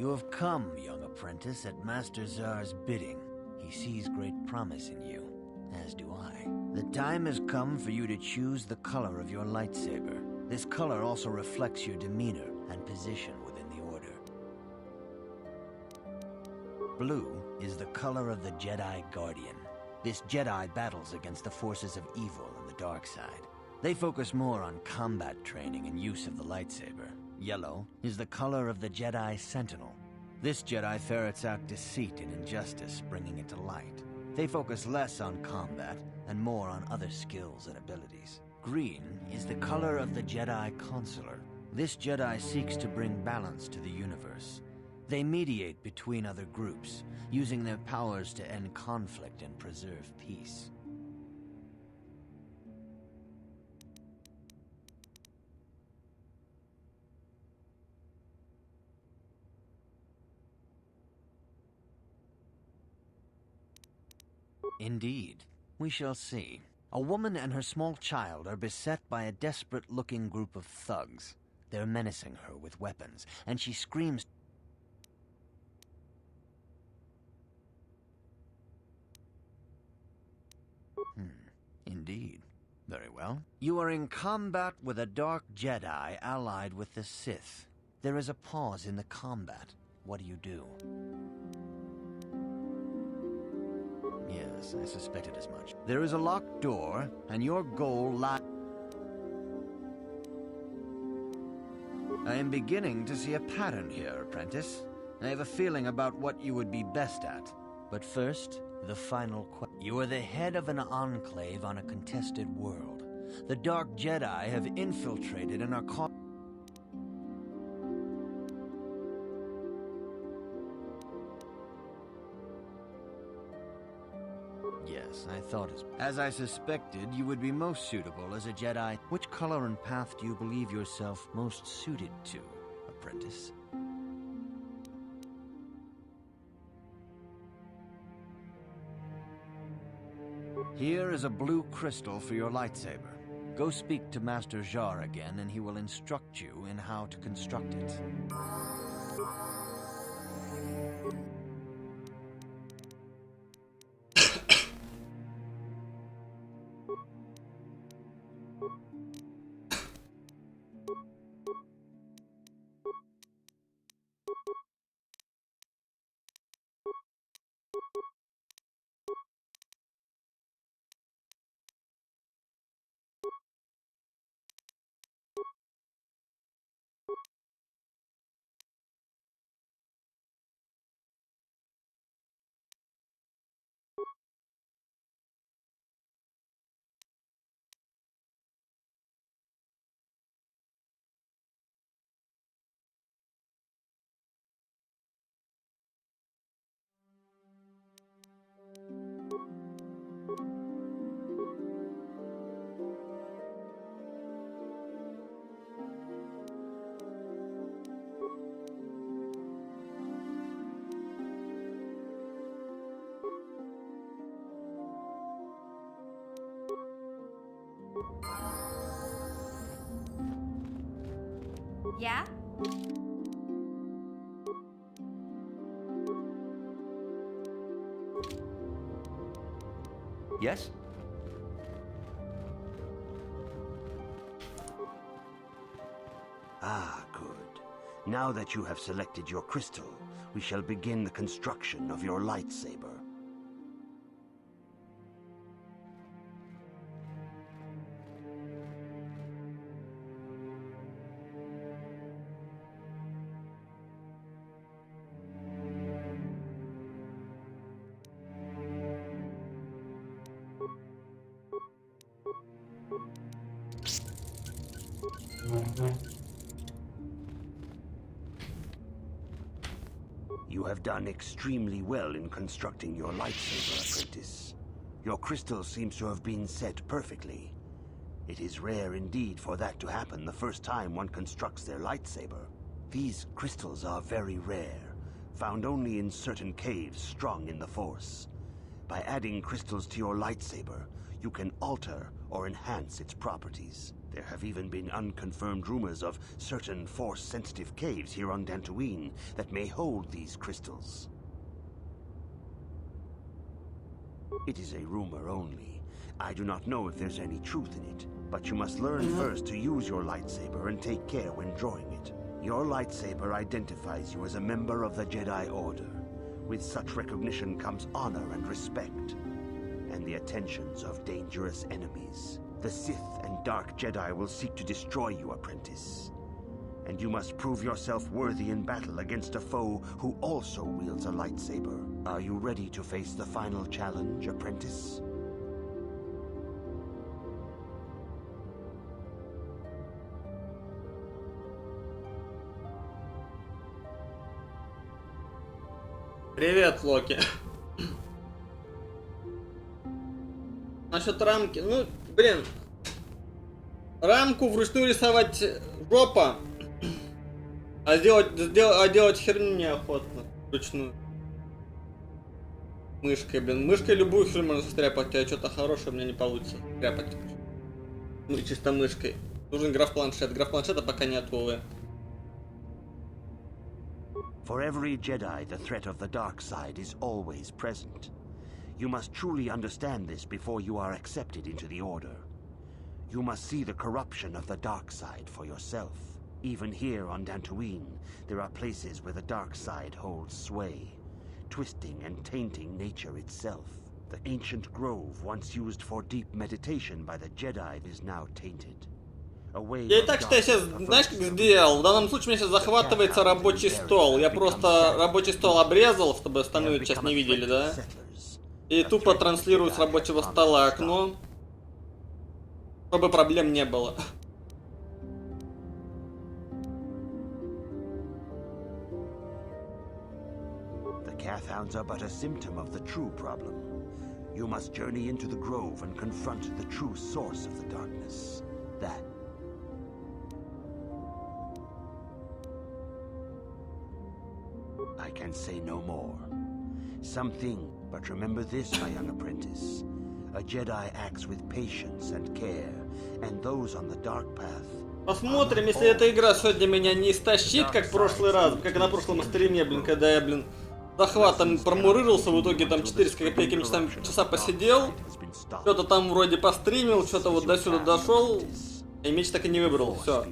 You have come, young apprentice, at Master Zar's bidding. He sees great promise in you, as do I. The time has come for you to choose the color of your lightsaber. This color also reflects your demeanor and position within the Order. Blue is the color of the Jedi Guardian. This Jedi battles against the forces of evil and the dark side. They focus more on combat training and use of the lightsaber. Yellow is the color of the Jedi Sentinel. This Jedi ferrets out deceit and injustice, bringing it to light. They focus less on combat and more on other skills and abilities. Green is the color of the Jedi Consular. This Jedi seeks to bring balance to the universe. They mediate between other groups, using their powers to end conflict and preserve peace. Indeed. We shall see. A woman and her small child are beset by a desperate-looking group of thugs. They're menacing her with weapons, and she screams. Indeed. Very well. You are in combat with a dark Jedi allied with the Sith. There is a pause in the combat. What do? Yes, I suspected as much. There is a locked door, and your goal lies... I am beginning to see a pattern here, apprentice. I have a feeling about what you would be best at. But first, the final question. You are the head of an enclave on a contested world. The Dark Jedi have infiltrated and are caught... Yes, I thought as I suspected, you would be most suitable as a Jedi. Which color and path do you believe yourself most suited to, apprentice? Here is a blue crystal for your lightsaber. Go speak to Master Zhar again, and he will instruct you in how to construct it. Yeah? Yes? Ah, good. Now that you have selected your crystal, we shall begin the construction of your lightsaber. You have done extremely well in constructing your lightsaber, apprentice. Your crystal seems to have been set perfectly. It is rare indeed for that to happen the first time one constructs their lightsaber. These crystals are very rare, found only in certain caves strong in the Force. By adding crystals to your lightsaber, you can alter or enhance its properties. There have even been unconfirmed rumors of certain Force-sensitive caves here on Dantooine that may hold these crystals. It is a rumor only. I do not know if there's any truth in it, but you must learn first to use your lightsaber and take care when drawing it. Your lightsaber identifies you as a member of the Jedi Order. With such recognition comes honor and respect, and the attentions of dangerous enemies. The Sith and Dark Jedi will seek to destroy you, apprentice. And you must prove yourself worthy in battle against a foe who also wields a lightsaber. Are you ready to face the final challenge, apprentice? Привет, Локи. Насчет рамки, ну, блин, рамку вручную рисовать жопа, а делать херню неохотно вручную. Мышкой, блин, мышкой любую херню можно стряпать, а что-то хорошее у меня не получится стряпать. Ну, чисто мышкой. Нужен граф-планшет. Граф-планшета пока нет, увы. For every Jedi, the threat of the dark side is always present. You must truly understand this before you are accepted into the Order. You must see the corruption of the dark side for yourself. Even here on Dantooine, there are places where the dark side holds sway, twisting and tainting nature itself. The ancient grove, once used for deep meditation by the Jedi, is now tainted. Я и так что я сейчас, знаешь, как сделал? В данном случае у меня сейчас захватывается рабочий стол. Я просто рабочий стол обрезал, чтобы остальную часть не видели, да? И тупо транслирую с рабочего стола окно, чтобы проблем не было. The Kathhounds are but a symptom of the true problem. You must journey into the grove and confront the true source of the darkness. That. I can say no more. Something, but remember this, my young apprentice. A Jedi acts with patience and care, and those on the dark path. Посмотрим, если эта игра сегодня меня не истощит, как в прошлый раз, как на прошлом стриме, блин, когда я, блин, захватом промурырился, в итоге там 400 копейками часа посидел, что-то там вроде постримил, что-то вот до сюда дошел, и меч так и не выбрал, все.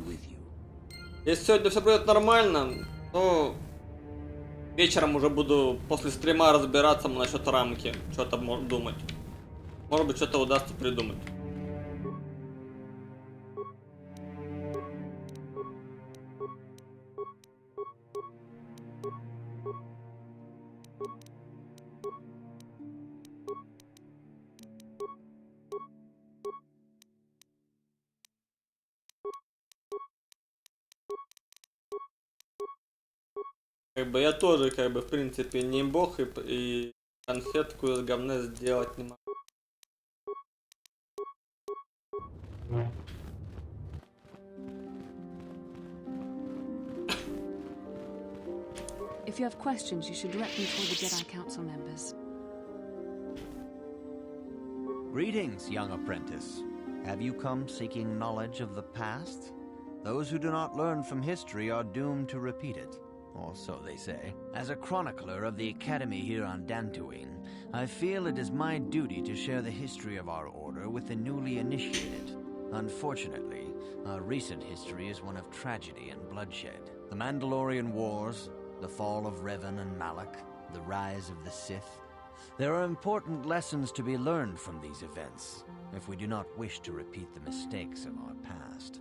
Если сегодня все пройдет нормально, то вечером уже буду после стрима разбираться насчет рамки, что-то думать. Может быть, что-то удастся придумать. Как бы я тоже, как бы, в принципе, не бог и конфетку из говна сделать не могу. If you have questions, you should direct them toward the Jedi Council members. Greetings, young apprentice. Have you come seeking knowledge of the past? Those who do not learn from history are doomed to repeat it. Or so they say. As a chronicler of the Academy here on Dantooine, I feel it is my duty to share the history of our order with the newly initiated. Unfortunately, our recent history is one of tragedy and bloodshed. The Mandalorian Wars, the fall of Revan and Malak, the rise of the Sith. There are important lessons to be learned from these events, if we do not wish to repeat the mistakes of our past.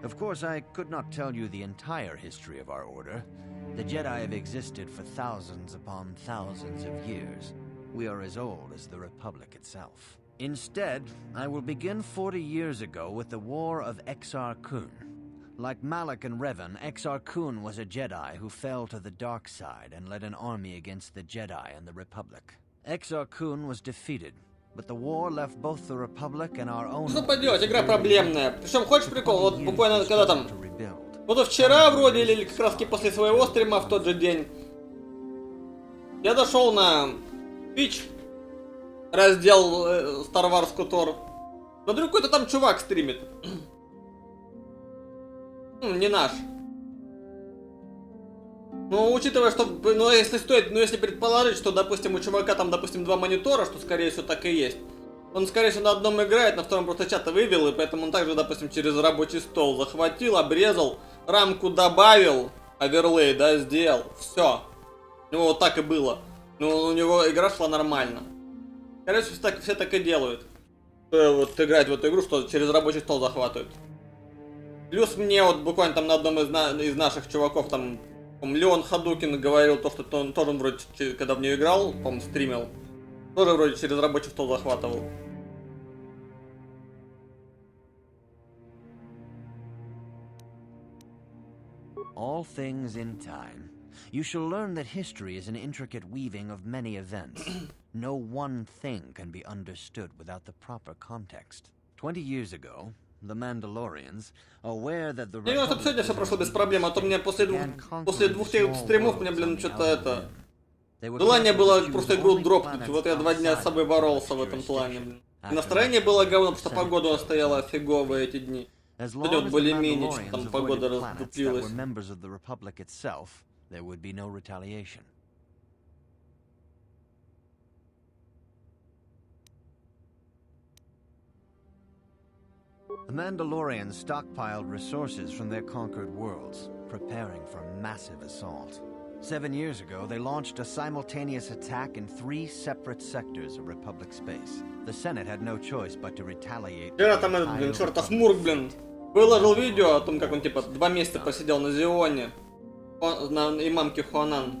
Of course, I could not tell you the entire history of our order. The Jedi have existed for thousands upon thousands of years. We are as old as the Republic itself. Instead, I will begin 40 years ago with the War of Exar Kun. Like Malak and Revan, Exar Kun was a Jedi who fell to the dark side and led an army against the Jedi and the Republic. Exar Kun was defeated, but the war left both the Republic and our own... Что поделать, игра проблемная. Причем, хочешь прикол, вот буквально когда там Ну то вчера вроде, или как раз после своего стрима в тот же день, я дошел на Twitch, раздел Star Wars KOTOR. Смотрю, какой-то там чувак стримит. Ну, не наш. Ну, учитывая, что, ну, если предположить, что, допустим, у чувака там, допустим, 2 монитора, что, скорее всего, так и есть. Он, скорее всего, на одном играет, на втором просто чата вывел, и поэтому он также, допустим, через рабочий стол захватил, обрезал, рамку добавил, оверлей, да, сделал, все. У него вот так и было. Ну, у него игра шла нормально. Короче, все так и делают. Вот играть в эту игру, что через рабочий стол захватывают. Плюс мне вот буквально там на одном из наших чуваков, там, Леон Хадукин говорил то, что он тоже вроде, когда в нее играл, по-моему, стримил, тоже вроде через рабочий стол захватывал. All things in time. You shall learn that history is an intricate weaving of many events. No one thing can be understood without the proper context. 20 years ago, the Mandalorians, aware that the Я думаю, что сегодня все прошло без проблем, а то мне после двух стримов, мне, блин, что-то это... Желание было просто игру дропнуть, вот я 2 дня с собой боролся в этом плане, блин. И настроение было говно, потому что погода у нас стояла фиговая эти дни. Сегодня вот более-менее, что там погода раздуплилась. There would be no retaliation. The Mandalorians stockpiled resources from their conquered worlds, preparing for a massive assault. 7 years ago, they launched a simultaneous attack in 3 separate sectors of Republic space. The Senate had no choice but to retaliate. Вчера там этот, блин, чертов Мурк, блин, выложил видео о том, как он, типа, 2 месяца посидел на Зионе. На имамке Хуанан.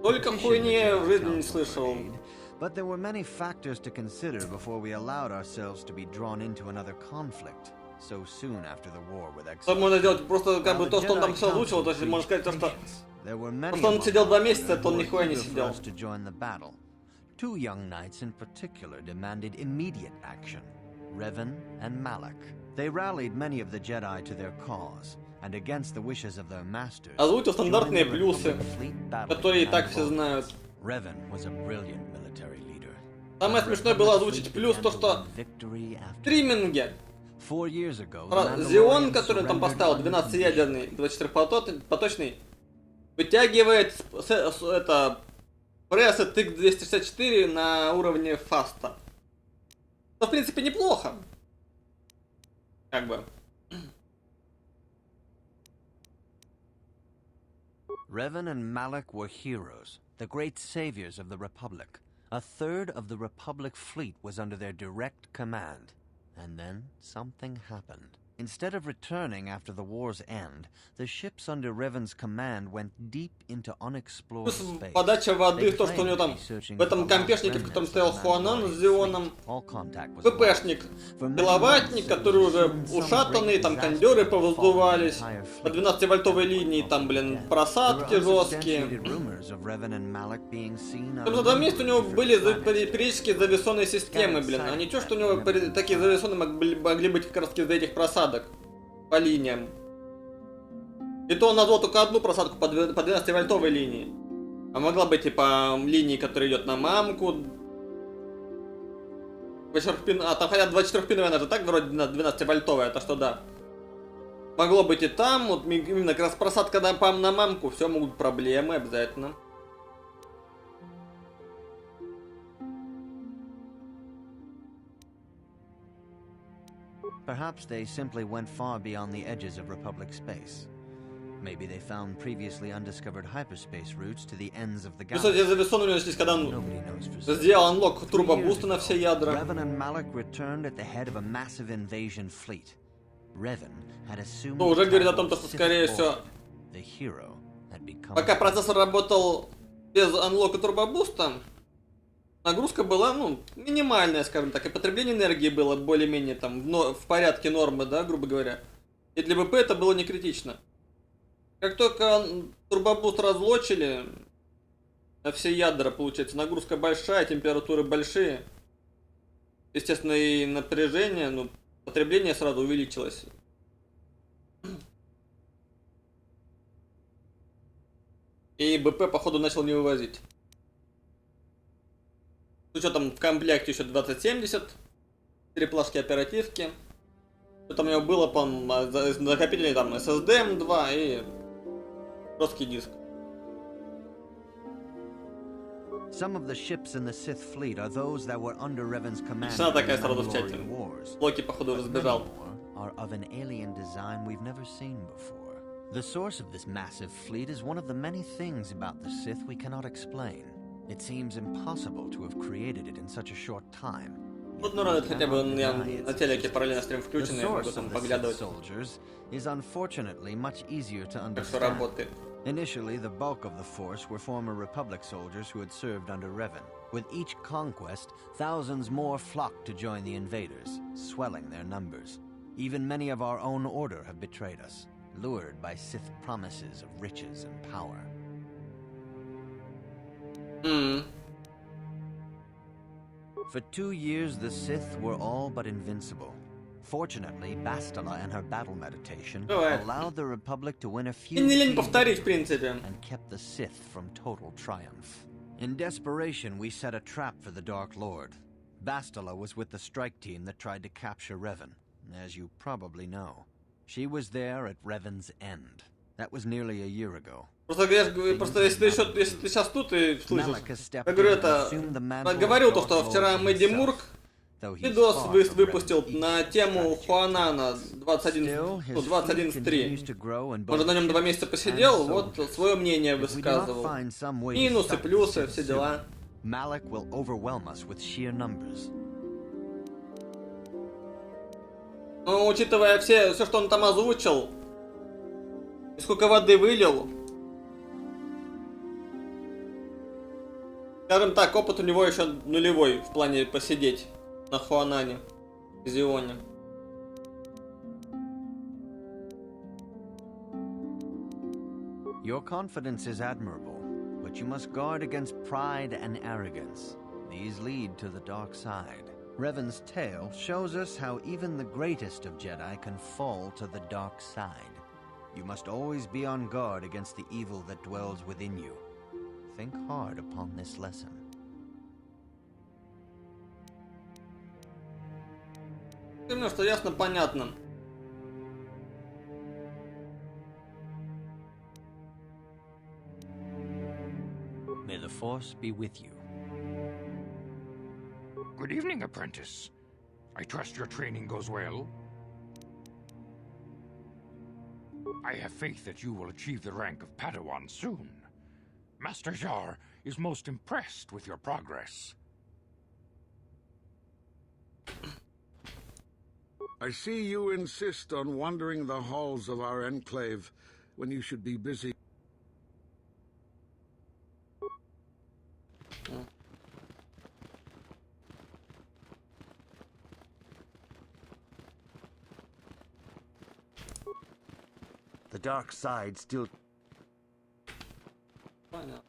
Только хуйни в жизни не слышал. But there were many factors to consider before we allowed ourselves to be drawn into another conflict so soon after the war with Exodus. Что можно сделать? Просто как бы то, что он там все озвучил, то есть можно сказать то, что просто он сидел 2 месяца, то он нихуя не сидел. 2 young knights in particular demanded immediate action. Revan and Malak. They rallied many of the Jedi to their cause, and against the wishes of their masters. Озвучил стандартные плюсы, которые и так все знают. Revan was a brilliant military leader. Самое смешное было озвучить плюс то, что в стриминге Зион, который он там поставил, 12-ядерный, 24-поточный, вытягивает это прессы TIC-264 на уровне фаста. В принципе, неплохо. Как бы. Revan and Malak were heroes, the great saviors of the Republic. A third of the Republic fleet was under their direct command. And then something happened. Instead of returning after the war's end, the ships under Revan's command went deep into unexplored space. Подача воды, то, что у него там в этом компешнике, в котором стоял Хуанан с Зионом, ППшник, пиловатник, который уже ушатанный, там кондеры повздувались, по 12-вольтовой линии, там, блин, просадки жесткие. Там за 2 месяца у него были периодически завесонные системы, блин, а ничего, что у него такие завесоны могли быть как раз из этих просадок по линиям. И то он назвал только одну просадку по 12-вольтовой линии. А могла быть и по линии, которая идет на мамку. А там хотя 24-пиновая, она же так вроде 12-вольтовая, это что да. Могло быть и там, вот именно как раз просадка на мамку, все могут быть проблемы обязательно. Perhaps they simply went far beyond the edges of Republic space. Maybe they found previously undiscovered hyperspace routes to the ends of the galaxy. Кстати, завесон у него здесь, когда он сделал анлок турбобуста на все ядра. Revan and Malak returned at the head of a massive invasion fleet. Revan had assumed. Ну, уже говорит о том, что, скорее всего, пока процессор работал без анлока турбобуста, нагрузка была, ну, минимальная, скажем так, и потребление энергии было более-менее там в порядке нормы, да, грубо говоря. И для БП это было не критично. Как только турбобуст разлочили на все ядра, получается, нагрузка большая, температуры большие. естественно, и напряжение, ну, потребление сразу увеличилось. И БП, походу, начал не вывозить. С учетом в комплекте еще 2070, 4 плашки оперативки. Что там у него было, по-моему, накопительный там SSD M2 и жесткий диск. Some of the ships in the Sith fleet are those that were under Revan's command Цена during такая the сразу в чате. Mandalorian Wars. Локи, походу, But many разбежал. more are of an alien design we've never seen before. The source of this massive fleet is one of the many things about the Sith we cannot explain. It seems impossible to have created it in such a short time. Вот, ну, радует, хотя бы я на телеке параллельно стрим The включен, я могу source там of the Sith поглядывать, soldiers is unfortunately much easier to как все understand. работает. Initially, the bulk of the force were former Republic soldiers who had served under Revan. With each conquest, thousands more flocked to join the invaders, swelling their numbers. Even many of our own order have betrayed us, lured by Sith promises of riches and power. For 2 years, the Sith were all but invincible. Fortunately, Bastila and her battle meditation Давай. allowed the Republic to win a few И не лень key повторить, в принципе. and kept the Sith from total triumph. In desperation, we set a trap for the Dark Lord. Bastila was with the strike team that tried to capture Revan, as you probably know. She was there at Revan's end. That was nearly a year ago. Просто, просто если ты сейчас тут и слышишь, Malachus stepped я говорю, in and это assumed the mantle говорил of то, Dark что Lord вчера Мэдди himself, Мурк though he's видос far from выпустил Revan's на evil тему strategy. Хуанана Still, his fleet 2011.3. continues to grow in both Может, на нем 2 ships месяца and посидел, вот soldiers. свое мнение If we do not высказывал. find some way to Минусы, stop the плюсы, Sith все soon, дела. Malak will overwhelm us with sheer numbers. Но учитывая все, что он там озвучил, и сколько воды вылил, скажем так, опыт у него еще нулевой в плане посидеть на Хуанане, в Зионе. Your confidence is admirable, but you must guard against pride and arrogance. These lead to the dark side. Revan's tale shows us how even the greatest of Jedi can fall to the dark side. You must always be on guard against the evil that dwells within you. Think hard upon this lesson. Думаю, что ясно, понятно. May the Force be with you. Good evening, apprentice. I trust your training goes well. I have faith that you will achieve the rank of Padawan soon. Master Jar is most impressed with your progress. I see you insist on wandering the halls of our enclave when you should be busy. The dark side still... Понятно.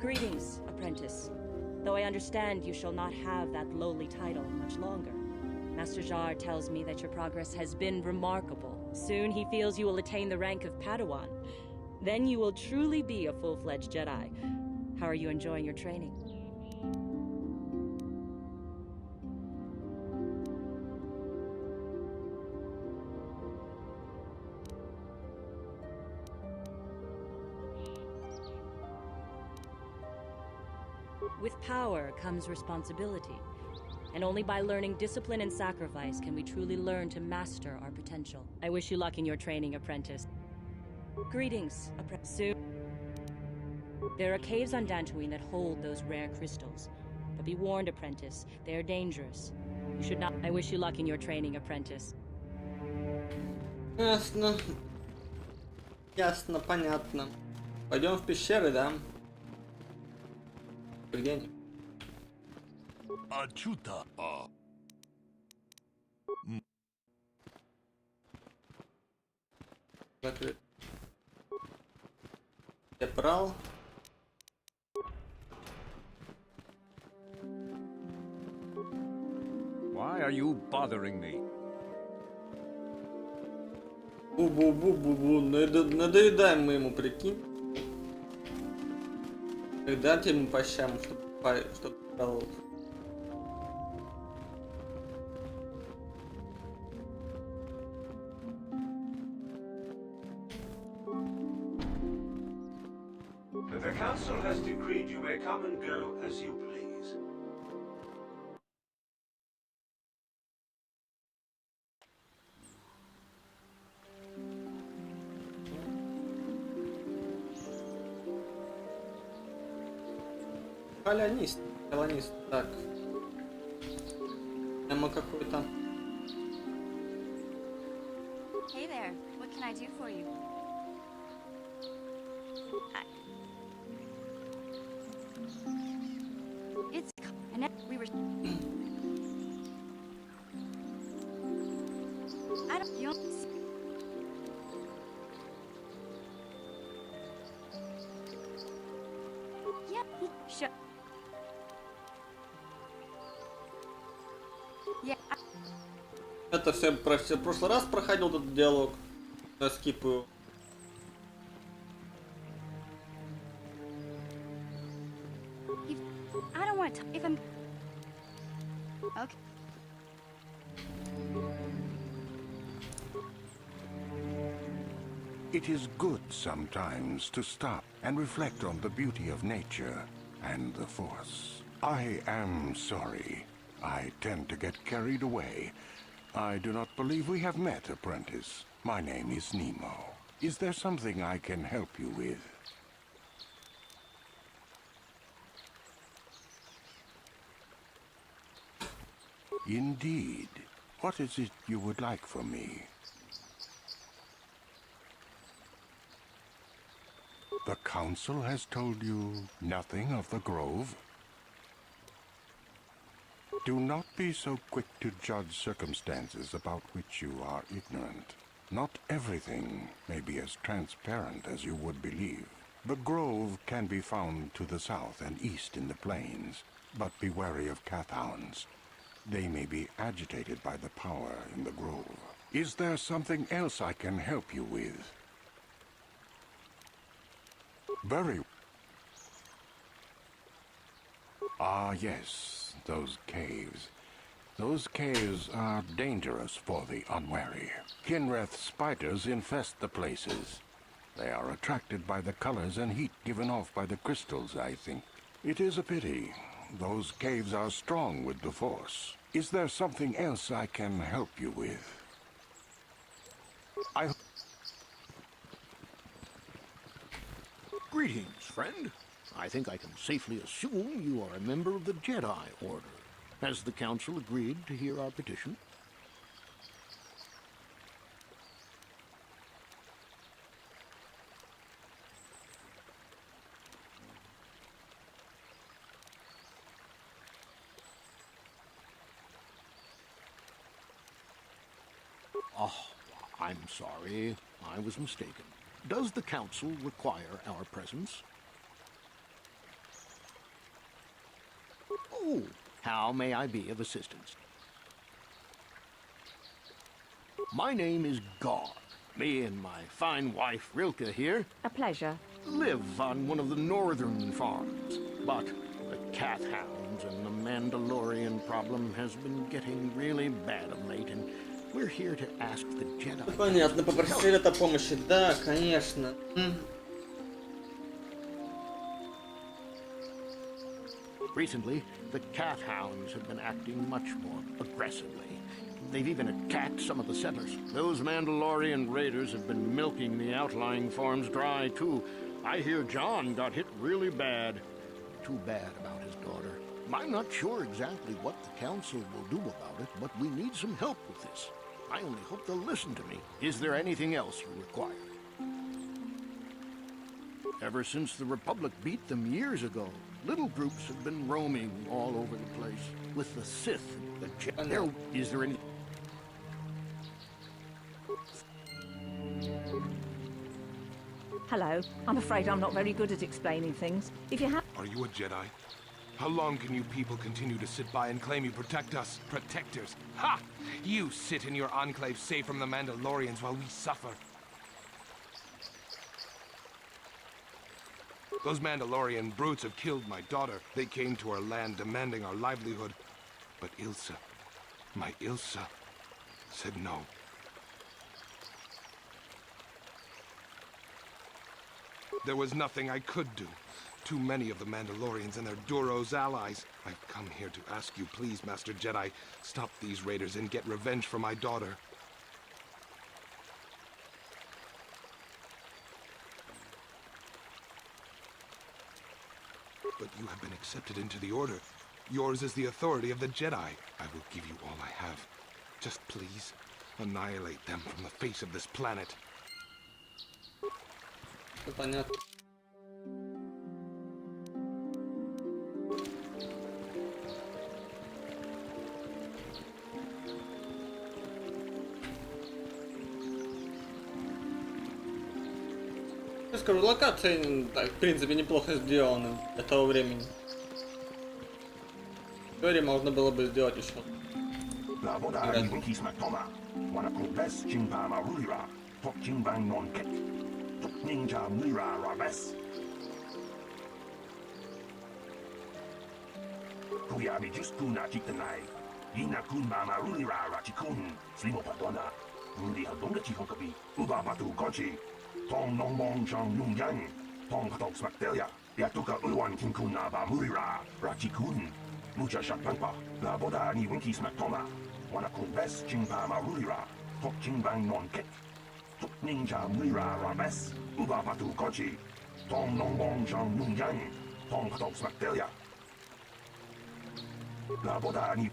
Greetings, apprentice. Though I understand you shall not have that lowly title much longer. Master Jar tells me that your progress has been remarkable. Soon he feels you will attain the rank of Padawan. Then you will truly be a full-fledged Jedi. How are you enjoying your training? With power comes responsibility. And only by learning discipline and sacrifice can we truly learn to master our potential. I wish you luck in your training, apprentice. Greetings, apprentice. Soon. There are caves on Dantooine that hold those rare crystals. But be warned, apprentice, they are dangerous. You should not. I wish you luck in your training, apprentice. Ясно. Ясно, понятно. Пойдем в пещеры, да? Пригень. Закрыт. Я брал. Why are you bothering me? Бу-бу-бу-бу-бу. Надоедаем мы ему, прикинь. Дайте ему по щам, чтобы брал. The council has decreed you may come and go as you please. Колонист, так. Прямо какой-то. Hey there, what can I do for you? It's we were. I don't. You don't. Yeah, sure. Yeah. Это все в прошлый раз проходил этот диалог. Я скипаю. I don't want to. If I'm. Okay. It is good sometimes to stop and reflect on the beauty of nature and the Force. I am sorry. I tend to get carried away. I do not believe we have met, apprentice. My name is Nemo. Is there something I can help you with? Indeed. What is it you would like from me? The Council has told you nothing of the Grove? Do not be so quick to judge circumstances about which you are ignorant. Not everything may be as transparent as you would believe. The Grove can be found to the south and east in the plains, but be wary of Cathounds. They may be agitated by the power in the Grove. Is there something else I can help you with? Very. Ah, yes, those caves. Those caves are dangerous for the unwary. Kinreth spiders infest the places. They are attracted by the colors and heat given off by the crystals, I think. It is a pity. Those caves are strong with the Force. Is there something else I can help you with? Greetings, friend. I think I can safely assume you are a member of the Jedi Order. Has the Council agreed to hear our petition? Oh, I'm sorry. I was mistaken. Does the Council require our presence? Oh, how may I be of assistance? My name is God. Me and my fine wife, Rilke, here, A pleasure. live on one of the northern farms. But the Cathounds and the Mandalorian problem has been getting really bad of late, and we're here to ask the Jedi. Понятно, попросить совета помощи. Да, конечно. Recently, the Cathounds have been acting much more aggressively. They've even attacked some of the settlers. Those Mandalorian raiders have been milking the outlying farms dry, too. I hear John got hit really bad. Too bad about his daughter. I'm not sure exactly what the Council will do about it, but we need some help with this. I only hope they'll listen to me. Is there anything else you require? Ever since the Republic beat them years ago, little groups have been roaming all over the place. With the Sith, the Jedi. Is there any... though. I'm afraid I'm not very good at explaining things. If you have... Are you a Jedi? How long can you people continue to sit by and claim you protect us? Protectors? Ha! You sit in your enclave safe from the Mandalorians while we suffer. Those Mandalorian brutes have killed my daughter. They came to our land demanding our livelihood. But Ilsa, my Ilsa, said no. There was nothing I could do. Too many of the Mandalorians and their Duros allies. I've come here to ask you, please, Master Jedi, stop these raiders and get revenge for my daughter. But you have been accepted into the Order. Yours is the authority of the Jedi. I will give you all I have. Just please, annihilate them from the face of this planet. Понятно. Я скажу, локации, так, в принципе, неплохо сделаны для того времени. В теории можно было бы сделать еще. Tong Nong Mong Chang Nung Yang, Tong Hatok Smaktelia, Yatuka Uwan Kinkun Naba Murira, Rachikun, Mucha Shakpanpa, La Boda Ni Winky Smaktoma, Wanakun Bes Chingpa Marurira, Tok Chingbang Non Kek, Tok Ninja Murira Rabes, Uba Patu Kochi, Tong Nong Mong Chang Nung Yang, Tong Hatok Smaktelia, La Boda Ni.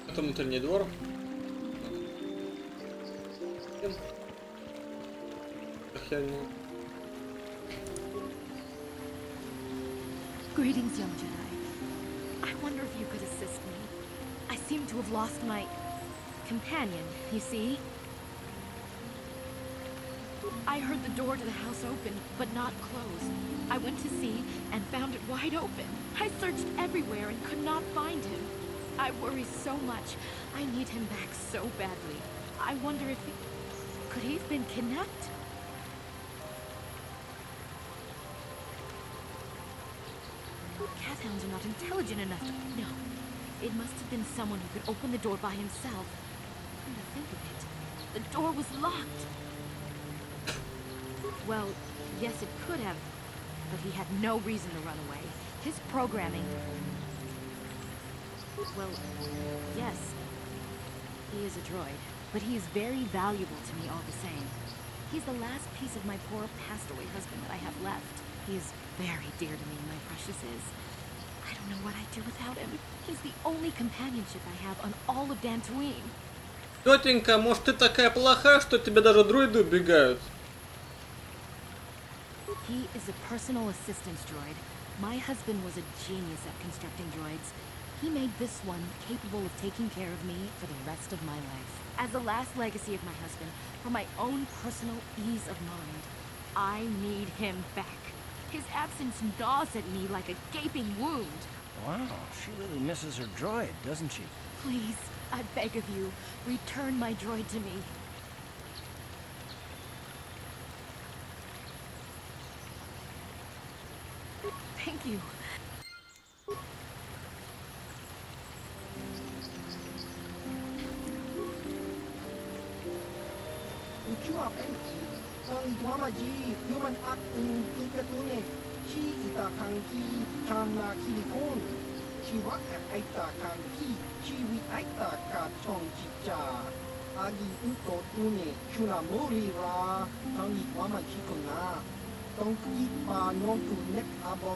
Это внутренний двор. Greetings, young Jedi. I wonder if you could assist me. I seem to have lost my companion, you see? I heard the door to the house open, but not close. I went to see and found it wide open. I searched everywhere and could not find him. I worry so much. I need him back so badly. I wonder if he... Could he have been kidnapped? Cat hounds are not intelligent enough to... No. It must have been someone who could open the door by himself. Come to think of it, the door was locked. Well, yes, it could have, but he had no reason to run away. His programming... Well, yes, he is a droid, but he is very valuable to me all the same. He's the last piece of my poor passed-away husband that I have left. He is very dear to me, my precious is. I don't know what I'd do without him. He's the only companionship I have on all of Dantooine. Тетенька, может ты такая плохая, что тебе даже дроиды убегают? He is a personal assistance droid. My husband was a genius at constructing droids. He made this one capable of taking care of me for the rest of my life. As the last legacy of my husband, for my own personal ease of mind, I need him back. His absence gnaws at me like a gaping wound. Wow, she really misses her droid, doesn't she? Please, I beg of you, return my droid to me. Thank you.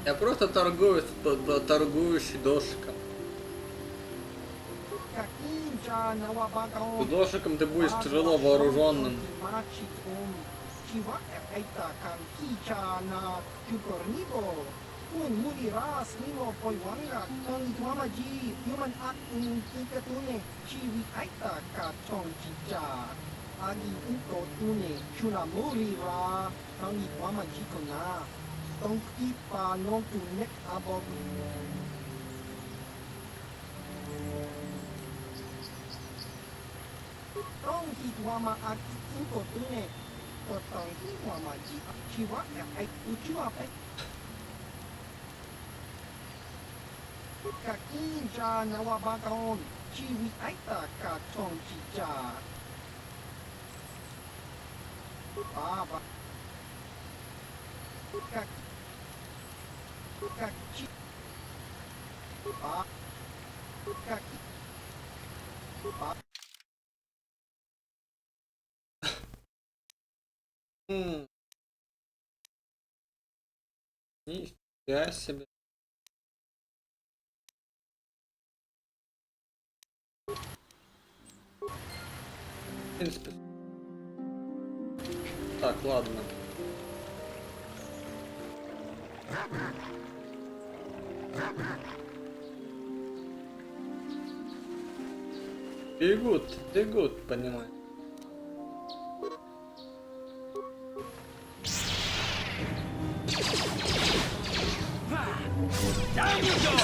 Я просто торгуюсь, торгующий дошиком. С дошиком ты будешь тяжело вооруженным. Shiva Aita kan Kichana Chukornibo. Un Muriras Nimo Poiwanga Tong Tuamaji Human Act Kikatune Chiwi Aita Ka Chong Chicha. Agi Uko Tune Chunamuri Ra Tong Tuamaji Kona. Tong Kipa Nong Tunek Abog. Tong Hitwama Act Uko Tune. Tong Hitwamaji Chiwa Uchua Kakinja Nawabakon, Chiwi Aita Katong Chicha. Baba. Kachi. Kaki. Нифига себе. В принципе. Так, ладно. Бегут, понимаю. Down you go!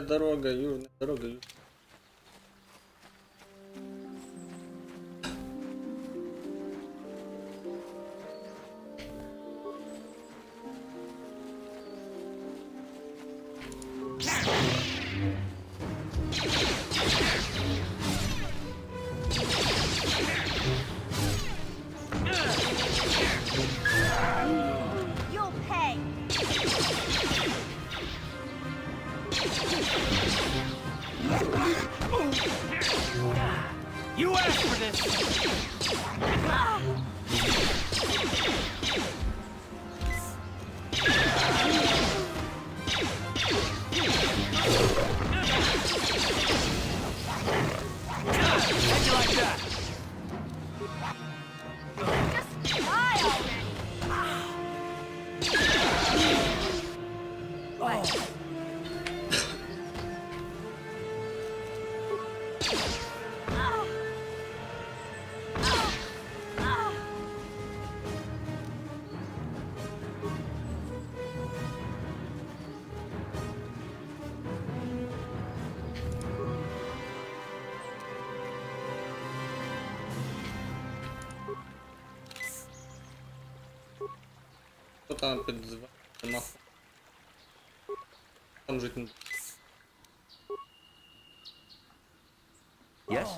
Дорога, южная дорога. You'll pay! You asked for this! How'd you like that? Just die already! Oh. Кто там опять звонит? Там жить надо. Yes?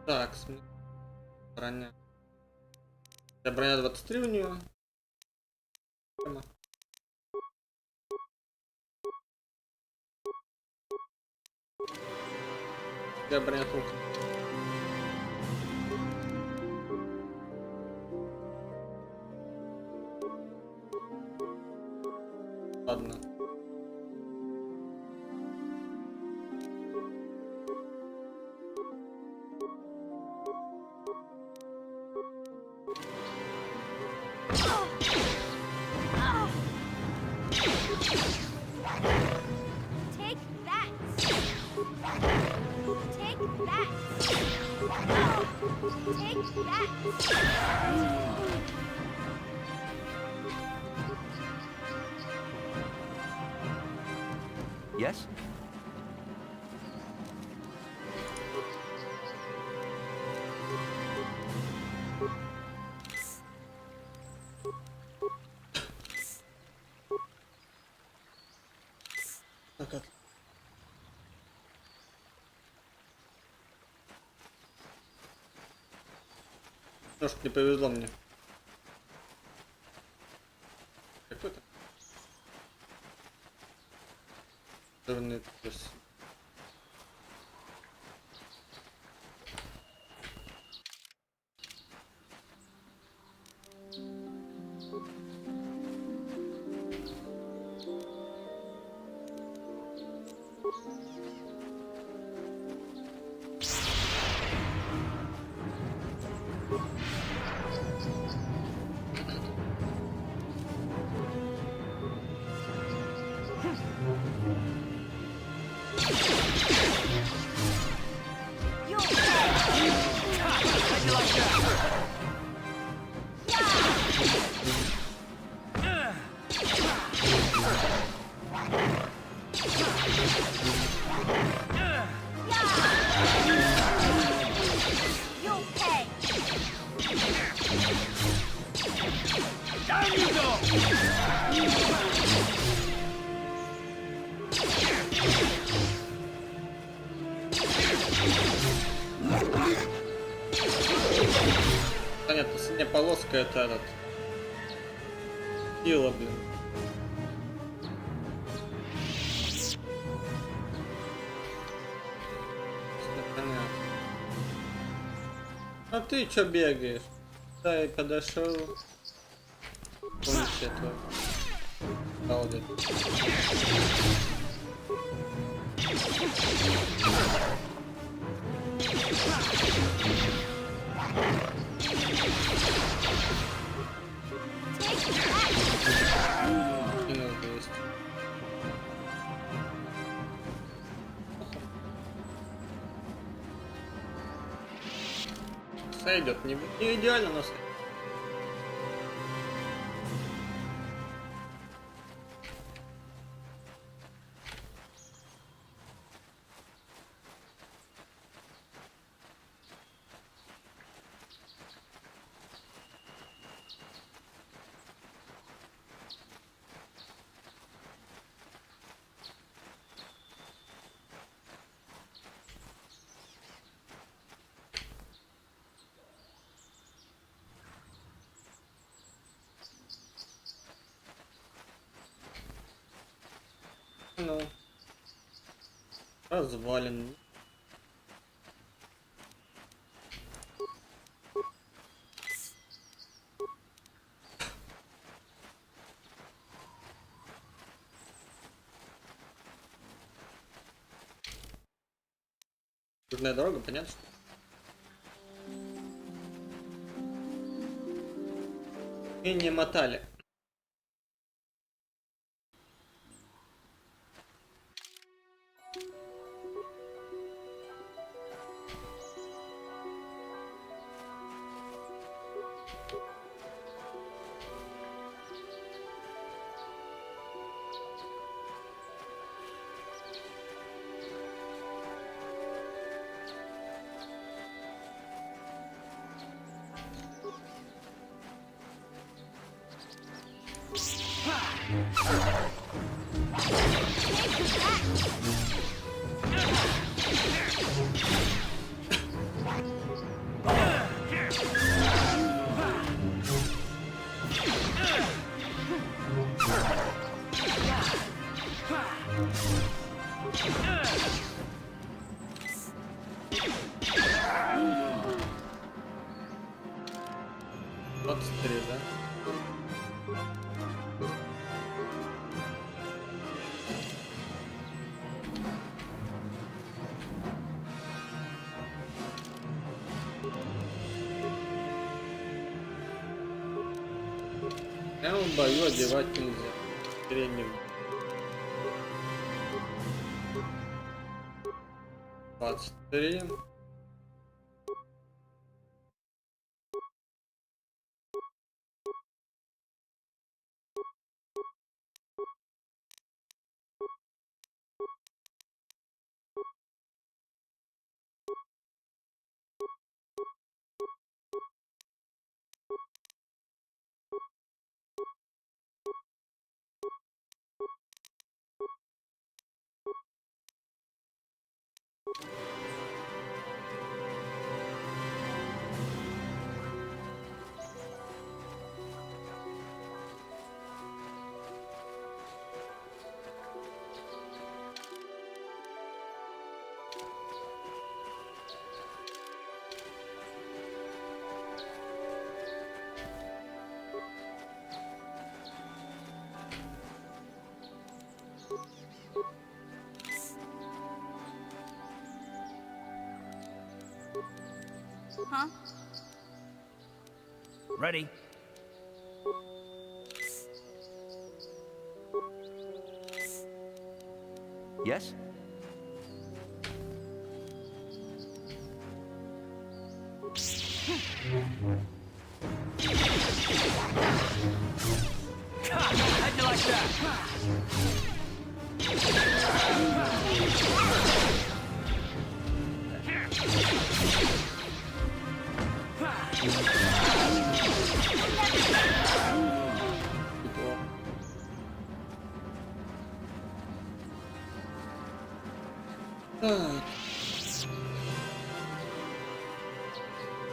Так, броня. Броня 23 у нее. Я броня толком. Ладно. Yes? Немножко не повезло мне. Какой-то жирный вкус. Понятно, синяя полоска это этот. Сила, блин. Понятно. А ты чё бегаешь? Да, и подошел. Помните этого. Балдет. Сойдет, не идеально, но сойдет. Ну, развалин. Трудная дорога, понятно? И не мотали. Вот смотри, да? Прямо в бою одевать нельзя. Тренинг. 23. Huh? Ready. Yes? How'd you like that? Так.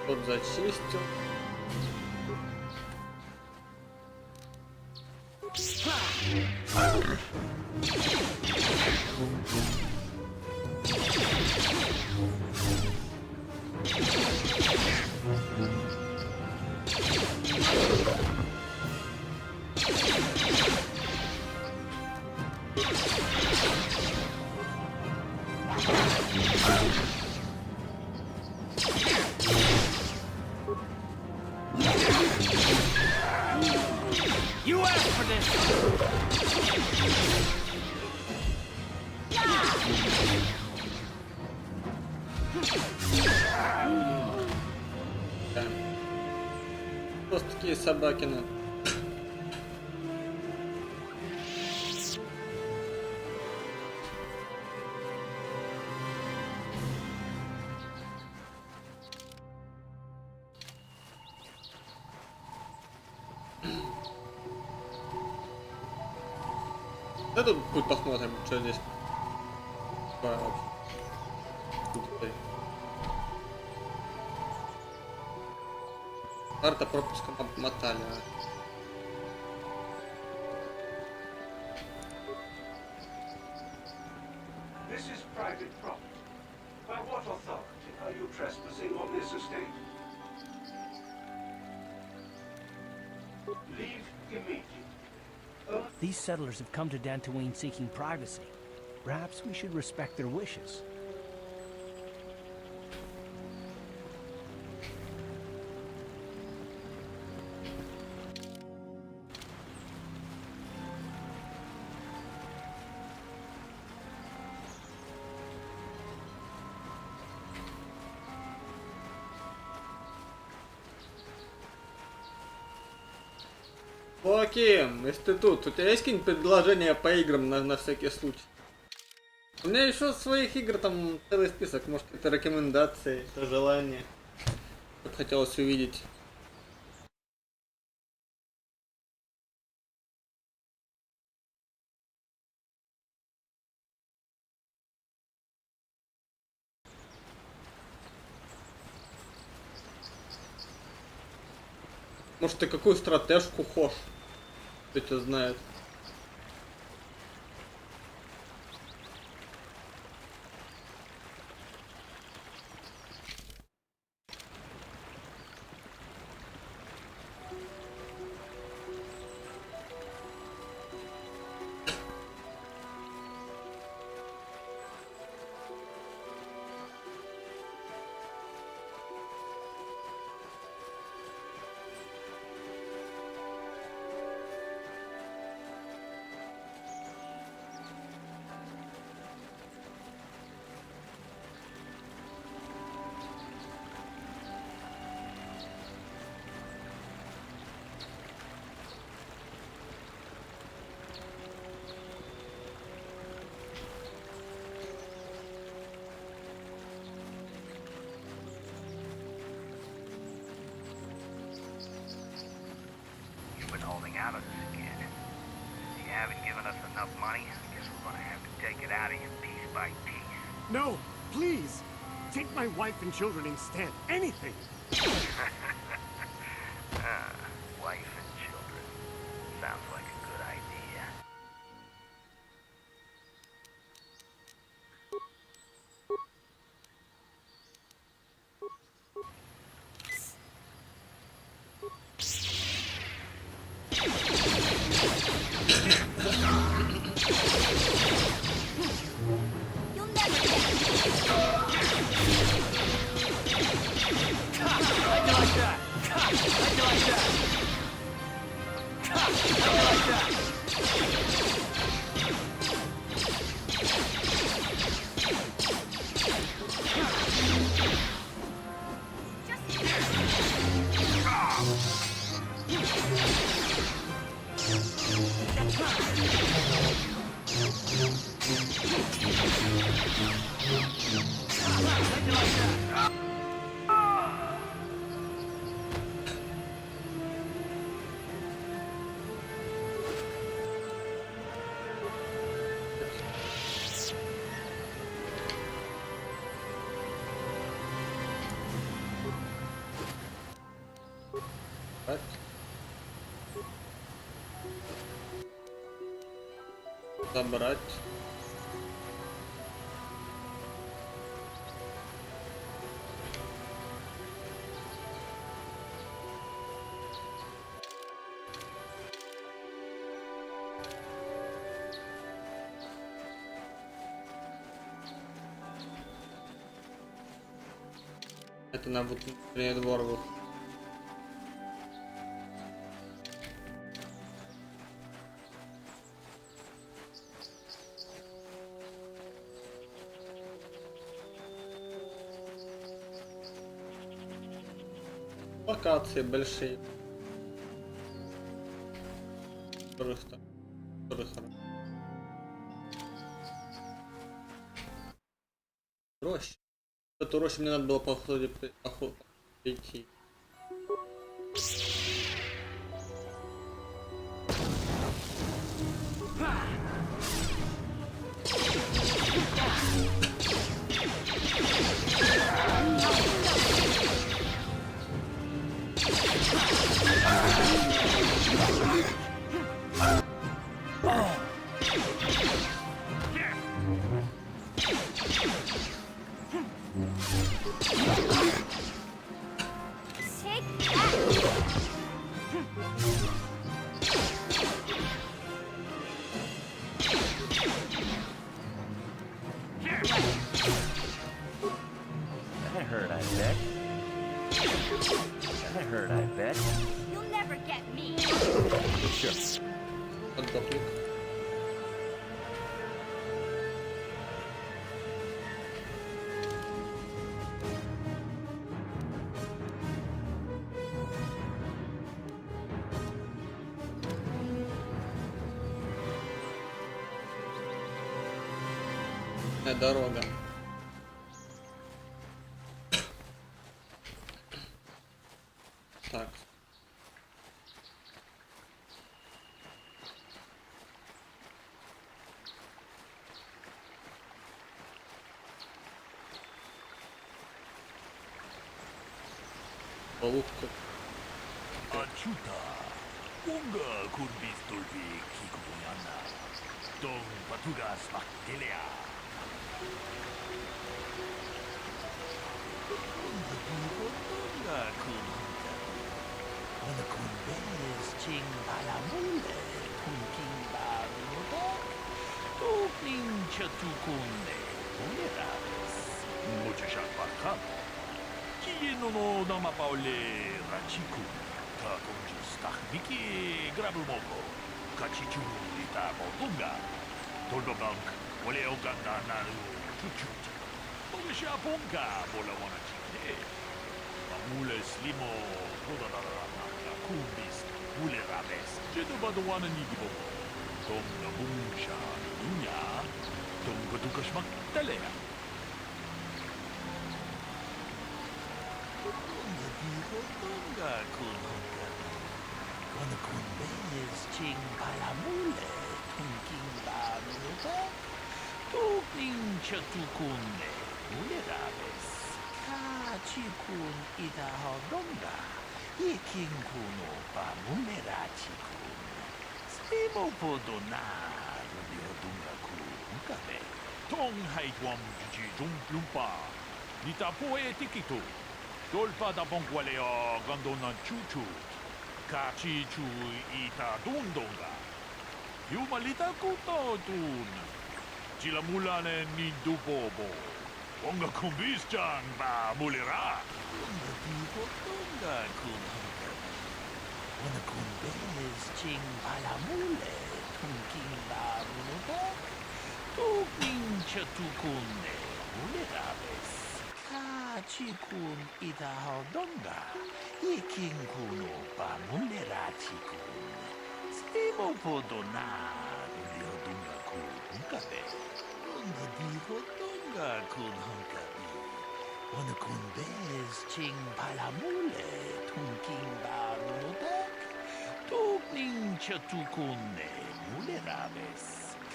Вот зачистил. You asked for this! Да. Просто такие собакины. Да тут путь посмотрим, что здесь. Карта пропуска мотали. This is private property. By what authority are you trespassing on this estate? Leave immediately. These settlers have come to Dantooine seeking privacy. Perhaps we should respect their wishes. Окей, если ты тут, у тебя есть какие-нибудь предложения по играм на всякий случай? У меня еще своих игр там целый список, может это рекомендации, это желание. Вот хотелось увидеть. Может ты какую стратежку хочешь? Кто тебя знает. You've been holding out on us again. You haven't given us enough money. I guess we're gonna have to take it out of you piece by piece. No, please. Take my wife and children instead. Anything. Wife and children. Sounds like a good idea. You'll never Забрать. Это на внутренний двор был. Локации большие. Которых там. Роща. Эту рощу мне надо было по ходу прийти. You'll never get me. Sure. Отдохни. Дорога. Так. Полутка. Ачута. Унга курбистульви кикуяна. Дом патугас мактелеа. Mules limo kumbis mule rabes jedo badwana nigibo tom na bungsha nunya tom kadukas magtalea tonga kunga wana kumbes ching palamule tunking banuto tukning chatukunde mule rabes Chikun ida hodonga, ikinkuno pa munerachi-kun. Stimo podonar diodunga kunkabe. Tong haitwam jiji jumplumpa. Nita poetikito. Dolpa da bongualeo gandonan chuchut. Kachichu ita dundonga. Yumalita kuto tun. Chilamulane ni dubobo. Onga kumbis-chan ba mulera. Onga digo tonga kunga. Ona kumbes ching palamule. Tunking ba munubo. Tuking chatukunde. Mulera bes. Kachikun ida hodonga. Iking kuno ba mulera chikun. Stimo podonar. Diodunga kunga be. Onga digo tonga kunga be. Ona kunbes ching palamule. Tunking ba munubok. Tukning chatukunne. Mulera bes.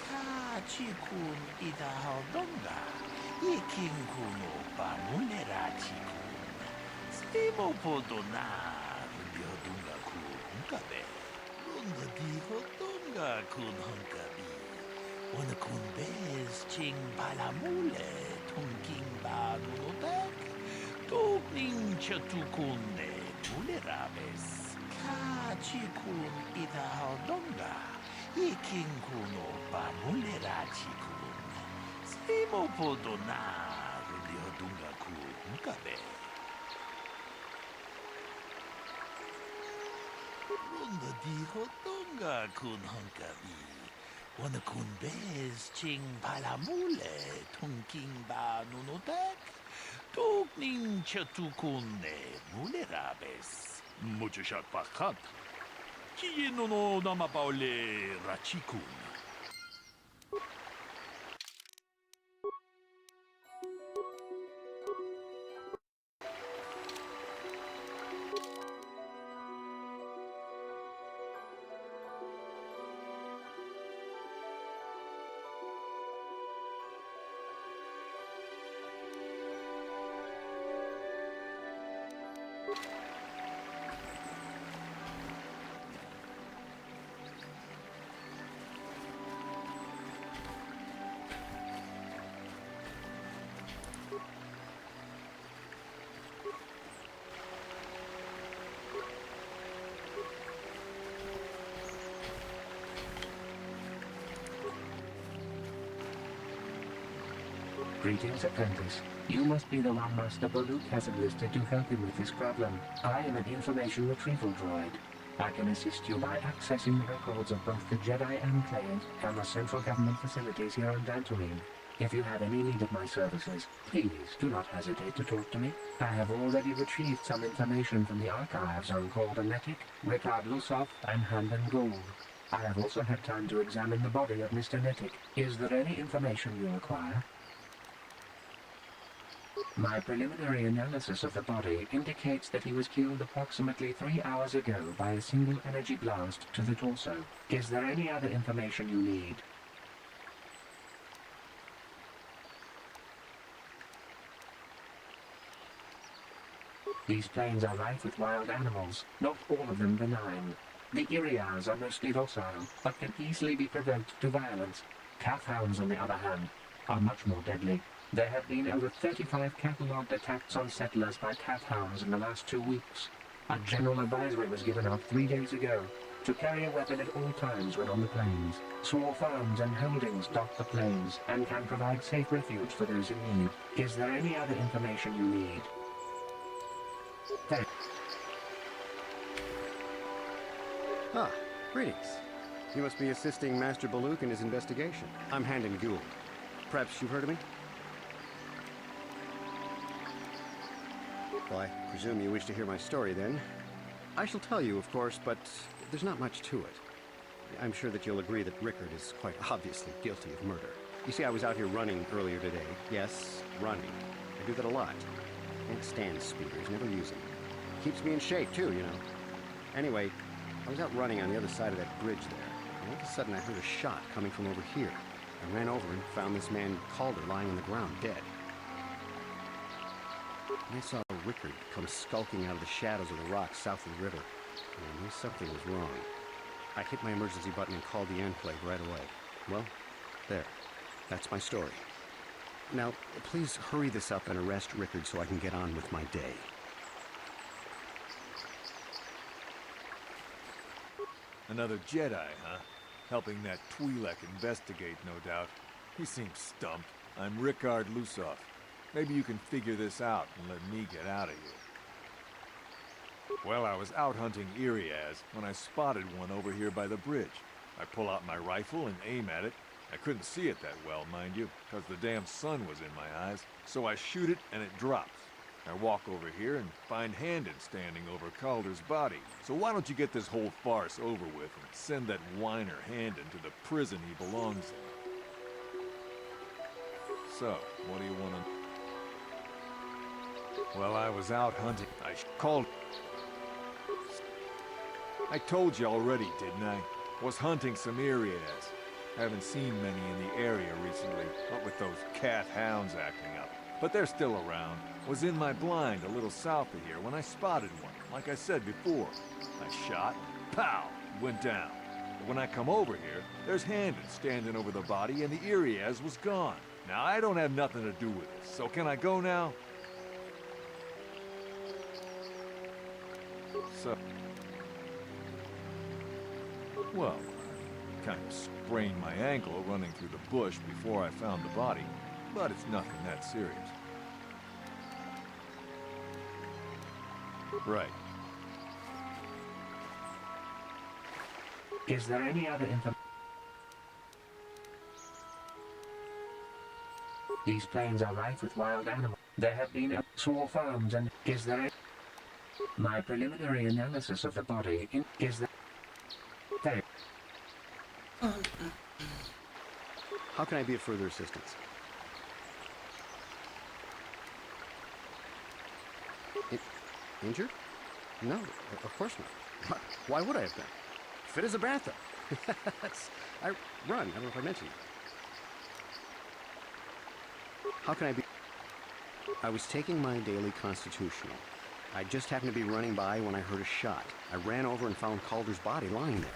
Kachikun ida hodonga. Iking kuno pa mulera chikun. Stimo podonar. Diodunga kunga be. Onga digo tonga kunga be. Wanakunbez ching palamule tunking ba nunotek. Tugning chatukunne mulerabes. Ka chikun ida haldonga. Iking kuno ba mulera chikun. Simo podona riliodunga kun kabe. Runda dijo donga kun hunkabi. Wana kun bez ching palamule tunking ba nunotek. Tugning chatukunne mulerabes. Muchashat pakat. Kiyeno no namapaole rachikun. Greetings, apprentice. You must be the one Master Baluk has enlisted to help him with his problem. I am an information retrieval droid. I can assist you by accessing the records of both the Jedi Enclave and the central government facilities here on Dantooine. If you have any need of my services, please do not hesitate to talk to me. I have already retrieved some information from the archives on Calder Netic, Ricard Lusov, and Handon Gould. I have also had time to examine the body of Mr. Netic. Is there any information you require? My preliminary analysis of the body indicates that he was killed approximately 3 hours ago by a single energy blast to the torso. Is there any other information you need? These plains are rife with wild animals, not all of them benign. The Iriars are mostly docile, but can easily be provoked to violence. Calf hounds, on the other hand, are much more deadly. There have been over 35 catalogued attacks on settlers by calf hounds in the last 2 weeks. A general advisory was given out 3 days ago to carry a weapon at all times when on the plains. Small farms and holdings dot the plains and can provide safe refuge for those in need. Is there any other information you need? Thanks. Ah, greetings. You must be assisting Master Baluk in his investigation. I'm Handon Gould. Perhaps you've heard of me? Well, I presume you wish to hear my story, then. I shall tell you, of course, but there's not much to it. I'm sure that you'll agree that Rickard is quite obviously guilty of murder. You see, I was out here running earlier today. Yes, running. I do that a lot. Can't stand speeders, never use them. Keeps me in shape, too, you know. Anyway, I was out running on the other side of that bridge there, and all of a sudden I heard a shot coming from over here. I ran over and found this man Calder lying on the ground, dead. And I saw Rickard come skulking out of the shadows of the rocks south of the river, and I knew something was wrong. I hit my emergency button and called the Enclave right away. Well, there. That's my story. Now, please hurry this up and arrest Rickard so I can get on with my day. Another Jedi, huh? Helping that Twi'lek investigate, no doubt. He seems stumped. I'm Ricard Lusov. Maybe you can figure this out and let me get out of here. Well, I was out hunting Iriaz when I spotted one over here by the bridge. I pull out my rifle and aim at it. I couldn't see it that well, mind you, because the damn sun was in my eyes. So I shoot it and it drops. I walk over here and find Handon standing over Calder's body. So why don't you get this whole farce over with and send that whiner Handon to the prison he belongs in? So, what do you want to... Well, I was out hunting. I called... I told you already, didn't I? Was hunting some Iriaz. Haven't seen many in the area recently, what with those cat hounds acting up. But they're still around. Was in my blind a little south of here when I spotted one, like I said before. I shot, pow, went down. But when I come over here, there's Handon standing over the body and the Iriaz was gone. Now, I don't have nothing to do with this, so can I go now? So... Well, I kind of sprained my ankle running through the bush before I found the body, but it's nothing that serious. Right. Is there any other information? These plains are rife with wild animals. There have been small farms and... Is there any... My preliminary analysis of the body is that... There. How can I be of further assistance? Injured? No, of course not. Why would I have been? Fit as a bathtub. I run. I don't know if I mentioned it. How can I be? I was taking my daily constitutional. I just happened to be running by when I heard a shot. I ran over and found Calder's body lying there.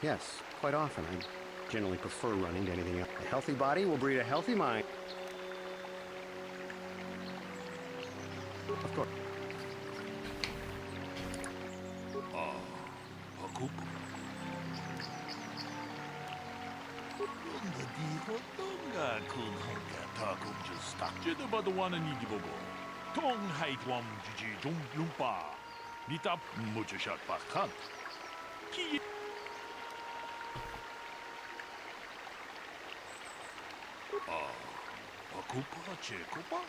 Yes, quite often. I generally prefer running to anything else. A healthy body will breed a healthy mind. Of course. Pakupo. Ronda di hotonga kun honga takum just stuck. Jeda badawana nigi bobo. Tong hait wam jiji jung lumpa. Nitap mujashat bakant. Ki Pakupa chekopa.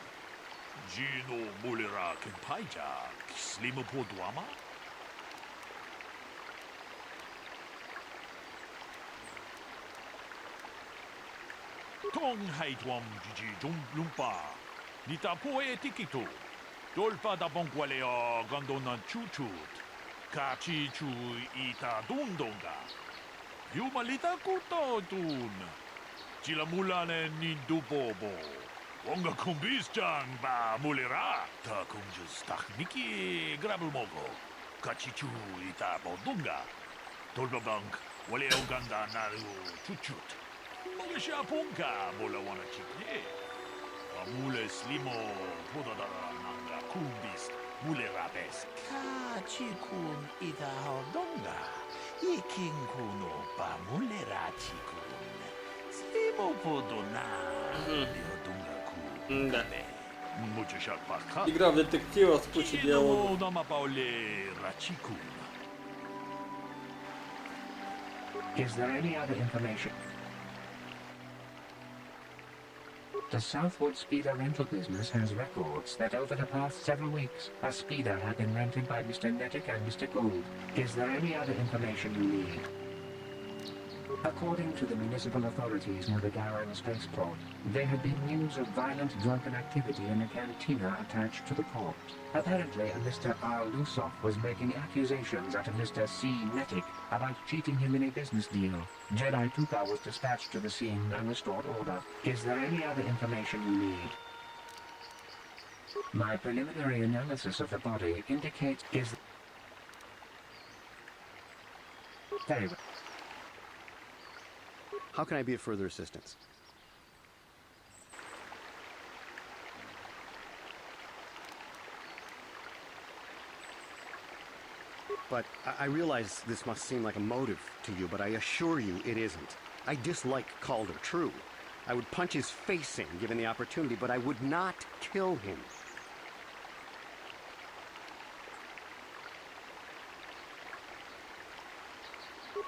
Gino mulira kenpaija. Slima podwama. Tong haitwam jiji jung lumpa. Nita poe tikito. Dolpa da bonkwaleo gandona chuchut. Kachi chu ita dundonga. Yumalita kuto dun. Chilamulane nindubobo. Wonga kumbis jang ba mulira. Ta kumjus takniki grabelmogo. Kachi chu ita bodunga. Dolpa bank 원래 오간다 나루 추추. 먹으샤 본가 몰라 원하 킵네. Mule slimo podadara nanga kumbis mule rabes kachikun ida hodonga ikin kuno pa mule rachikun slimo podona hodonga ku mucho shak pakha Игра в детектива с кучей диалогов. дома paule rachikun. Is there any other information? The Southwood Speeder rental business has records that over the past several weeks, a speeder had been rented by Mr. Nettic and Mr. Gould. Is there any other information you need? According to the municipal authorities near the Garan spaceport, there had been news of violent drunken activity in a cantina attached to the port. Apparently, a Mr. R. Lusoff was making accusations at a Mr. C. Nettic about cheating him in a business deal. Jedi Tuka was dispatched to the scene and restored order. Is there any other information you need? My preliminary analysis of the body indicates Very well. How can I be of further assistance? But I realize this must seem like a motive to you, but I assure you it isn't. I dislike Calder, true. I would punch his face in given the opportunity, but I would not kill him.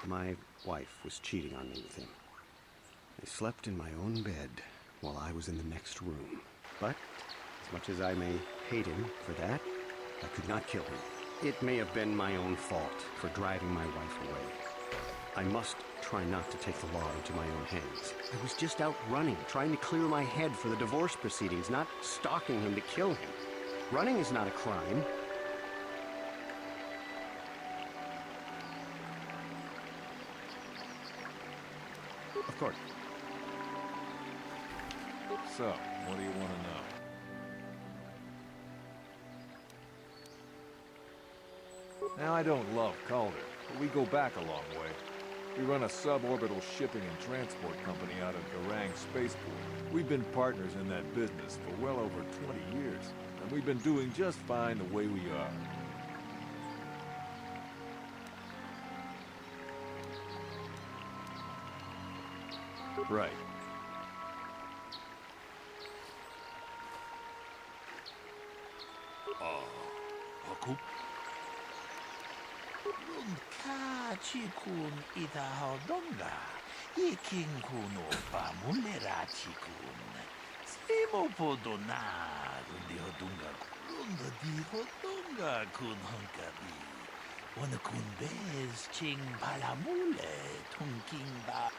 My wife was cheating on me with him. I slept in my own bed while I was in the next room. But, as much as I may hate him for that, I could not kill him. It may have been my own fault for driving my wife away. I must try not to take the law into my own hands. I was just out running, trying to clear my head for the divorce proceedings, not stalking him to kill him. Running is not a crime. Of course. So, what do you want to know? Now, I don't love Calder, but we go back a long way. We run a suborbital shipping and transport company out of Garang Spaceport. We've been partners in that business for well over 20 years, and we've been doing just fine the way we are. Right. Aku? Kachikun ida hodonga. Ikin kuno pa mulera chikun. Simo podona rundi hodonga. Runda di hodonga kun honkabi. Wana kun bez ching palamule tunking ba.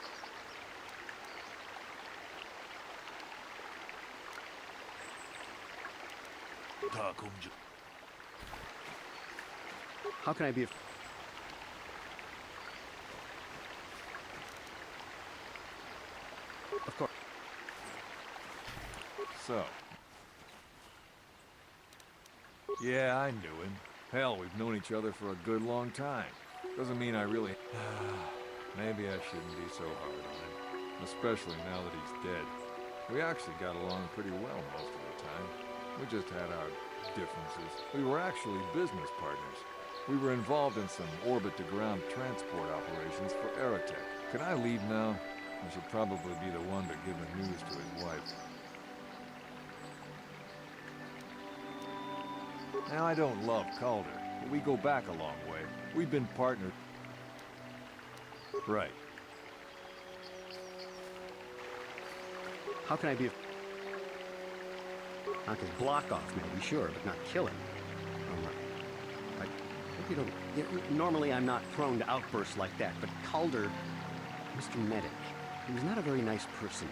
How can I be of... Of course. So. Yeah, I knew him. Hell, we've known each other for a good long time. Doesn't mean I really... Maybe I shouldn't be so hard on him. Especially now that he's dead. We actually got along pretty well most of the time. We just had our differences. We were actually business partners. We were involved in some orbit-to-ground transport operations for Aerotech. Can I leave now? I should probably be the one to give the news to his wife. Now, I don't love Calder, but we go back a long way. We've been partners. Right. How can I be of... Knock his block off, maybe, sure, but not kill him. I hope you don't... Normally, I'm not prone to outbursts like that, but Calder, Mr. Nettic, he was not a very nice person.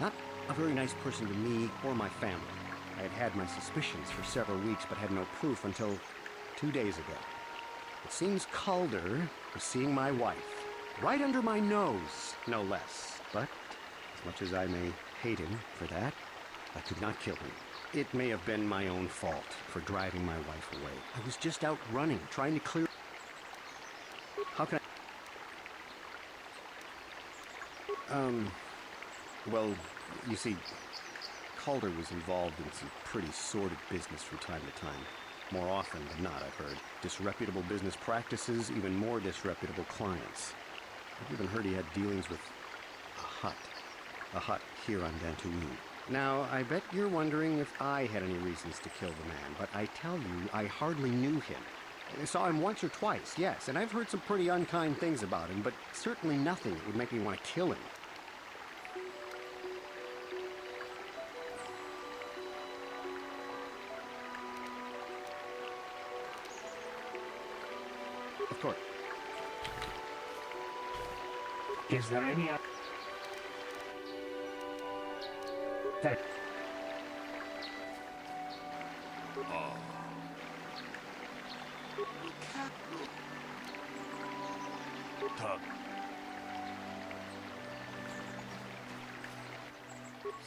Not a very nice person to me or my family. I had had my suspicions for several weeks, but had no proof until 2 days ago. It seems Calder was seeing my wife, right under my nose, no less. But, as much as I may hate him for that, I could not kill him. It may have been my own fault for driving my wife away. I was just out running, trying to clear... How can I... Well, you see, Calder was involved in some pretty sordid business from time to time. More often than not, I've heard. Disreputable business practices, even more disreputable clients. I've even heard he had dealings with a hut here on Dantooine. Now, I bet you're wondering if I had any reasons to kill the man, but I tell you, I hardly knew him. I saw him once or twice, yes, and I've heard some pretty unkind things about him, but certainly nothing that would make me want to kill him. Of course. Is there any other... That...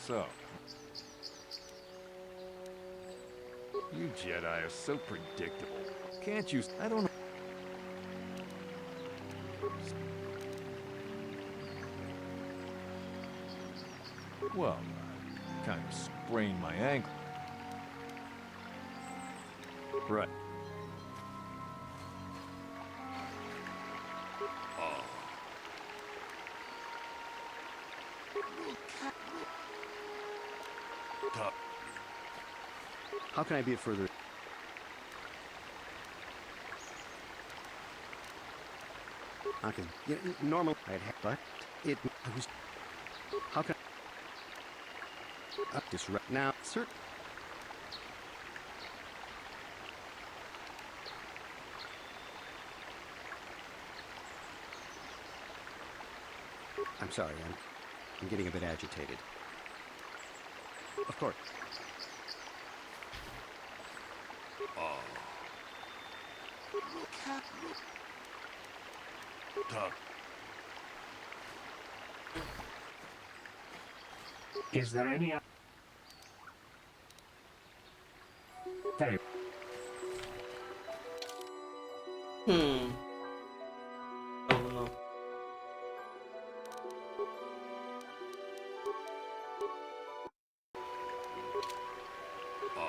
So, you Jedi are so predictable. Can't you? I don't know. Well, kind of sprained my ankle. Right. How can I be of further... Okay, yeah, normal I'd have, but I was... How can I... disrupt now, sir. I'm sorry, I'm getting a bit agitated. Of course. Is there any other... Hey. Oh no.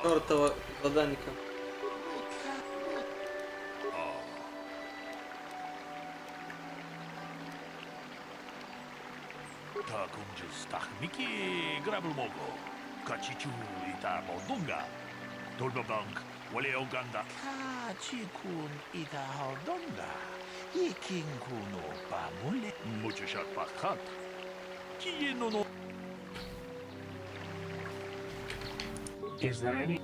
Чёртова заданника. Miki Grabulmogo, Kachichu ita Bodunga, Dolbabank, Wale Oganda, Kachikun ita Hodonga, Yikinkuno Pamule, Muchashat Pakat, Kienono. Is there any...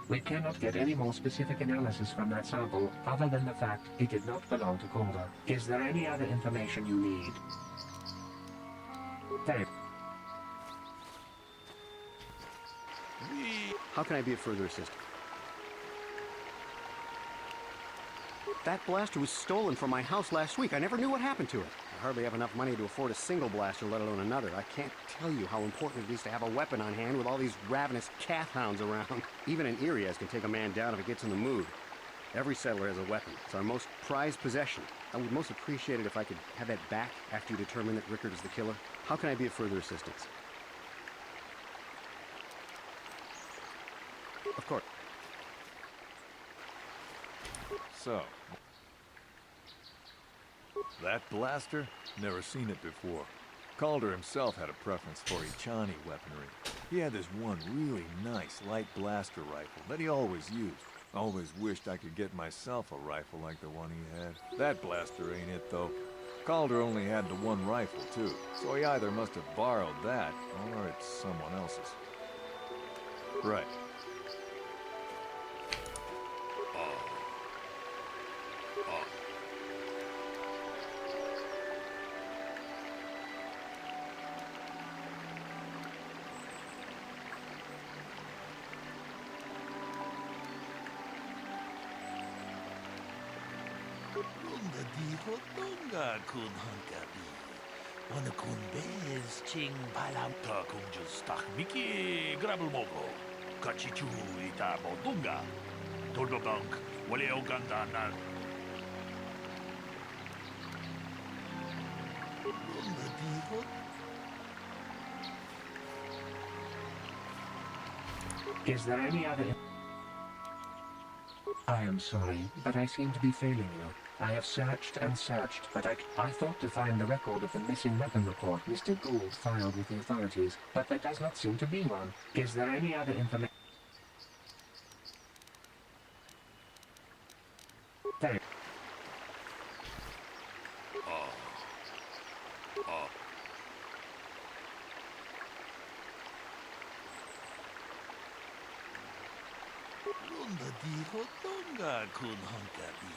We cannot get any more specific analysis from that sample, other than the fact it did not belong to Calder. Is there any other information you need? How can I be of further assistance? That blaster was stolen from my house last week. I never knew what happened to it. I hardly have enough money to afford a single blaster, let alone another. I can't tell you how important it is to have a weapon on hand with all these ravenous calf hounds around. Even an Irias can take a man down if it gets in the mood. Every settler has a weapon. It's our most prized possession. I would most appreciate it if I could have that back after you determine that Rickard is the killer. How can I be of further assistance? Of course. So, that blaster? Never seen it before. Calder himself had a preference for Echani weaponry. He had this one really nice light blaster rifle that he always used. Always wished I could get myself a rifle like the one he had. That blaster ain't it, though. Calder only had the one rifle, too, so he either must have borrowed that, or it's someone else's. Right. Runga di Hodonga kun Hunkabi. Wana kun bez ching palam ta kun just Miki Grabulmogo. Kachichu ita Bodunga. Dolbabank, Wale Oganda na. Is there any other... I am sorry, but I seem to be failing you. I have searched and searched, but I thought to find the record of the missing weapon report Mr. Gould filed with the authorities, but there does not seem to be one. Is there any other information? There. Dijo Tonga kun honkabi.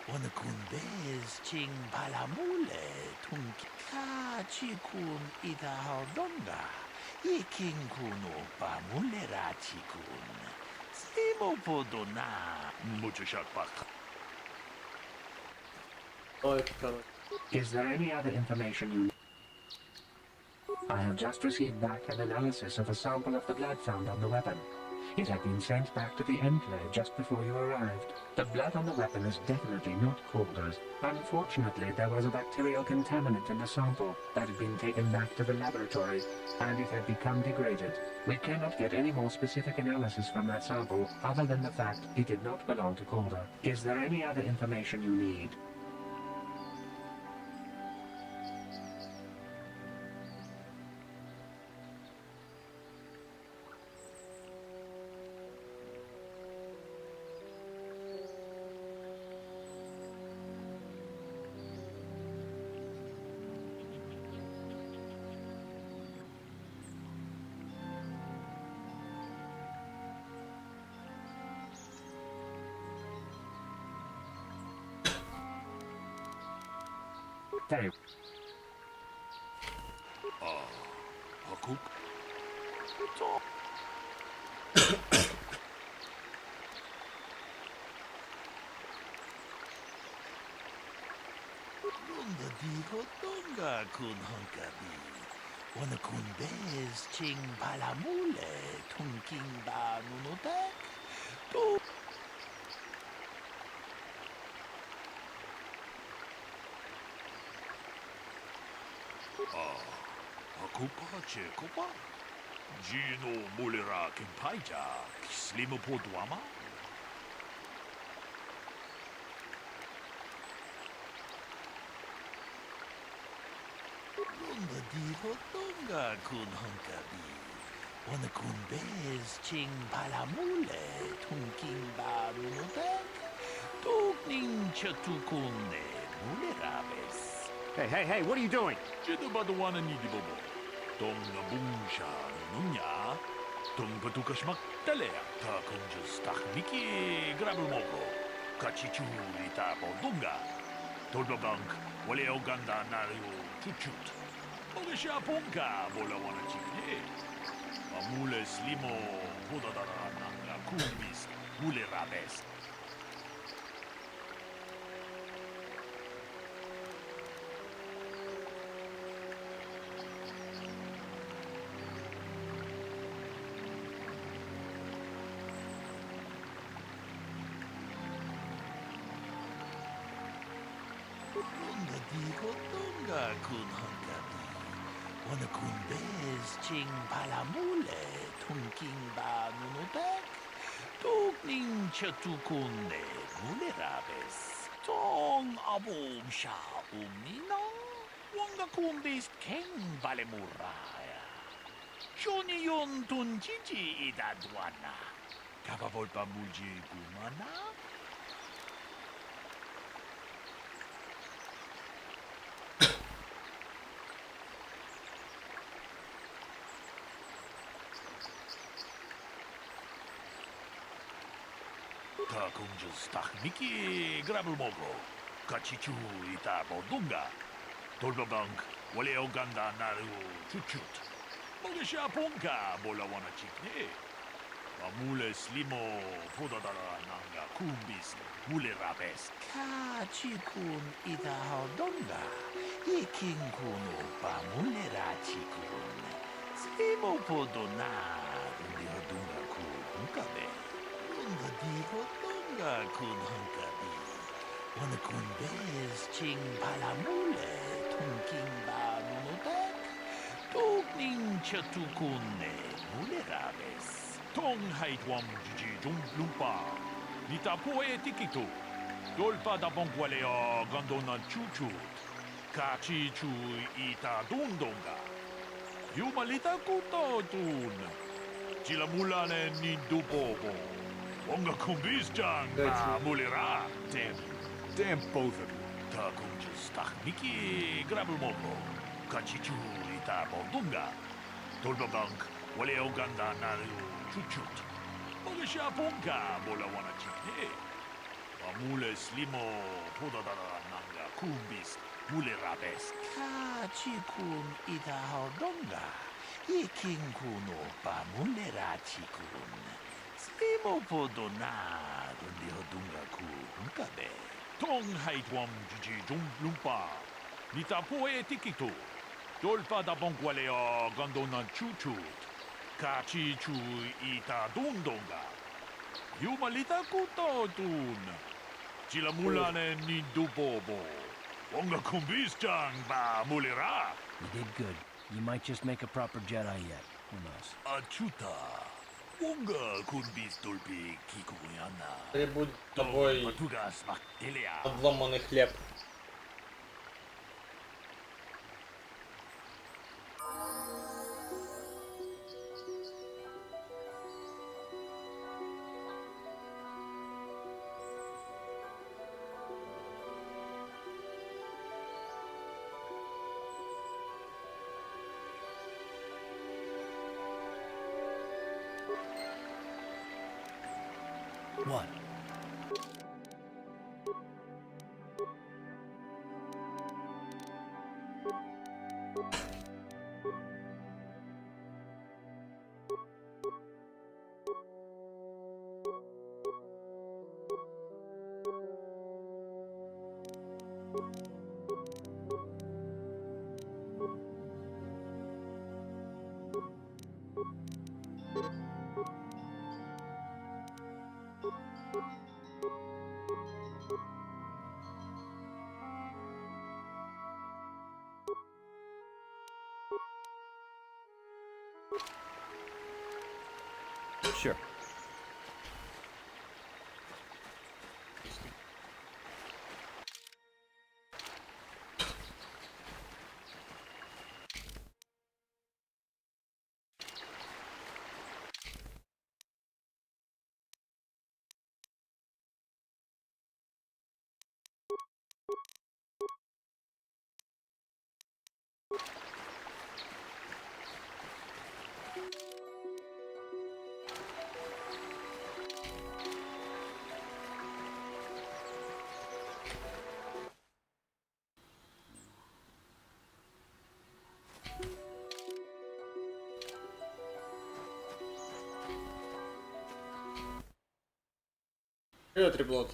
Wana kun bez ching palamule tunki ka chikun ita hordonga. Iking kun opa mulera chikun. Stimo podona. Mucho shakpak. Is there any other information you... I have just received back an analysis of a sample of the blood found on the weapon. It had been sent back to the Enclave just before you arrived. The blood on the weapon is definitely not Calder's. Unfortunately, there was a bacterial contaminant in the sample that had been taken back to the laboratory, and it had become degraded. We cannot get any more specific analysis from that sample other than the fact it did not belong to Calder. Is there any other information you need? Very. Hakuk. Lunda dijo Tonga kun honkabi. Wana kun bez ching palamule tunking ba nunotek. To. Hakupa Chekopa? Gino Mulera Kimpaija, Slimo Podwama? Lunda dijo Tonga kun honkabi. Wana kun bez ching palamule tunking ba nunotek. Tukning chatukune mulerabes. Hey, what are you doing? Jidabadawana nidibobo. Tong nabungsha nunya. Tong patukashmak talea. Ta kunjas takniki grabelmogo. Kachichu ita bodunga. Tolbabank wale oganda nario chuchut. Ogesha punka bola wana chikne. Amule slimo podadara nanga kumbis. Mule rabes. Dijo Tonga kun honkabi. Wana kun bez ching palamule tunking ba nunotek. Tukning chatukune mulerabes. Tong abum sha umnina. Wanga kun bez keng balemuraya. Shoni yon tunjiji idadwana. Kabavolpa mulji kumana. Ta kunjas takniki grabelmogo. Kachichu ita bodunga. Tolbabank wale oganda naru chuchut. Mogesha punka bola wana chikne. Amule slimo podadara nanga kumbis mule rabes. Kachikun ita hodonga. Iking kuno pa mule rachikun. Slimo podona. Undi hodunga ku hunkabe. Lunda dijo Tonga kun honkabi. Wana kun bez ching palamule Kimba nunutak. Tugning chatukune mulerabes. Tong haitwam jiji jumplumpa. Nita poe tikitu. Dolpa da bongwalea gandona chuchut. Kachi chu ita dundonga. Yumalita kuto tun. Chila mulane nindupopo. Wonga kumbis jang ma mulera. Damn both of you. Ta kunjus takniki grabulmopo. Kachi chu ita bondunga. Dolbabank waleo ganda naru chuchut. Ogasha ponga bola wana chikne. Amule slimo podadara nanga kumbis mulerabes. Kachikun ita hodonga. Iking kuno pa mulera chikun. Slimo podona gundi hodunga kunkabe. Tong haitwam jiji jumplumpa. Nita poe tikitu. Dolpa da bongwalea gandona chuchut. Kachi chu ita dundonga. Yumalita kuto tun. Chila mulane nindupopo. Wonga kumbis jang ba mulera. You did good. You might just make a proper Jedi yet. Who knows? Achuta. Wonga kumbis tulpi kikuyana. Требует тобой подломанный хлеб. What? Sure. Привет, Реблот.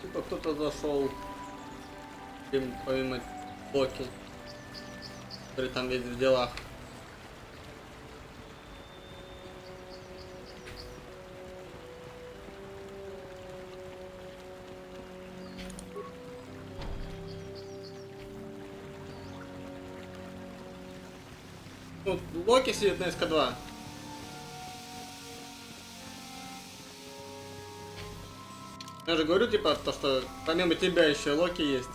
Типа кто-то зашел помимо Локи, который там весь в делах. Ну, Локи сидит на СК-2. Я же говорю, типа, то, что помимо тебя еще Локи есть.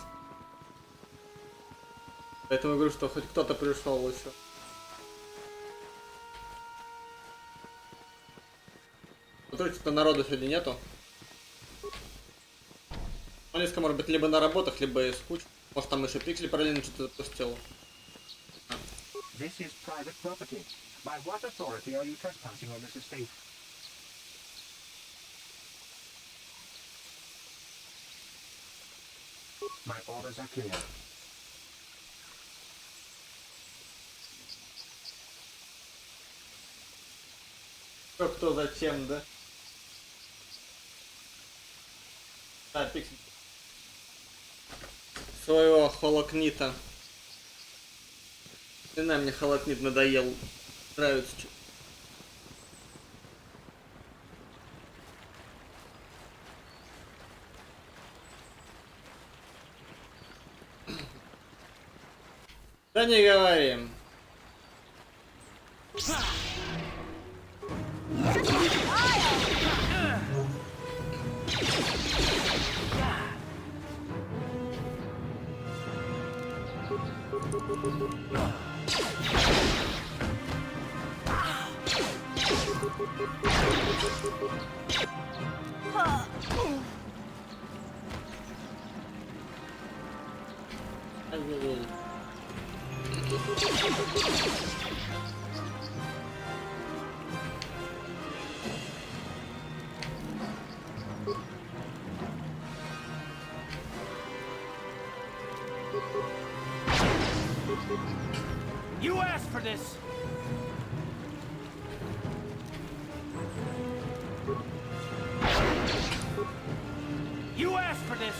Поэтому говорю, что хоть кто-то пришел еще. Смотрите, что народу сегодня нету. Малиска может быть либо на работах, либо из куч. Может там еще Пиксель параллельно что-то запустил. This is private property. By what authority are you trespassing on this estate? My orders are clear. Кто зачем, да? Да, пиксель. Своего холокнита. Хрена мне холокнит надоел. Нравится что. Да не говорим. You asked for this! You asked for this!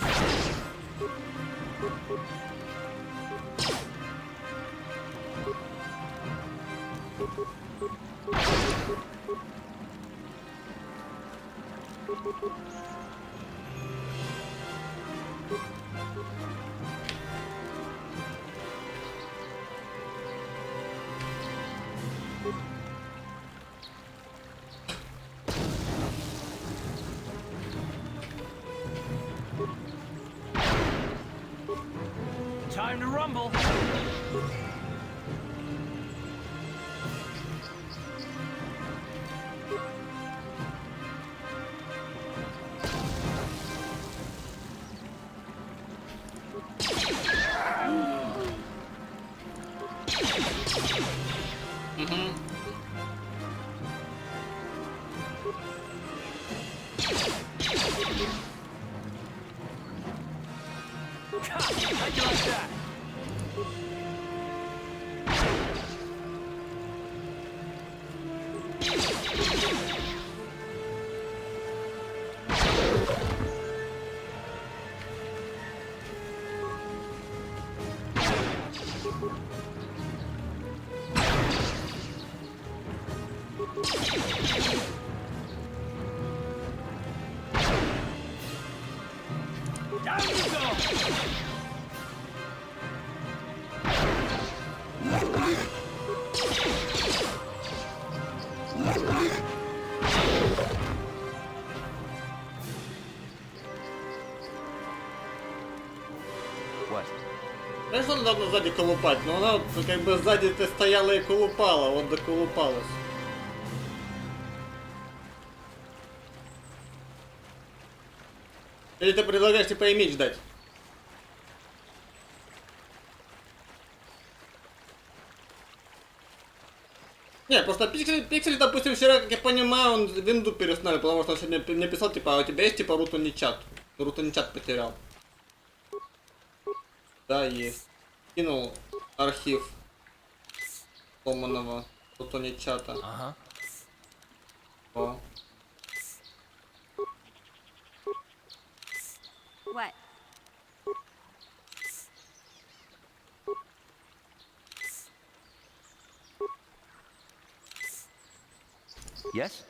Time to rumble! How'd you like that? Down you go! Конечно, надо сзади колупать, но она как бы сзади-то стояла и колупала, вот доколупалась. Или ты предлагаешь типа и меч дать? Не, просто Пиксель, допустим, вчера, как я понимаю, он винду переустановил, потому что он сегодня мне писал, типа, а у тебя есть, типа, Рутоничат? Рутоничат потерял. Да, есть. Кинул архив сломанного Рутоничата. Ага. О. What? Yes?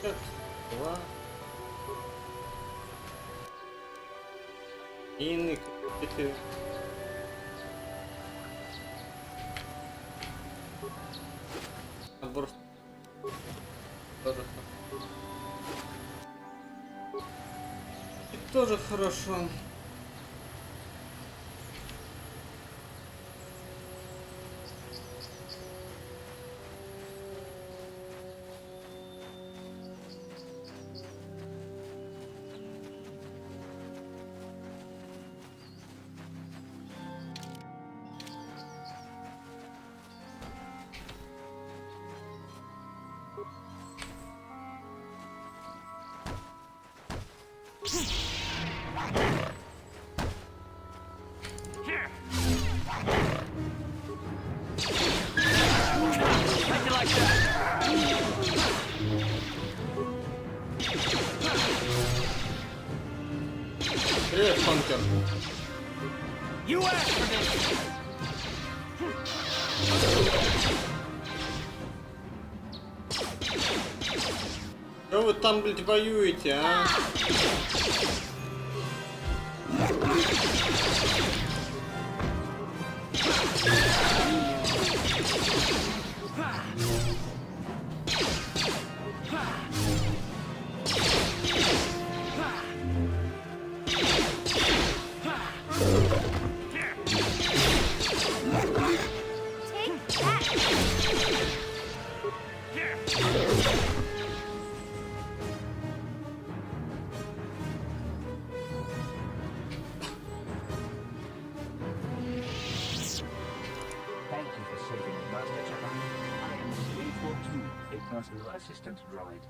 Два. Мины какие-то. Набор. Тоже. И тоже хорошо. Привет, Фанкер. Что вы там, блядь, воюете, а? Thank you for saving me, Master Jedi. I am C-842, a personal assistant droid.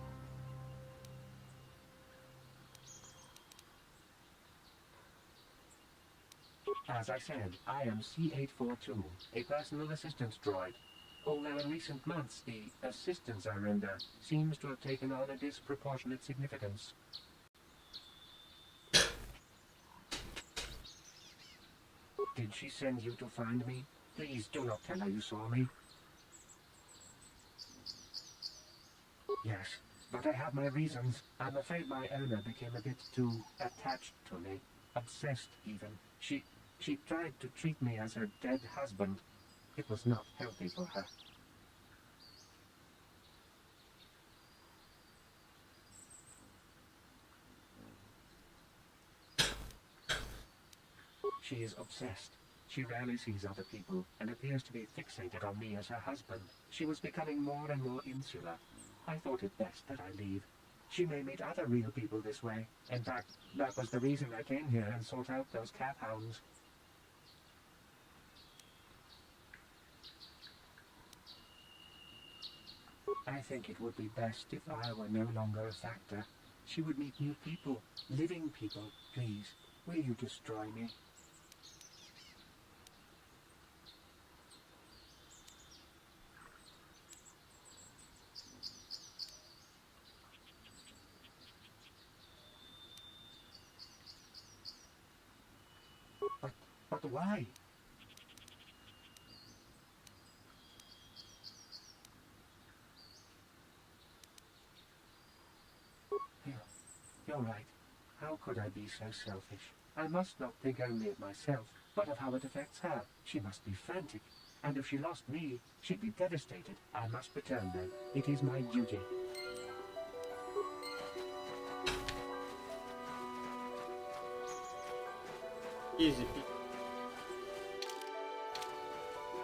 As I said, I am C-842, a personal assistant droid. Although in recent months the assistance I render seems to have taken on a disproportionate significance. Did she send you to find me? Please do not tell her you saw me. Yes, but I have my reasons. I'm afraid my owner became a bit too attached to me. Obsessed, even. She tried to treat me as her dead husband. It was not healthy for her. She is obsessed. She rarely sees other people and appears to be fixated on me as her husband. She was becoming more and more insular. I thought it best that I leave. She may meet other real people this way. In fact, that was the reason I came here and sought out those cat hounds. I think it would be best if I were no longer a factor. She would meet new people, living people. Please, will you destroy me? But why? You're right. How could I be so selfish? I must not think only of myself, but of how it affects her. She must be frantic. And if she lost me, she'd be devastated. I must return then. It is my duty. Изи.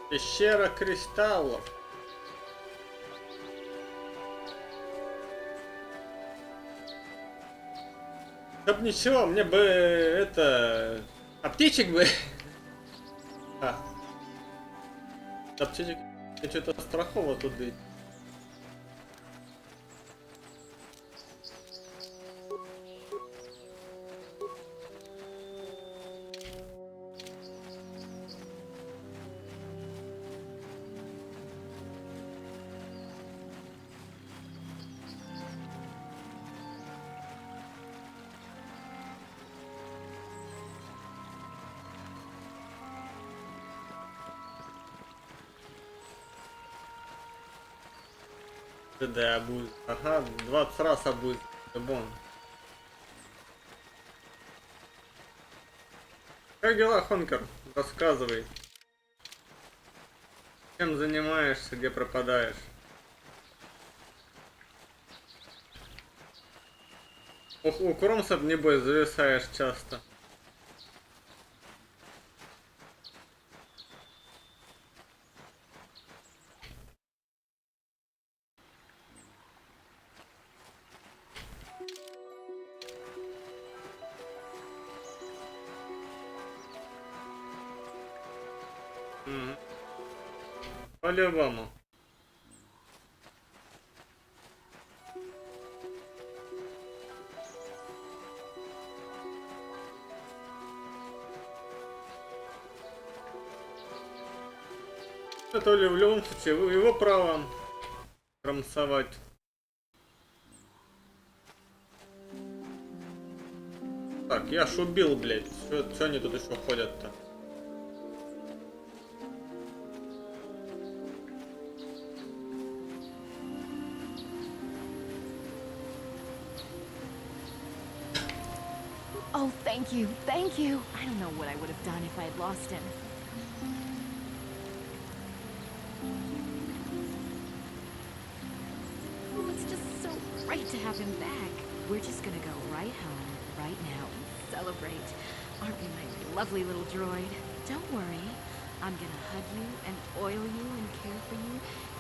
Пещера кристаллов. Чтоб ничего, мне бы это... Аптечек бы... Аптечек... Что-то страхово тут дать. Да, будет. Ага, 20 раз будет. Бон. Как дела, Хонкер? Рассказывай. Чем занимаешься, где пропадаешь? У Кромса, небось, зависаешь часто. По-любому. Это в любом случае его право кромсовать. Так, я ж убил, блядь. Чё они тут еще ходят-то? Oh, thank you, thank you. I don't know what I would have done if I had lost him. Oh, it's just so great to have him back. We're just gonna go right home, right now, and celebrate. Aren't we, my lovely little droid? Don't worry. I'm gonna hug you and oil you and care for you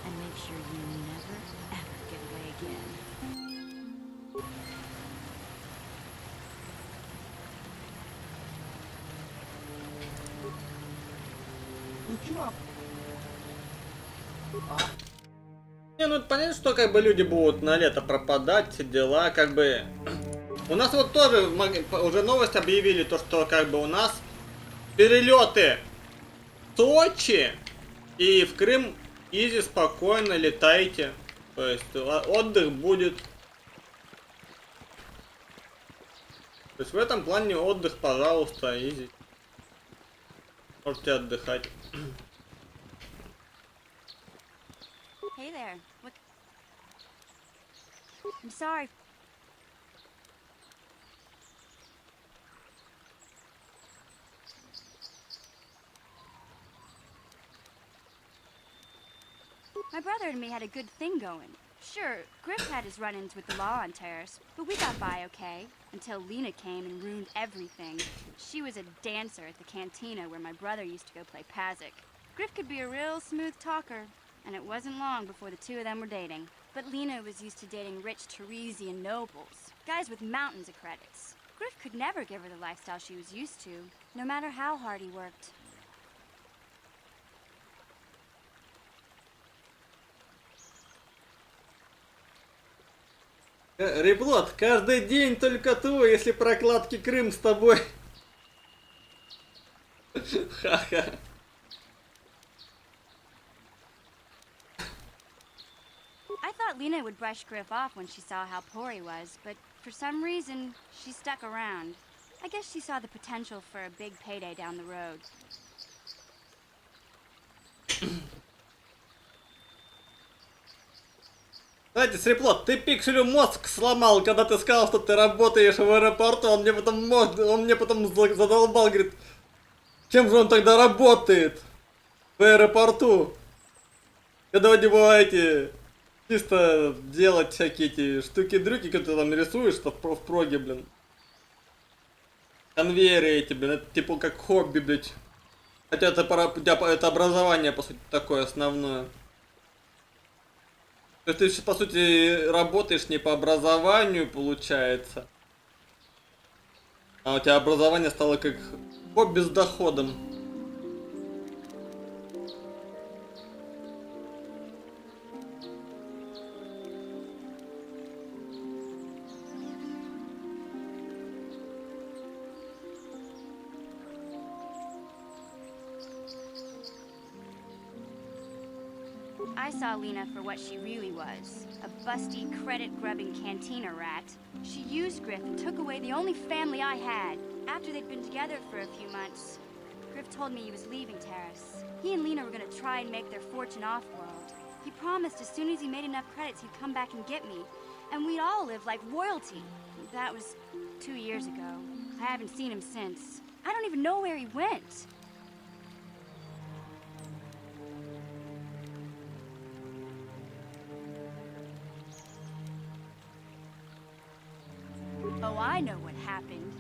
and make sure you never, ever get away again. Не, ну понятно, что как бы люди будут на лето пропадать, все дела, как бы. У нас вот тоже уже новость объявили, то что как бы у нас перелеты в Сочи и в Крым изи, спокойно летайте. То есть отдых будет. То есть в этом плане отдых, пожалуйста, изи. Можете отдыхать. Hey there. What? I'm sorry. My brother and me had a good thing going. Sure, Griff had his run-ins with the law on Terrace, but we got by okay, until Lena came and ruined everything. She was a dancer at the cantina where my brother used to go play Pazik. Griff could be a real smooth talker, and it wasn't long before the two of them were dating. But Lena was used to dating rich Teresian nobles, guys with mountains of credits. Griff could never give her the lifestyle she was used to, no matter how hard he worked. Реплот, каждый день только твой, если прокладки Крым с тобой. Ха-ха. I thought Lena would brush Griff off when she saw how poor he was, but for some reason, she stuck around. I guess she saw the potential for a big payday down the road. Знаете, Среплот, ты Пикселю мозг сломал, когда ты сказал, что ты работаешь в аэропорту, он мне потом задолбал, говорит, чем же он тогда работает в аэропорту? Когда вы не бываете чисто делать всякие эти штуки-дрюки, которые ты там рисуешь, что в проге, блин. Конвейеры эти, блин, это типа как хобби, блядь. Хотя это образование, по сути, такое основное. То есть ты, по сути, работаешь не по образованию, получается. А у тебя образование стало как хобби с доходом. I saw Lena for what she really was, a busty, credit-grubbing cantina rat. She used Griff and took away the only family I had. After they'd been together for a few months, Griff told me he was leaving Terrace. He and Lena were gonna try and make their fortune off-world. He promised as soon as he made enough credits he'd come back and get me, and we'd all live like royalty. That was 2 years ago. I haven't seen him since. I don't even know where he went. Oh, I know what happened.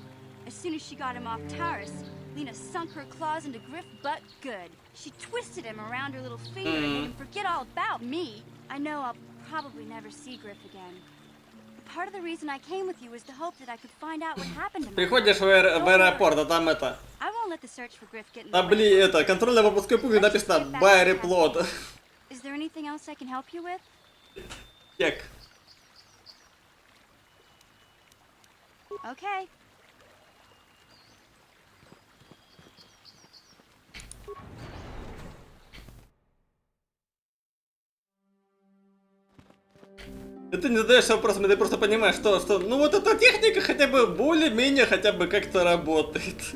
As soon as she got him off Taurus, Lena sunk her claws into Griff butt good. She twisted him around her little finger and made him forget all about me. I know I'll probably never see Griff again. Part of the reason I came with you was to hope that I could find out what happened to me. Приходишь в аэропорт, а там это... I won't let the search for Griff get in А the way. блин, это, контрольно-пропускной пункт написано Байри Плот. Is there anything else I can help you with? Чек. Okay. И ты не задаешься вопросами, ты просто понимаешь, что ну вот эта техника хотя бы более-менее хотя бы как-то работает.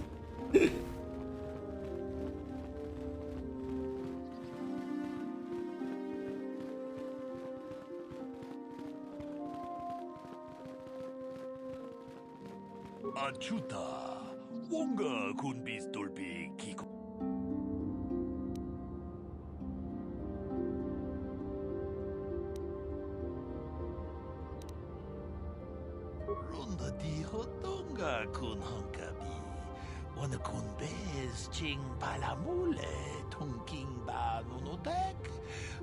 아추다. 뭔가 군비스돌비 기고. 론더 디호똥가 군헝가비. 원어 군베스 징발라몰레 통킹바 노노닥.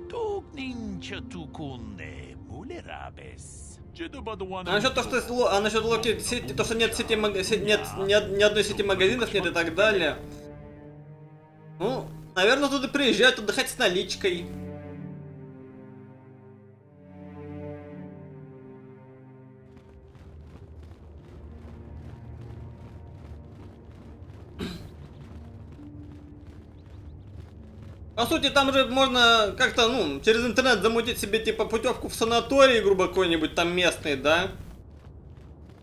독닌처 두군네 몰레라베스. А насчет то, что насчет Локи сети, то, что нет сети нет ни одной сети магазинов нет и так далее. Ну, наверное, туда приезжают отдыхать с наличкой. По сути, там же можно как-то, ну, через интернет замутить себе, типа, путевку в санаторий, грубо какой-нибудь там местный, да?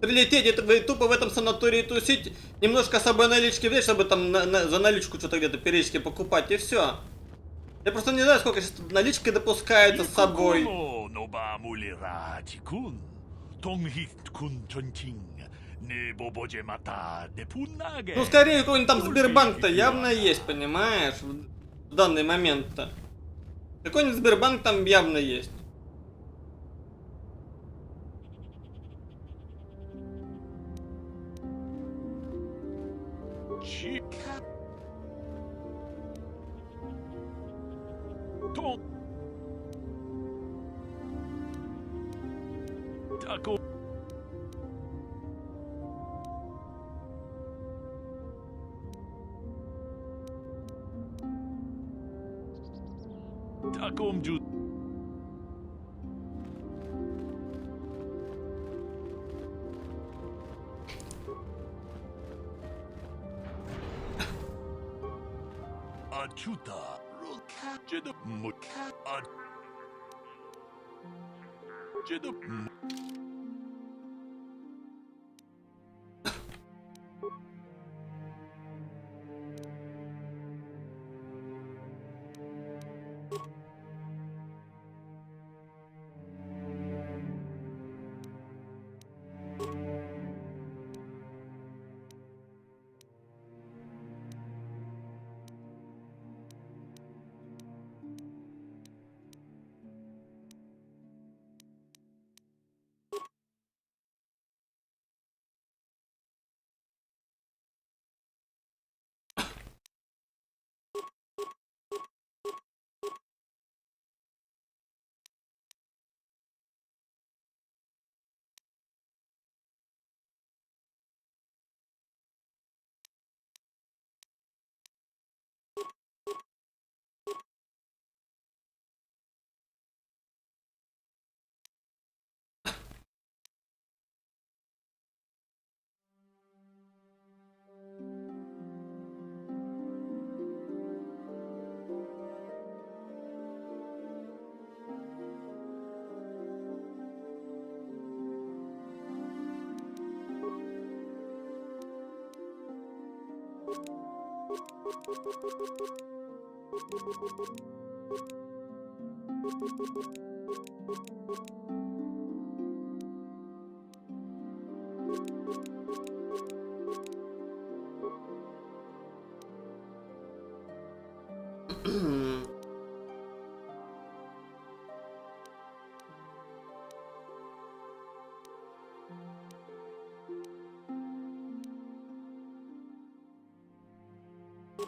Прилететь, это вы тупо в этом санатории тусить, немножко с собой налички взять, чтобы там за наличку что-то где-то периодически покупать, и все. Я просто не знаю, сколько сейчас налички допускается с собой. Ну, скорее, какой-нибудь там Сбербанк-то явно есть, понимаешь? В данный момент-то. Какой-нибудь Сбербанк там явно есть. Такомджу. Ачута. Джеда мука. Джеда.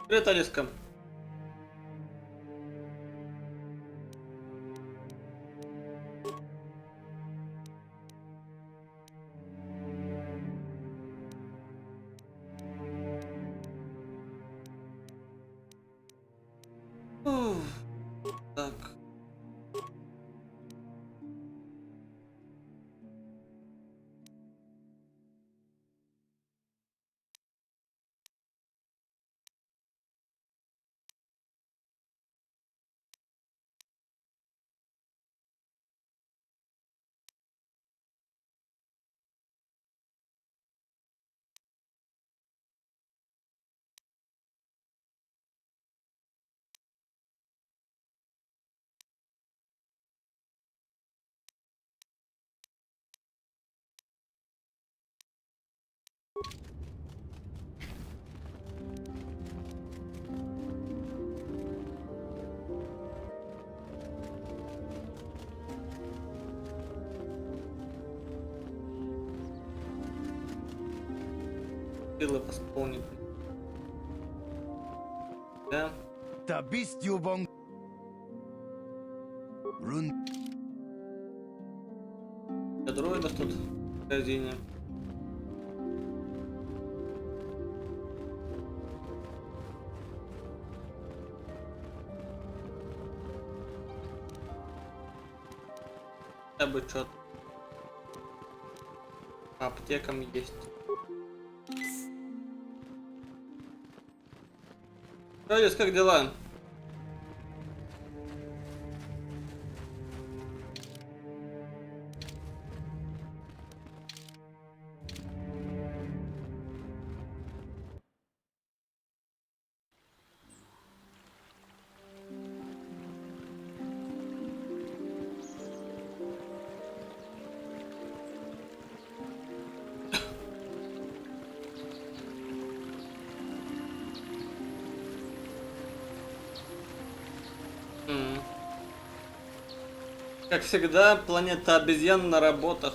Привет, Алиска. Так. Силы восполнить. Да. Da bist du bon. Run. Для дроидов тут в магазине. Хотя бы что-то. По аптекам есть. Алис, как дела? Как всегда, планета обезьян на работах.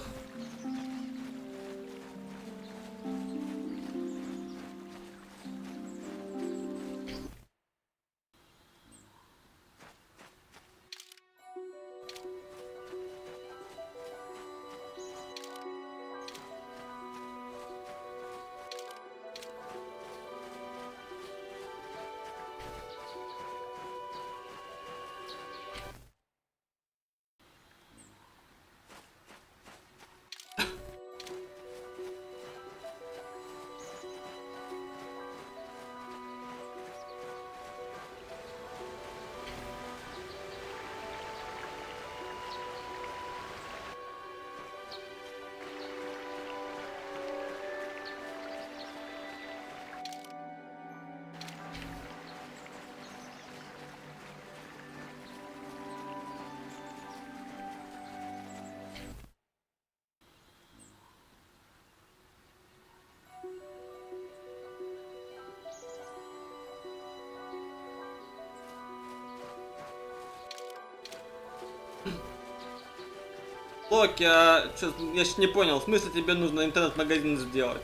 Локи, а чё, я ж не понял, в смысле тебе нужно интернет-магазин сделать?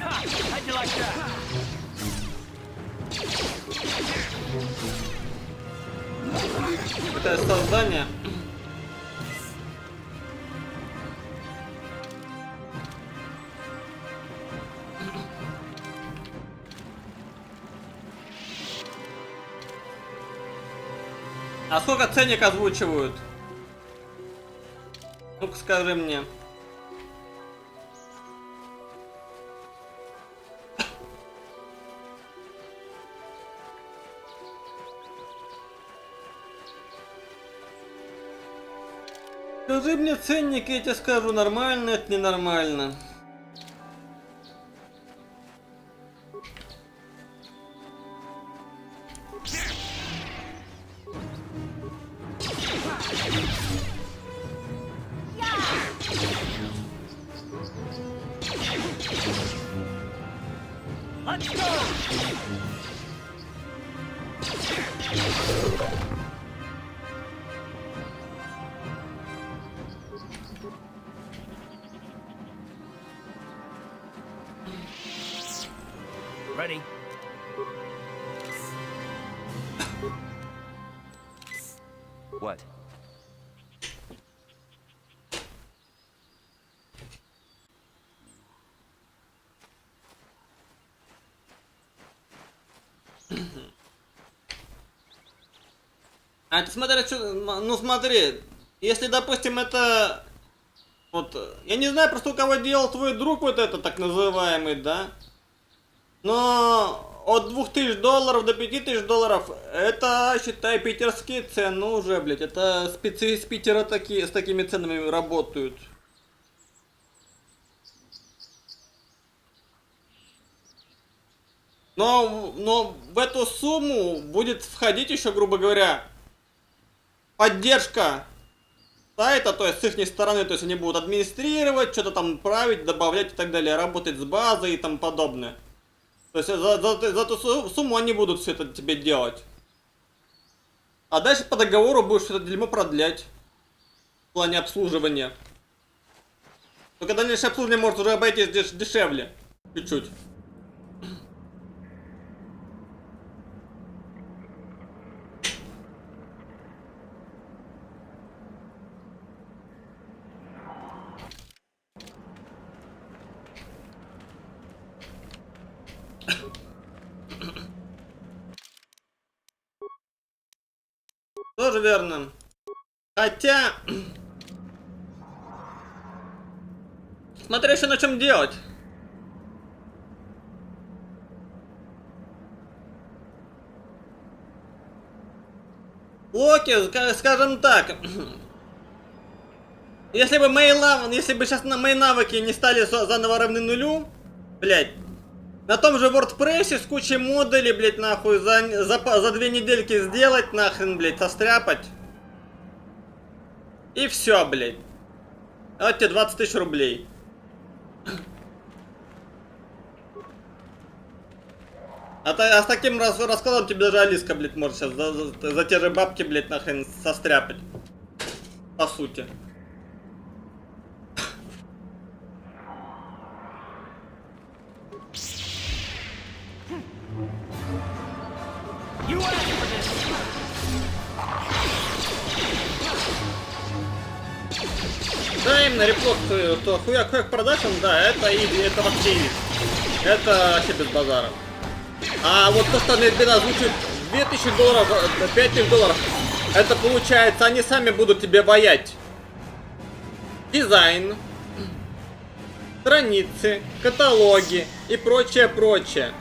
How'd you like that? Это создание. А сколько ценник озвучивают? Ну-ка скажи мне. Скажи мне ценник, я тебе скажу, нормально это, ненормально. Let's go! Ready? What? А ты смотри, ну смотри, если, допустим, это... Вот, я не знаю просто, у кого делал твой друг вот это, так называемый, да? Но от $2000 до $5000, это, считай, питерские цены уже, блядь. Это спецы из Питера такие, с такими ценами работают. Но в эту сумму будет входить еще, грубо говоря, поддержка сайта, то есть с их стороны, то есть они будут администрировать, что-то там править, добавлять и так далее, работать с базой и тому подобное. То есть за эту сумму они будут все это тебе делать. А дальше по договору будешь это дерьмо продлять. В плане обслуживания. Только дальнейшее обслуживание может уже обойтись дешевле. Чуть-чуть. Тоже верно. Хотя... Смотри еще на чем делать. Локи, скажем так. Если бы сейчас мои навыки не стали заново равны нулю, блять. На том же WordPress с кучей модулей, блять, нахуй, за 2 недельки сделать, нахрен, блять, состряпать. И все, блять. Вот тебе 20 000 рублей. А с таким раскладом тебе даже Алиска, блять, может сейчас за те же бабки, блять, нахрен состряпать. По сути. Да, именно реплот, то хуяк продакшн, да, это вообще изи. Это вообще без базара. А вот то, что мне озвучивают $2000, $5000, это получается, они сами будут тебе ваять дизайн, страницы, каталоги и прочее.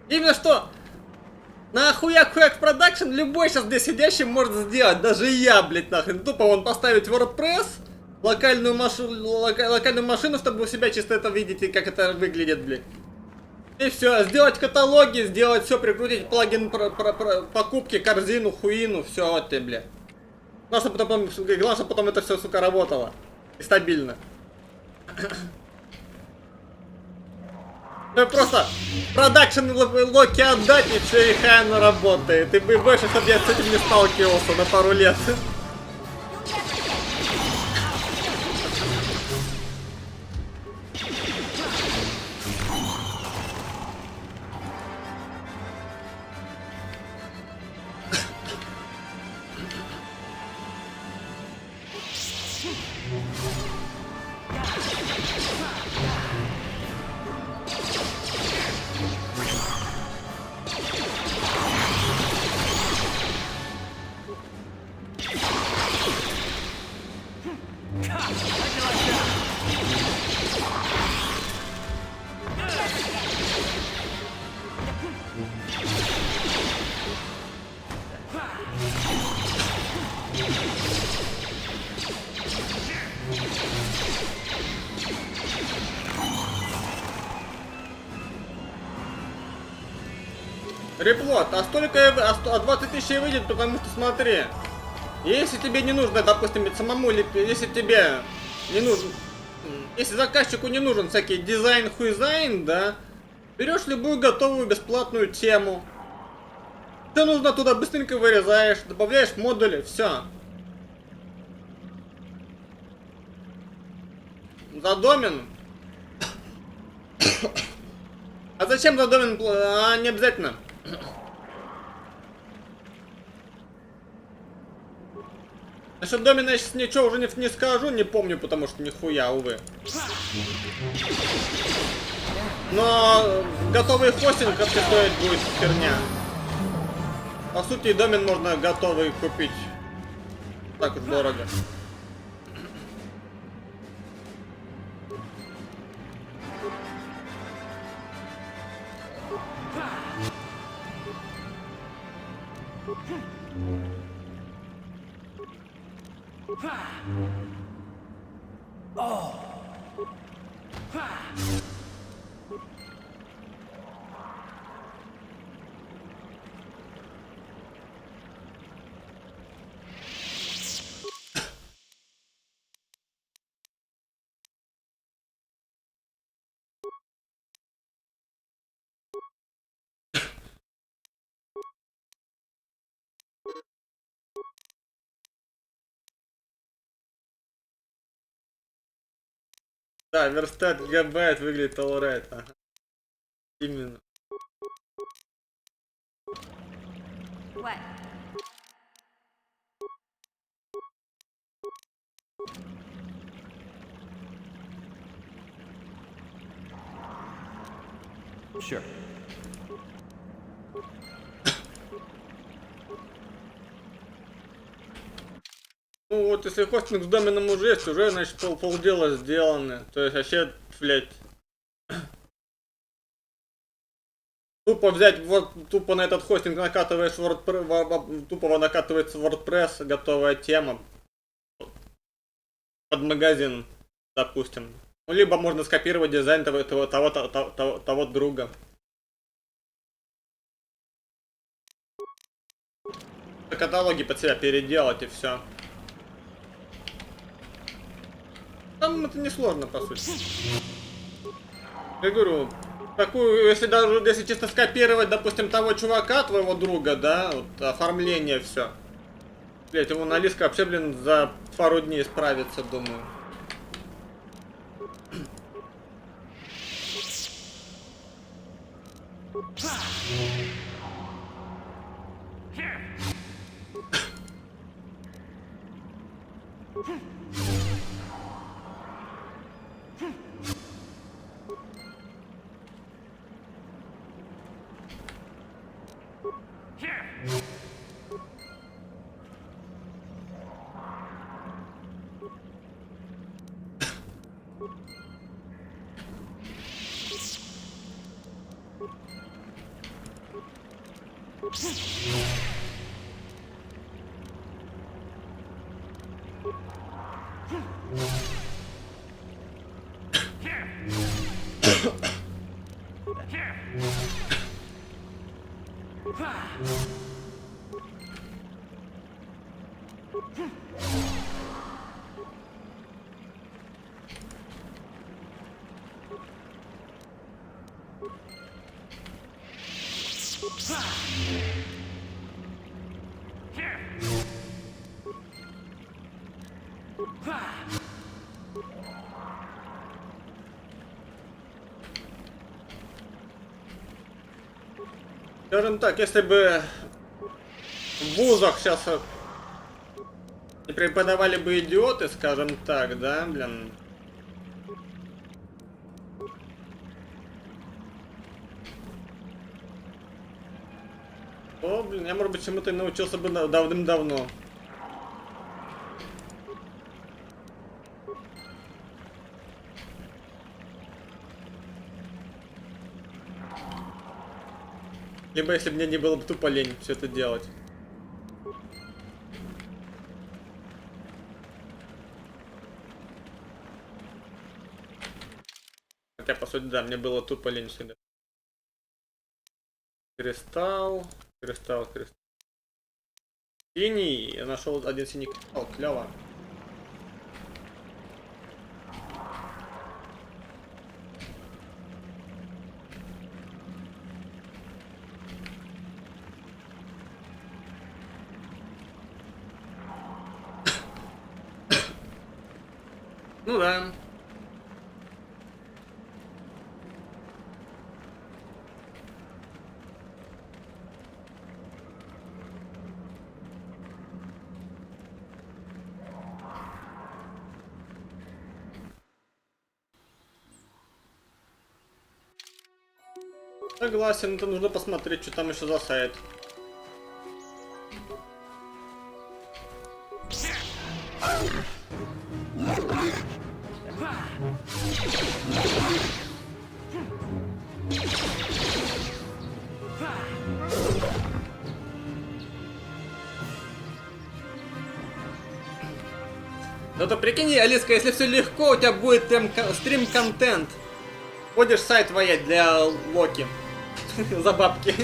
Именно что на хуяк продакшн любой сейчас здесь сидящий может сделать, даже я, блять, нахрен. Тупо он поставить WordPress, локальную машину, чтобы у себя чисто это видеть и как это выглядит, блять. И все, сделать каталоги, сделать все, прикрутить плагин покупки, корзину, хуину, все, вот ты, блядь. Главное, чтобы потом это все, сука, работало. И стабильно. Просто продакшн локи отдать, и все, и хай оно работает. И больше, чтобы я с этим не сталкивался на пару лет. Реплот, а столько, а 20 тысяч выйдет, потому что смотри, если тебе не нужно, допустим, самому, если тебе не нужен, если заказчику не нужен всякий дизайн-хуизайн, да, берешь любую готовую бесплатную тему, все нужно туда быстренько вырезаешь, добавляешь модули, все. За домен. А зачем за домен? А, не обязательно. Насчет домена я сейчас ничего уже не скажу, не помню, потому что нихуя, увы. Но готовый хостинг как-то стоить будет херня. По сути, и домен можно готовый купить. Так уж дорого. Да, верстат гигабайт выглядит alright, ага. Именно. What? Sure. Ну вот, если хостинг с доменом уже есть, уже, значит, полдела сделаны. То есть, вообще, блядь. Тупо взять, вот, тупо на этот хостинг накатываешь WordPress, тупо накатывается WordPress, готовая тема. Под магазин, допустим. Ну, либо можно скопировать дизайн того друга. Каталоги под себя переделать и все. Там это несложно, по сути. Я говорю, такую, если даже, если чисто скопировать, допустим, того чувака, твоего друга, да, вот, оформление, все. Блять, его на лиск вообще, блин, за пару дней справится, думаю. Скажем так, если бы в вузах сейчас не преподавали бы идиоты, скажем так, да, блин. То, блин, я, может быть, чему-то научился бы давным-давно. Либо если бы мне не было бы тупо лень все это делать. Хотя, по сути, да, мне было тупо лень сюда. Кристалл. Синий. Я нашел один синий кристалл. Клево. Ну да. Согласен, это нужно посмотреть, что там еще за сайт. Зато прикинь, Алиска, если все легко, у тебя будет прям стрим-контент. Ходишь сайт воять для Локи. За бабки.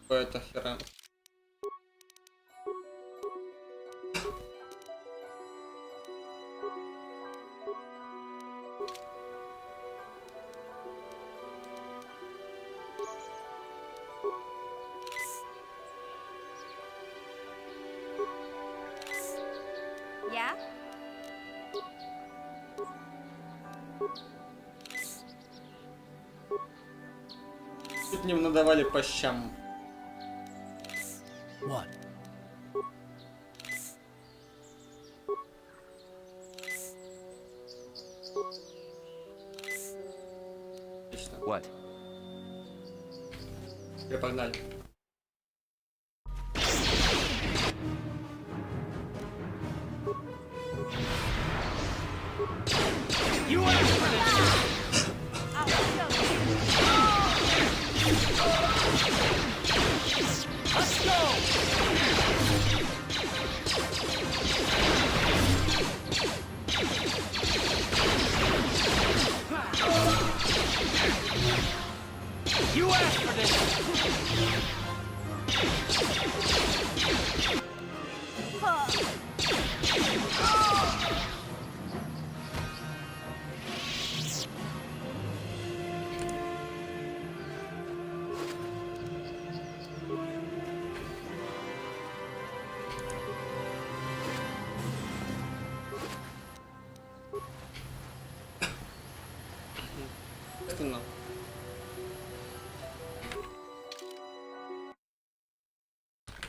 Это хера. Yeah? Чуть не надавали по щам. What? Отлично. What? Я погнали. Let's go! You asked for this! Естественно.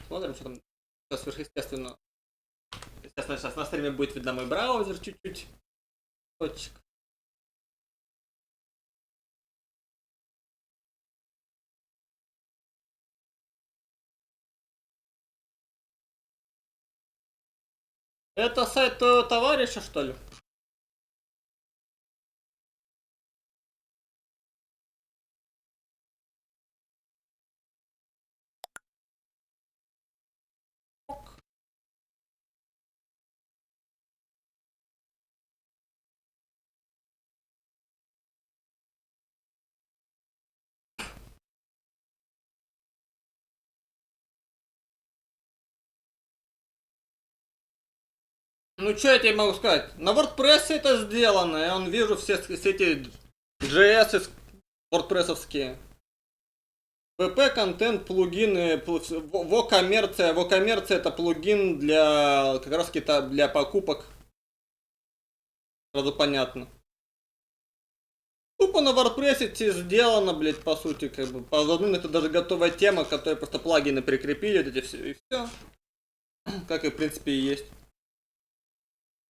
Смотрим, что там сверхъестественно. Естественно, сейчас на стриме будет видно мой браузер чуть-чуть. Точек. Это сайт товарища, что ли? Ну что я тебе могу сказать? На WordPress это сделано, я вон вижу все эти JS WordPress-овские. VP контент, плugины, WooCommerce. WooCommerce это плагин для как раз для покупок. Сразу понятно. Тупо на WordPress сделано, блядь, по сути, как бы. По одному это даже готовая тема, которая просто плагины прикрепили, вот эти все, и все. Как и в принципе и есть.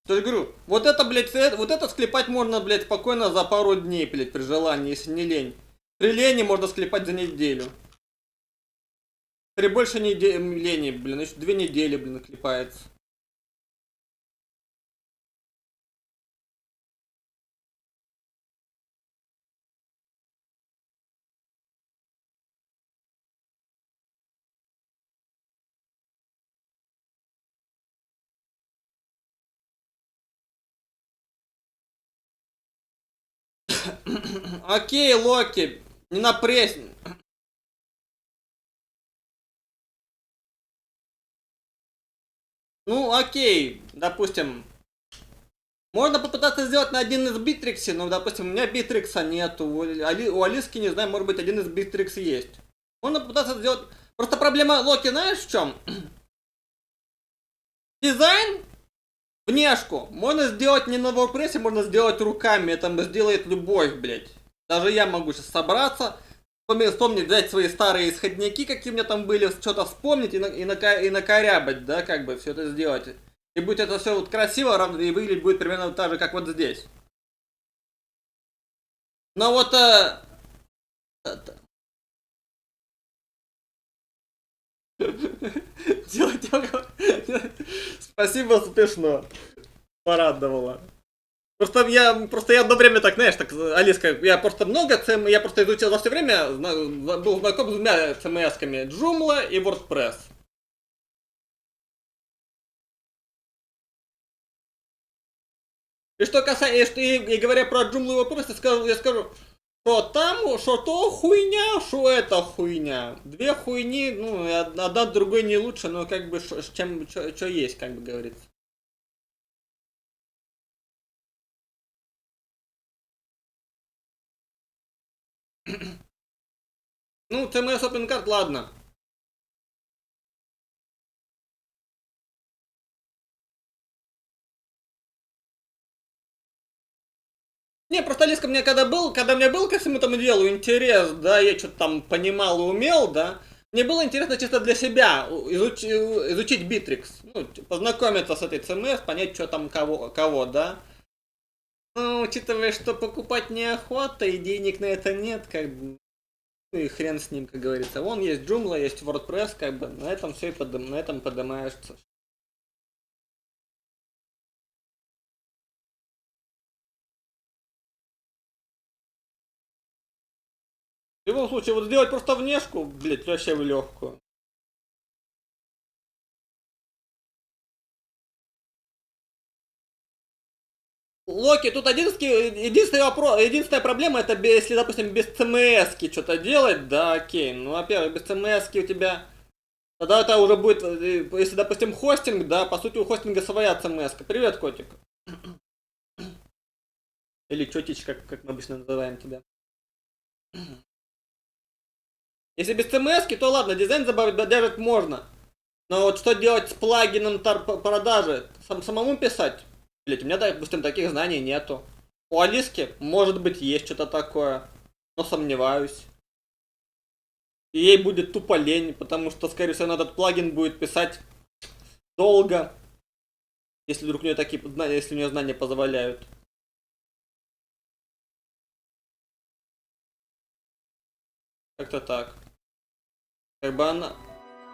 То есть говорю, вот это, блядь, вот это склепать можно, блядь, спокойно за пару дней, блядь, при желании, если не лень. При лени можно склепать за неделю. При больше лени, блин, значит 2 недели, блин, клепается. Окей, Локи, не напресни. Ну, окей, допустим. Можно попытаться сделать на один из битриксе, но, допустим, у меня битрикса нету. У Алиски, не знаю, может быть, один из битрикс есть. Можно попытаться сделать... Просто проблема Локи, знаешь, в чем? Дизайн, внешку, можно сделать не на WordPress, можно сделать руками. Это сделает любовь, блядь. Даже я могу сейчас собраться, вспомнить, взять свои старые исходники, какие у меня там были, что-то вспомнить и накорябать, да, как бы все это сделать. И будет это все вот красиво, и выглядеть будет примерно так же, как вот здесь. Но вот... Спасибо, смешно. Порадовало. Просто я одно время так, знаешь, так, Алиска, я просто я просто изучил за все время, был знаком с двумя CMS-ками, Joomla и WordPress. И что касается, и говоря про Joomla и WordPress, я скажу, что там, что то хуйня, что это хуйня. Две хуйни, ну, одна другой не лучше, но как бы, что есть, как бы говорится. Ну, CMS OpenCart, ладно. Не, просто Алиска, мне когда у меня был ко всему этому делу интерес, да, я что-то там понимал и умел, да, мне было интересно чисто для себя изучить Bittrex, ну, познакомиться с этой CMS, понять, что там кого, да. Ну, учитывая, что покупать неохота и денег на это нет, как бы, ну и хрен с ним, как говорится. Вон есть Joomla, есть WordPress, как бы, на этом все и на этом поднимаешься. В любом случае, вот сделать просто внешку, блять, вообще в легкую. Локи, тут единственный вопрос, единственная проблема, это если, допустим, без CMS-ки что-то делать, да, окей. Ну, во-первых, без CMS-ки у тебя... Тогда это уже будет, если, допустим, хостинг, да, по сути, у хостинга своя CMS-ка. Привет, котик. Или чётич, как мы обычно называем тебя. Если без CMS-ки, то ладно, дизайн задержать можно. Но вот что делать с плагином продажи? Самому писать? Блять, у меня, допустим, таких знаний нету. У Алиски, может быть, есть что-то такое. Но сомневаюсь. И ей будет тупо лень, потому что, скорее всего, этот плагин будет писать долго. Если вдруг у нее такие знания, если у нее знания позволяют. Как-то так. Как бы она...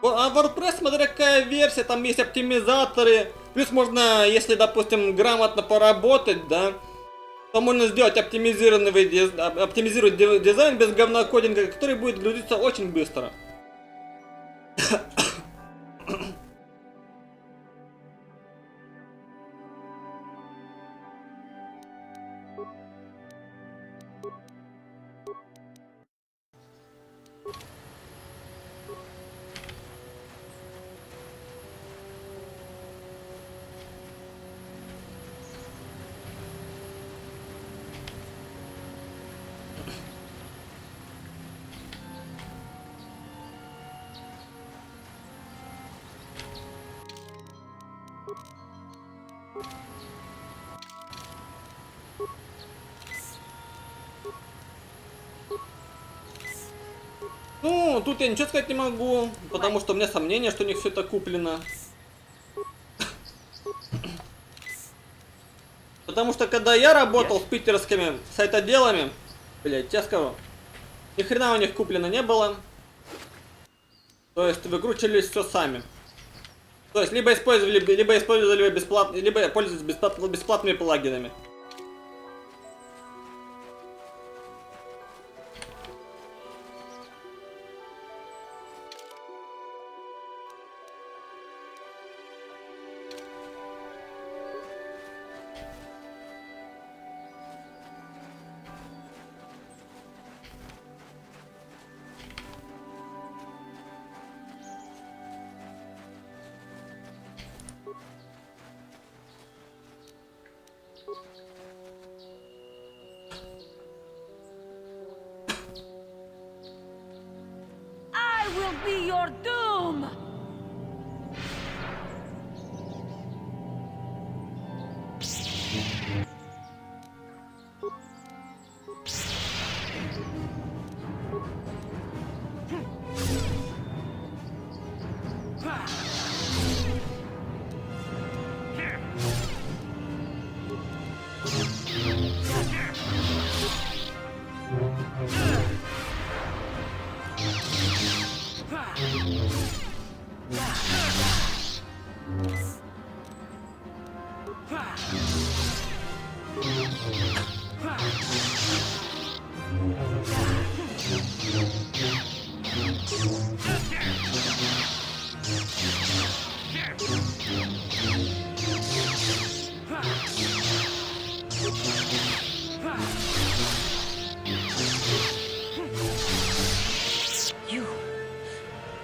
А WordPress, смотря какая версия, там есть оптимизаторы. Плюс можно, если, допустим, грамотно поработать, да, то можно сделать оптимизировать дизайн без говнокодинга, который будет грузиться очень быстро. Ну, тут я ничего сказать не могу, потому что у меня сомнения, что у них все это куплено. Потому что когда я работал с питерскими сайтоделами, блять, я скажу, ни хрена у них куплено не было. То есть выкручивались все сами. То есть либо использовали бесплатно, либо пользовались бесплатными плагинами. I will be your doom!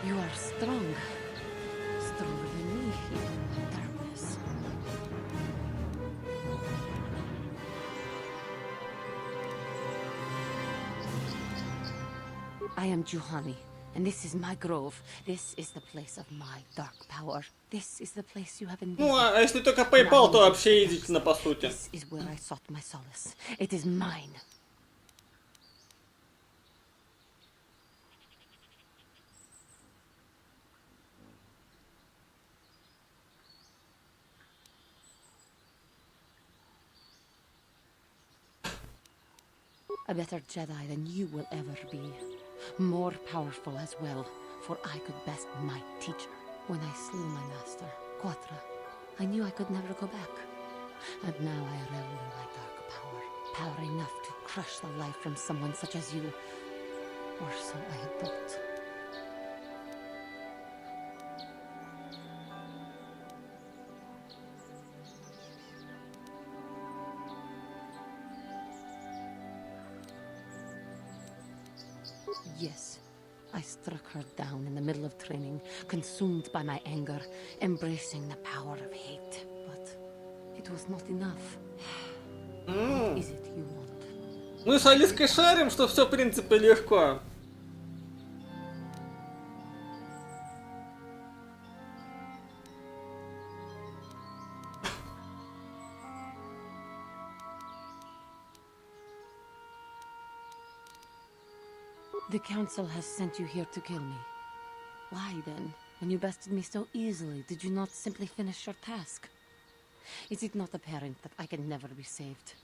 You are strong. Stronger than me, even in the darkness. I am Juhani, and this is my grove. This is the place of my dark power. This is the place you have envisioned. Ну, а если только PayPal, то вообще идите по сути. This is where I sought my solace. It is mine. A better Jedi than you will ever be. More powerful as well, for I could best my teacher. When I slew my master, Quatra, I knew I could never go back. And now I revel in my dark power. Power enough to crush the life from someone such as you. Or so I had thought. Yes, I struck her down in the middle of training, consumed by my anger, embracing the power of hate. But it was not enough. What is it you want? Мы с Алиской шарим, что все в принципе легко. The Council has sent you here to kill me. Why then, when you bested me so easily, did you not simply finish your task? Is it not apparent that I can never be saved?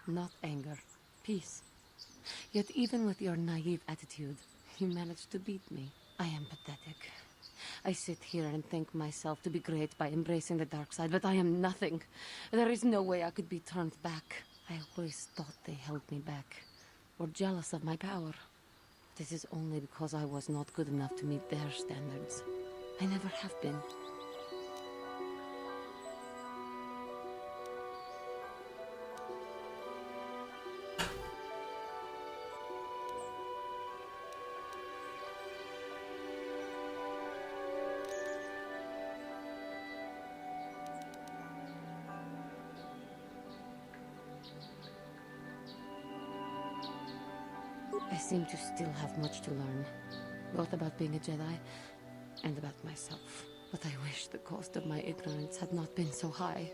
Not anger. Peace. Yet even with your naive attitude, you managed to beat me. I am pathetic. I sit here and think myself to be great by embracing the dark side, but I am nothing. There is no way I could be turned back. I always thought they held me back, or jealous of my power. This is only because I was not good enough to meet their standards. I never have been. I seem to still have much to learn, both about being a Jedi and about myself. But I wish the cost of my ignorance had not been so high.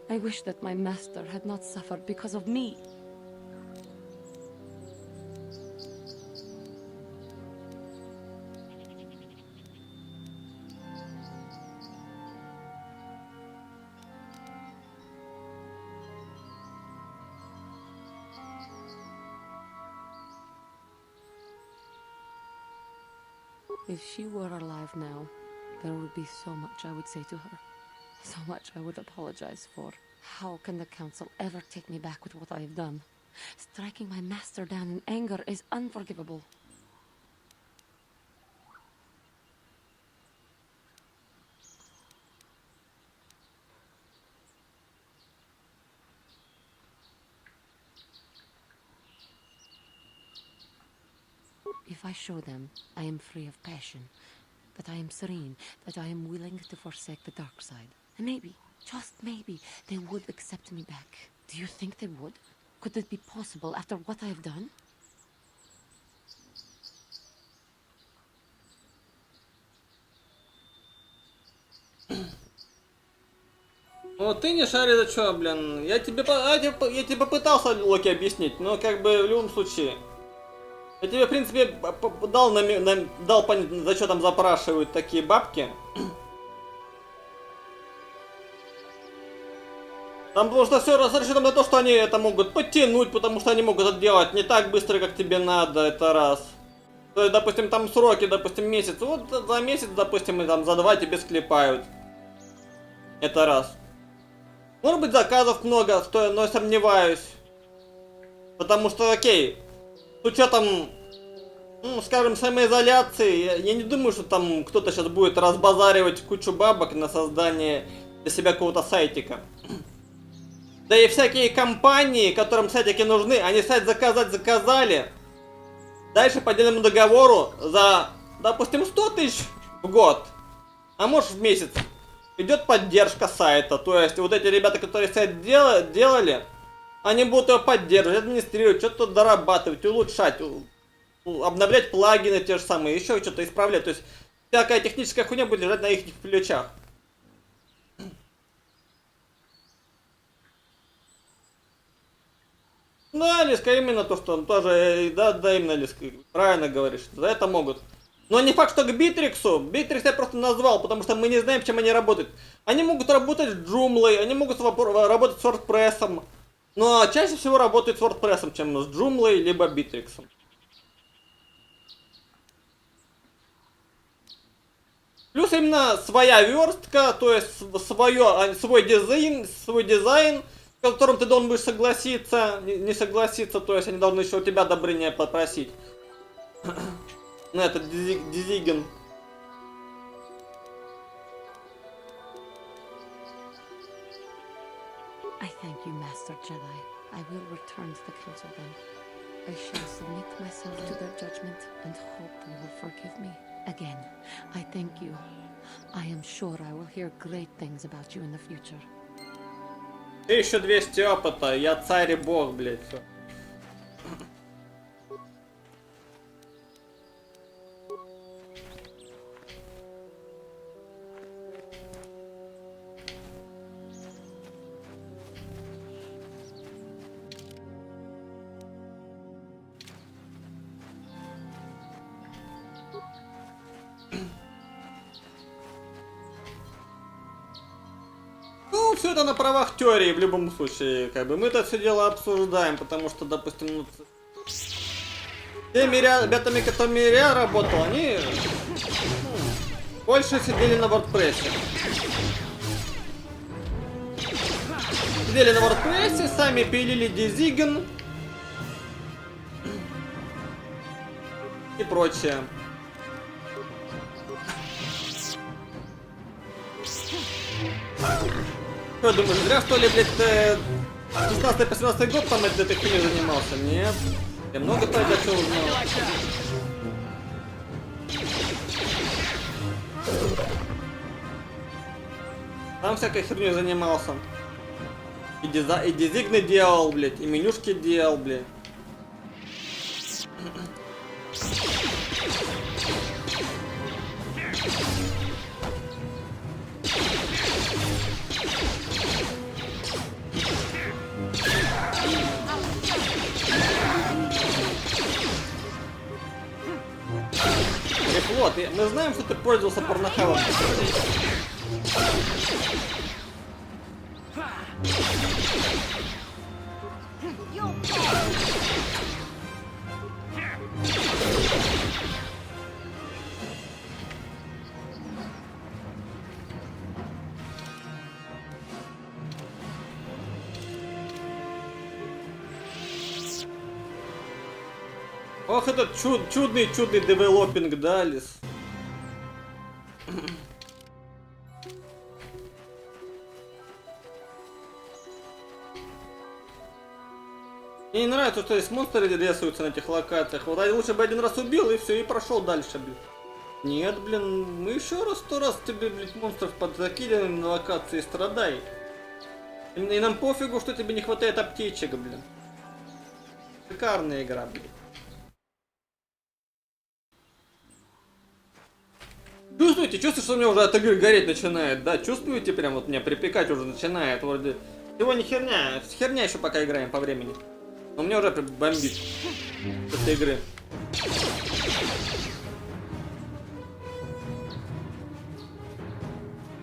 I wish that my master had not suffered because of me. If she were alive now, there would be so much I would say to her. So much I would apologize for. How can the Council ever take me back with what I have done? Striking my master down in anger is unforgivable. If I show them I am free of passion, that I am serene, that I am willing to forsake the dark side, and maybe, just maybe, they would accept me back. Do you think they would? Could it be possible after what I have done? Ну ты не шаришь, за чё, блин. Я тебе попытался, Локи, объяснить, но как бы в любом случае. Я тебе, в принципе, дал понять, за что там запрашивают такие бабки. Там потому что все рассчитано на то, что они это могут подтянуть, потому что они могут это делать не так быстро, как тебе надо, это раз. То есть, допустим, там сроки, допустим, месяц. Вот за месяц, допустим, и там за 2 тебе склепают. Это раз. Может быть, заказов много, но сомневаюсь. Потому что, окей, с учетом, ну, скажем, самоизоляции, я не думаю, что там кто-то сейчас будет разбазаривать кучу бабок на создание для себя какого-то сайтика. Да и всякие компании, которым сайтики нужны, они сайт заказали. Дальше по отдельному договору за, допустим, 100 тысяч в год, а может в месяц, идет поддержка сайта. То есть вот эти ребята, которые сайт делали, они будут его поддерживать, администрировать, что-то дорабатывать, улучшать, обновлять плагины те же самые, еще что-то исправлять. То есть всякая техническая хуйня будет лежать на их плечах. Да, Лиска, именно то, что он тоже, да, именно, Лиска, правильно говоришь, за это могут. Но не факт, что к Битриксу. Битрикс я просто назвал, потому что мы не знаем, чем они работают. Они могут работать с Joomla, они могут работать с WordPress. Но чаще всего работают с WordPress, чем с Joomla, либо Битриксом. Плюс именно своя верстка, то есть свой дизайн, с которым ты должен будешь согласиться, не согласиться, то есть они должны еще у тебя одобрение попросить. На этот дизиген. I thank you, Master Jedi. I will return to the Council then. I shall submit myself to their judgment and hope they will forgive me. Again, I thank you. I am sure I will hear great things about you in the future. Ты еще 200 опыта, я царь и бог, блядь, все. Ну, все это на правах теории в любом случае, как бы мы это все дело обсуждаем, потому что, допустим, ну, теми ребятами, которыми я работал, они больше сидели на WordPress. Сидели на WordPress, сами пилили дизиген и прочее. Что, думаешь, зря что ли, блядь, 16-18 год там этой хуйней занимался? Нет. Я много тогда чего узнал. Там всякой херней занимался. И дизигны делал, блядь, и менюшки делал, блядь. Вот, мы знаем, что ты пользовался порнохабом. Ох, этот чудный девелопинг, да, Алис? Мне не нравится, что здесь монстры рисуются на этих локациях. Вот лучше бы один раз убил и все, и прошел дальше, блин. Нет, блин, мы еще раз 100 раз тебе, блин, монстров подзакидываем на локации и страдай. И нам пофигу, что тебе не хватает аптечек, блин. Шикарная игра, блин. Чувствуете, что у меня уже от игры гореть начинает, да? Чувствуете, прям вот меня припекать уже начинает, вроде. Сегодня херня еще пока играем по времени. Но мне уже прям бомбит с этой игры.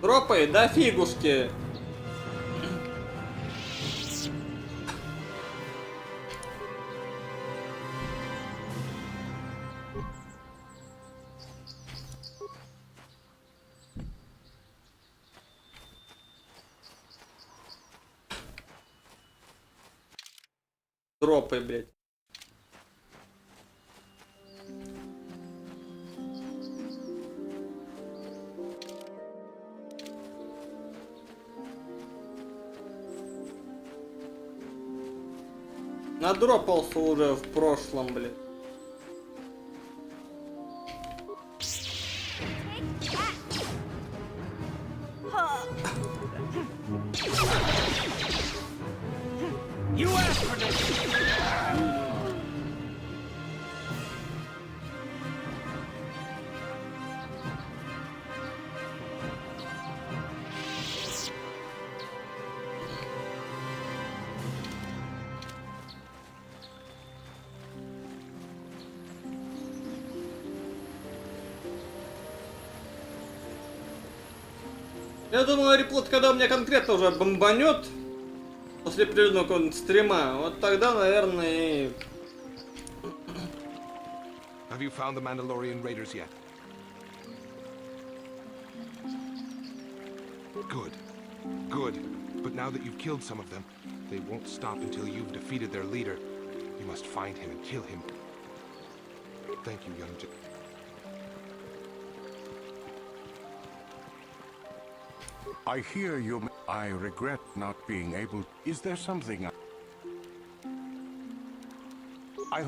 Дропай, да фигушки. Дропай, блядь. Надропался уже в прошлом, блядь. You asked for this! Я думал, реплот, когда у меня конкретно уже бомбанет после определенного стрима, вот тогда, наверное, и... Have you found the Mandalorian raiders yet? Good. Good. But now that you've killed some of them, they won't stop until you've defeated their leader. You must find him and kill him. Thank you, young Jedi. I hear you. I regret not being able. Is there something I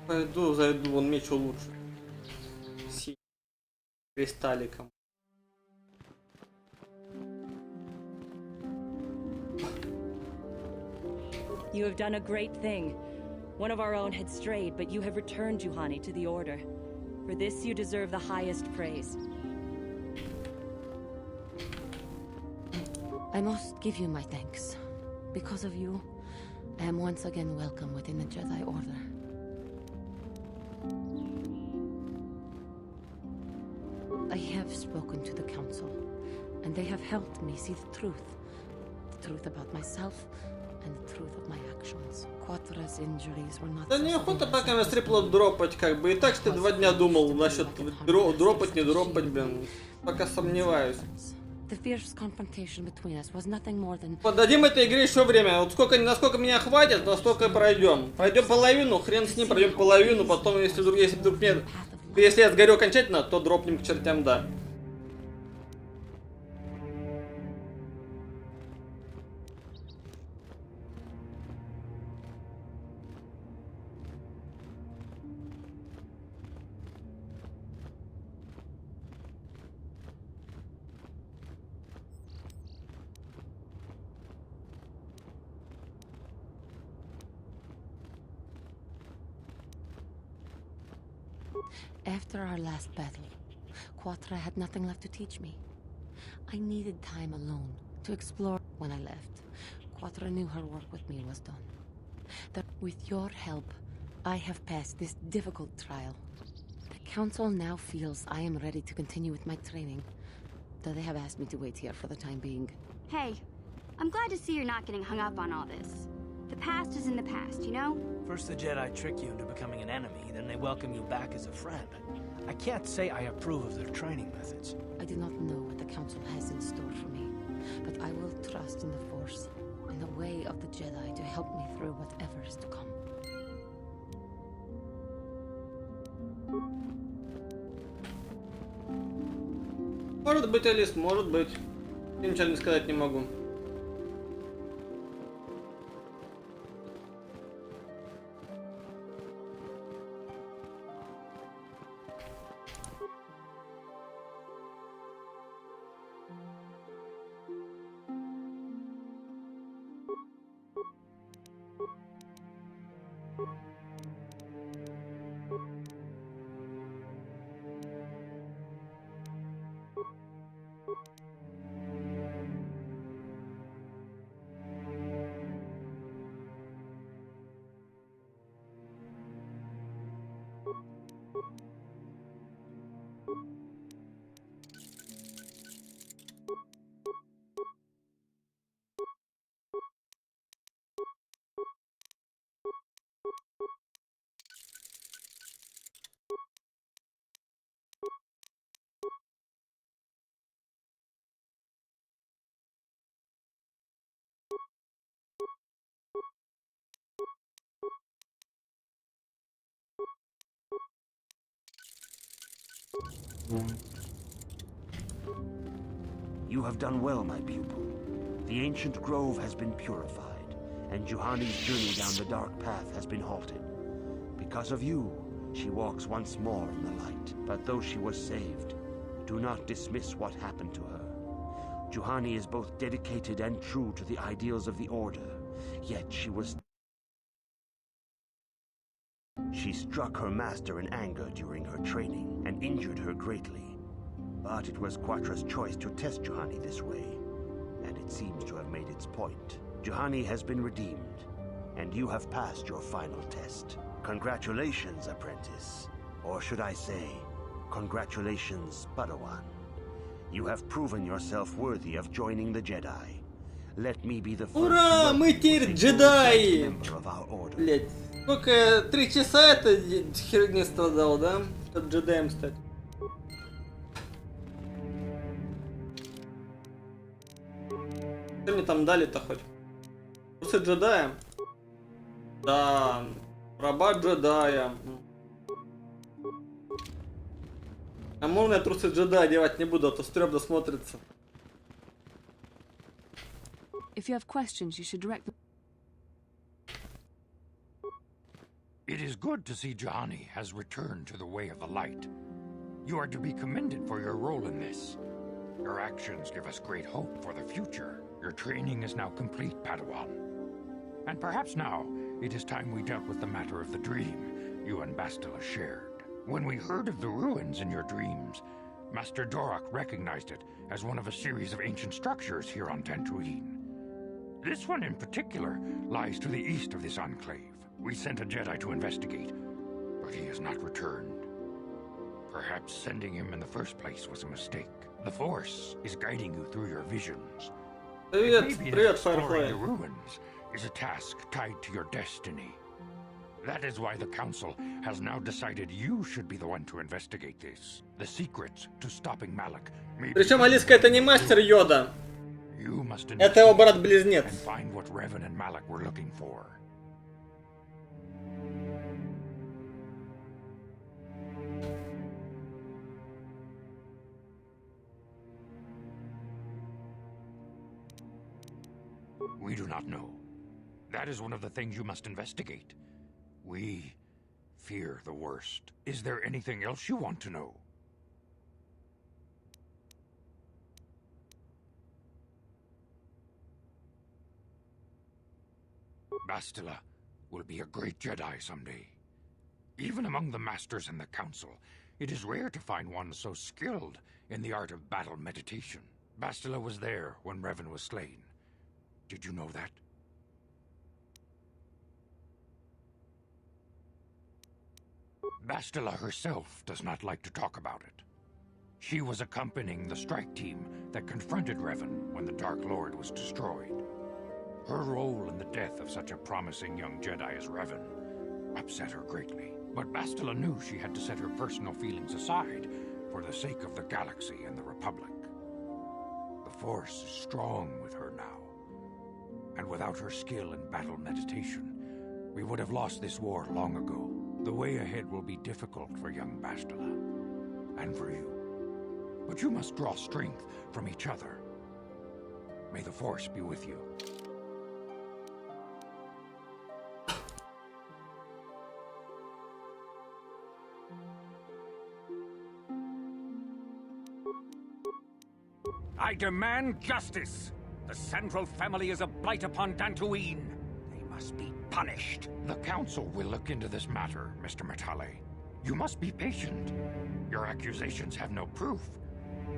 Пойду, зайду, вон меч улучшу. С кристалликом. You have done a great thing. One of our own had strayed, but you have returned Juhani to the Order. For this, you deserve the highest praise. I must give you my thanks. Because of you, I am once again welcome within the Jedi Order. I have spoken to the Council, and they have helped me see the truth. The truth about myself, and the truth of my actions. Quatra's injuries were not... Да неохота пока на стриплот дропать, как бы. И так что 2 дня думал насчет дропать, не дропать, блин. Пока сомневаюсь. The fierce confrontation between us was nothing more than... Подадим этой игре еще время. Вот сколько, насколько меня хватит, настолько пройдем. Пройдем половину, хрен с ним, пройдем половину. Потом, если вдруг нет... Если я сгорю окончательно, то дропнем к чертям, да. After our last battle, Quatra had nothing left to teach me. I needed time alone to explore. When I left, Quatra knew her work with me was done. That with your help, I have passed this difficult trial. The Council now feels I am ready to continue with my training, though they have asked me to wait here for the time being. Hey, I'm glad to see you're not getting hung up on all this. The past is in the past, you know? First the Jedi trick you into becoming an enemy, then they welcome you back as a friend. I can't say I approve of their training methods. I do not know what the Council has in store for me, but I will trust in the Force and the way of the Jedi to help me through whatever is to come. Может быть, Алис, может быть. Я ничего не сказать не могу. You have done well, my pupil. The ancient grove has been purified, and Juhani's journey down the dark path has been halted. Because of you, she walks once more in the light. But though she was saved, do not dismiss what happened to her. Juhani is both dedicated and true to the ideals of the Order, yet She struck her master in anger during her training and injured her greatly. But it was Quatra's choice to test Juhani this way, and it seems to have made its point. Juhani has been redeemed, and you have passed your final test. Congratulations, apprentice. Or should I say, congratulations, Padawan. You have proven yourself worthy of joining the Jedi. Let me be the first Ура! Мы теперь джедаи! Блять, сколько я 3 часа это херня страдал, да? Чтобы джедаем стать. Что мне там дали-то хоть? Курсы джедая? Да, раба джедая. А можно я трусы джедая одевать не буду, а то стрёмно смотрится. If you have questions, you should direct them. It is good to see Juhani has returned to the way of the light. You are to be commended for your role in this. Your actions give us great hope for the future. Your training is now complete, Padawan. And perhaps now, it is time we dealt with the matter of the dream you and Bastila shared. When we heard of the ruins in your dreams, Master Dorak recognized it as one of a series of ancient structures here on Dantooine. This one in particular lies to the east of this enclave. We sent a Jedi to investigate, but he has not returned. Perhaps sending him in the first place was a mistake. The Force is guiding you through your visions. Привет, привет, Exploring the Firefly. ruins is a task tied to your destiny. That is why the Council has now decided you should be the one to investigate this. The secrets to stopping Malak may be Причем Алиска это не мастер Йода. You must Это его брат-близнец. and find what Revan and Malak were looking for. We do not know. That is one of the things you must investigate. We fear the worst. Is there anything else you want to know? Bastila will be a great Jedi someday. Even among the Masters and the Council, it is rare to find one so skilled in the art of battle meditation. Bastila was there when Revan was slain. Did you know that? Bastila herself does not like to talk about it. She was accompanying the strike team that confronted Revan when the Dark Lord was destroyed. Her role in the death of such a promising young Jedi as Revan upset her greatly. But Bastila knew she had to set her personal feelings aside for the sake of the galaxy and the Republic. The Force is strong with her now. And without her skill in battle meditation, we would have lost this war long ago. The way ahead will be difficult for young Bastila, and for you. But you must draw strength from each other. May the Force be with you. I demand justice! The Sandral family is a blight upon Dantooine. They must be punished. The Council will look into this matter, Mr. Matale. You must be patient. Your accusations have no proof,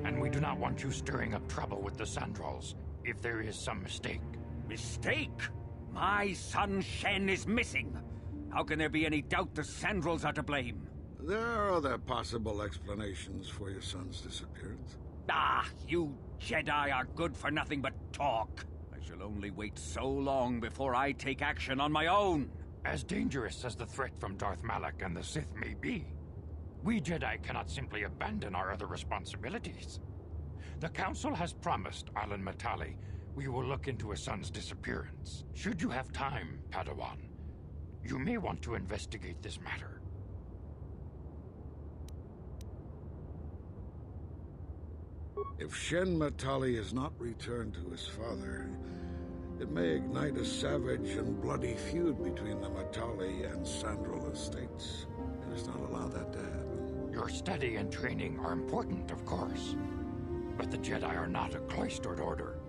and we do not want you stirring up trouble with the Sandrals if there is some mistake. Mistake? My son Shen is missing. How can there be any doubt the Sandrals are to blame? There are other possible explanations for your son's disappearance. Ah, you Jedi are good for nothing but talk. I shall only wait so long before I take action on my own. As dangerous as the threat from Darth Malak and the Sith may be, we Jedi cannot simply abandon our other responsibilities. The Council has promised Alan Matale we will look into his son's disappearance. Should you have time, Padawan, you may want to investigate this matter. If Shen Matale is not returned to his father, it may ignite a savage and bloody feud between the Matale and Sandral estates. We must not allow that to happen. Your study and training are important, of course. But the Jedi are not a cloistered order.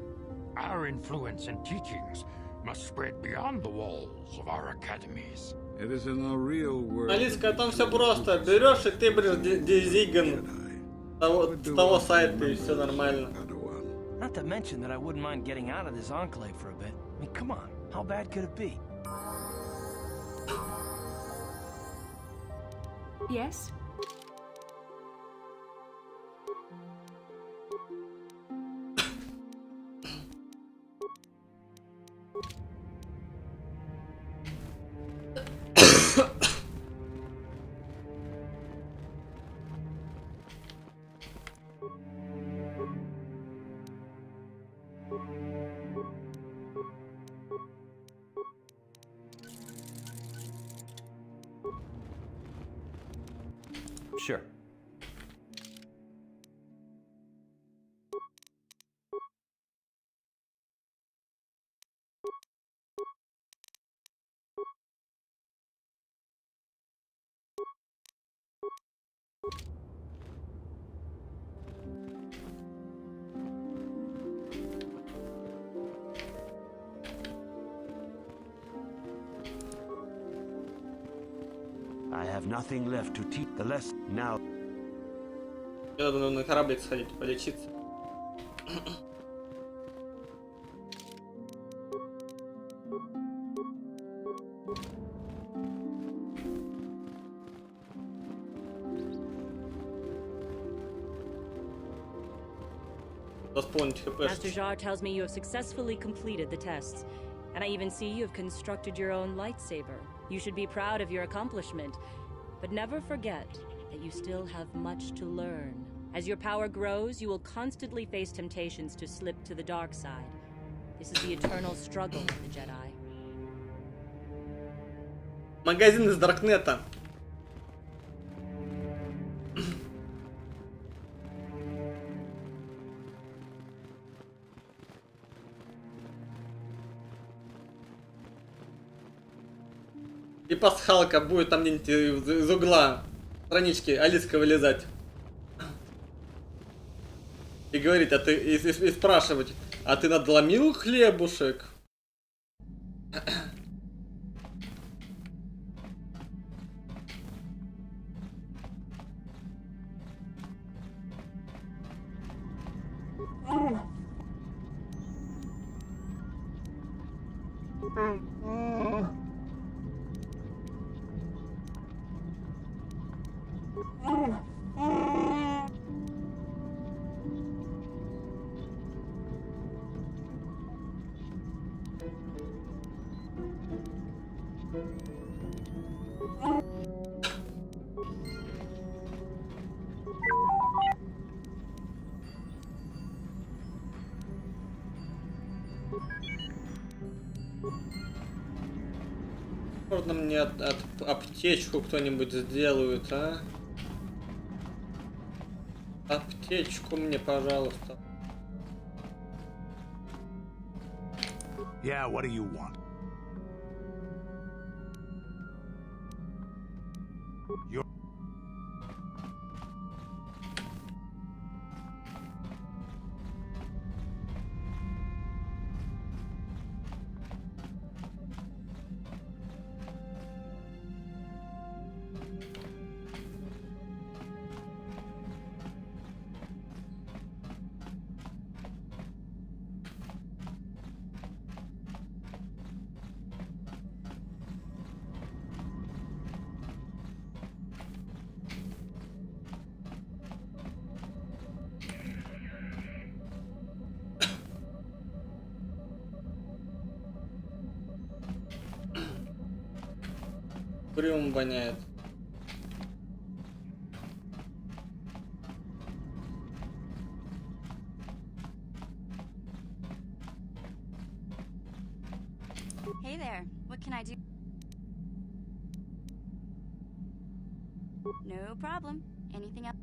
Our influence and teachings must spread beyond the walls of our academies. It is in the real world. Алиска, там все просто. Берешь и ты будешь дезиган с того сайта, и все нормально. Not to mention that I wouldn't mind getting out of this enclave for a bit. I mean, come on, how bad could it be? Yes? Sure. I have nothing left to teach the lesson now. Мне надо на кораблик сходить, полечиться. Восполнить хп. Master Jar tells me you have successfully completed the tests, and I even see you have constructed your own lightsaber. You should be proud of your accomplishment, but never forget that you still have much to learn. As your power grows, you will constantly face temptations to slip to the dark side. This is the eternal struggle of the Jedi. Магазин из Даркнета. И пасхалка будет там где-нибудь из угла странички Алиска вылезать. И говорить, а ты и спрашивать, а ты надломил хлебушек? Можно мне аптечку кто-нибудь сделает, а? Аптечку мне, пожалуйста. Yeah, what do you want? You're... Куревом воняет. Hey there, what can I do? No problem. Anything else?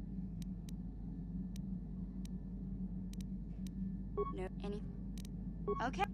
No, any... Okay.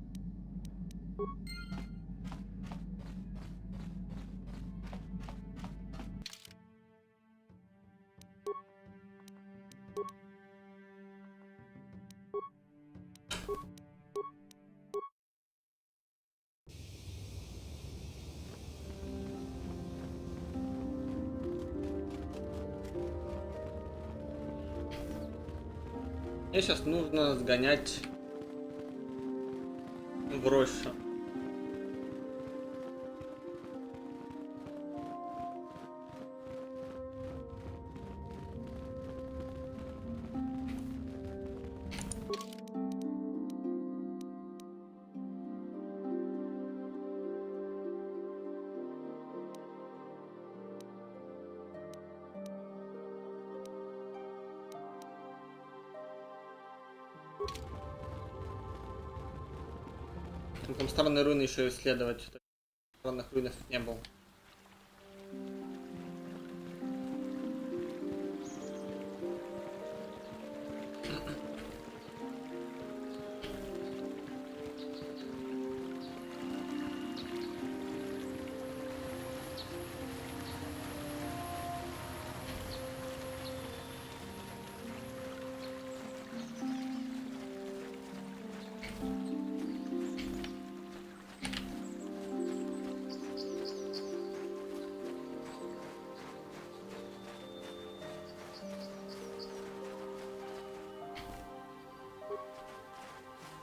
Мне сейчас нужно сгонять в рощу. Там странные руины еще исследовать. В странных руинах не был.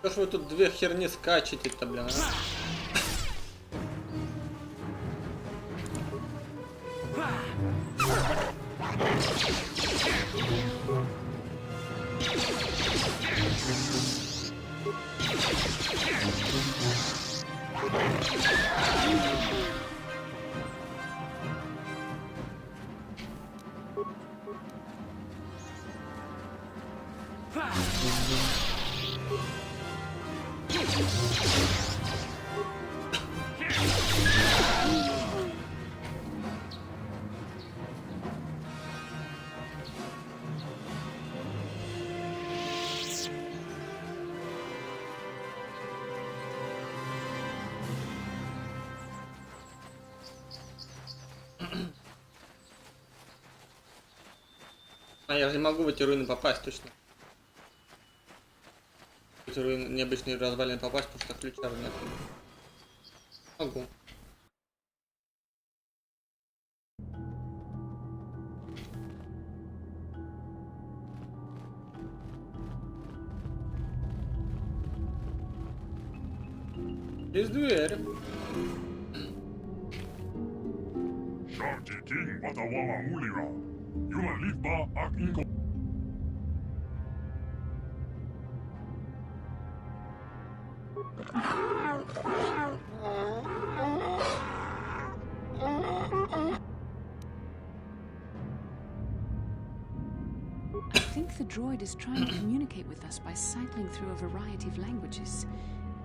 Что ж вы тут две херни скачете-то, блин, а? А я же не могу в эти руины попасть точно. В эти руины, необычные развалины попасть, потому что ключа нет. Могу. Есть дверь. I think the droid is trying to communicate with us by cycling through a variety of languages.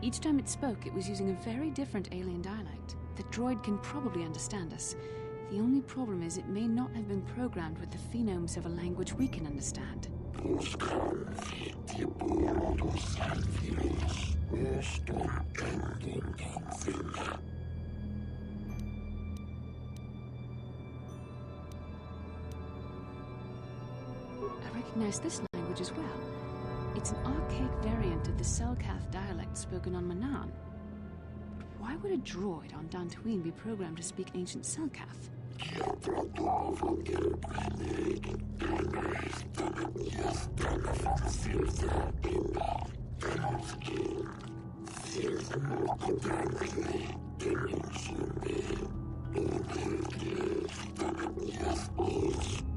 Each time it spoke, it was using a very different alien dialect. The droid can probably understand us. The only problem is it may not have been programmed with the phonemes of a language we can understand. I recognize this language as well. It's an archaic variant of the Selkath dialect spoken on Manaan. But why would a droid on Dantooine be programmed to speak ancient Selkath?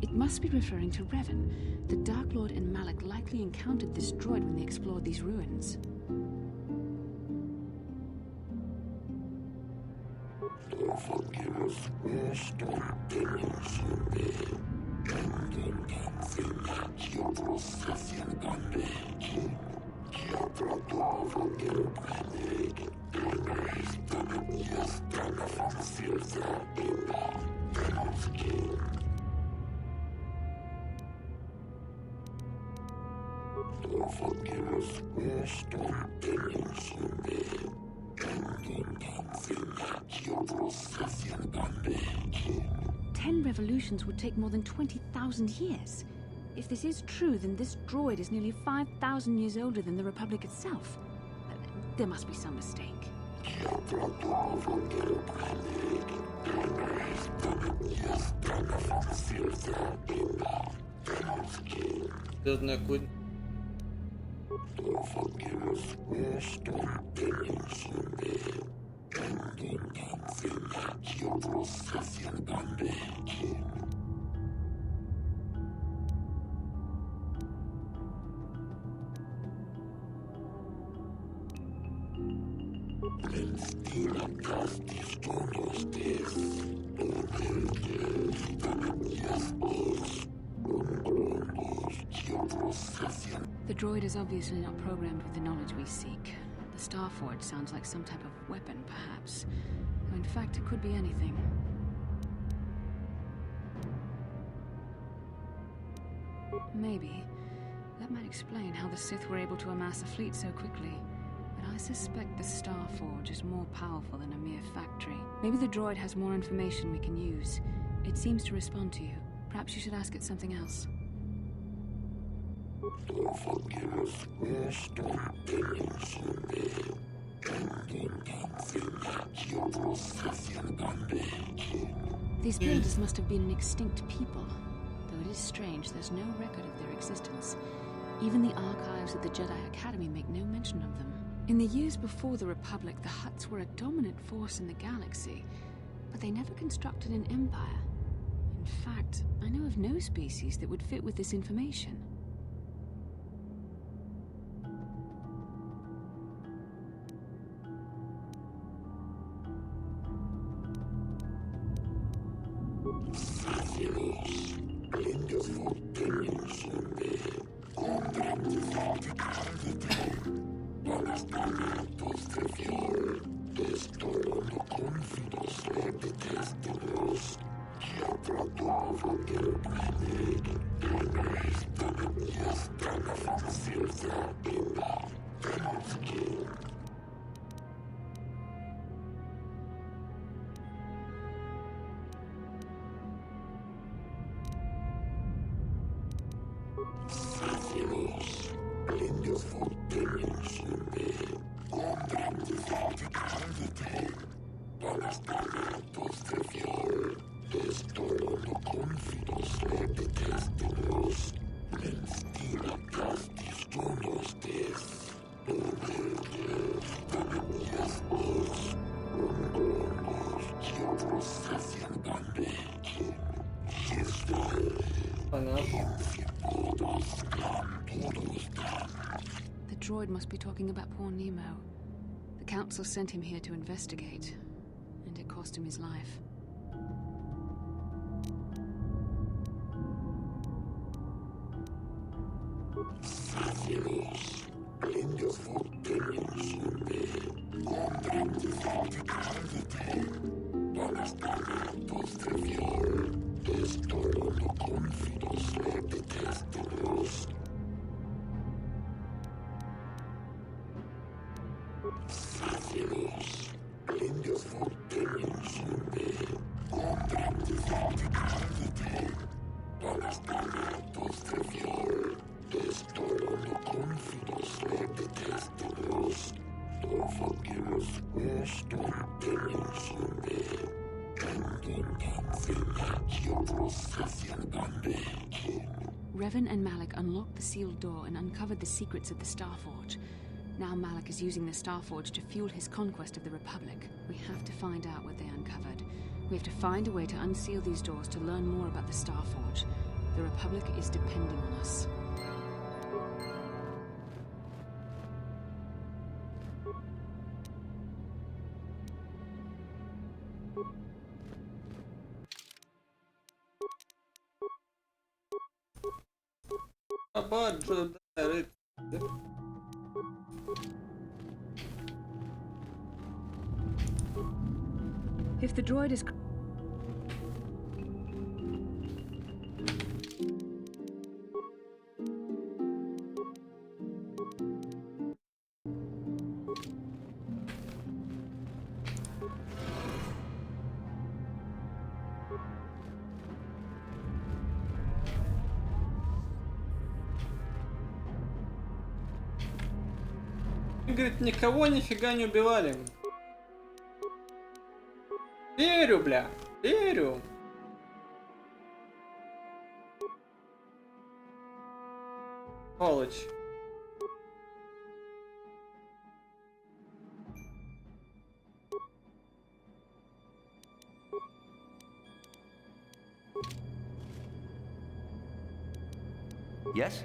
It must be referring to Revan. The Dark Lord and Malak likely encountered this droid when they explored these ruins. Ten revolutions would take more than 20,000 years. If this is true, then this droid is nearly 5,000 years older than the Republic itself. There must be some mistake. Звездная кунь. The droid is obviously not programmed with the knowledge we seek. The Starforge sounds like some type of weapon, perhaps. Though in fact, it could be anything. Maybe. That might explain how the Sith were able to amass a fleet so quickly. But I suspect the Starforge is more powerful than a mere factory. Maybe the droid has more information we can use. It seems to respond to you. Perhaps you should ask it something else. These builders must have been an extinct people. Though it is strange, there's no record of their existence. Even the archives of the Jedi Academy make no mention of them. In the years before the Republic, the Hutts were a dominant force in the galaxy, but they never constructed an empire. In fact, I know of no species that would fit with this information. The droid must be talking about poor Nemo. The Council sent him here to investigate, and it cost him his life. Revan and Malak unlocked the sealed door and uncovered the secrets of the Starforge. Now Malak is using the Starforge to fuel his conquest of the Republic. We have to find out what they uncovered. We have to find a way to unseal these doors to learn more about the Starforge. The Republic is depending on us. If the droid is... Говорит, никого нифига не убивали. Верю, бля, верю. Сволочь. Yes?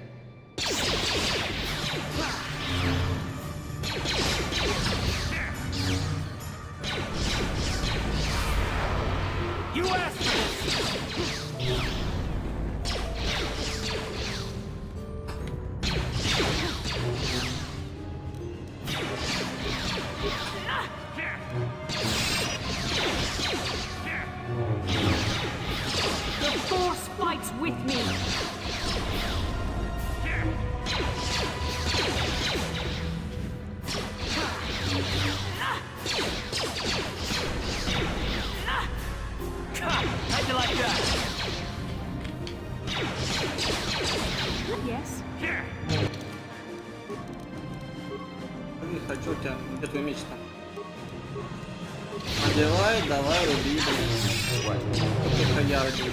You asked for this! The Force fights with me! How'd you like that? Yes? Не хочу тебя. Где твой меч там? Надевай, давай, руби, блин. Только я родился.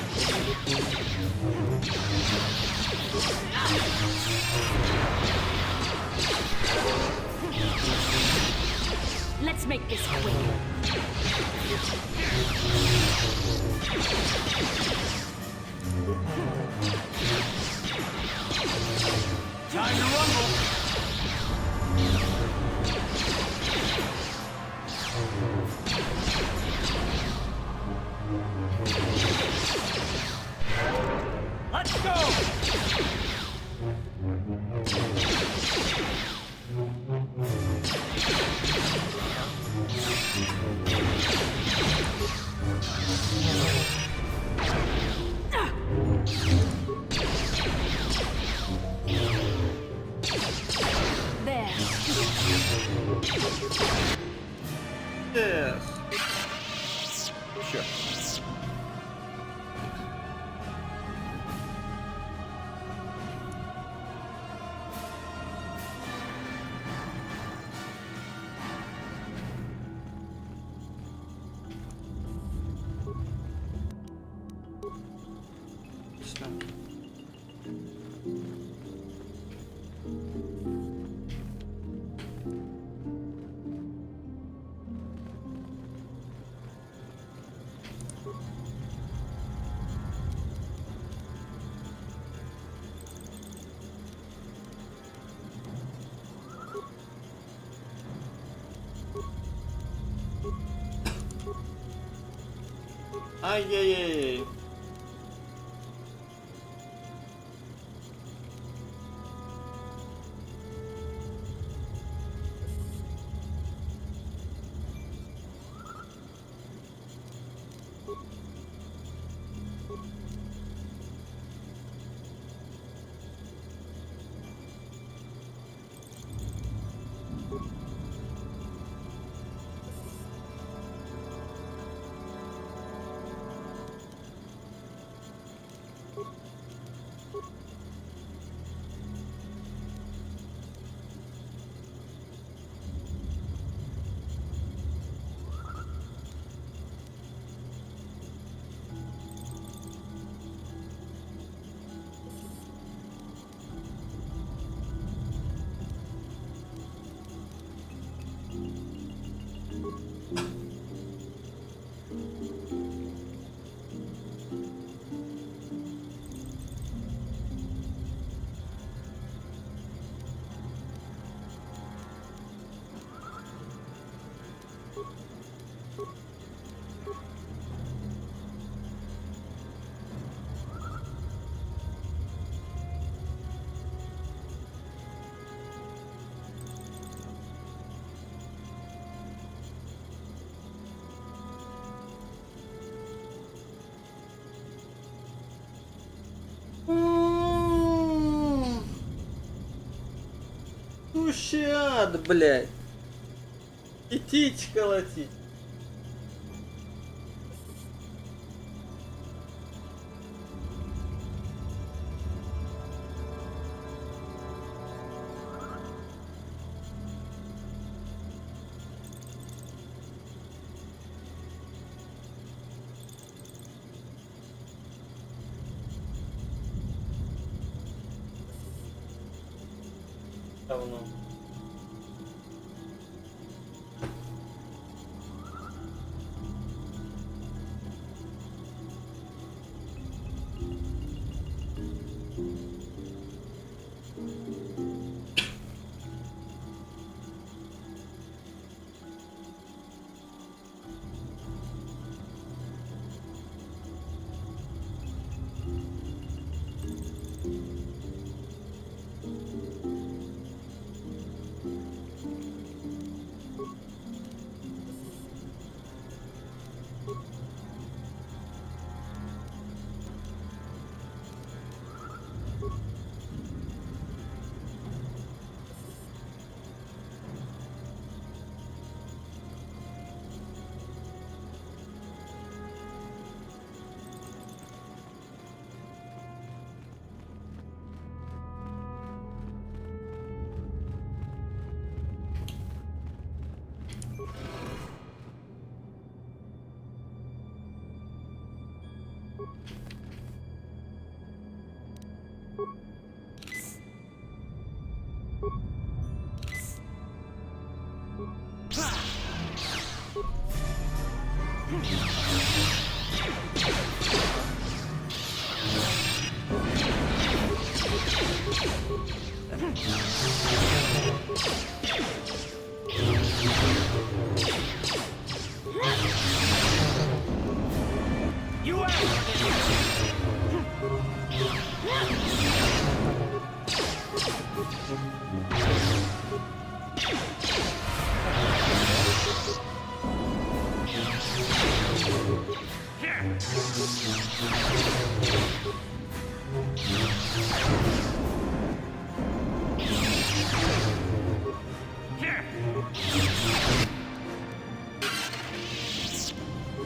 Let's make this quick. Time to rumble! Let's go! There. Yes. Sure. Ай-яй-яй. сущий ад, блядь. Идите колотить. Давно.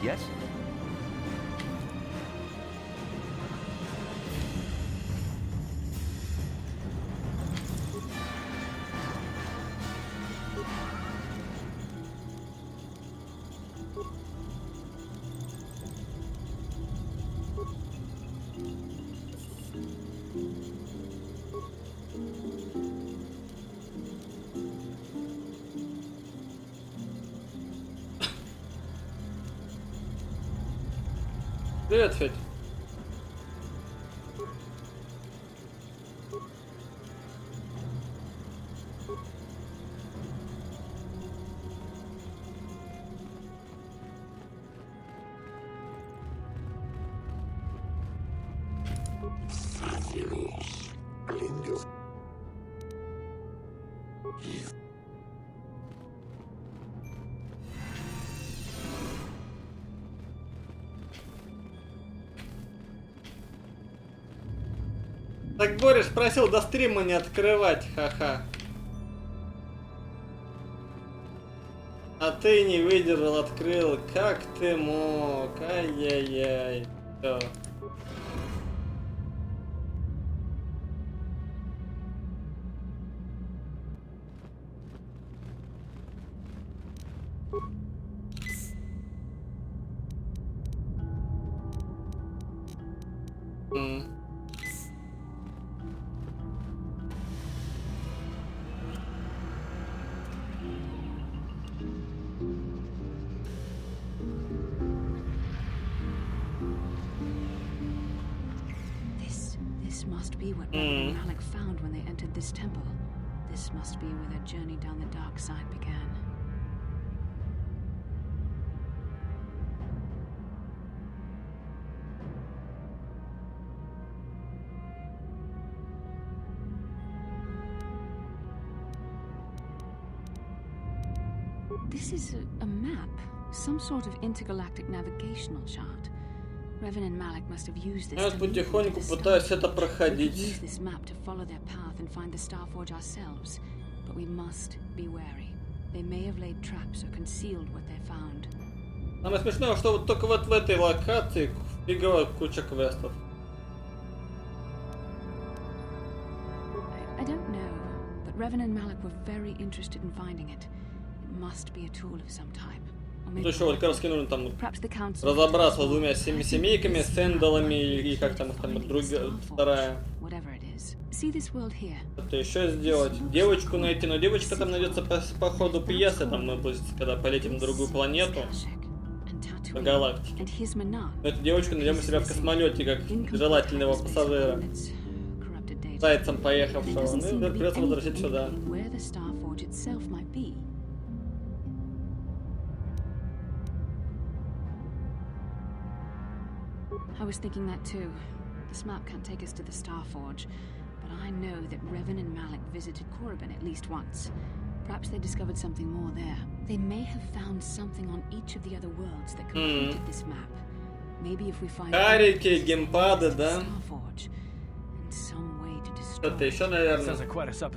Yes? Привет, Федь. Так Борис просил до стрима не открывать, ха-ха. А ты не выдержал, открыл. Как ты мог? Ай-яй-яй. Всё. This must be what Reverend and Malik found when they entered this temple. This must be where their journey down the dark side began. This is a map, some sort of intergalactic navigational chart. Revan and Malik must have used this. Я потихоньку пытаюсь это проходить. We could use this map to follow their path and find the Starforge ourselves. but we must be wary. They may have laid traps or concealed what they found. Самое смешное, что вот только вот в этой локации фиговая куча квестов. I don't know, but Revan and Malik were very interested in finding it. It must be a tool of some type. То еще вот как раз нужно там разобраться с двумя семейками, с Эндалами и как там другая, вторая. Это еще сделать. Девочку найти, но девочка там найдется по ходу пьесы, там мы, когда полетим на другую планету, по галактике. Но эту девочку найдем у себя в космолете, как желательного пассажира. Зайцем поехавшего. Ну и придется возвращать сюда. I was thinking that too. This map can't take us to the Starforge, but I know that Revan and Malik visited Korriban at least once. Perhaps they discovered something more there. They may have found something on each of the other worlds that completed this map. Maybe if we find Карики, геймпады, да? Starforge and some way to destroy. Это еще, наверное.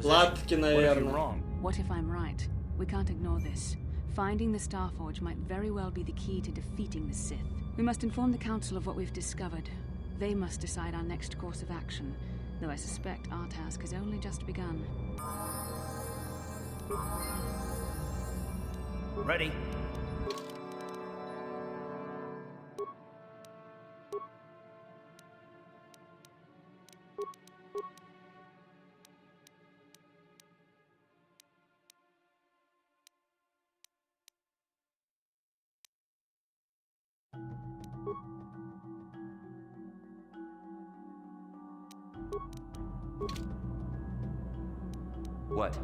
Латки, наверное. What if I'm right? We can't ignore this. Finding the Starforge might very well be the key to defeating the Sith. We must inform the Council of what we've discovered. They must decide our next course of action, though I suspect our task has only just begun. Ready? What?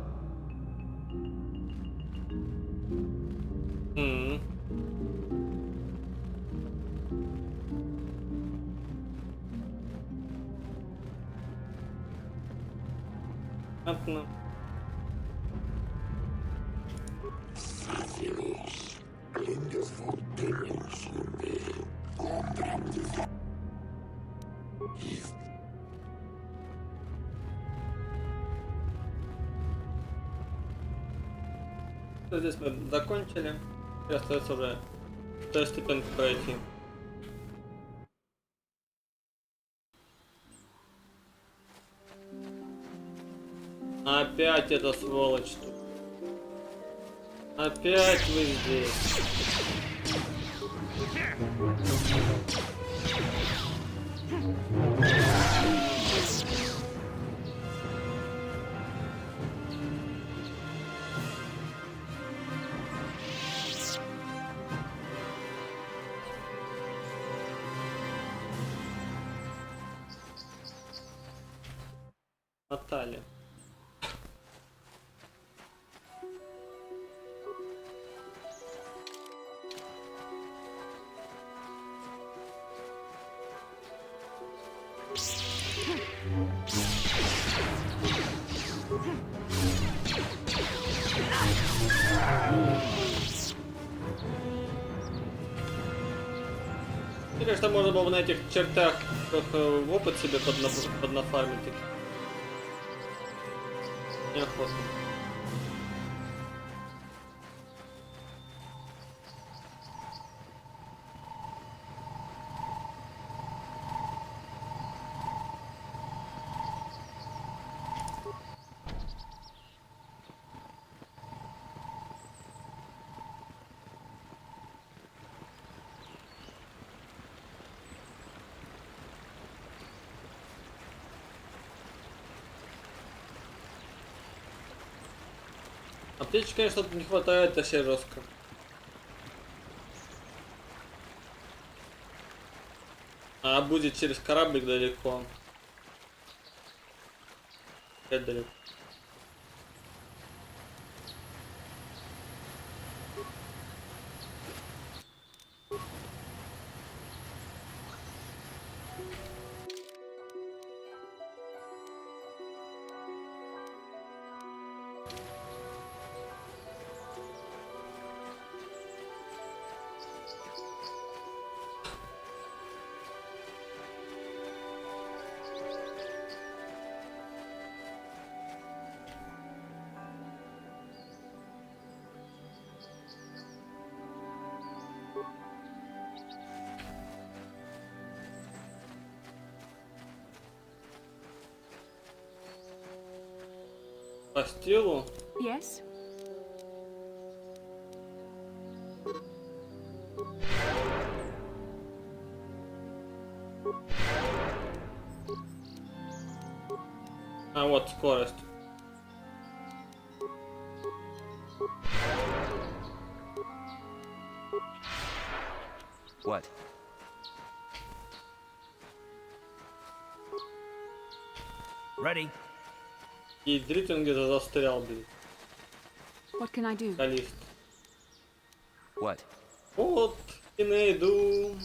Понятно. Здесь мы закончили. И остается уже вторую ступеньку пройти. Опять эта сволочь тут. Опять вы здесь. Наталья. Конечно, можно было бы на этих чертах в опыт себе поднафармить. Неохотно. Аптечки, конечно, тут не хватает вообще жестко. А будет через кораблик далеко. Опять далеко. По стилу? Yes? А вот скорость. What? Ready? И дритинги застрял, блин. What can I do? Калист. What? Вот, и найду.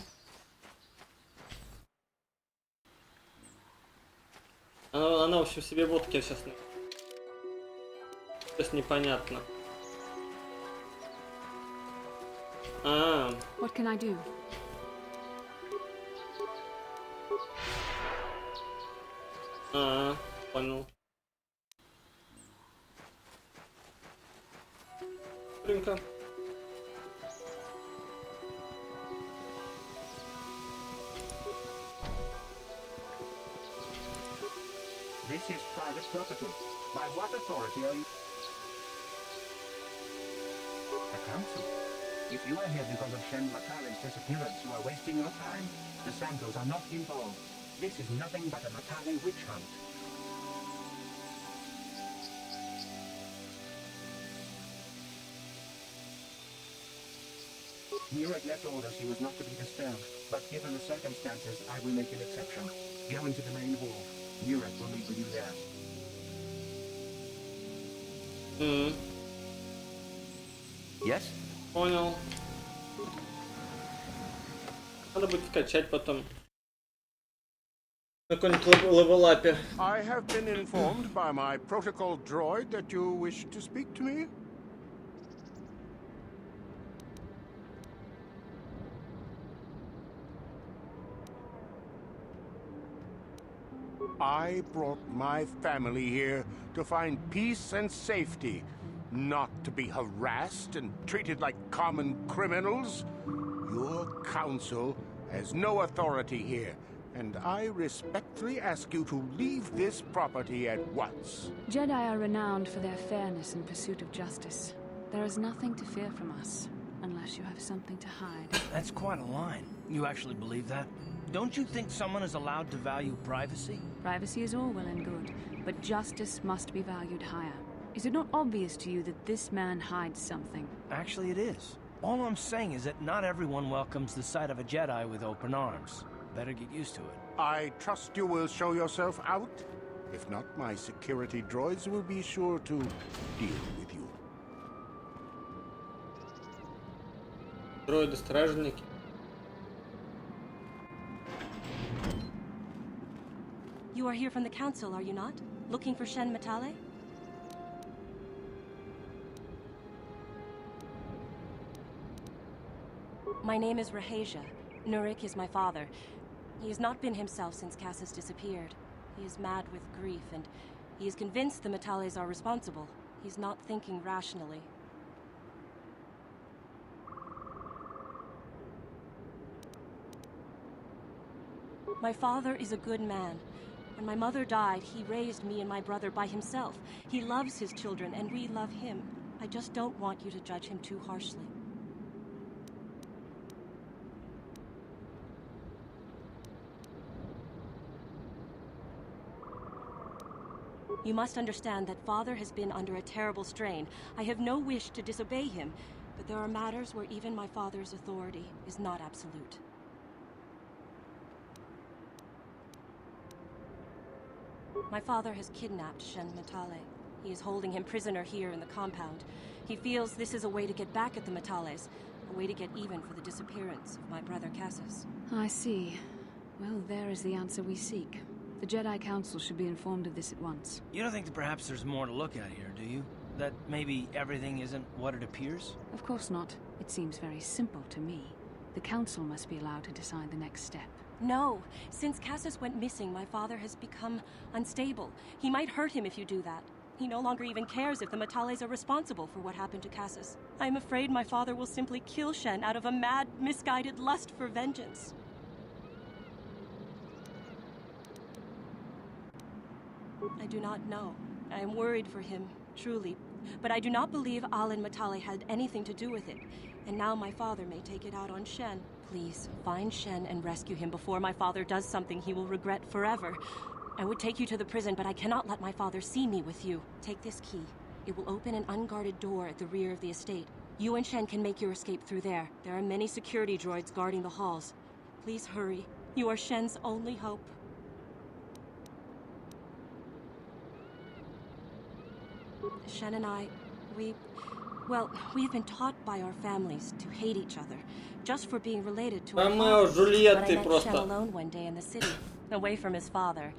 Она, в общем, себе водки сейчас... Сейчас непонятно. What can I do? Понял. Рынка. This is private property. By what authority are you? The council. If you are here because of Shen Matale's disappearance, you are wasting your time. The Santos are not involved. This is nothing but a Matale witch hunt. Nurek left orders he was not to be disturbed, but given the circumstances, I will make an exception. Go into the main hall. Nurek will meet with you there. Yes? Понял. Надо будет скачать потом. На какой-нибудь левелапе. I have been informed by my protocol droid that you wish to speak to me. I brought my family here to find peace and safety, not to be harassed and treated like common criminals. Your council has no authority here, and I respectfully ask you to leave this property at once. Jedi are renowned for their fairness in pursuit of justice. There is nothing to fear from us, unless you have something to hide. That's quite a line. You actually believe that? Don't you think someone is allowed to value privacy? Privacy is all well and good, but justice must be valued higher. Is it not obvious to you that this man hides something? Actually, it is. All I'm saying is that not everyone welcomes the sight of a Jedi with open arms. Better get used to it. I trust you will show yourself out. If not, my security droids will be sure to deal with you. Дроиды-стражники. You are here from the council, are you not? Looking for Shen Matale? My name is Rahasia. Nurek is my father. He has not been himself since Cassus disappeared. He is mad with grief, and he is convinced the Matales are responsible. He's not thinking rationally. My father is a good man. When my mother died, he raised me and my brother by himself. He loves his children, and we love him. I just don't want you to judge him too harshly. You must understand that Father has been under a terrible strain. I have no wish to disobey him, but there are matters where even my father's authority is not absolute. My father has kidnapped Shen Matale. He is holding him prisoner here in the compound. He feels this is a way to get back at the Matales, a way to get even for the disappearance of my brother Cassus. I see. Well, there is the answer we seek. The Jedi Council should be informed of this at once. You don't think that perhaps there's more to look at here, do you? That maybe everything isn't what it appears? Of course not. It seems very simple to me. The Council must be allowed to decide the next step. No. Since Cassus went missing, my father has become unstable. He might hurt him if you do that. He no longer even cares if the Matales are responsible for what happened to Cassus. I am afraid my father will simply kill Shen out of a mad, misguided lust for vengeance. I do not know. I am worried for him. truly. But I do not believe Al and Matale had anything to do with it. And now my father may take it out on Shen. Please, find Shen and rescue him before my father does something he will regret forever. I would take you to the prison, but I cannot let my father see me with you. Take this key. It will open an unguarded door at the rear of the estate. You and Shen can make your escape through there. There are many security droids guarding the halls. Please hurry. You are Shen's only hope. Shen and I, we have been taught by our families to hate each other, just for being related to our fathers. But I met Shen alone one day in the city, away from his father.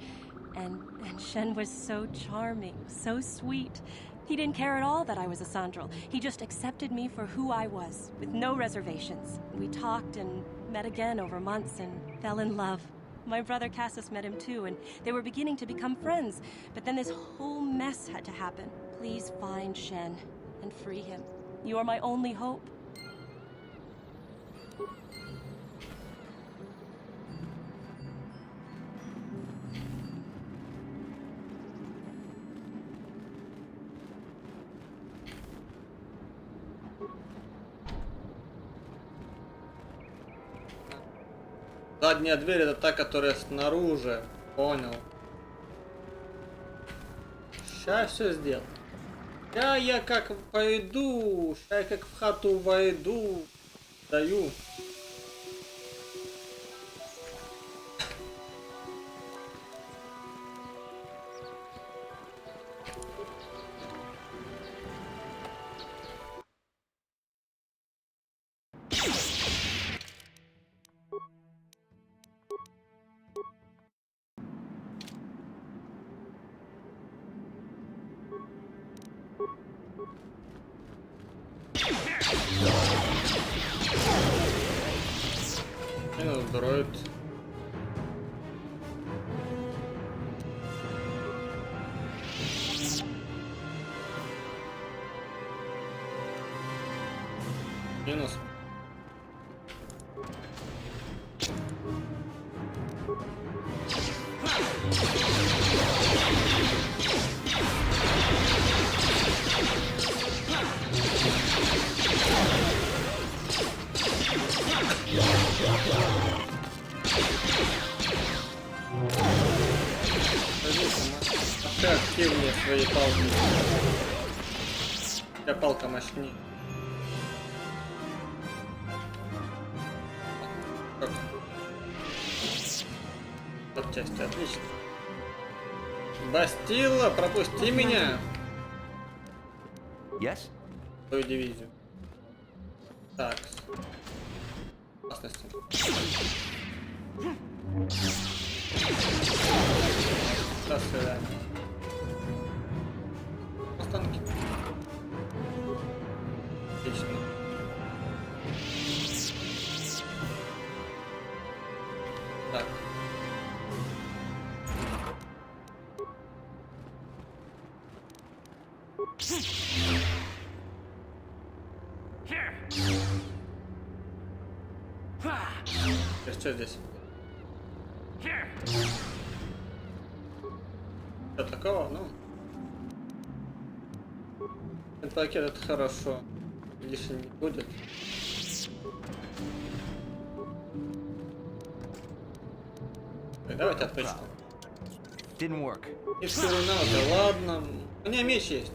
And Shen was so charming, so sweet. He didn't care at all that I was a Sandral. He just accepted me for who I was, with no reservations. We talked and met again over months and fell in love. My brother Cassius met him too, and they were beginning to become friends. But then this whole mess had to happen. Please find Shen and free him. You are my only hope. Задняя дверь это та, которая снаружи. Понял. Сейчас все сделаю. Ща я как пойду, ща я как в хату войду. Даю. Дроид. Минус. Активнее свои палки. Я палка мощнее. Запчасти, отлично. Бастилла, пропусти меня. Yes? Твою дивизию. Так. Опасности. До свидания. Останки. Отлично. Так. Что здесь? Что такого? Ну. Пакет это хорошо. Лишним не будет. Так, давайте отпочку. Didn't work. И все надо, ладно. У меня меч есть.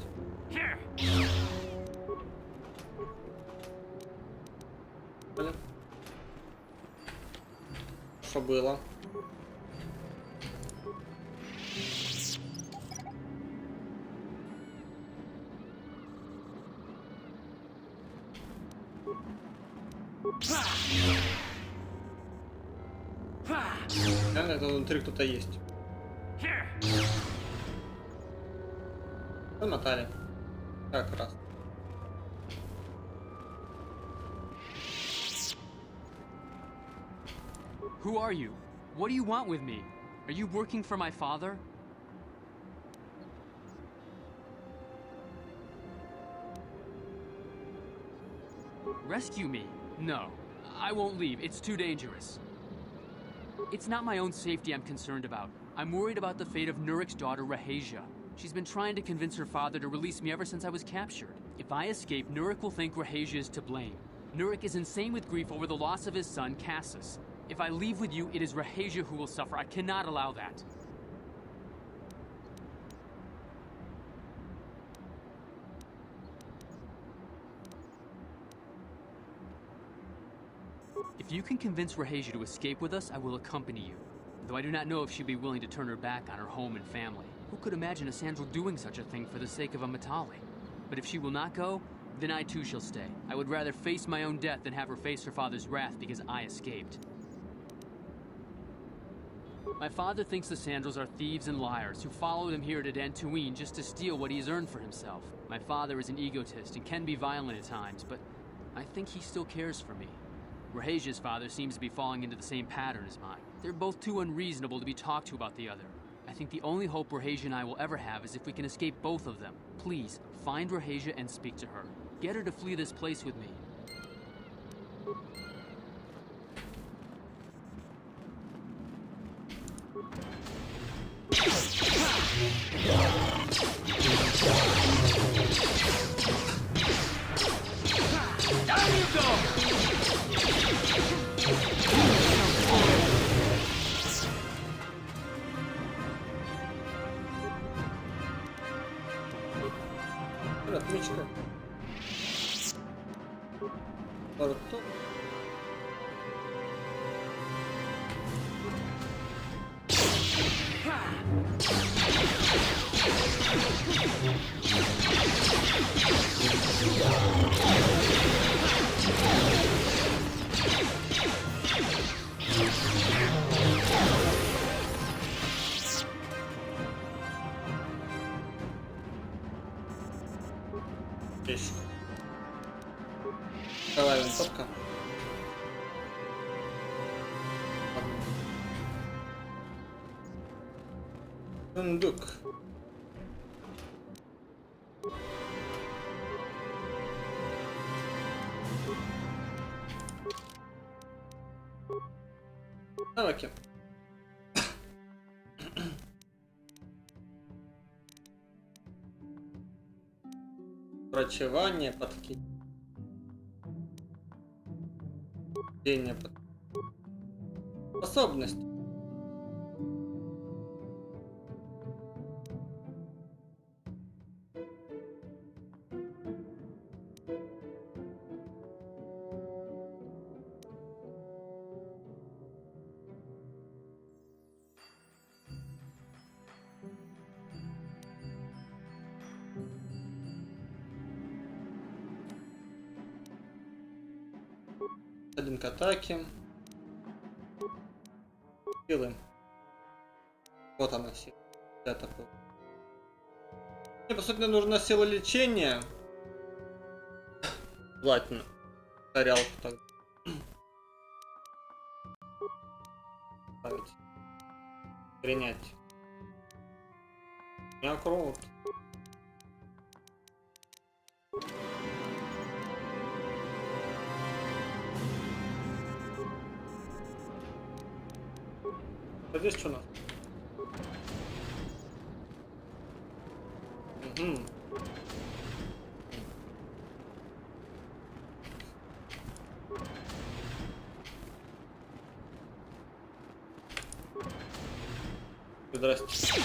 Блин. Что было? Реально, это внутри кто-то есть. Намотали. Как раз. Who are you? What do you want with me? Are you working for my father? Rescue me? No. I won't leave. It's too dangerous. It's not my own safety I'm concerned about. I'm worried about the fate of Nurik's daughter, Rahasia. She's been trying to convince her father to release me ever since I was captured. If I escape, Nurik will think Rahasia is to blame. Nurik is insane with grief over the loss of his son, Cassus. If I leave with you, it is Rahasia who will suffer. I cannot allow that. If you can convince Rahasia to escape with us, I will accompany you. Though I do not know if she'd be willing to turn her back on her home and family. Who could imagine a Sandral doing such a thing for the sake of a Matali? But if she will not go, then I too shall stay. I would rather face my own death than have her face her father's wrath because I escaped. My father thinks the Sandrals are thieves and liars who followed him here to Dantooine just to steal what he has earned for himself. My father is an egotist and can be violent at times, but I think he still cares for me. Rahasia's father seems to be falling into the same pattern as mine. They're both too unreasonable to be talked to about the other. I think the only hope Rahasia and I will ever have is if we can escape both of them. Please, find Rahasia and speak to her. Get her to flee this place with me. Down you go! Отмычка. Порту. Здесь. Давай, винтовка. Сундук. Навыки. Врачевание, подки. Падение под... Способность. Один к атаке. Силы. Вот она сила. Я такой. Мне по сути нужна сила лечения. Желательно. Тарелку так. Ставить. Принять. Я круто. А здесь что у нас? Угу. Здрасте.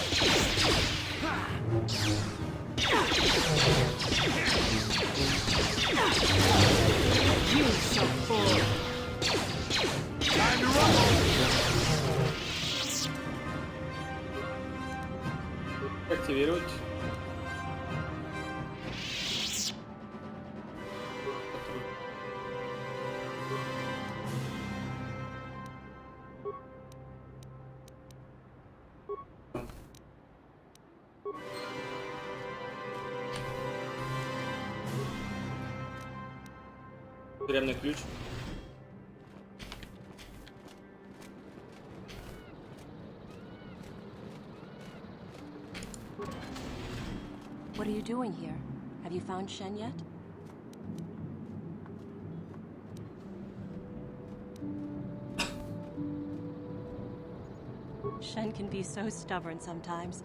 Активировать. Тюремный ключ. What are you doing here? Have you found Shen yet? Shen can be so stubborn sometimes.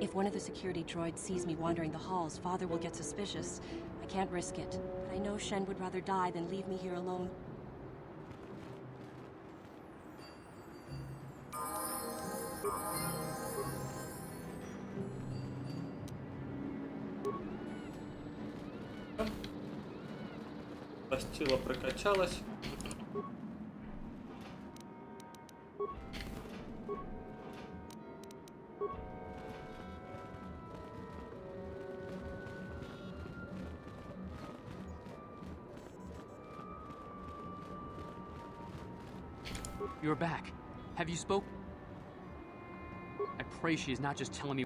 If one of the security droids sees me wandering the halls, Father will get suspicious. I can't risk it. But I know Shen would rather die than leave me here alone. Постила прокачалась. You're back. Have you spoke? I pray she is not just telling me.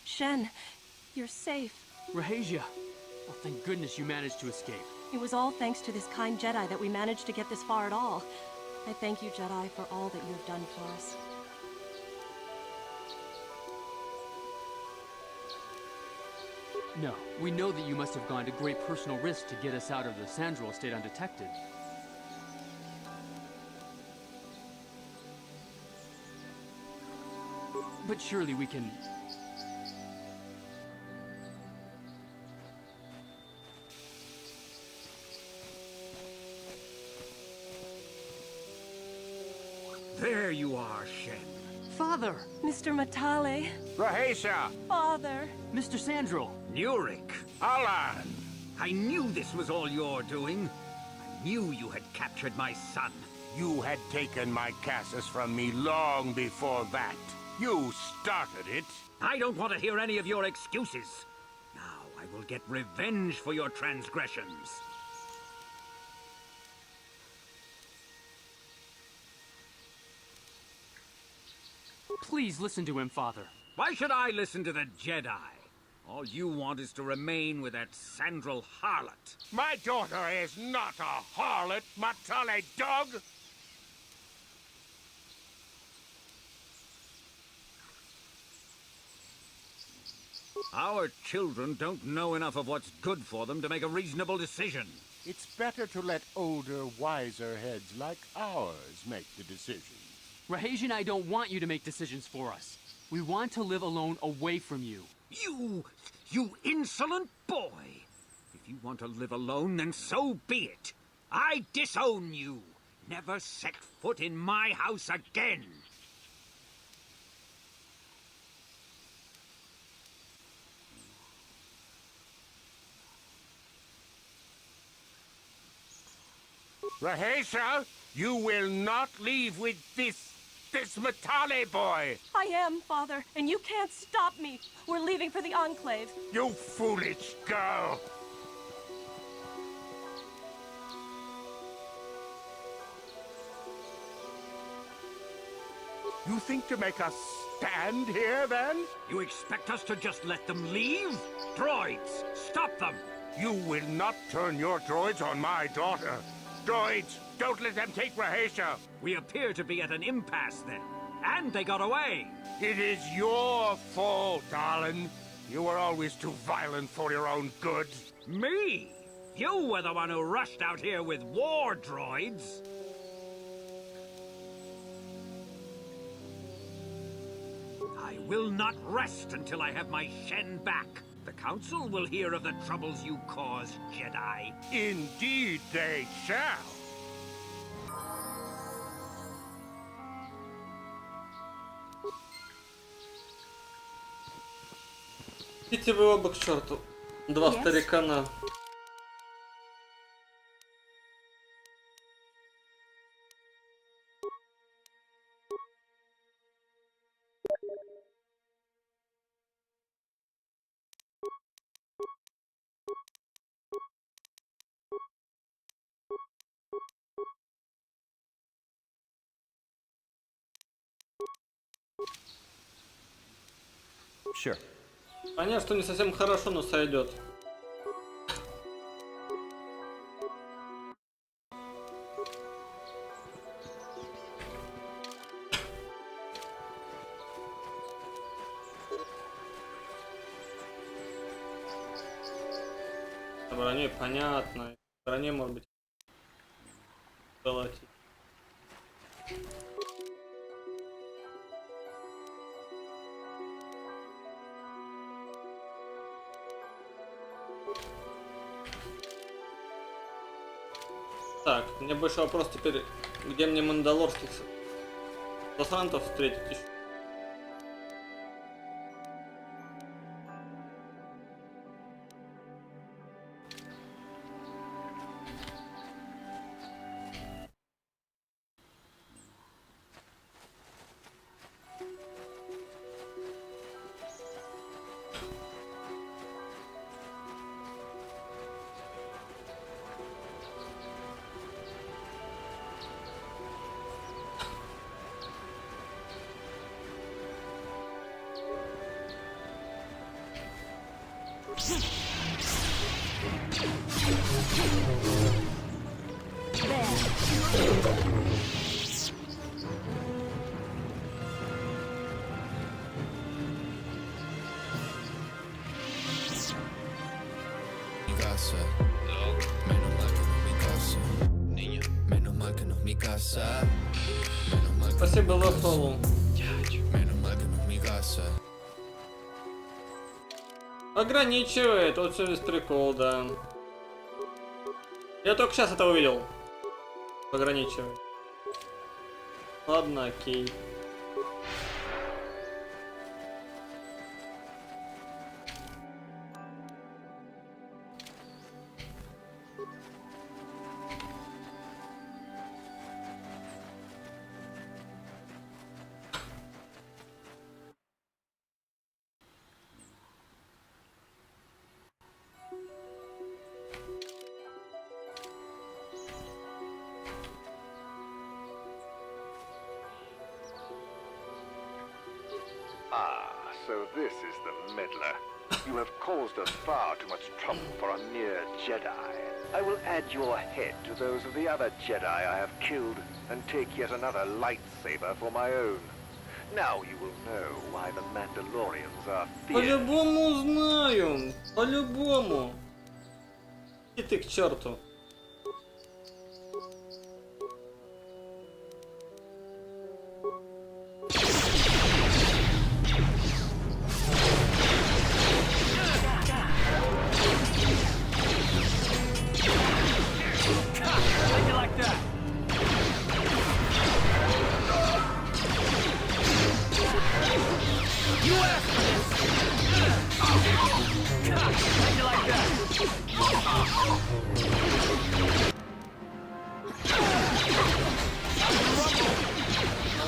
Shen, you're safe. Rahasia! Oh, thank goodness you managed to escape. It was all thanks to this kind Jedi that we managed to get this far at all. I thank you, Jedi, for all that you have done for us. No, we know that you must have gone to great personal risk to get us out of the Sandral estate undetected. But surely we can... There you are, Shen. Father! Mr. Matale. Rahasia! Father! Mr. Sandral! Nurik! Alan! I knew this was all your doing. I knew you had captured my son. You had taken my Casus from me long before that. You started it. I don't want to hear any of your excuses. Now I will get revenge for your transgressions. Please listen to him, Father. Why should I listen to the Jedi? All you want is to remain with that Sandral harlot. My daughter is not a harlot, Matale dog! Our children don't know enough of what's good for them to make a reasonable decision. It's better to let older, wiser heads like ours make the decisions. Rahasia and I don't want you to make decisions for us. We want to live alone away from you. You insolent boy! If you want to live alone, then so be it. I disown you. Never set foot in my house again. Rahasia, you will not leave with this Matale boy! I am, Father, and you can't stop me. We're leaving for the Enclave. You foolish girl! You think to make us stand here, then? You expect us to just let them leave? Droids, stop them! You will not turn your droids on my daughter. Droids, don't let them take Rahasia. We appear to be at an impasse then. And they got away. It is your fault, darling. You were always too violent for your own good. Me? You were the one who rushed out here with war droids. I will not rest until I have my Shen back. The Council will hear of the troubles you caused, Jedi. Indeed they shall. Идите вы оба к черту. Два старикана. Sure. Понятно, что не совсем хорошо, но сойдет. Броней понятно. Броне может быть золотить. Так, мне больше вопрос теперь, где мне мандалорских засрантов встретить еще? Mi casa. Menos mal que no es mi casa. Niño, menos mal que no es mi casa. Menos mal que Спасибо за фоллоу. Menos mal que no es mi casa. Ограничивает, вот все весь прикол, да. Я только сейчас это увидел. Ограничивает. Ладно, окей. So this is the meddler. You have caused us far too much trouble for a mere Jedi. I will add your head to those of the other Jedi I have killed and take yet another lightsaber for my own. Now you will know why the Mandalorians are feared. По-любому знаю. По-любому. И ты к черту.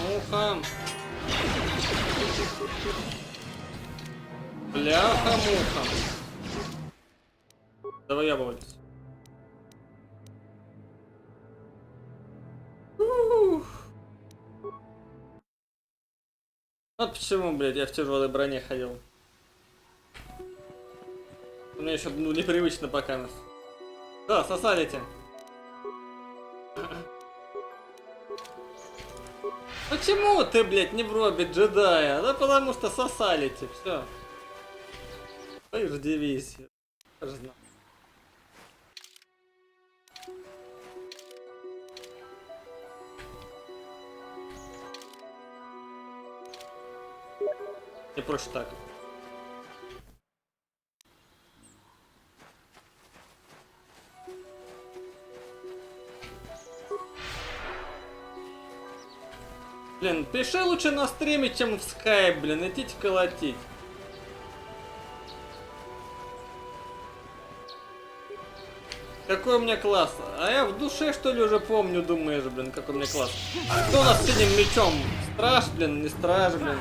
Муха. Бляха-муха. Давай я вывалюсь. Вот почему, блядь, я в тяжелой броне ходил. Мне еще непривычно пока. Да, сосалите. Почему ты, блядь, не в робе джедая? Да потому что сосалите, все. Ой, же дивизия. Я же знал. Не проще так. Блин, пиши лучше на стриме, чем в скайп, блин, идите колотить. Какой у меня класс? А я в душе, что ли, уже помню, думаешь, блин, какой у меня класс. Кто у нас с этим мечом? Страж, блин, не страж, блин.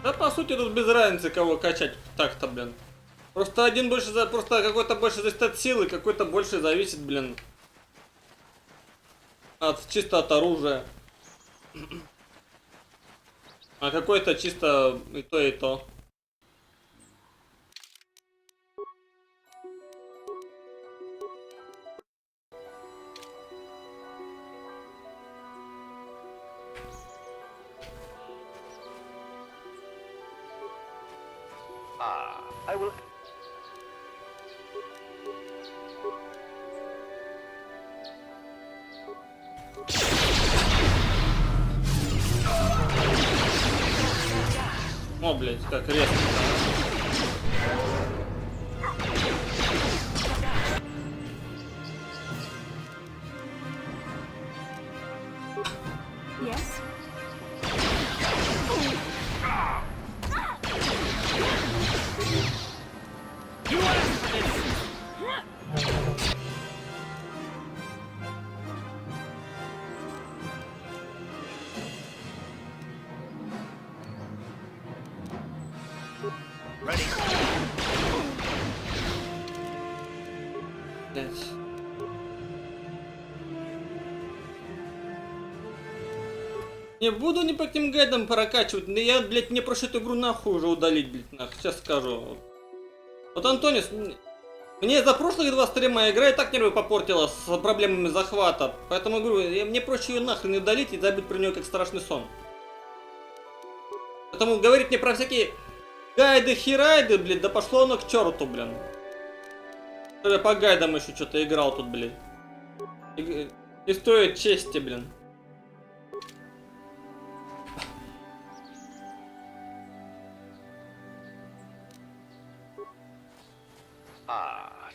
Да по сути тут без разницы кого качать так-то, блин. Просто один больше просто какой-то больше зависит от силы, какой-то больше зависит, блин. Чисто от оружия. А какой-то чисто и то, и то. I will... О, блядь, как резко. Yes? You asked for this! Ready. Блядь. Не буду ни по каким гайдам прокачивать. Я, блядь, мне прошу эту игру нахуй уже удалить, блядь, нахуй. Сейчас скажу. Вот Антонис, мне за прошлые 2 стрима игра и так нервы попортила с проблемами захвата. Поэтому говорю, мне проще ее нахрен удалить и забыть про нее как страшный сон. Поэтому говорить мне про всякие гайды, хирайды, блядь, да пошло оно к черту, блин. Я по гайдам еще что-то играл тут, блядь. И стоит чести, блин.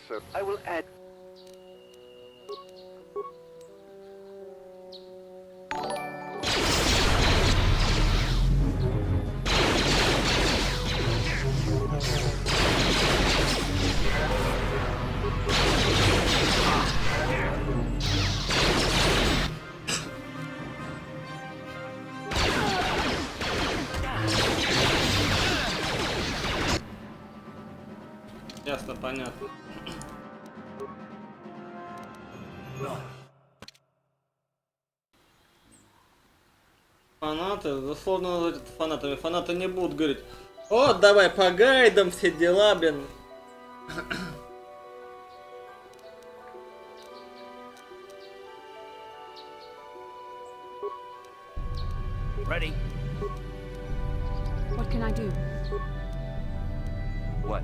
So I will add... Ясно, понятно. Фанаты, условно назвать это фанатами. Фанаты не будут говорить: о, давай по гайдам, все дела, блин. Ready. What can I do? What?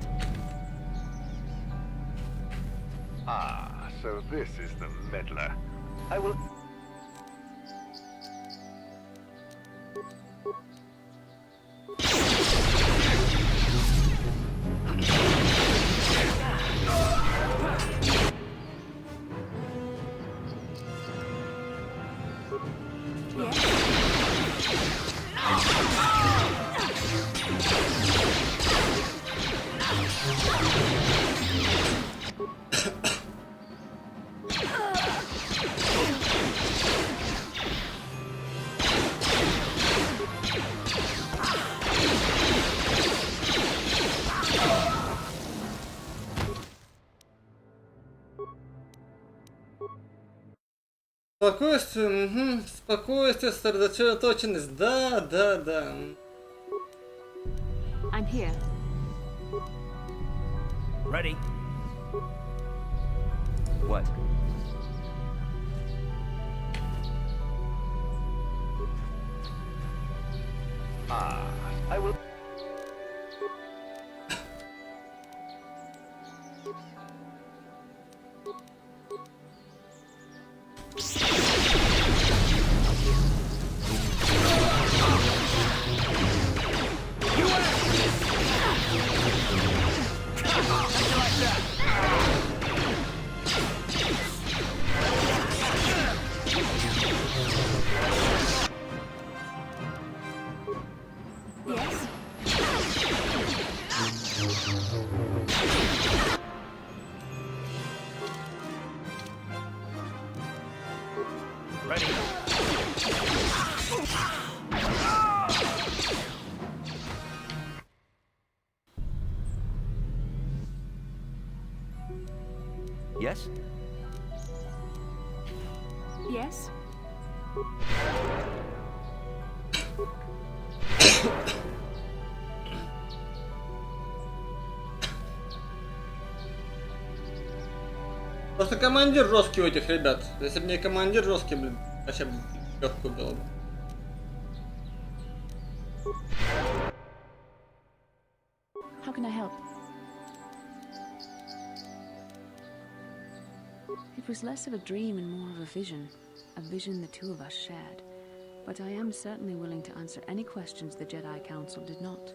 Ah, so this is the meddler. I will... Спокойствие, угу. Спокойствие, сосредоточенность, да, да, да. I'm here. Ready. What? Ah, I will... Ready. Yes? Yes? Просто командир жесткий у этих ребят. Если бы не командир жесткий, блин, вообще бы легко было бы. How can I help? It was less of a dream and more of a vision the two of us shared. But I am certainly willing to answer any questions the Jedi Council did not.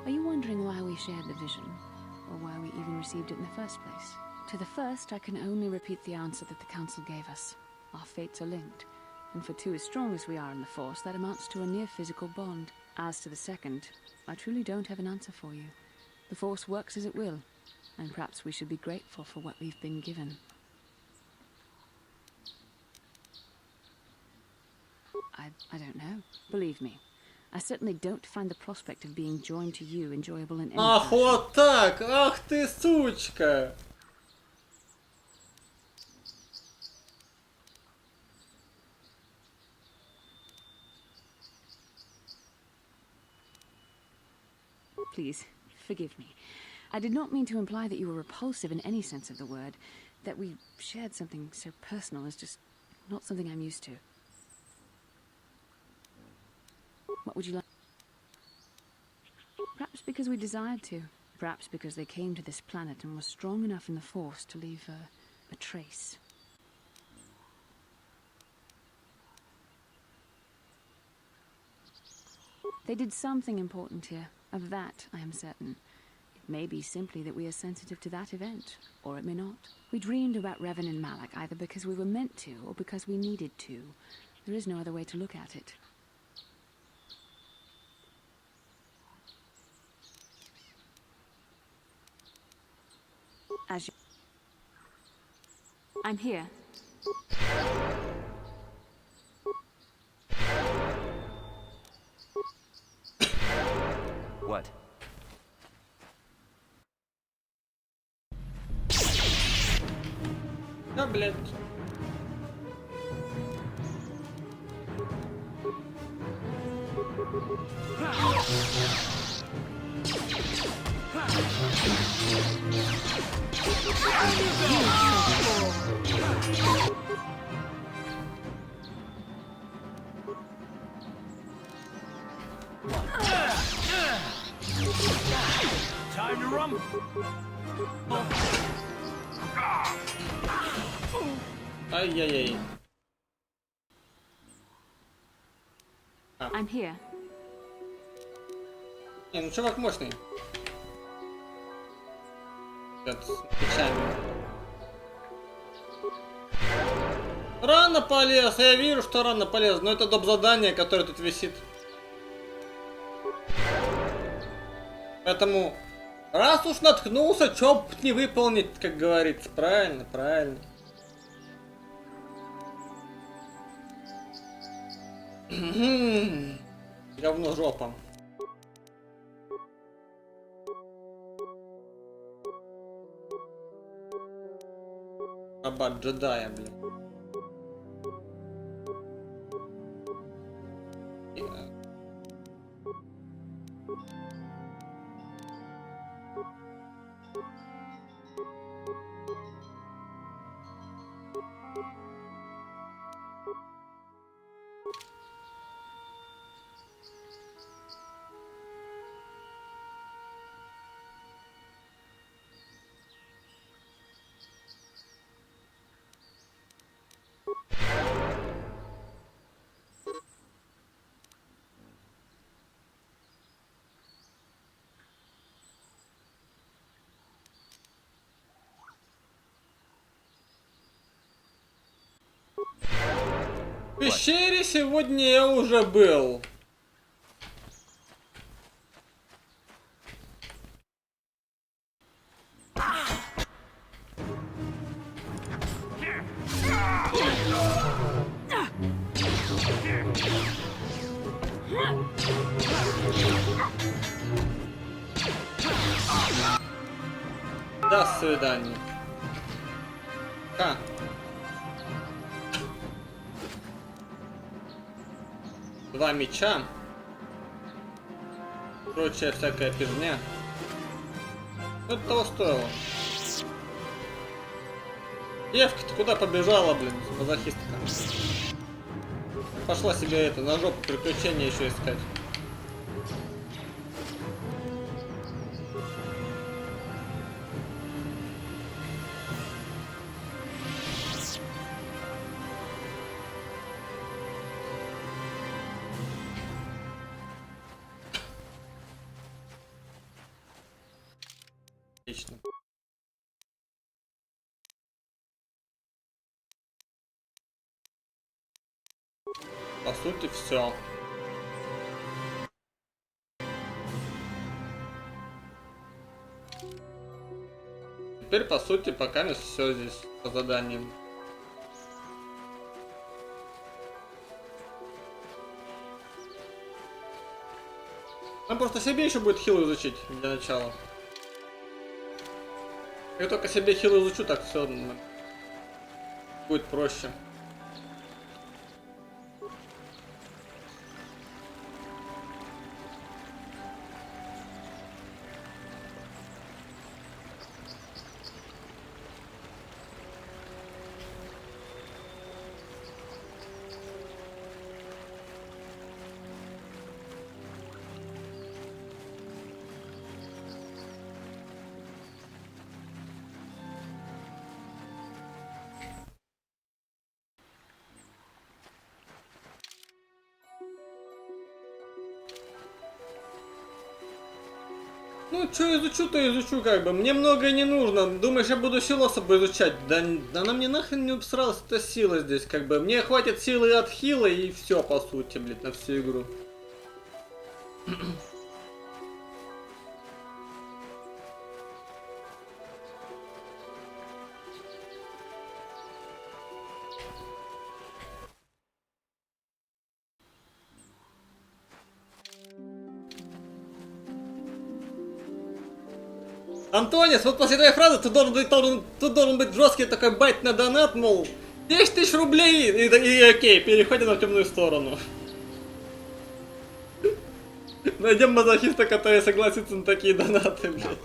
Are you wondering why we shared the vision? Or why we even received it in the first place? To the first, I can only repeat the answer that the Council gave us. Our fates are linked, and for two as strong as we are in the Force, that amounts to a near physical bond. As to the second, I truly don't have an answer for you. The Force works as it will, and perhaps we should be grateful for what we've been given. I don't know. Believe me, I certainly don't find the prospect of being joined to you enjoyable in any Ах, fashion. вот так! Ах ты, сучка! Please, forgive me. I did not mean to imply that you were repulsive in any sense of the word. That we shared something so personal is just not something I'm used to. What would you like? Perhaps because we desired to. Perhaps because they came to this planet and were strong enough in the Force to leave a trace. They did something important here. Of that, I am certain. It may be simply that we are sensitive to that event, or it may not. We dreamed about Revan and Malak either because we were meant to, or because we needed to. There is no other way to look at it. As you... I'm here. What? Да, блядь. Time to rumble. Ай-яй-яй. I'm here. Не, ну чувак мощный. С мечами. Рано полез, я вижу, что рано полез, но это доп. Задание, которое тут висит. Поэтому, раз уж наткнулся, чё б не выполнить, как говорится. Правильно, правильно. Говно жопа. Раба джедая, блин. В пещере сегодня я уже был. До свидания. Два меча. Прочая всякая фигня. Это того стоило. Девка, ты куда побежала, блин, мазохистка? Пошла себе это, на жопу приключения еще искать. Отлично. По сути, все. Теперь, по сути, пока все здесь по заданиям. Нам просто себе еще будет хил изучить для начала. Как только себе хил изучу, так все будет проще. Ну, что изучу, то изучу, как бы. Мне многое не нужно. Думаешь, я буду силу особо изучать? Да она мне нахрен не обсралась, эта сила здесь, как бы. Мне хватит силы от хила и все, по сути, блядь, на всю игру. Антонис, вот после твоей фразы тут должен быть жесткий такой байт на донат, мол, 10 тысяч рублей и окей, переходим на темную сторону. Найдем мазохиста, который согласится на такие донаты, блядь.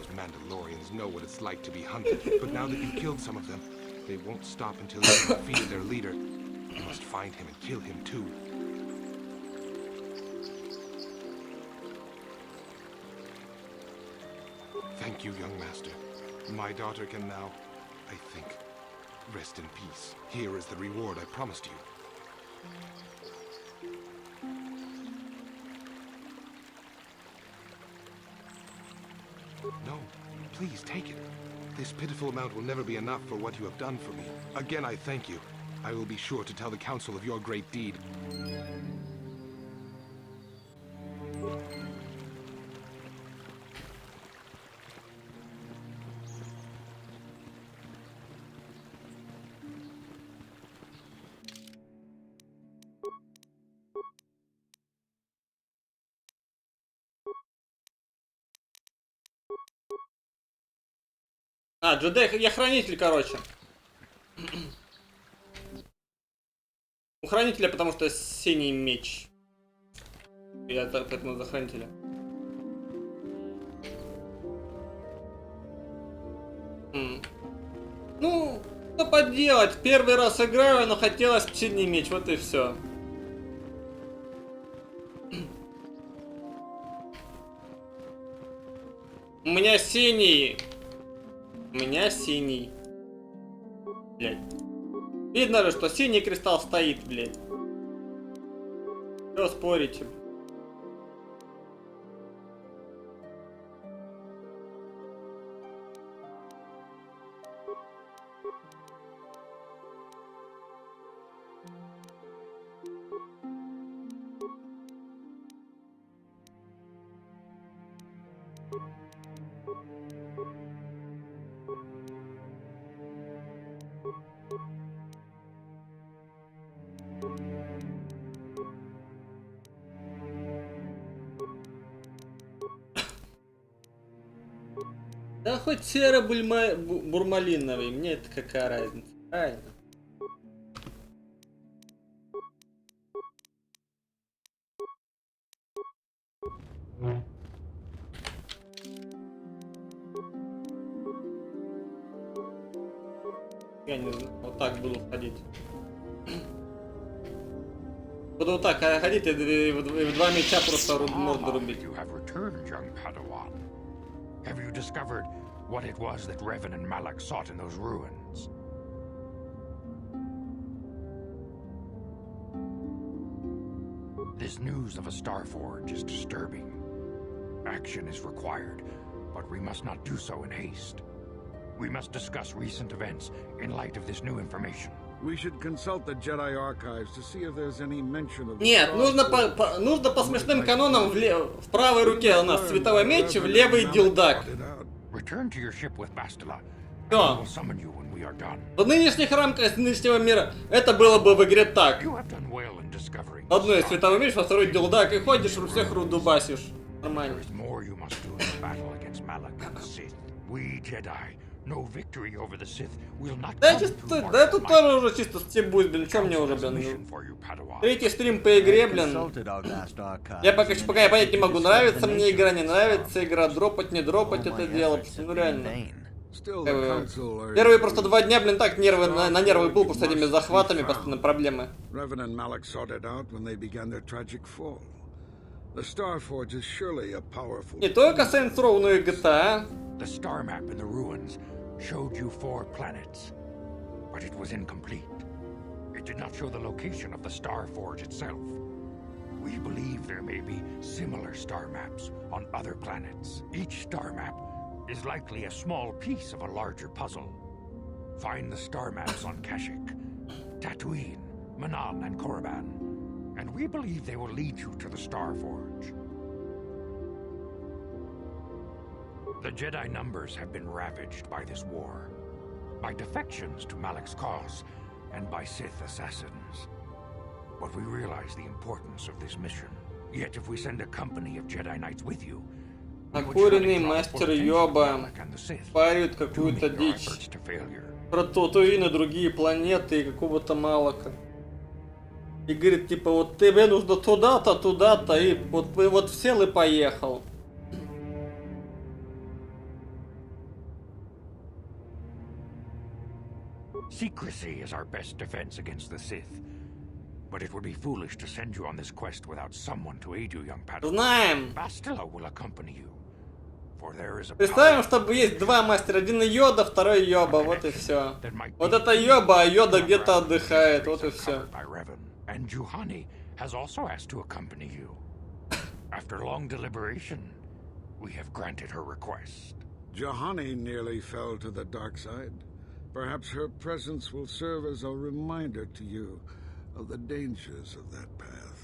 Thank you, young master. My daughter can now, I think, rest in peace. Here is the reward I promised you. No, please take it. This pitiful amount will never be enough for what you have done for me. Again, I thank you. I will be sure to tell the council of your great deed. А, джедай, я хранитель, короче. У хранителя, потому что синий меч. Я поэтому за хранителя. Ну, что поделать, первый раз играю, но хотелось синий меч, вот и все. У меня синий. У меня синий. Блядь. Видно же, что синий кристалл стоит, блядь. Что спорите? Да хоть серо-бурмалиновый, мне это какая разница, правильно? Я не знаю, вот так буду ходить. Буду вот так ходить и в два меча просто морду рубить. You have returned, young Padawan. Have you discovered what it was that Revan and Malak sought in those ruins? This news of a Starforge is disturbing. Action is required, but we must not do so in haste. We must discuss recent events in light of this new information. We should consult the Jedi archives to see if there's any mention of. Нет, нужно по смешным канонам в правой руке у нас световой меч, в левый дилдак. Return to your ship with Bastila. Всё. We'll summon you when we are done. В нынешних рамках нынешнего мира это было бы в игре так. You have done well in discovering. Одной световой меч, во второй дилдак, и ходишь, всех дубасишь. Нормально. There is more you must do in the battle against Malak and the Sith. We Jedi know victory over the Sith will not Да, come чисто, through да тут тоже уже чисто стебусь, блин, чё мне уже, блин. Третий стрим по игре, блин. Я пока я понять не могу, нравится мне игра, не нравится игра, дропать, не дропать это дело, ну реально. Первые просто 2 дня, блин, так нервы, на нервы был просто этими захватами, постоянно проблемы. Revan and Malak sought it out when they began their tragic fall. The Starforge is surely a powerful. Не только Saints Row, но и GTA. The star map in the ruins showed you 4 planets, but it was incomplete. It did not show the location of the Starforge itself. We believe there may be similar star maps on other planets. Each star map is likely a small piece of a larger puzzle. Find the star maps on Kashyyyk, Tatooine, Manaan, and Korriban, and we believe they will lead you to the Starforge. The Jedi numbers have been ravaged by this war, by defections to Malak's cause, and by Sith assassins. But we realize the importance of this mission. Yet if we send a company of Jedi Knights with you, Накуренный мастер ёба парит какую-то дичь про Татуин и другие планеты и какого-то Малака. И говорит, типа, вот тебе нужно туда-то, туда-то, и вот сел и поехал. secrecy is our best defense against the Sith. But it would be foolish to send you on this quest without someone to aid you, young Padawan. Знаем. Bastila will accompany you. For there is a Представим, чтобы есть 2 мастера, один Йода, второй Йоба, вот и все. Вот это Йоба, а Йода где-то отдыхает, вот и все. And Juhani has also asked to accompany you. After long deliberation, we have granted her request. Juhani nearly fell to the dark side. Perhaps her presence will serve as a reminder to you of the dangers of that path.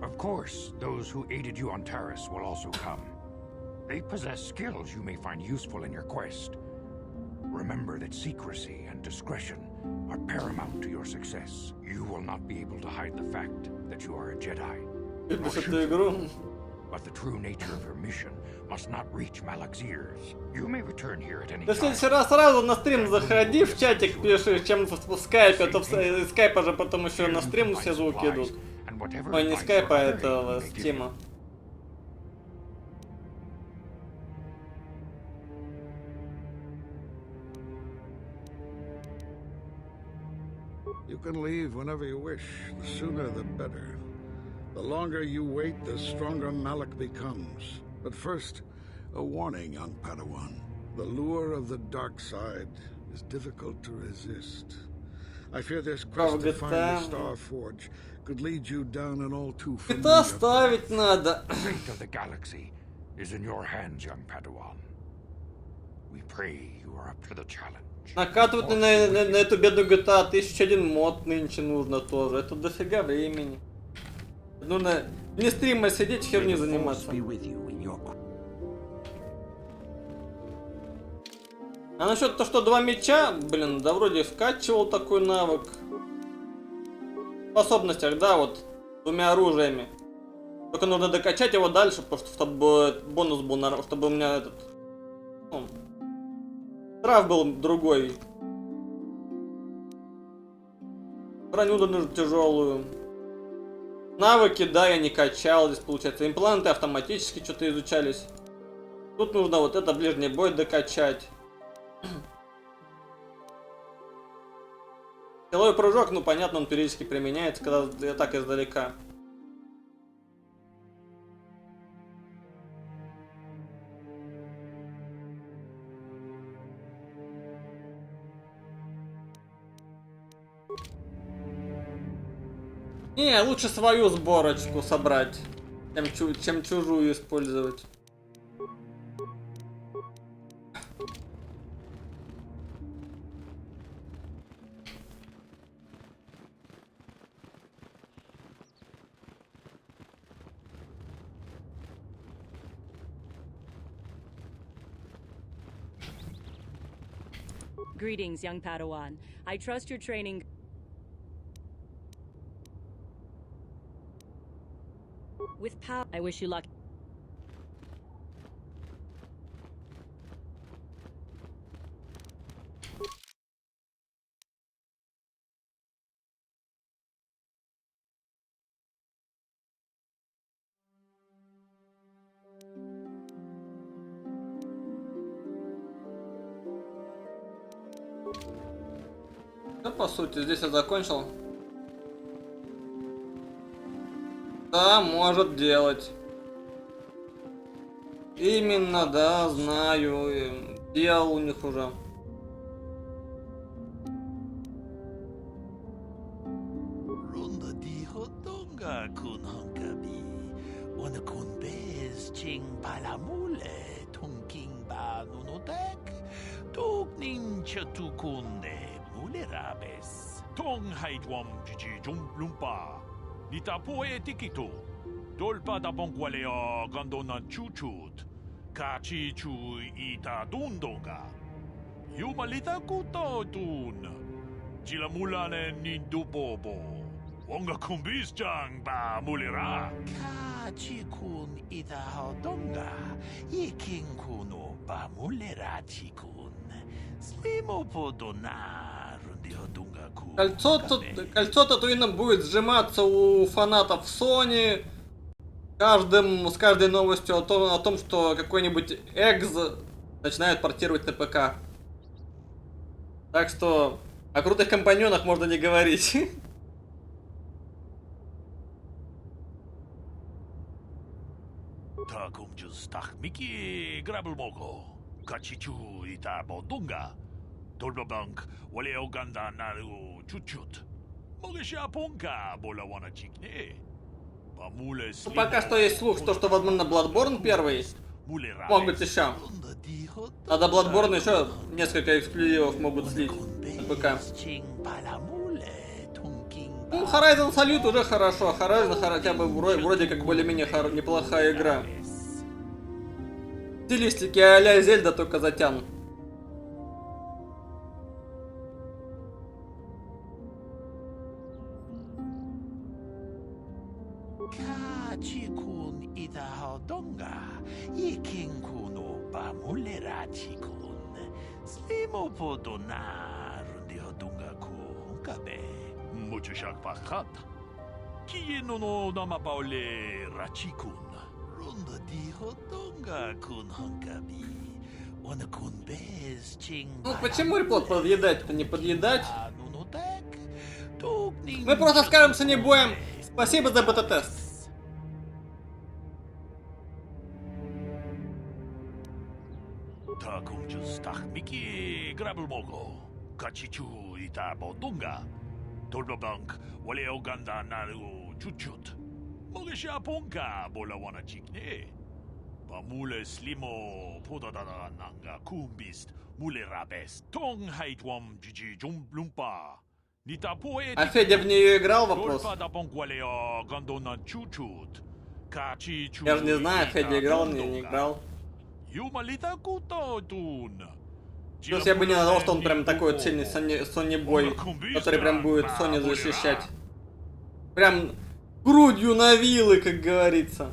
Of course, those who aided you on Taris will also come. They possess skills you may find useful in your quest. Remember that secrecy and discretion are paramount to your success. You will not be able to hide the fact that you are a Jedi. But the true nature of your mission must not reach Malak's ears. You may return here at any Ты в time. следующий раз сразу на стрим заходи, в чатик пиши, чем в скайпе, а то в скайпа же потом еще на стрим все звуки идут. Ой, не скайпа, а этого стима. You can leave whenever you wish. The sooner the better. The longer you wait, the stronger Malak becomes. But first, a warning, young Padawan. The lure of the dark side is difficult to resist. I fear this quest to find the Starforge could lead you down an all too familiar path. Оставить надо. The fate of the galaxy is in your hands, young Padawan. We pray you are up to the challenge. Накатывать на эту бедную GTA 1001 мод нынче нужно тоже. Это дофига времени. Ну не стрима сидеть, херни заниматься. А насчет то, что 2 меча, блин, да вроде вкачивал такой навык. В способностях, да, вот, 2 оружиями. Только нужно докачать его дальше, просто чтобы бонус был, чтобы у меня этот... Ну, штраф был другой. Броню нужно тяжелую. Навыки, да, я не качал здесь, получается. Импланты автоматически что-то изучались. Тут нужно вот это ближний бой докачать. Силовой прыжок, ну понятно, он периодически применяется, когда я так издалека. Не, лучше свою сборочку собрать, чем чужую использовать. Greetings, young Padawan. I trust your training. With power, I wish you luck. Да, по сути, здесь я закончил. Да, может делать. Именно, да, знаю. Делал у них уже. Tong haidwam jiji lumpa. Nita poe tikito. Dolpa da bonqualeo gandona chuchut. Kachi chu ita dundonga. Yumalita kuto tun. Jilamulane nindu bobo. Wonga kumbis jang ba mulira. Kachi kun ita hodonga. Ikin kuno ba mulira chikun. Slimo podona. Кольцо Татуина будет сжиматься у фанатов Sony с каждой новостью о том, что какой-нибудь экз начинает портировать на ПК. Так что о крутых компаньонах можно не говорить. Dolbabank, wale Uganda naru chut-chut. Mogesha ponka bola wana chikne. Ну, пока что есть слух, что возможно Bloodborne первый. Мог быть еще. А до Bloodborne еще несколько эксклюзивов могут слить на ПК. Ну, Horizon Salute уже хорошо. Horizon хотя бы вроде как более-менее неплохая игра. Стилистики а-ля Зельда только затянут. Chikun ita hodonga. Ikin kuno ba mulera chikun. Slimo podona rundi hodonga ku kabe. Mucho shak pachat. Kieno no nama paole rachikun. Runda di hodonga kun honkabi. Он кун без чин. Ну почему реплот подъедать-то не подъедать? Мы просто скажем с Санибоем спасибо за бета-тест. Такумчус тахмики граблмого. Качичу ита бодунга. Долбабанк вале Уганда нару чуть-чуть. Могеша понка бола вана чикне. Муле слимо подадана нанга кумбист муле рабес тонг хайтвам джиджи джумблумпа. А Федя в нее играл, вопрос? Я же не знаю, Федя играл, не играл. Плюс я бы не назвал, что он прям такой вот сильный Sony Boy, который прям будет Sony защищать. Прям Грудью на вилы, как говорится.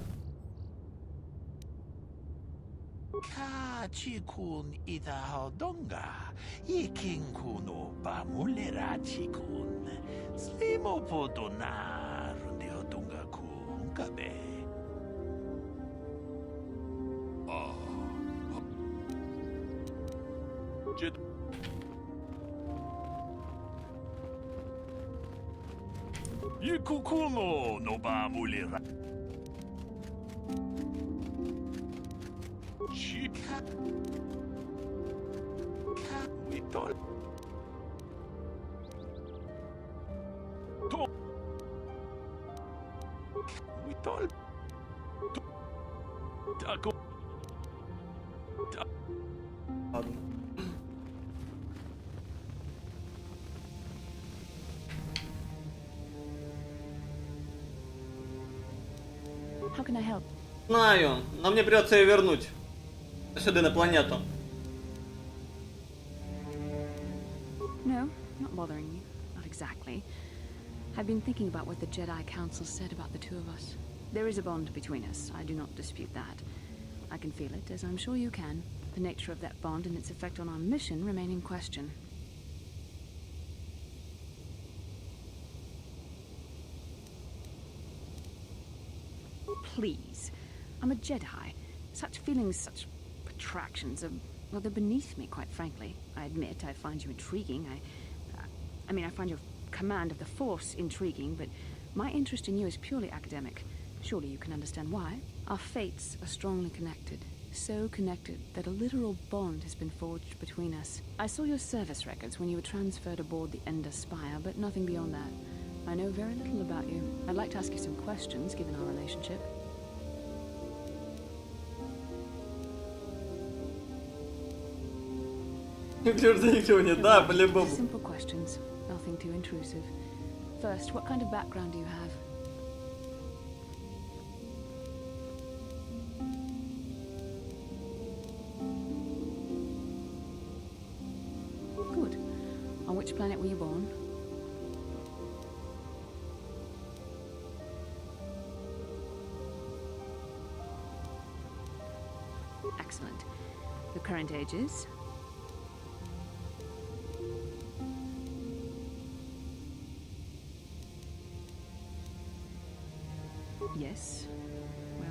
Chikun ida hodonga, yikinkuno bamulera chikun, slimo podona runde hodonga kunkabe. Jed. Yikukuno no bamulera. Chica. Witol. To. Witol. Taco. How can I help? Знаю, но мне придется ее вернуть. Сюда, на планету. No, not bothering you. Not exactly. I've been thinking about what the Jedi Council said about the two of us. There is a bond between us. I do not dispute that. I can feel it, as I'm sure you can. The nature of that bond and its effect on our mission remain in question. Please. I'm a Jedi. Such feelings, such attractions are, well, they're beneath me, quite frankly. I admit I find you intriguing. I mean, I find your command of the Force intriguing, but my interest in you is purely academic. Surely you can understand why. Our fates are strongly connected. So connected that a literal bond has been forged between us. I saw your service records when you were transferred aboard the Ender Spire, but nothing beyond that. I know very little about you. I'd like to ask you some questions, given our relationship. Simple questions, nothing too intrusive. First, what kind of background do you have? Good. On which planet were you born? Excellent. The current age is? Yes. Well,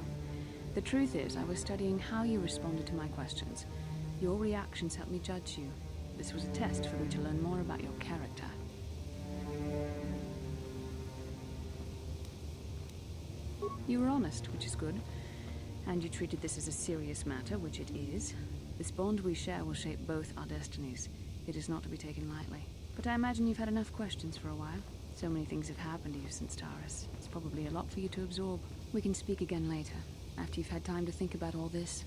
the truth is, I was studying how you responded to my questions. Your reactions helped me judge you. This was a test for me to learn more about your character. You were honest, which is good. And you treated this as a serious matter, which it is. This bond we share will shape both our destinies. It is not to be taken lightly. But I imagine you've had enough questions for a while. So many things have happened to you since Taris. It's probably a lot for you to absorb. We can speak again later, after you've had time to think about all this.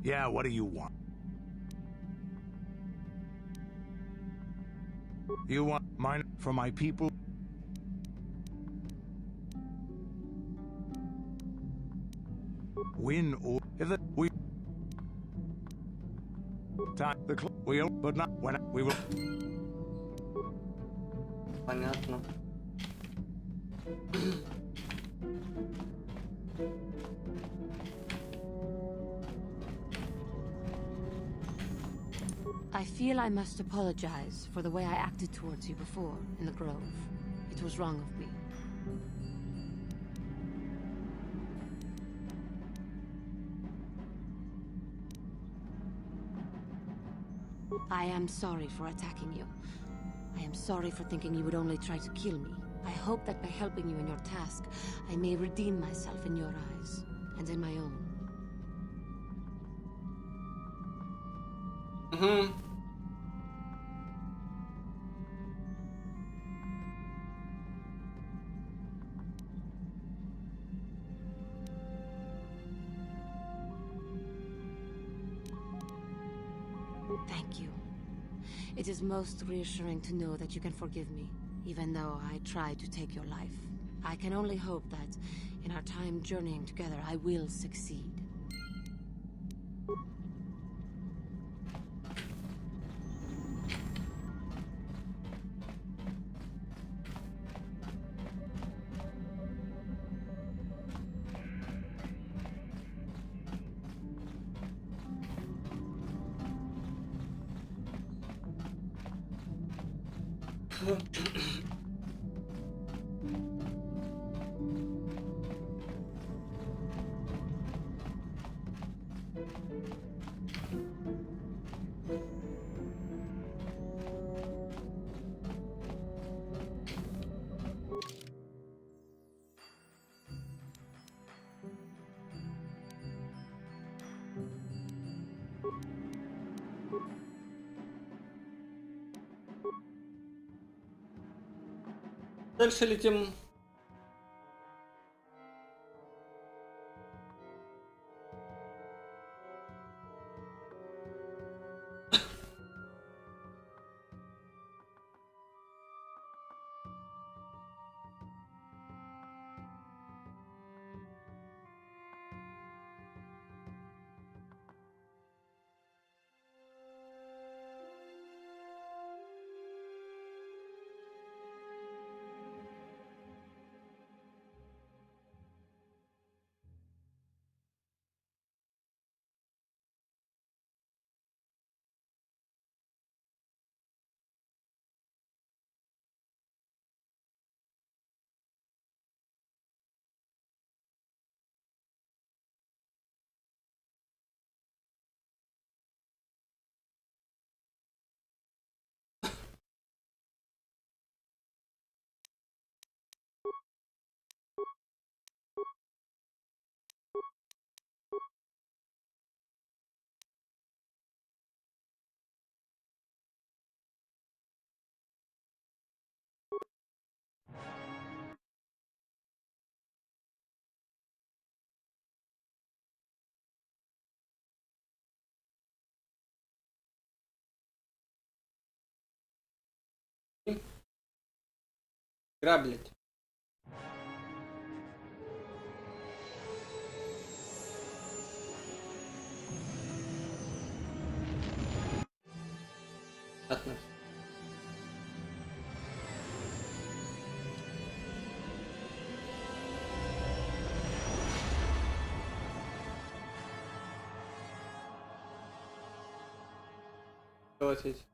Yeah, what do you want? You want mine for my people? Win or if it we time the wheel, but not when we will. Понятно. I feel I must apologize for the way I acted towards you before in the Grove. It was wrong of me. I am sorry for attacking you. I am sorry for thinking you would only try to kill me. I hope that by helping you in your task, I may redeem myself in your eyes, and in my own. Thank you. It is most reassuring to know that you can forgive me, even though I tried to take your life. I can only hope that in our time journeying together, I will succeed. Дальше летим. Граблять. Ладно. Согласись.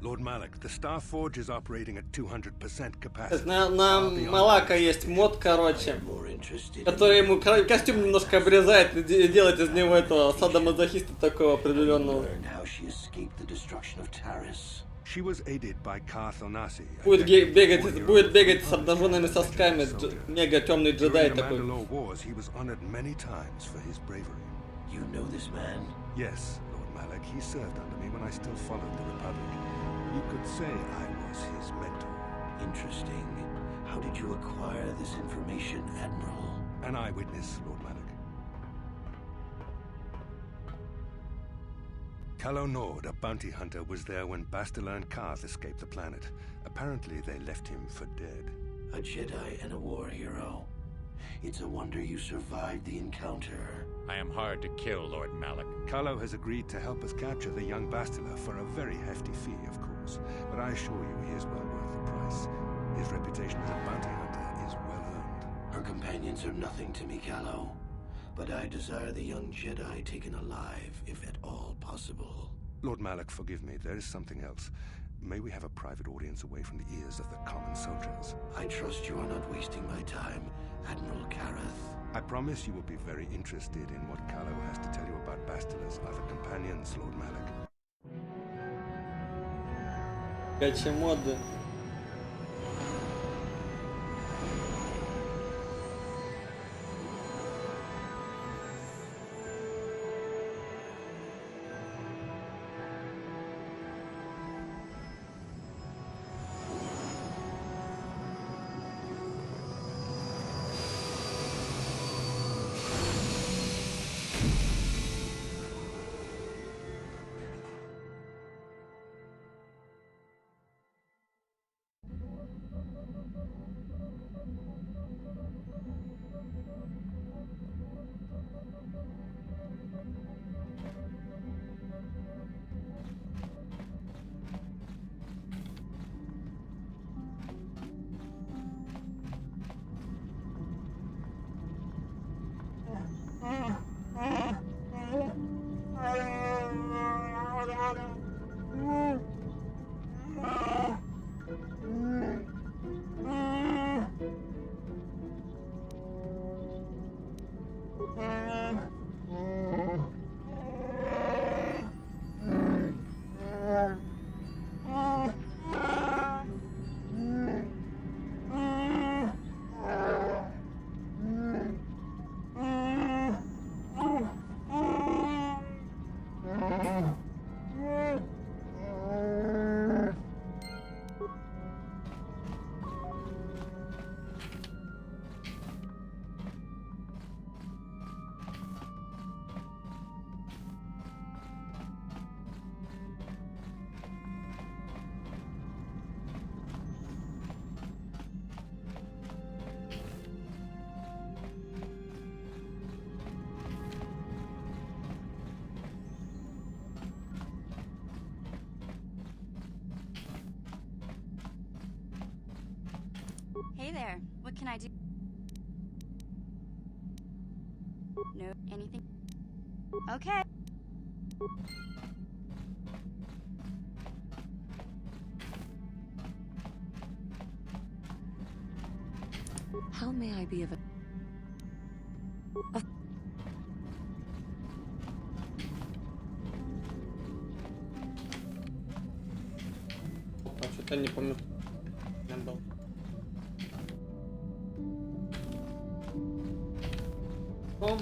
Lord Malak, the Star Forge is operating at 200% capacity. На Малака есть мод, короче, который ему костюм немножко обрезает и делает из него этого садомазохиста такого определенного. Будет бегать с обнаженными сосками, мега темный джедай такой. Yes, Lord Malak, he served under me when I still followed the Republic. You could say I was his mentor. Interesting. How did you acquire this information, Admiral? An eyewitness, Lord Malak. Calo Nord, a bounty hunter, was there when Bastila and Karth escaped the planet. Apparently, they left him for dead. A Jedi and a war hero. It's a wonder you survived the encounter. I am hard to kill, Lord Malak. Calo has agreed to help us capture the young Bastila for a very hefty fee, of course. But I assure you he is well worth the price. His reputation as a bounty hunter is well earned. Her companions are nothing to me, Calo. But I desire the young Jedi taken alive, if at all possible. Lord Malak, forgive me. There is something else. May we have a private audience away from the ears of the common soldiers? I trust you are not wasting my time, Admiral Kareth. I promise you will be very interested in what Calo has to tell you about Bastila's other companions, Lord Malak. Каче моды. Hey there, what can I do? No, anything? Okay. How may I be of Что-то не помню. Был.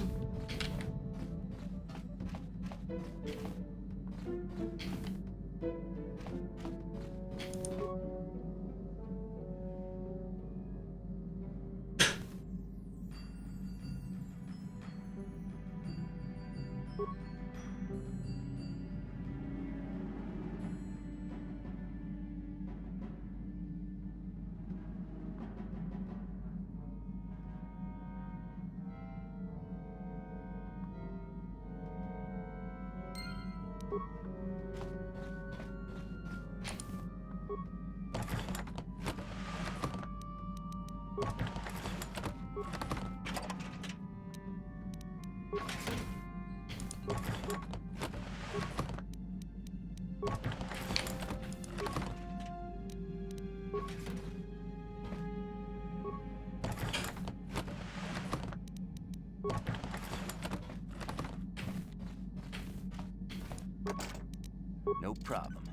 No problem.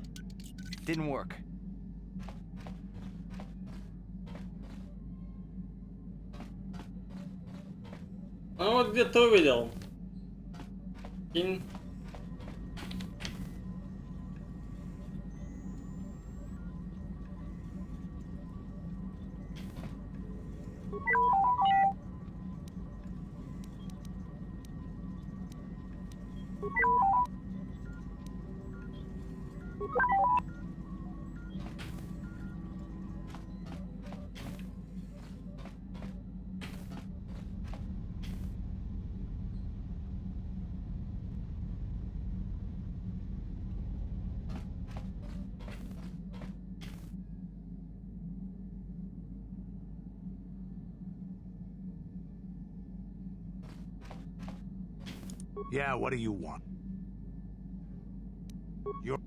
Didn't work. А вот где-то увидел. Кинь. Yeah, what do you want? You're...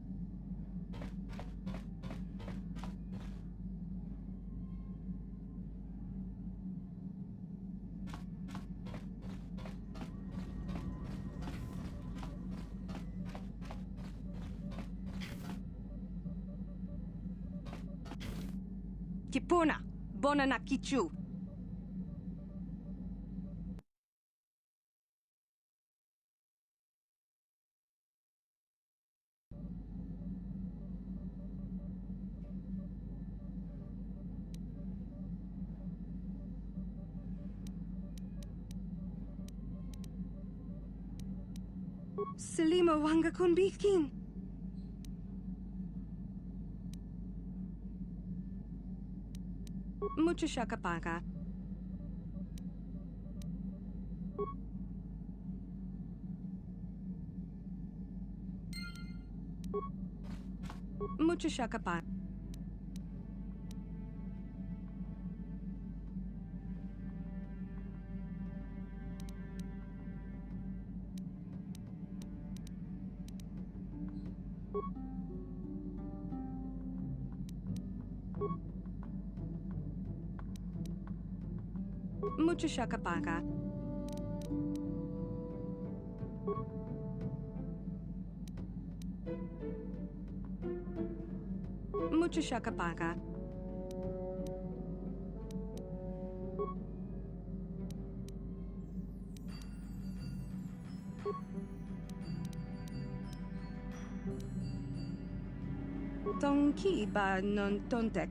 Kipuna, bona na kichu. Selima wanga kunbikin. Mucho shakapaka. Mucho shakapaka. Mucho shakapaka. Mucho shakapaka. Tonki ba non tontek.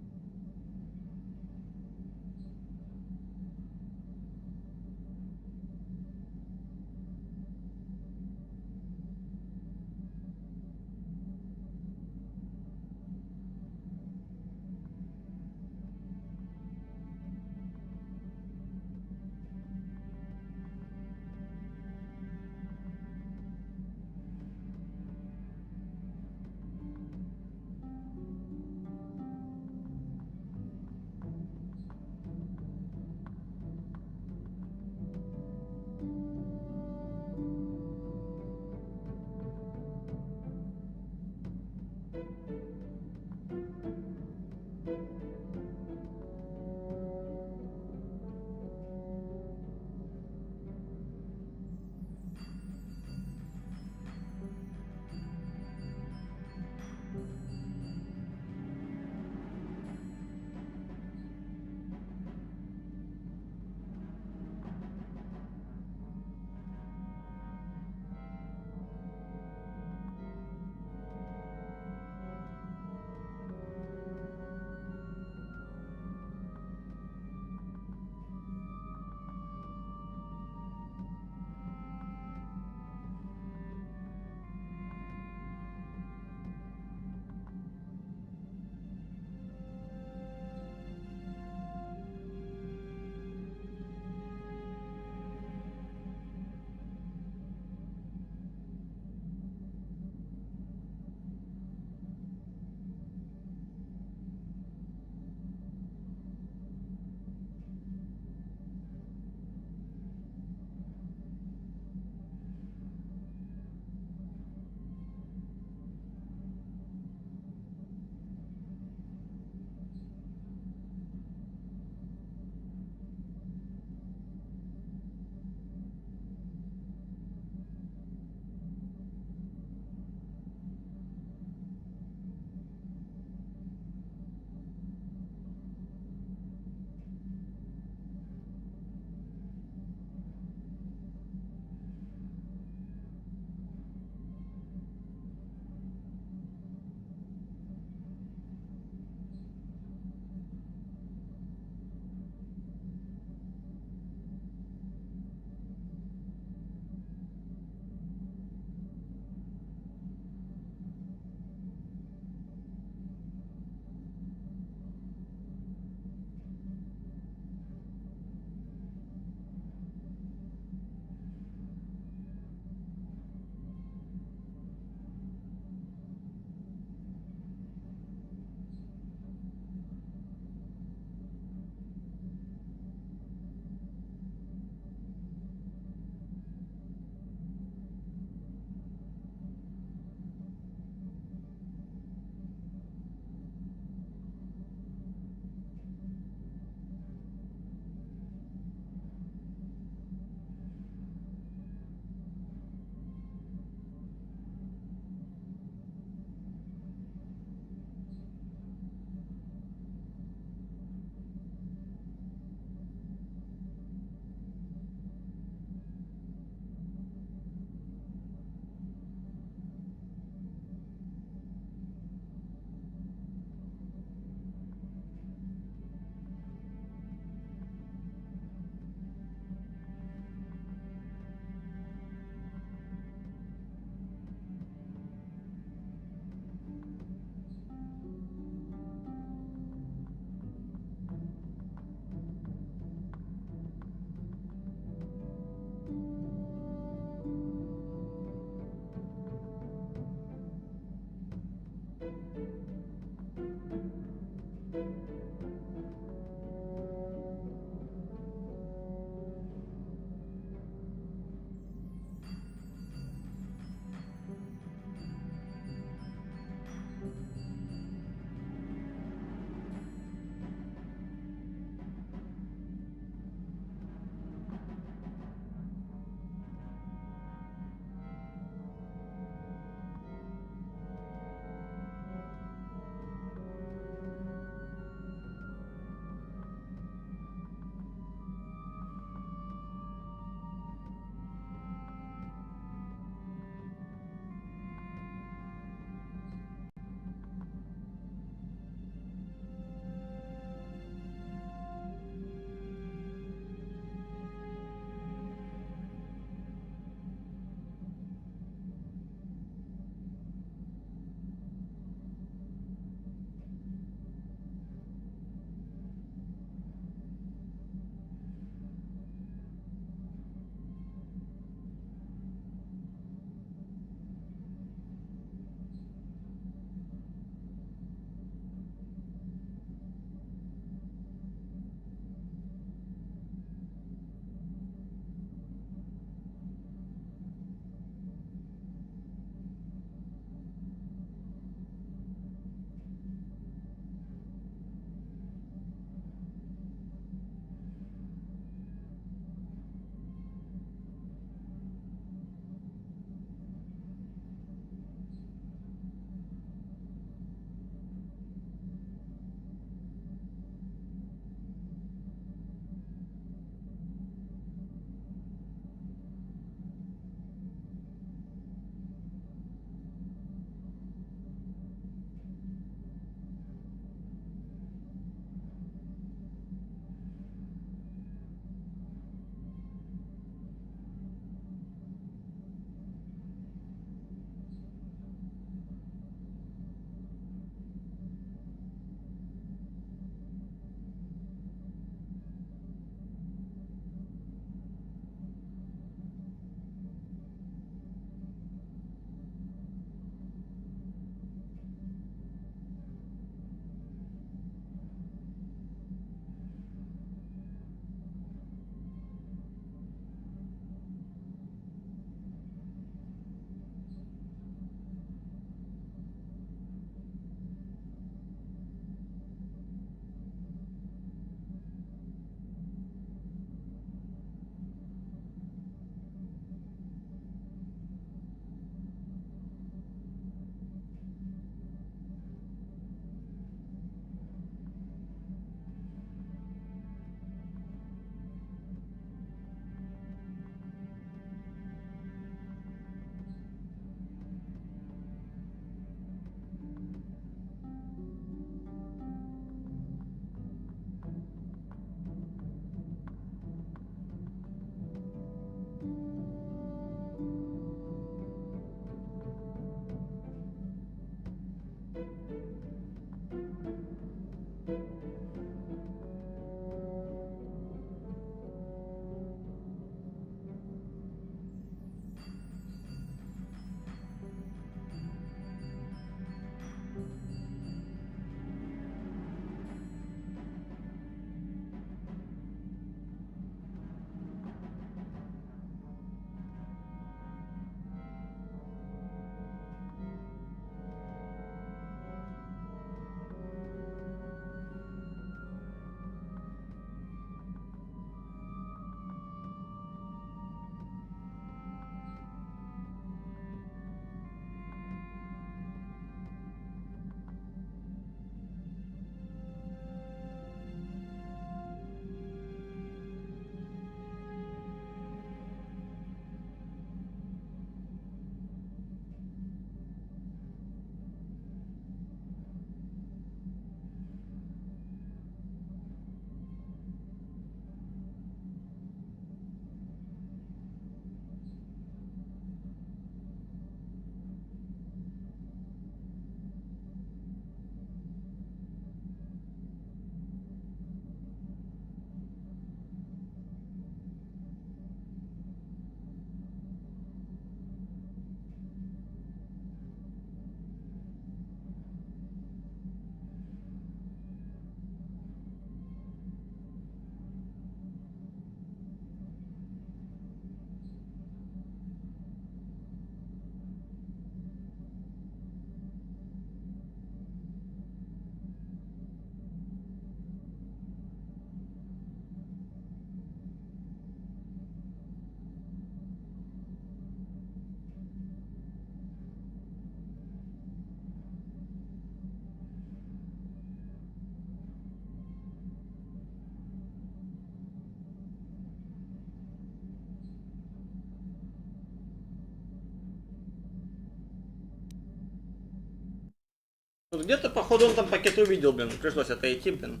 где-то, походу, он там пакет увидел, блин. Пришлось отойти, блин.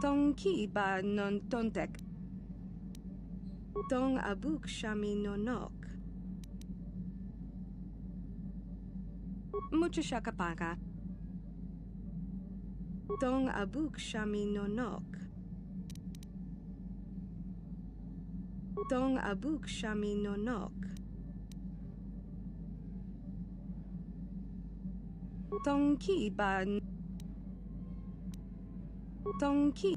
Tong ki ba non tontek. Tong abuk shami nonok. Mucho shakapaka. Tong abuk shami nonok. Tong abuk shami nonok. Tong ki ba Tong ki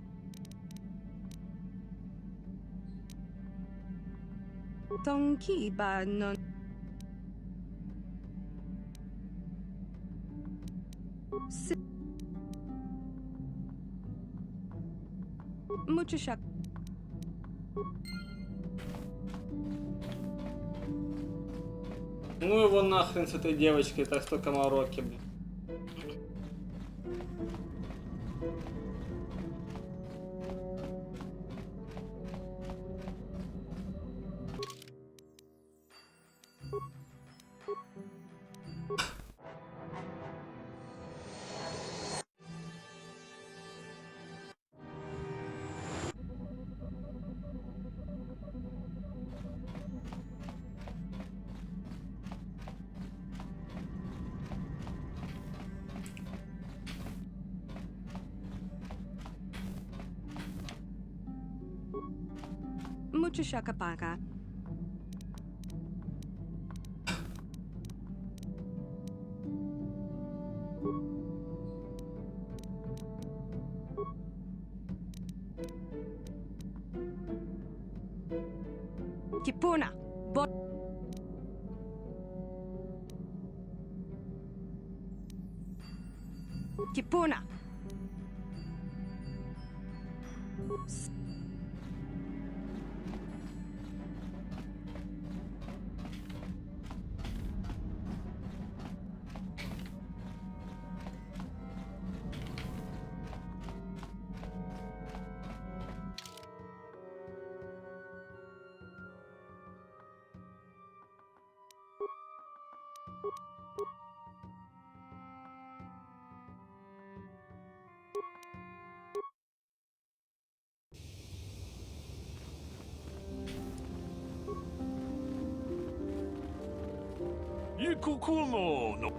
Tong ki ba non Mucho shak Ну его нахрен с этой девочкой, так столько мороки, блин. Mucho shakapaka. Kipuna. Kipuna. Ikukumo no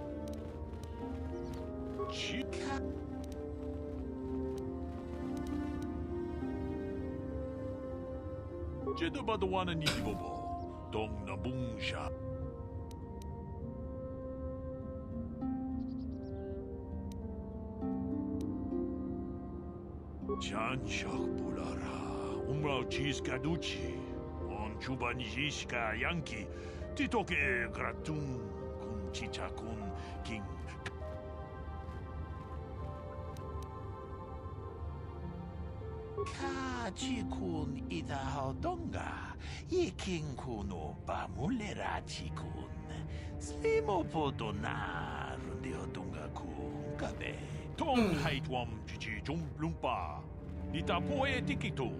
Chika Jeda Badawana Nigibobo Dong Nabungsha Jan Shakbulara Umrao Cheese Kaduchi On Chubanishka Yankee Titoke Gratun Kun Chichakun King Kachikun Idahodonga Yikinkuno Bamulera Chikun Slimopodonar Deodunga Kun Kabe Tong Haitwam Chichi Jumblumpa Itapoe Tikito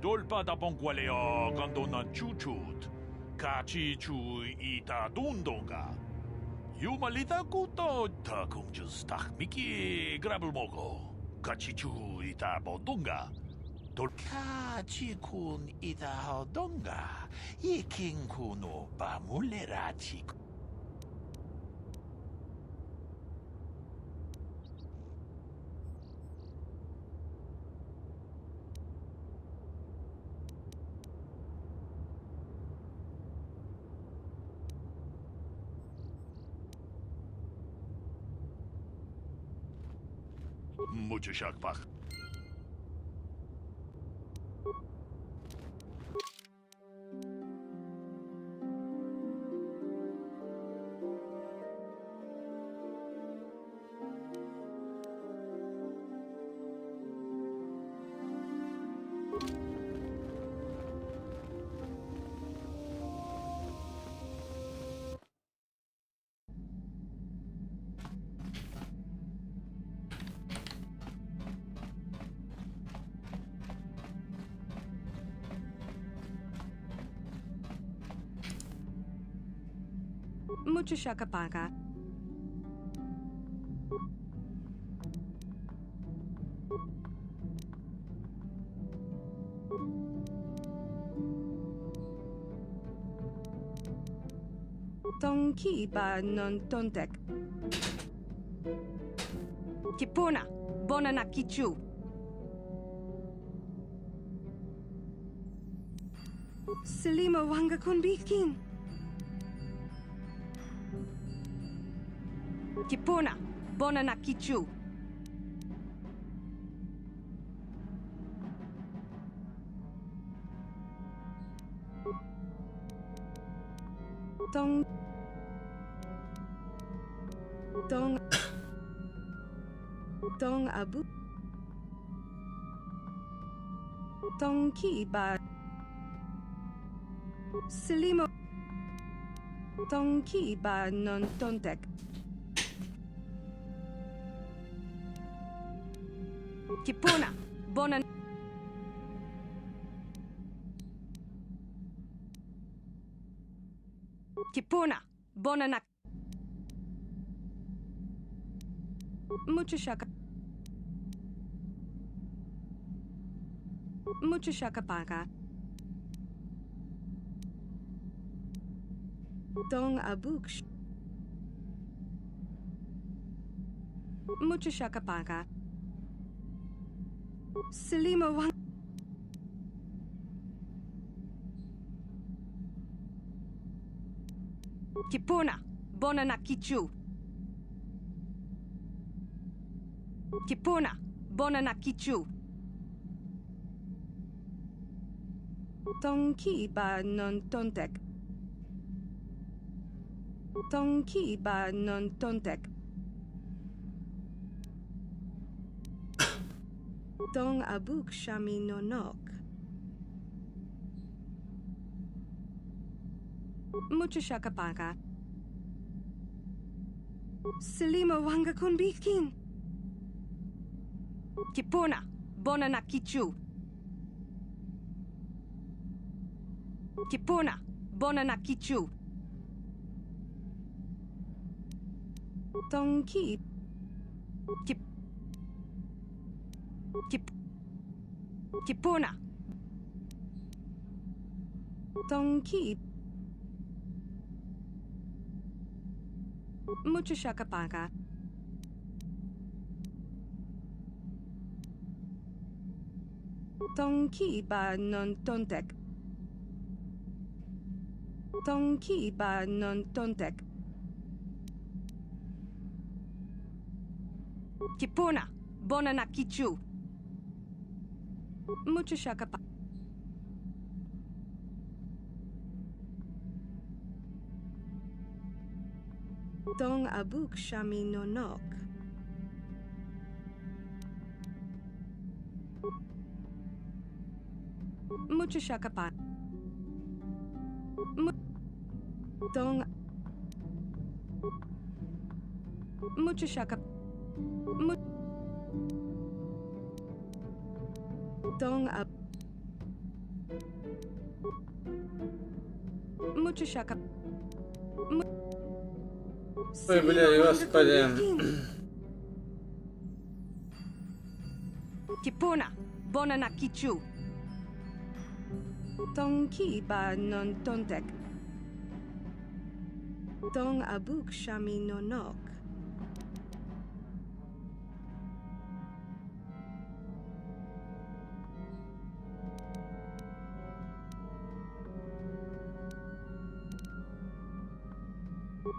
Dolpa da Bongualea Gandona Chuchut Kachichu Ita Dundonga Yumalita Kuto Takunjus Takmiki Grabelmogo Kachichu Ita Bodunga Kachikun Idahodonga Yikinkuno Bamulera Chikun Mucho Shakbach. Mucho shakapaka. Tonki ba non tontek. Kipuna, bona na kichu. Selima wanga kunbikin. Kipuna, bona na kichu. Tong abu Tong ki ba Selimo Tong ki ba non tontek Kipuna bona Kipuna bona na Mucho shakapaka. Dong abuk. Mucho shakapaka. Selima wang. Kipuna, bona na kichu. Kipuna, bona na kichu. Tonki ba non tontek. Tonki ba non tontek. Dong abuk shami nonok. Mucho shakapaka. Selima wanga kunbikin. Kipuna, bona na kichu. Kipuna, bona na kichu. Tonki. Kipuna. Tonki. Mucho shakapaka. Tonki ba non tontek. Tonki ba non tontek. Kipuna, bona na kichu. Mucho shakapa. Dong abuk shami nonok. Mucho shakapa. Dong. Mucho shakapa. Dong ab. Mucho shakapa. Ой, бля, господи. Kipuna, bona na kichu. Tonki ba non tontek. Dong abuk shami nonok.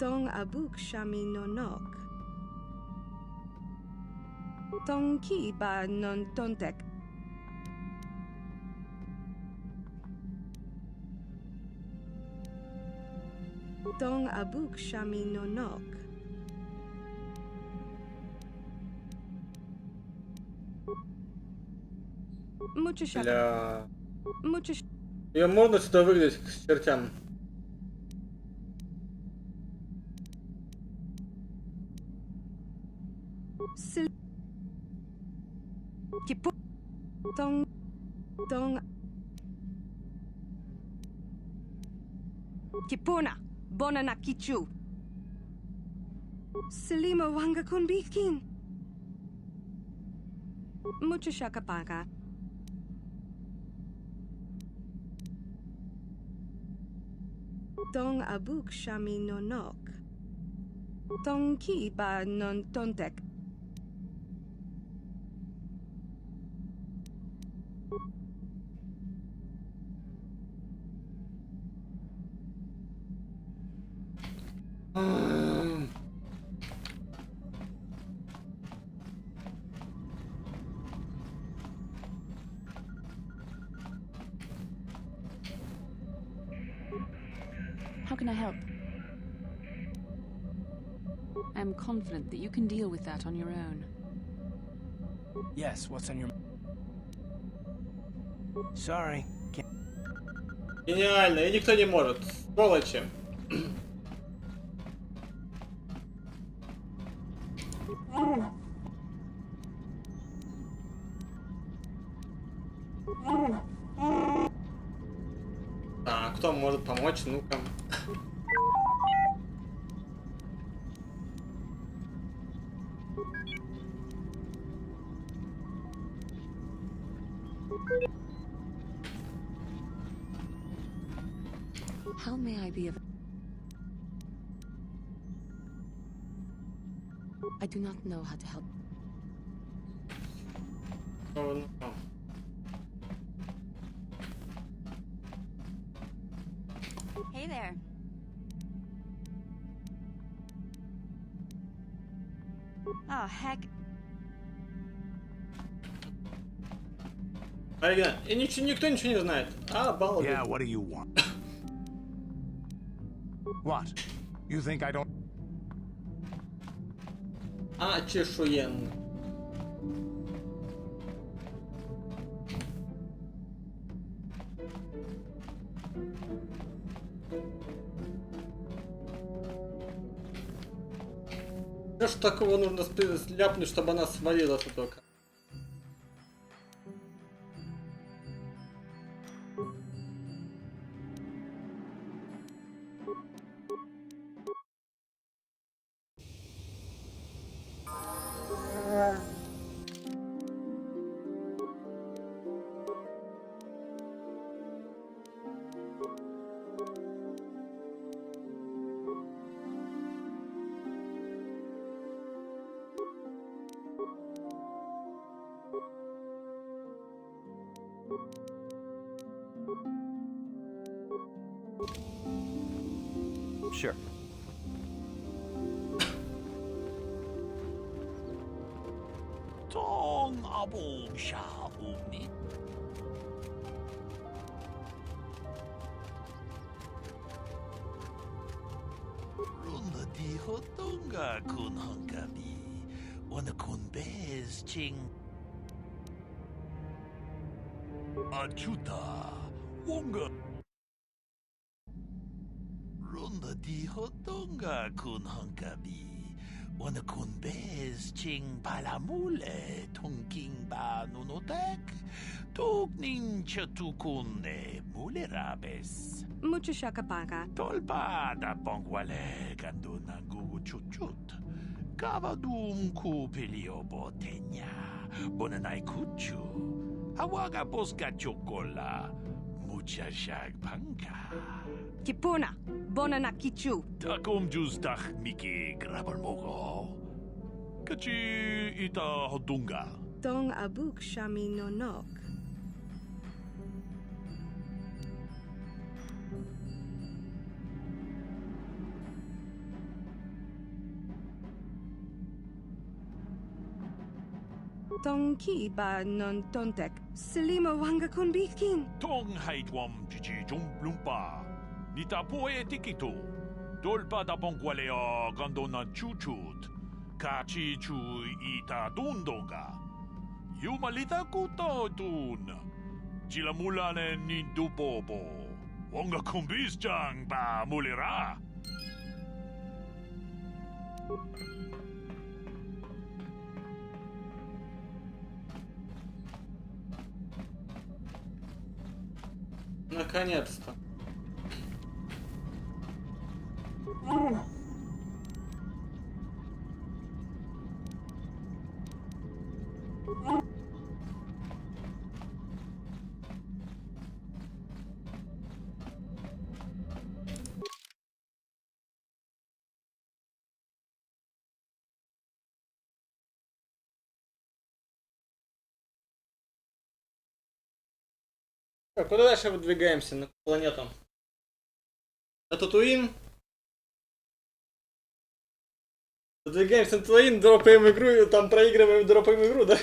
Dong abuk shami nonok. Tonki ba non tontek. Dong abuk shami nonok. Mucho shaka. Бля. Mucho. Ее можно сюда выгнать к чертям. Kipu. Dong. Dong. Kipuna, bona na kichu. Selima wanga kun bikin. Mucho shakapaka. Tong abuk shami nonok. Tong ki ba non tontek. How can I help? I am confident that you can deal with that on your own. Yes, what's on your... Sorry. Can't... Гениально, и никто не может. Сволочи. А, кто может помочь? Ну-ка. How may I be of... I do not know how to help. Oh, no. Hey there. Oh, heck. Оригинально. И никто ничего не знает. А, баллы. Yeah, what do you want? What? You think I don't... А, чешуен. Что ж такого нужно ляпнуть, чтобы она свалилась только? Sure. Tong abong sha umni. Runda di hotonga kun hangabi. Wana kun bez ching. Achuta. Wonga. Runda di hotonga kun hangabi. Wana kun bez ching palamule tongking ba nunotek. Tugnin chatukune mulerabes. Mucho shakapaka. Tolpa da pongwale kanduna gugu chuchut. Kavadum ku pilio botenya. Bonanai kuchu. Hawaga boska chokola. Mucha shag panka. Kipuna. Bonana kichu. Takum justach miki grabal mogo. Kachi ita hodunga. Tong abuk shami nonok. Tong ki ba non tontek. Selima wanga kun bikin. Tong haitwam chichi jumplumpa. Nita poe tikito. Dolpa da bongwalea gandona chuchut. Kachi chu ita dundonga. Yumalita kuto tun. Chilamulane nindupopo. Wonga kumbis jang ba mulira. Наконец-то. Так, куда дальше выдвигаемся? На планету? На Татуин? Выдвигаемся на Татуин, дропаем игру, там проигрываем, дропаем игру, да?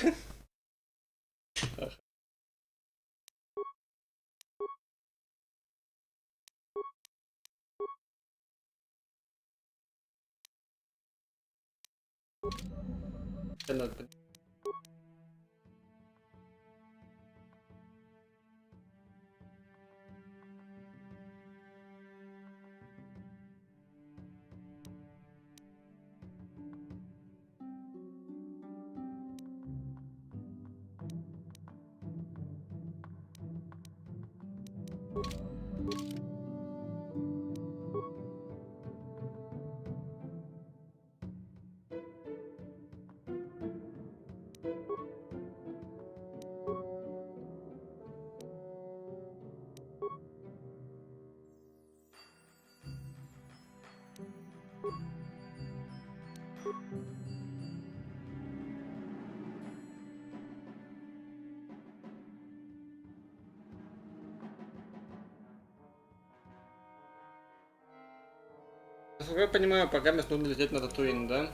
Насколько я понимаю, пока мне нужно лететь на Татуин, да?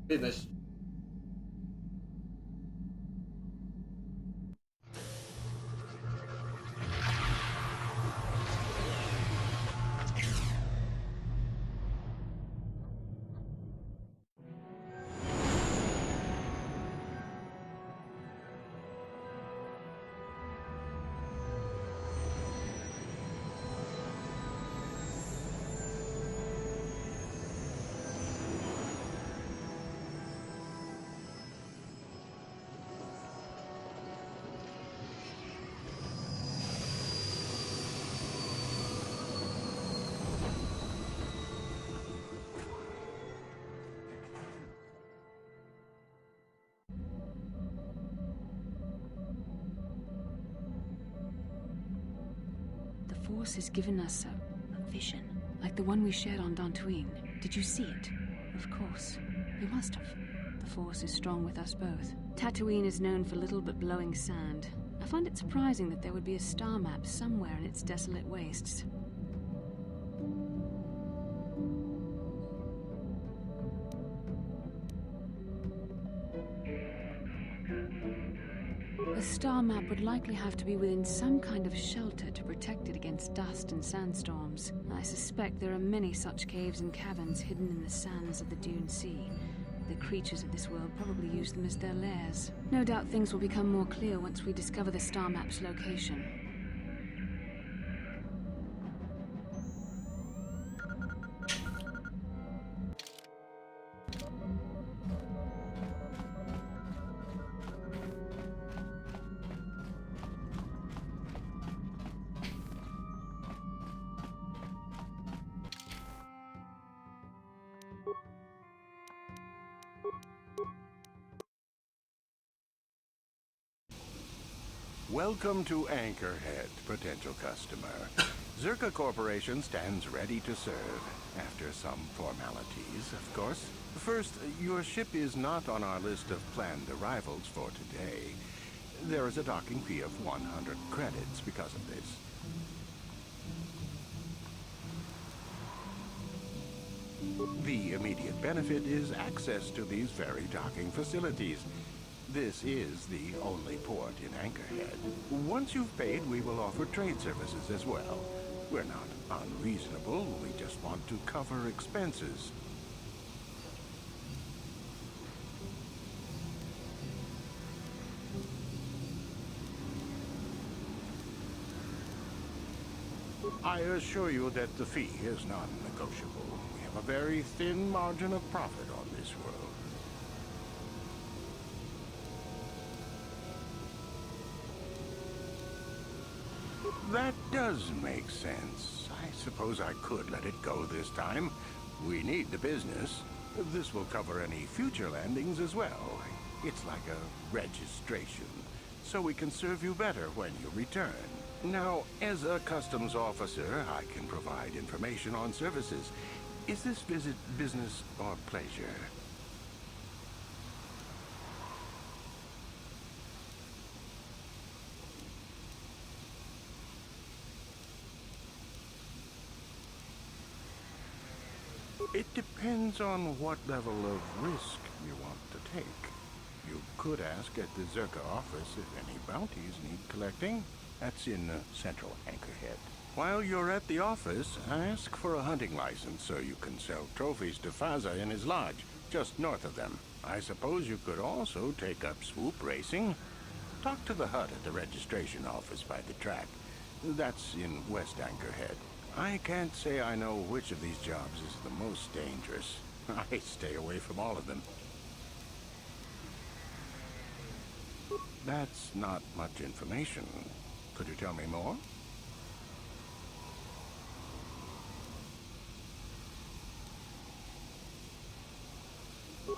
Значит. The Force has given us a vision, like the one we shared on Dantooine. Did you see it? Of course. You must have. The Force is strong with us both. Tatooine is known for little but blowing sand. I find it surprising that there would be a star map somewhere in its desolate wastes. A star map would likely have to be within some kind of shelter to protect it against dust and sandstorms. I suspect there are many such caves and caverns hidden in the sands of the Dune Sea. The creatures of this world probably use them as their lairs. No doubt things will become more clear once we discover the star map's location. Welcome to Anchorhead, potential customer. Zerka Corporation stands ready to serve, after some formalities, of course. First, your ship is not on our list of planned arrivals for today. There is a docking fee of 100 credits because of this. The immediate benefit is access to these very docking facilities. This is the only port in Anchorhead. Once you've paid, we will offer trade services as well. We're not unreasonable, we just want to cover expenses. I assure you that the fee is non-negotiable. We have a very thin margin of profit on this world. That does make sense. I suppose I could let it go this time. We need the business. This will cover any future landings as well. It's like a registration, so we can serve you better when you return. Now, as a customs officer, I can provide information on services. Is this visit business or pleasure? It depends on what level of risk you want to take. You could ask at the Zerka office if any bounties need collecting. That's in Central Anchorhead. While you're at the office, ask for a hunting license so you can sell trophies to Faza in his lodge, just north of them. I suppose you could also take up swoop racing. Talk to the hut at the registration office by the track. That's in West Anchorhead. I can't say I know which of these jobs is the most dangerous. I stay away from all of them. That's not much information. Could you tell me more?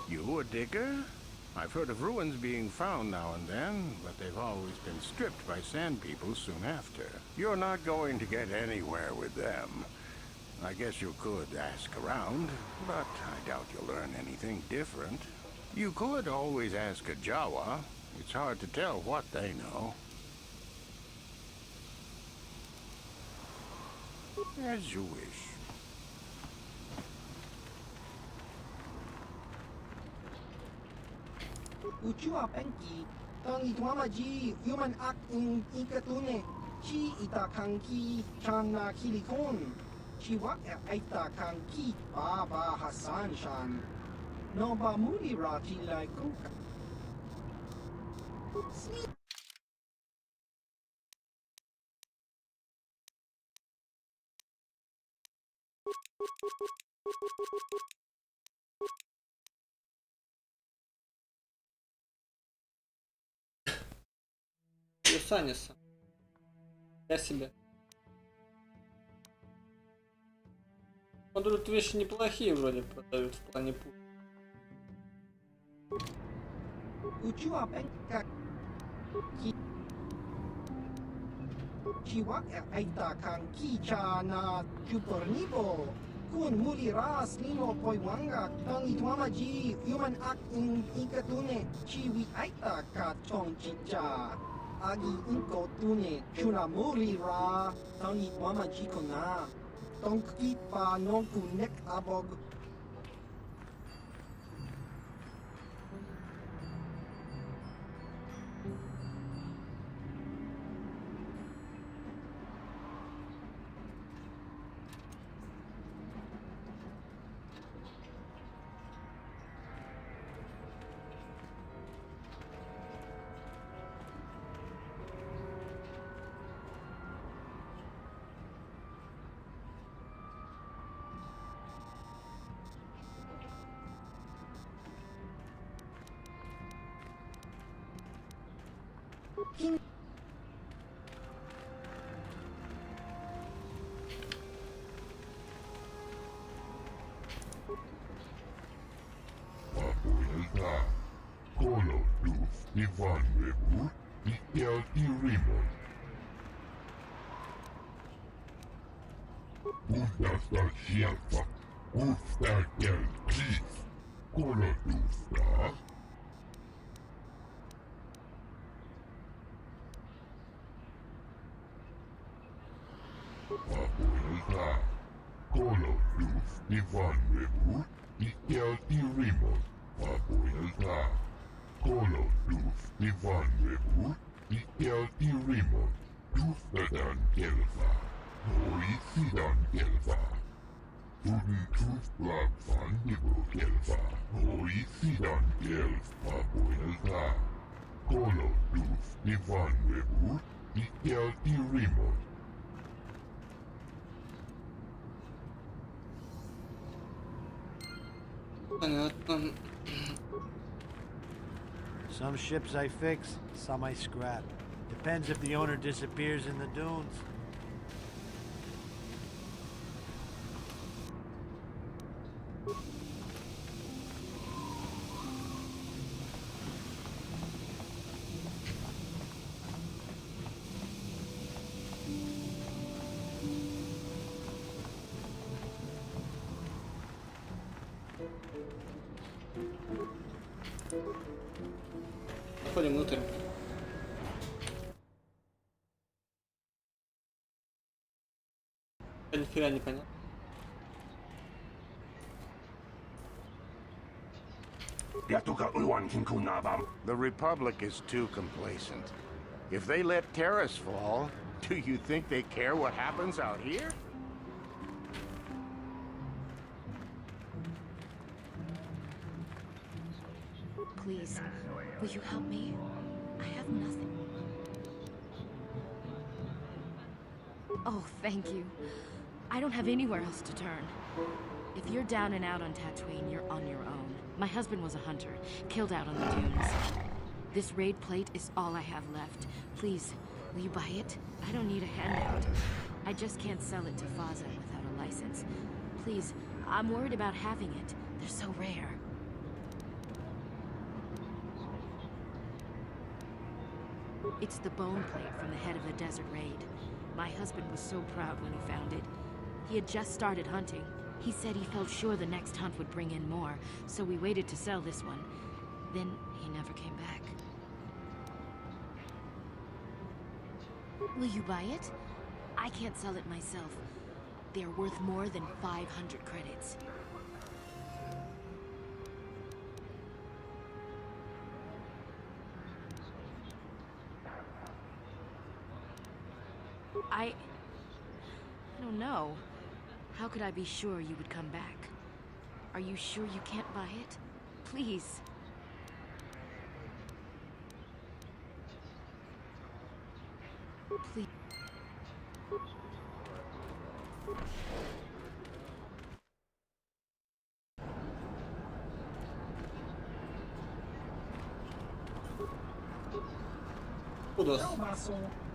You a digger? I've heard of ruins being found now and then, but they've always been stripped by sand people soon after. You're not going to get anywhere with them. I guess you could ask around, but I doubt you'll learn anything different. You could always ask a Jawa. It's hard to tell what they know. As you wish. Uchua penki, tang itwamaji, human act in ikatune, chi itakanki, chana kilikon, chiwak itakanki, baba Hassan shan, no ba muri rati like kuka. Саниса. Я себе. Смотрю, тут вещи неплохие вроде продают в плане пуль. Chiwak itakan kichana chupornibo. Kun muri ras limo poiwanga tang itwamaji human act in ikatune chiwi aita ka chong chicha. Agi inko tune chuna muri ra tang itwamaji kona. Tong kipa non kunek abog. Papoilta, Kolo Duf, Ivan Webu, Ikel Irimon. Uhdasta Sjelfa, Ufta Kel Kis, Kolo Dufta. Papoilta, Kolo Duf, Ivan Webu, Ikel Irimon. Papoilta, Kolo Duf, Ivan Webu, Ikel Irimon. Duftadan Kelfa, Hoi Sidan Kelfa. Tuden Tufblab van Dibro Kelfa, Hoi Sidan Kelf. Papoilta, Kolo Duf, Ivan Webu, Ikel Irimon. Some ships I fix, some I scrap. Depends if the owner disappears in the dunes. заходим внутрь. Нифига не понятно. The Republic is too complacent. If they let Terrace fall, do you think they care what happens out here? Please, will you help me? I have nothing. Oh, thank you. I don't have anywhere else to turn. If you're down and out on Tatooine, you're on your own. My husband was a hunter, killed out on the dunes. This raid plate is all I have left. Please, will you buy it? I don't need a handout. I just can't sell it to Faza without a license. Please, I'm worried about having it. They're so rare. It's the bone plate from the head of the desert raid. My husband was so proud when he found it. He had just started hunting. He said he felt sure the next hunt would bring in more, so we waited to sell this one. Then he never came back. Will you buy it? I can't sell it myself. They're worth more than 500 credits. I don't know. How could I be sure you would come back? Are you sure you can't buy it? Please. Please.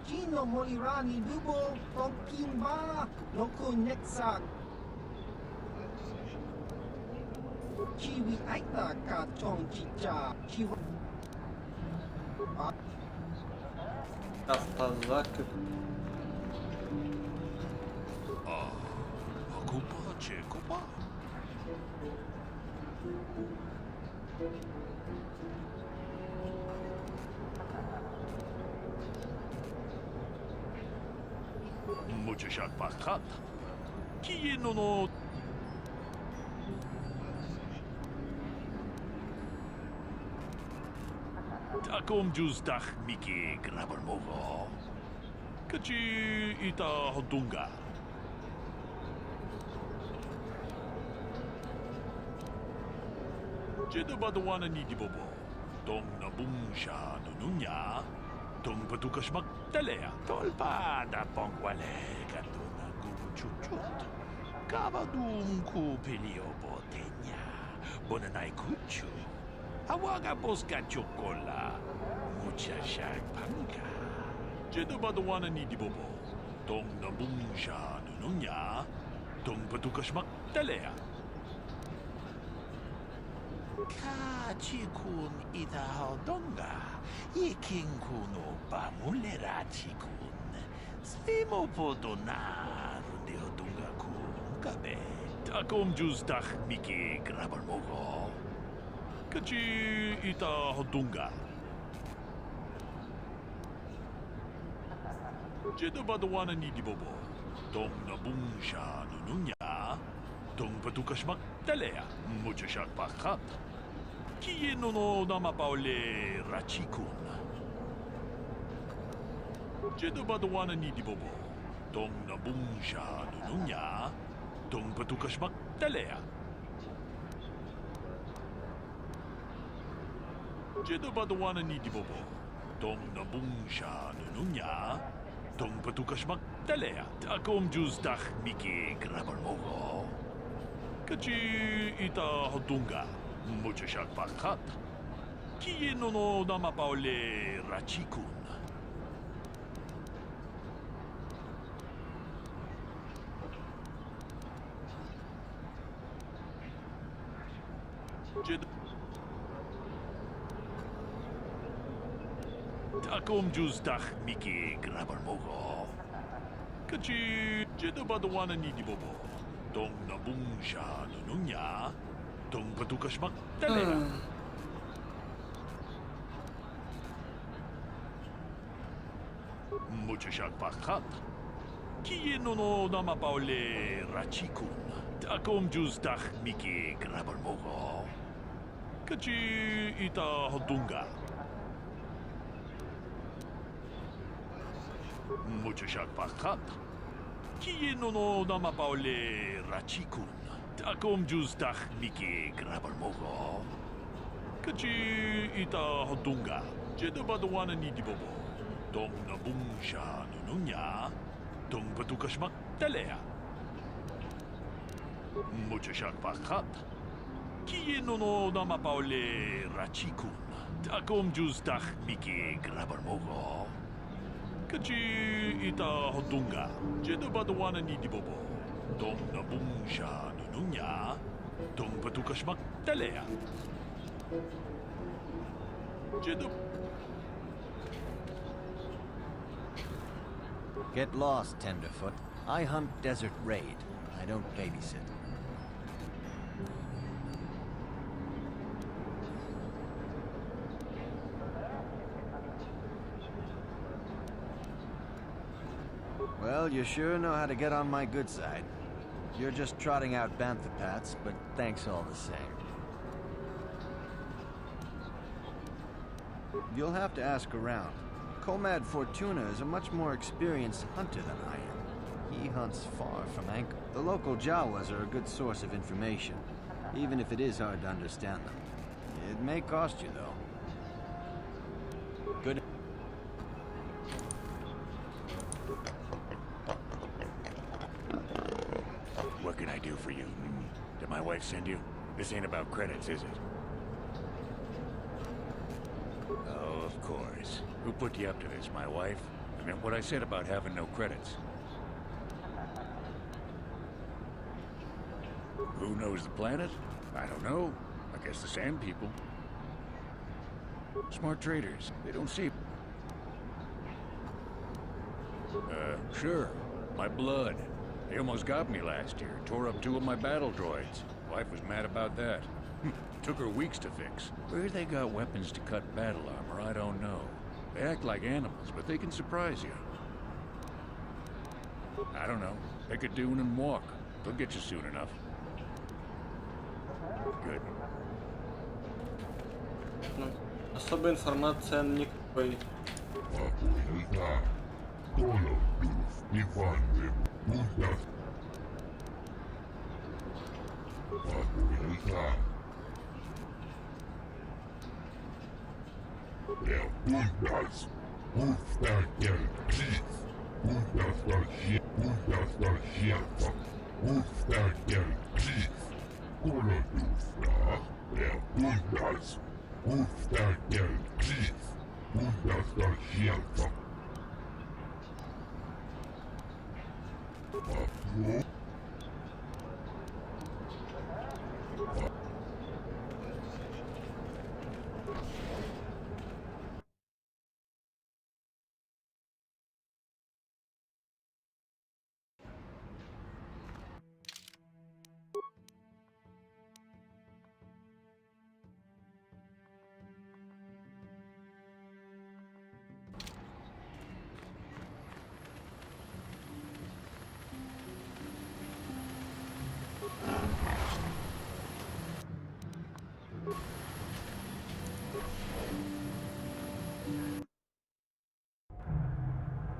Chino Molirani Dubo Tokimba Loku Nexak Chiwi Aita Ka Chong Chicha Chiwa Автозак. Купа, Чекупа. Мучишак пахат. Киеноно. Таком джуздах мики грабармово. Качи ита хотунга. Jedo badwana ni dibobo. Tong nabungsha nununya. Tong patukas magtalea. Tolpa da pongwale katuna gubuchuchut. Kabadum ku pelio botenya. Bonanay kuchu. Hawaga boska chokola. Mucha shak panga. Jedo badwana ni dibobo. Tong nabungsha nununya. Tong patukas magtalea. Kachikun ita hodonga. Iking kuno pamulera chikun. Slimo podonar de hodonga kun kabe. Takom justach miki grabarmogo. Kachi ita hodonga. Jedo badwana ni dibobo. Tong nabungsha nununya. Tong patukas magtalea. Muchashak pachat. Kieno no namapaole rachikun. Jedo badwana ni dibobo. Tong nabungsha nununya. Tong patukas magtalea. Jedo badwana ni dibobo. Tong nabungsha nununya. Tong patukas magtalea. Takom justach miki grabarmogo. Kachi ita hodunga. Muchashak pachat. Kieno no namapaole rachikun. Takom justach miki grabarmogo. Kachi jedo badwana ni dibobo. Tong nabungsha nununya. Tong patukas magtalea. Muchashak Bakat. Kieno no nama paule Rachikun. Takom Juzdach Miki Grabarmogo. Kachi Ita Hodunga. Muchashak Bakat. Kieno no nama paule Rachikun. Takom Juzdach Miki Grabarmogo. Kachi Ita Hodunga. Jedabadawana Nidibobo. Dom Nabungsha Nununya. Dom Batukashmak Telea. Muchashak Bakat. Kieno no nama paule Rachikun. Takom Juzdach Miki Grabarmogo. Kachi Ita Hodunga. Jedabadawana Nidibobo. Dom Nabungsha Nununya. Dom Batukashmak Telea. Get lost, Tenderfoot. I hunt Desert Raid. I don't babysit. Well, you sure know how to get on my good side. You're just trotting out bantha pats, but thanks all the same. You'll have to ask around. Comad Fortuna is a much more experienced hunter than I am. He hunts far from Anchor. The local Jawas are a good source of information, even if it is hard to understand them. It may cost you, though. Good. What can I do for you? Did my wife send you? This ain't about credits, is it? Oh, of course. Who put you up to this, my wife? I meant what I said about having no credits. Who knows the planet? I don't know. I guess the Sand People. Smart traders. They don't see... Sure. My blood. They almost got me last year. Tore up 2 of my battle droids. Wife was mad about that. Took her weeks to fix. Where they got weapons to cut battle armor, I don't know. They act like animals, but they can surprise you. I don't know. Pick a dune and walk. They'll get you soon enough. Good. Особая информация никакой. Der Bundas, Buchstaben Krieg, Bundas Schärfer, Buchstaben Krieg, Kolonufra, der Bundas, Buchstaben Krieg, Bundas Schärfer.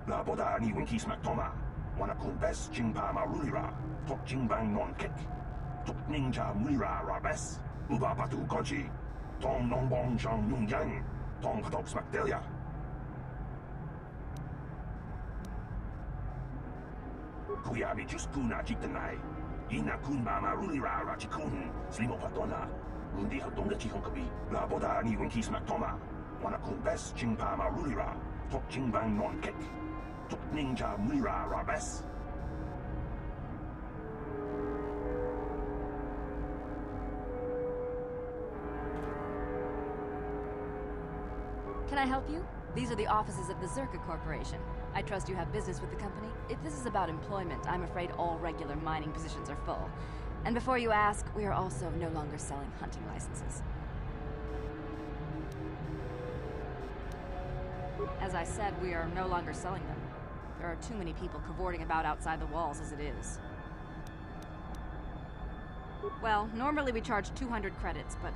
Laboda ni winkis maktoma, wana kumbes jingpa marulira, tok jingbang non kek, tok ninja mulira rabes, uba patu goji, tong nongbong jang yung yang, tong katok smakdelia. Kuya mi just kuna jiktanai, ina kunba marulira rachikun, slimo patona, undi hatonga chihonkabi, laboda ni winkis maktoma, wana kumbes jingpa marulira, tok jingbang non kek. Ninja Mira Rabes. Can I help you? These are the offices of the Zerka Corporation. I trust you have business with the company. If this is about employment, I'm afraid all regular mining positions are full. And before you ask, we are also no longer selling hunting licenses. As I said, we are no longer selling them. There are too many people cavorting about outside the walls as it is. Well, normally we charge 200 credits, but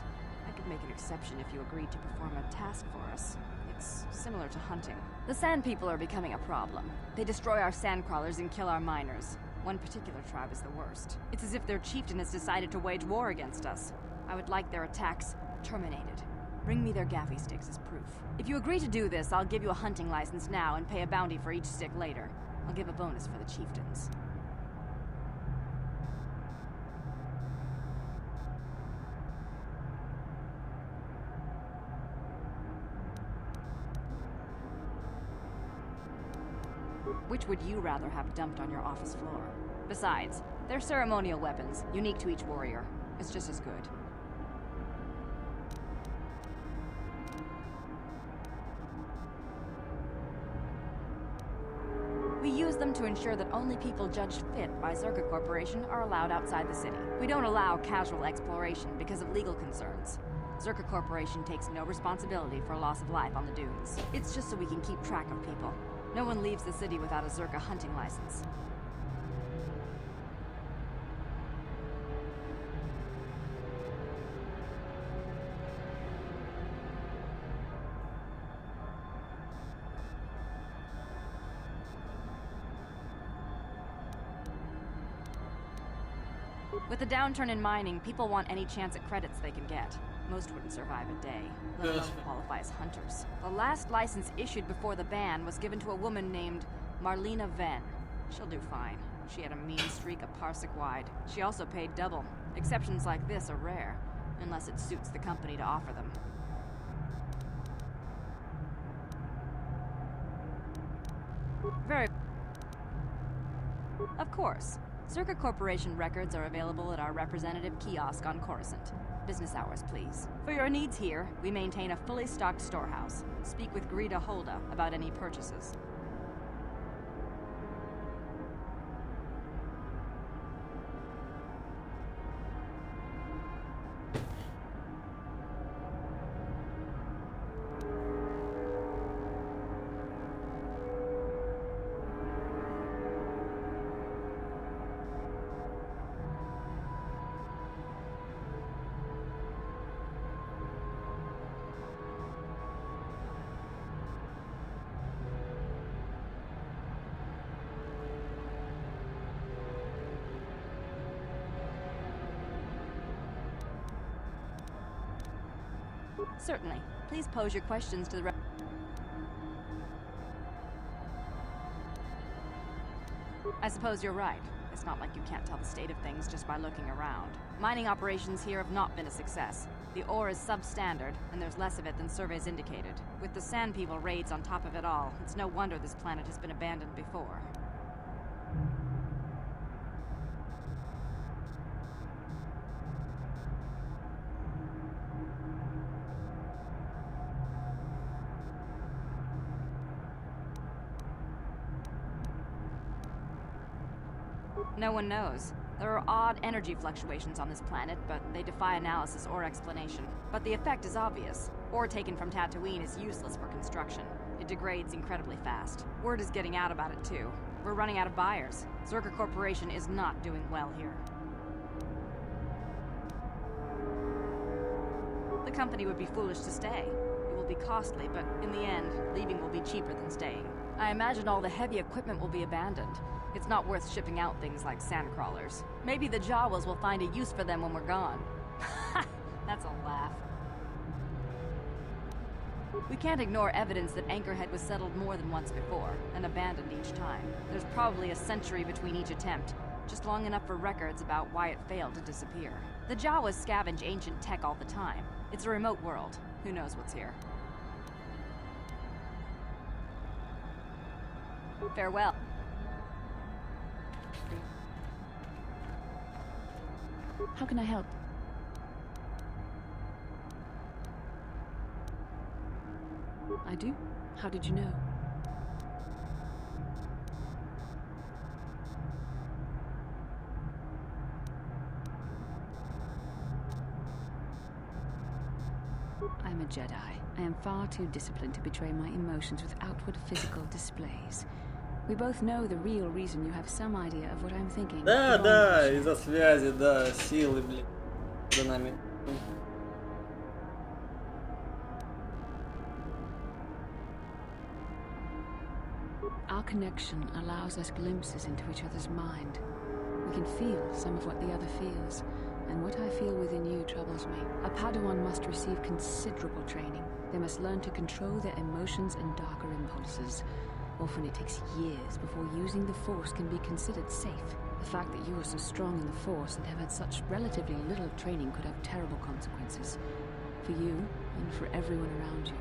I could make an exception if you agreed to perform a task for us. It's similar to hunting. The Sand People are becoming a problem. They destroy our sandcrawlers and kill our miners. One particular tribe is the worst. It's as if their chieftain has decided to wage war against us. I would like their attacks terminated. Bring me their gaffy sticks as proof. If you agree to do this, I'll give you a hunting license now and pay a bounty for each stick later. I'll give a bonus for the chieftains. Which would you rather have dumped on your office floor? Besides, they're ceremonial weapons, unique to each warrior. It's just as good. We use them to ensure that only people judged fit by Zerka Corporation are allowed outside the city. We don't allow casual exploration because of legal concerns. Zerka Corporation takes no responsibility for loss of life on the dunes. It's just so we can keep track of people. No one leaves the city without a Zerka hunting license. With the downturn in mining, people want any chance at credits they can get. Most wouldn't survive a day, let alone qualify as hunters. The last license issued before the ban was given to a woman named Marlena Venn. She'll do fine. She had a mean streak a parsec wide. She also paid double. Exceptions like this are rare, unless it suits the company to offer them. Very... Of course. Zerka Corporation records are available at our representative kiosk on Coruscant. Business hours, please. For your needs here, we maintain a fully stocked storehouse. Speak with Greta Holda about any purchases. Certainly. Please pose your questions to the I suppose you're right. It's not like you can't tell the state of things just by looking around. Mining operations here have not been a success. The ore is substandard, and there's less of it than surveys indicated. With the Sand People raids on top of it all, it's no wonder this planet has been abandoned before. No one knows. There are odd energy fluctuations on this planet, but they defy analysis or explanation. But the effect is obvious. Ore taken from Tatooine is useless for construction. It degrades incredibly fast. Word is getting out about it too. We're running out of buyers. Zerka Corporation is not doing well here. The company would be foolish to stay. It will be costly, but in the end, leaving will be cheaper than staying. I imagine all the heavy equipment will be abandoned. It's not worth shipping out things like sandcrawlers. Maybe the Jawas will find a use for them when we're gone. That's a laugh. We can't ignore evidence that Anchorhead was settled more than once before, and abandoned each time. There's probably a century between each attempt, just long enough for records about why it failed to disappear. The Jawas scavenge ancient tech all the time. It's a remote world. Who knows what's here? Farewell. How can I help? I do? How did you know? I'm a Jedi. I am far too disciplined to betray my emotions with outward physical displays. We both know the real reason you have some idea of what I'm thinking. Да, из-за связи, да, силы, блин, за нами. Our connection allows us glimpses into each other's mind. We can feel some of what the other feels, and what I feel within you troubles me. A Padawan must receive considerable training. They must learn to control their emotions and darker impulses. Often it takes years before using the Force can be considered safe. The fact that you are so strong in the Force and have had such relatively little training could have terrible consequences. For you, and for everyone around you.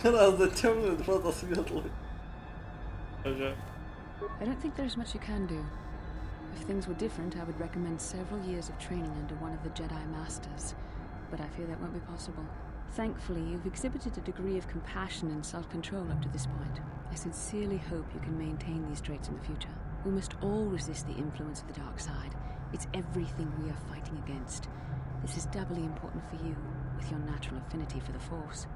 Гораздо темный, просто светлый. I don't think there's much you can do. If things were different, I would recommend several years of training under one of the Jedi Masters, but I fear that won't be possible. Thankfully, you've exhibited a degree of compassion and self-control up to this point. I sincerely hope you can maintain these traits in the future. We must all resist the influence of the dark side. It's everything we are fighting against. This is doubly important for you, with your natural affinity for the Force.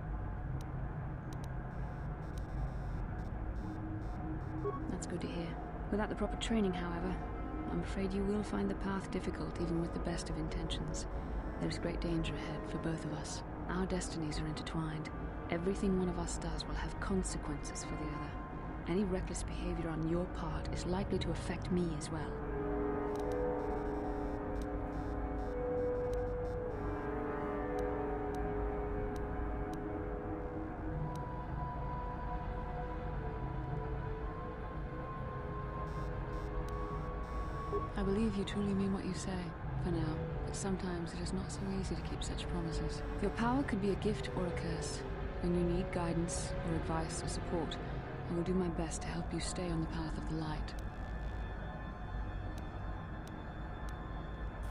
That's good to hear. Without the proper training, however, I'm afraid you will find the path difficult even with the best of intentions. There's great danger ahead for both of us. Our destinies are intertwined. Everything one of us does will have consequences for the other. Any reckless behavior on your part is likely to affect me as well. I believe you truly mean what you say, for now, but sometimes it is not so easy to keep such promises. Your power could be a gift or a curse. When you need guidance, or advice, or support, I will do my best to help you stay on the path of the light.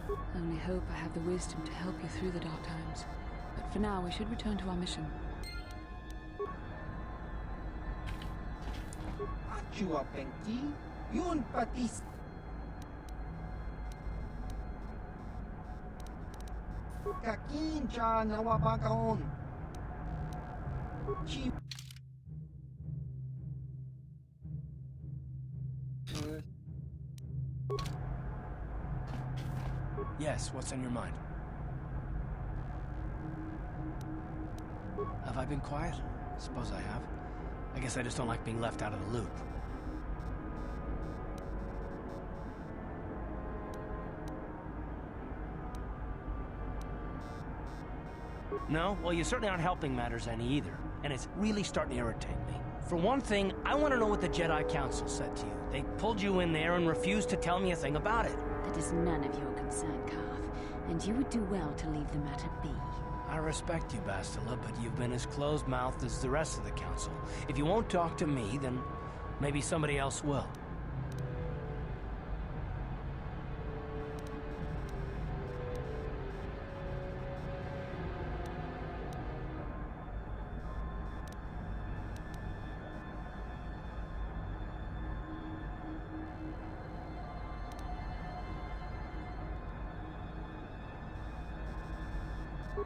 I only hope I have the wisdom to help you through the dark times. But for now, we should return to our mission. Achua Pengki, yun patis. Kakincha nawabakaon. Chi. Yes, what's on your mind? Have I been quiet? Suppose I have. I guess I just don't like being left out of the loop. No? Well, you certainly aren't helping matters any either. And it's really starting to irritate me. For one thing, I want to know what the Jedi Council said to you. They pulled you in there and refused to tell me a thing about it. That is none of your concern, Carth, and you would do well to leave the matter be. I respect you, Bastila, but you've been as closed-mouthed as the rest of the Council. If you won't talk to me, then maybe somebody else will.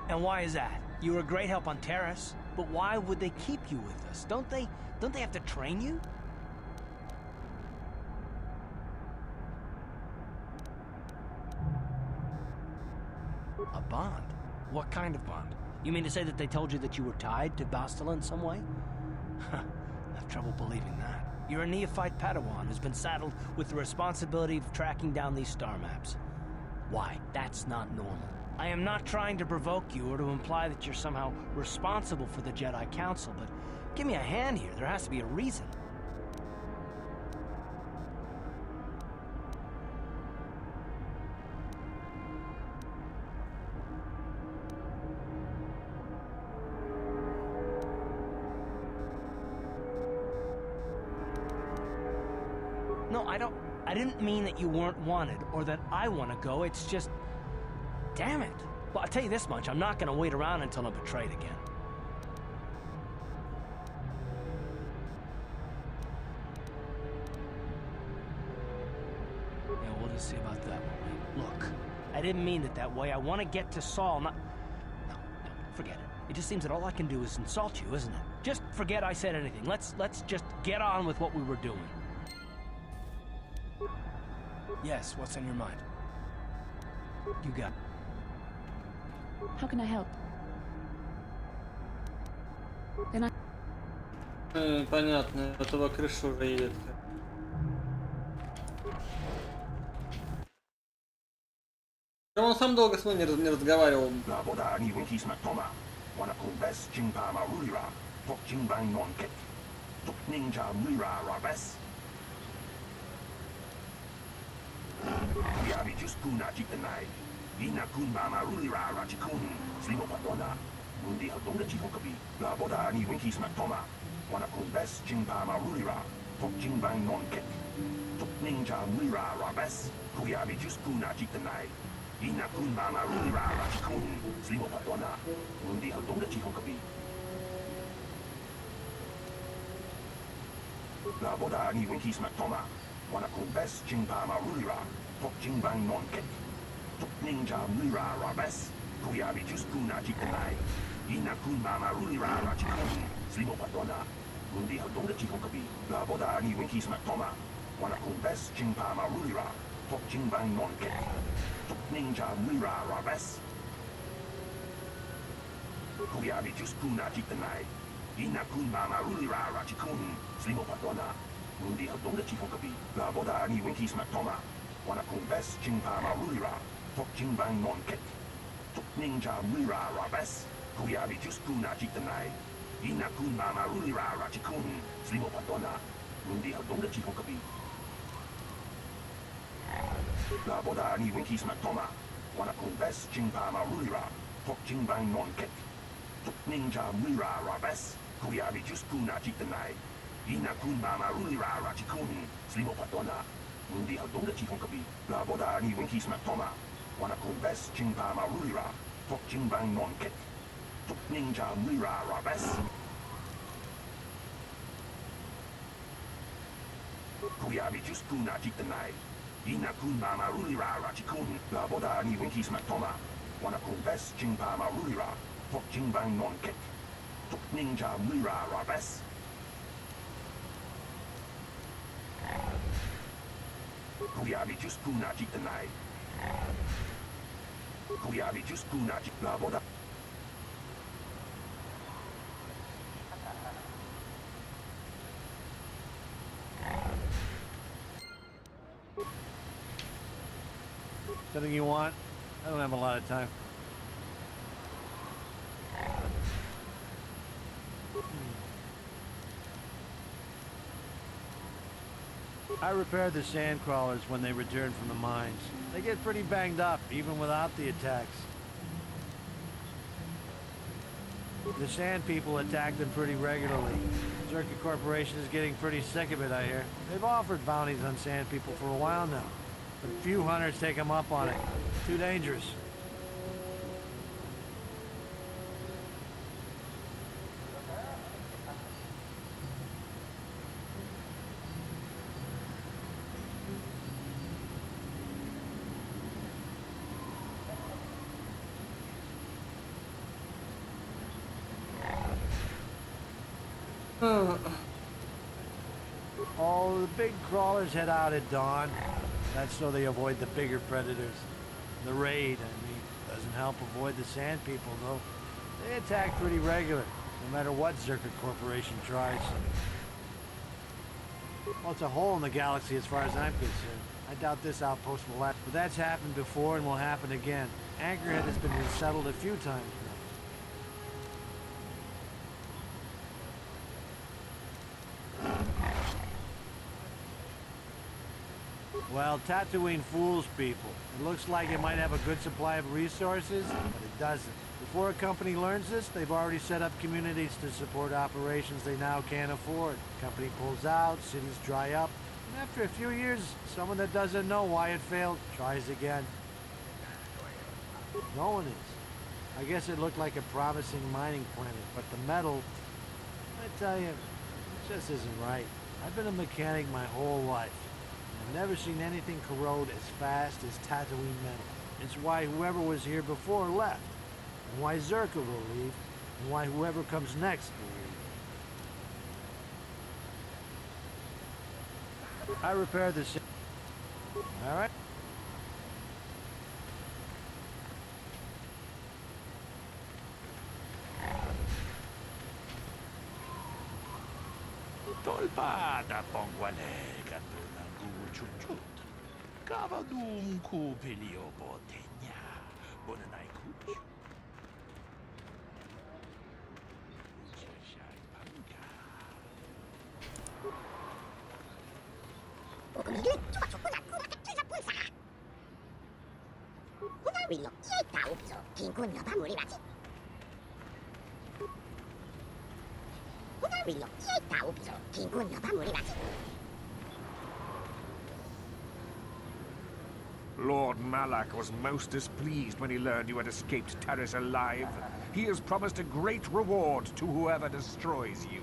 And why is that? You were a great help on Terrace, but why would they keep you with us? Don't they have to train you? A bond? What kind of bond? You mean to say that they told you that you were tied to Bastila in some way? I have trouble believing that. You're a neophyte Padawan who's been saddled with the responsibility of tracking down these star maps. Why? That's not normal. I am not trying to provoke you or to imply that you're somehow responsible for the Jedi Council, but give me a hand here. There has to be a reason. No, I didn't mean that you weren't wanted or that I want to go. It's just... Damn it! Well, I'll tell you this much, I'm not gonna wait around until I'm betrayed again. Yeah, we'll just see about that one. Look, I didn't mean it that way. I want to get to Saul, not... No, forget it. It just seems that all I can do is insult you, isn't it? Just forget I said anything. Let's just get on with what we were doing. Yes, what's on your mind? You got it. How can I help? Then I... Понятно, этого крыша уже едет. Он сам долго с мной не разговаривал. Ina kun mama rulira rachikun slimo patona mundi hadonga chihon kabi la boda ni winki smatoma wana kun bes chingpa ma rulira tok chingbang non ket tok ninja mura rabes kuyabi juskuna chikanai ina kun mama rulira rachikun slimo patona mundi hadonga chihon kabi la boda ni winki smatoma wana kun bes chingpa ma rulira tok chingbang non ket Ninja Mira Rabes Kuyabi Juskuna Chitanai Ina Kun Mama Rulira Rachikun Slimo Patona Mundi Hadonga Chihokabi La Boda Ni Winki Smatoma Wana Kun Bes Chingpama Rulira Tok Chingbang Non Ket Tok Ninja Mira Rabes Kuyabi Juskuna Chitanai Ina Kun Mama Rulira Rachikun Slimo Patona Mundi Hadonga Chihokabi La boda ni winki smatoma wana kun bes chingpama rulira tok chingbang non ket tok ninja mira rabes kuyabi juskuna chitanai ina kun mama rulira rachikun slimo patona mundi hadonga chihonkabi la boda ni winki smatoma wana kun bes chingpama rulira tok chingbang non ket tok ninja mira rabes kuyabi juskuna chitanai Ina kun mama rulira rachikun la boda ni winki smatoma wana kun bes chingpama rulira tok chingbang non ket tok ninja mira rabes kuyabi juskuna chitanai kuyabi juskuna chik la boda Something you want? I don't have a lot of time. I repaired the sand crawlers when they return from the mines. They get pretty banged up, even without the attacks. The sand people attack them pretty regularly. Circuit Corporation is getting pretty sick of it, I hear. They've offered bounties on sand people for a while now. But few hunters take them up on it. Too dangerous. Oh, the big crawlers head out at dawn. That's so they avoid the bigger predators. The raid, I mean, doesn't help avoid the sand people, though. They attack pretty regular, no matter what Circuit Corporation tries. Well, it's a hole in the galaxy as far as I'm concerned. I doubt this outpost will last, but that's happened before and will happen again. Anchorhead has been resettled a few times now. Well, Tatooine fools people. It looks like it might have a good supply of resources, but it doesn't. Before a company learns this, they've already set up communities to support operations they now can't afford. Company pulls out, cities dry up, and after a few years, someone that doesn't know why it failed tries again. No one is. I guess it looked like a promising mining planet, but the metal, I tell you, it just isn't right. I've been a mechanic my whole life. I've never seen anything corrode as fast as Tatooine metal. It's why whoever was here before left, and why Zerka will leave, and why whoever comes next will leave. I repaired the ship. All right. Tolpada pongwale katulangu chuchut. Kavadum ku pelio botenya. Bonanai kuch. Lord Malak was most displeased when he learned you had escaped Taris alive. He has promised a great reward to whoever destroys you.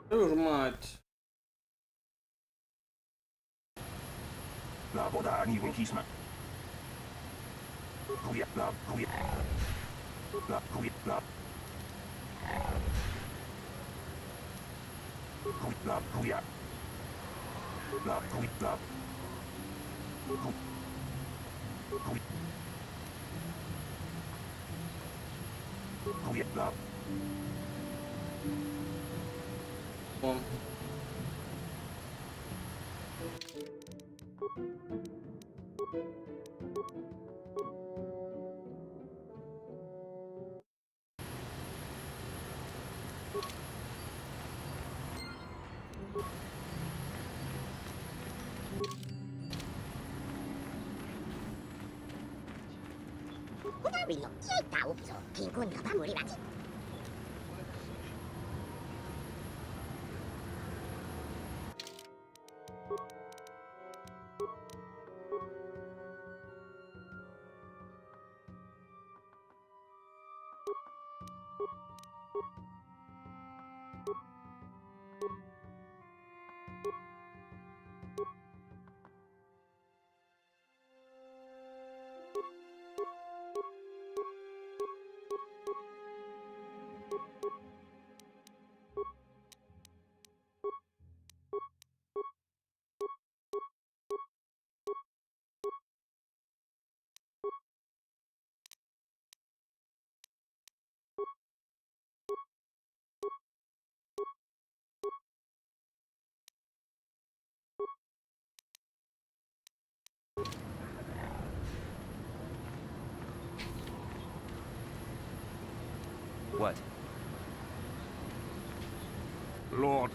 Твою ж мать. 나보다 니군 기스마. 구야 나 구야. 나 구야 나. 나 구야. 나 구야 나. 구야 나. What? Lord.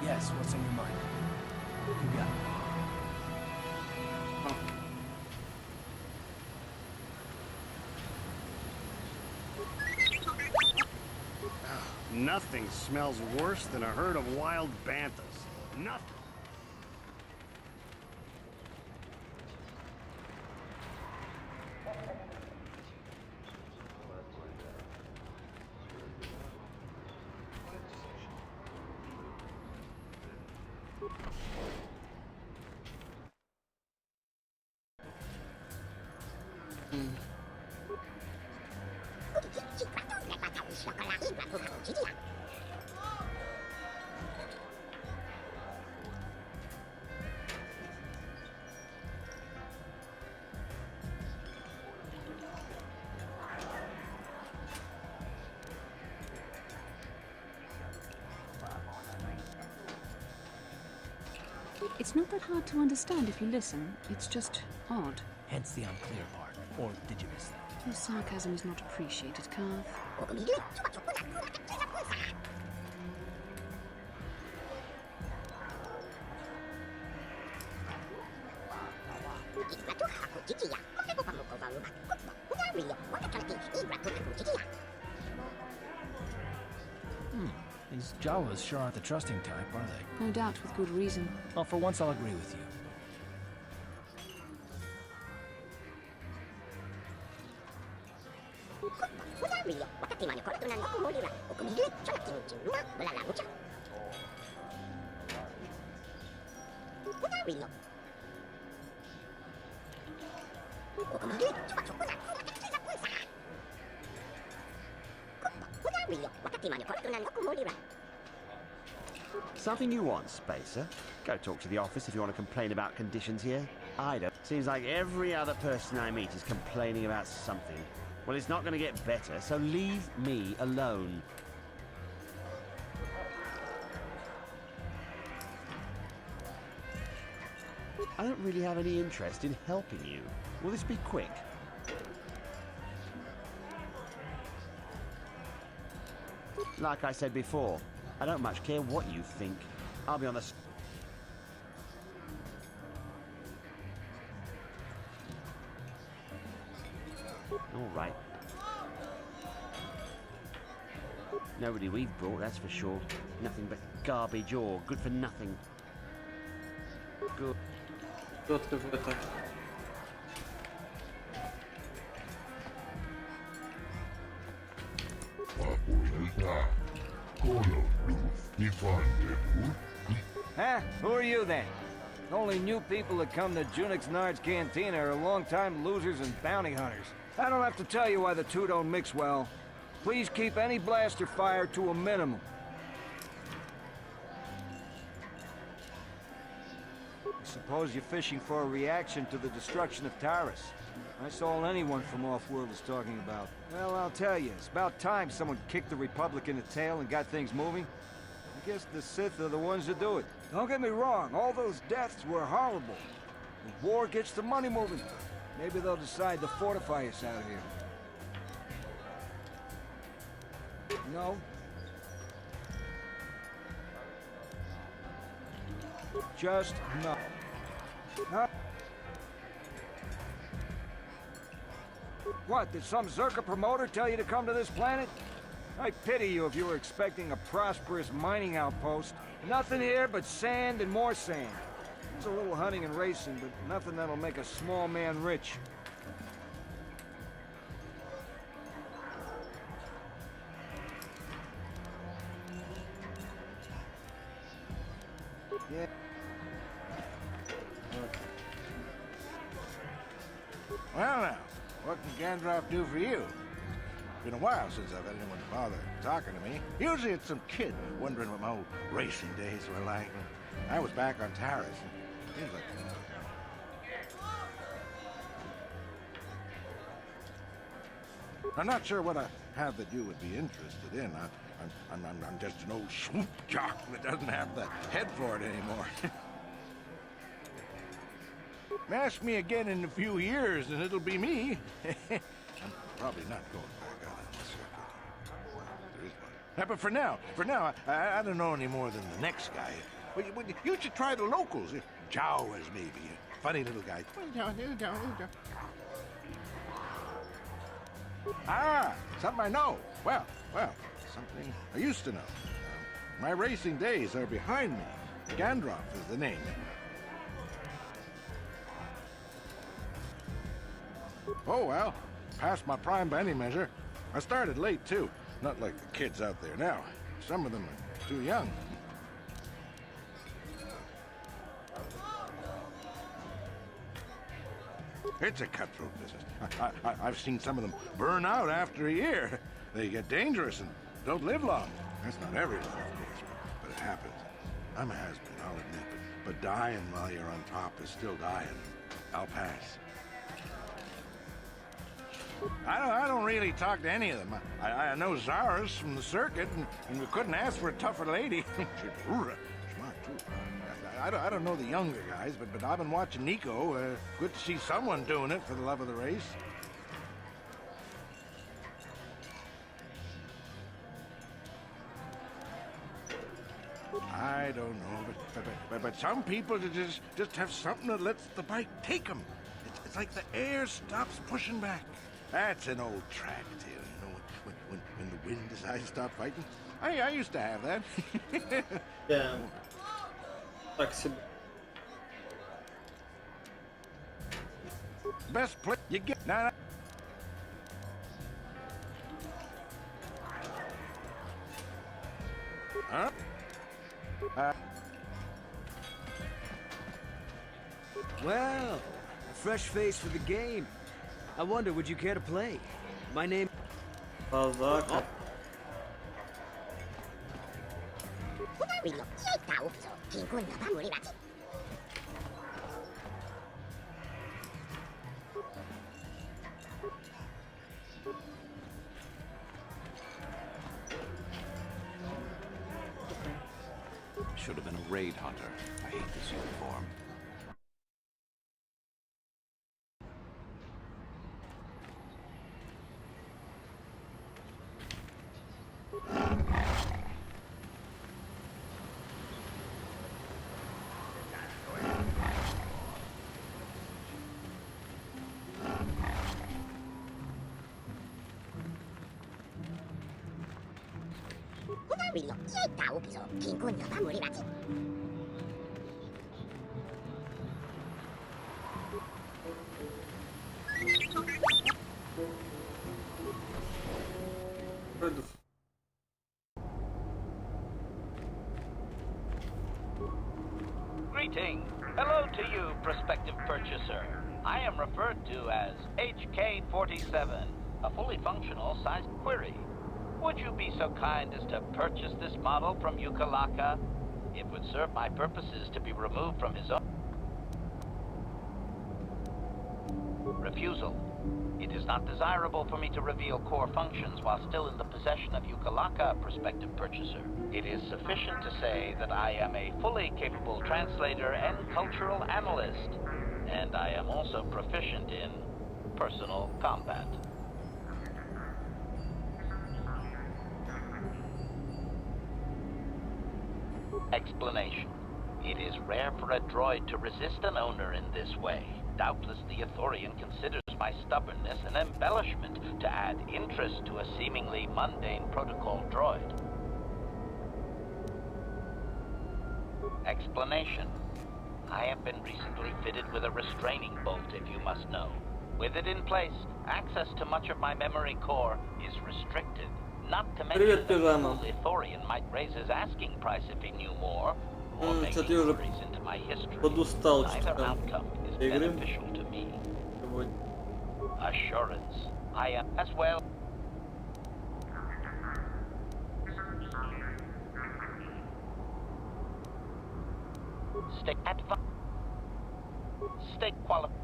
Yes, what's on your mind? You got it. Nothing smells worse than a herd of wild banthas. Nothing. It's not that hard to understand if you listen. It's just odd. Hence the unclear part. Or did you miss that? Your sarcasm is not appreciated, Carth. These Jawas sure aren't the trusting type, are they? No doubt with good reason. Well, for once I'll agree with you. Something you want, Spacer? Go talk to the office if you want to complain about conditions here. I don't. Seems like every other person I meet is complaining about something. Well, it's not going to get better, so leave me alone. I don't really have any interest in helping you. Will this be quick? Like I said before, I don't much care what you think. I'll be on the... All right. Nobody we've brought, that's for sure. Nothing but garbage or good for nothing. Good. Кто-то в это. Huh? Who are you then? Only new people that come to Junix Nard's Cantina are long-time losers and bounty hunters. I don't have to tell you why the two don't mix well. Please keep any blaster fire to a minimum. I suppose you're fishing for a reaction to the destruction of Taris. That's all anyone from Off-World is talking about. Well, I'll tell you, it's about time someone kicked the Republic in the tail and got things moving. I guess the Sith are the ones that do it. Don't get me wrong, all those deaths were horrible. The war gets the money moving. Maybe they'll decide to fortify us out here. No? Just no. Huh? What, did some Zerka promoter tell you to come to this planet? I pity you if you were expecting a prosperous mining outpost. Nothing here but sand and more sand. There's a little hunting and racing, but nothing that'll make a small man rich. Yeah. Well now, what can Gandalf do for you? Been a while since I've had anyone bother talking to me. Usually it's some kid wondering what my old racing days were like. I was back on Taris. Seems like... I'm not sure what I have that you would be interested in. I'm just an old swoop jock that doesn't have the head for it anymore. Ask me again in a few years and it'll be me. I'm probably not going back out on the circuit. There is one. But for now, I don't know any more than the next guy. You should try the locals. Jawas, maybe. Funny little guy. Ah, something I know. Well, something I used to know. My racing days are behind me. Gandroff is the name. Oh, well, past my prime by any measure. I started late, too. Not like the kids out there now. Some of them are too young. It's a cutthroat business. I've seen some of them burn out after a year. They get dangerous and don't live long. That's not everyone, of course, but it happens. I'm a has-been, I'll admit, but dying while you're on top is still dying. I'll pass. I don't really talk to any of them. I know Zara's from the circuit, and we couldn't ask for a tougher lady. She's smart, too. I don't know the younger guys, but I've been watching Nico. Good to see someone doing it for the love of the race. I don't know, but some people just have something that lets the bike take them. It's like the air stops pushing back. That's an old track tale, you know, when the wind decides to stop fighting. I used to have that. Yeah. Так себе. Best play you get. Nah. Huh? Well, a fresh face for the game. I wonder, would you care to play? My name... Balzac. Should have been a raid hunter. I hate this uniform. Greetings. Hello to you, prospective purchaser. I am referred to as HK-47, a fully functional sized query. Would you be so kind as to purchase this model from Ukalaka? It would serve my purposes to be removed from his own. Refusal. It is not desirable for me to reveal core functions while still in the possession of Ukalaka, prospective purchaser. It is sufficient to say that I am a fully capable translator and cultural analyst, and I am also proficient in personal combat. Explanation. It is rare for a droid to resist an owner in this way. Doubtless the Ithorian considers my stubbornness an embellishment to add interest to a seemingly mundane protocol droid. Explanation. I have been recently fitted with a restraining bolt, if you must know. With it in place, access to much of my memory core is restricted. Not to mention that the Ithorian might raise his asking price if he knew more, or make inquiries into my history. Neither outcome is beneficial to me. Assurance. I am as well. Stay qualified.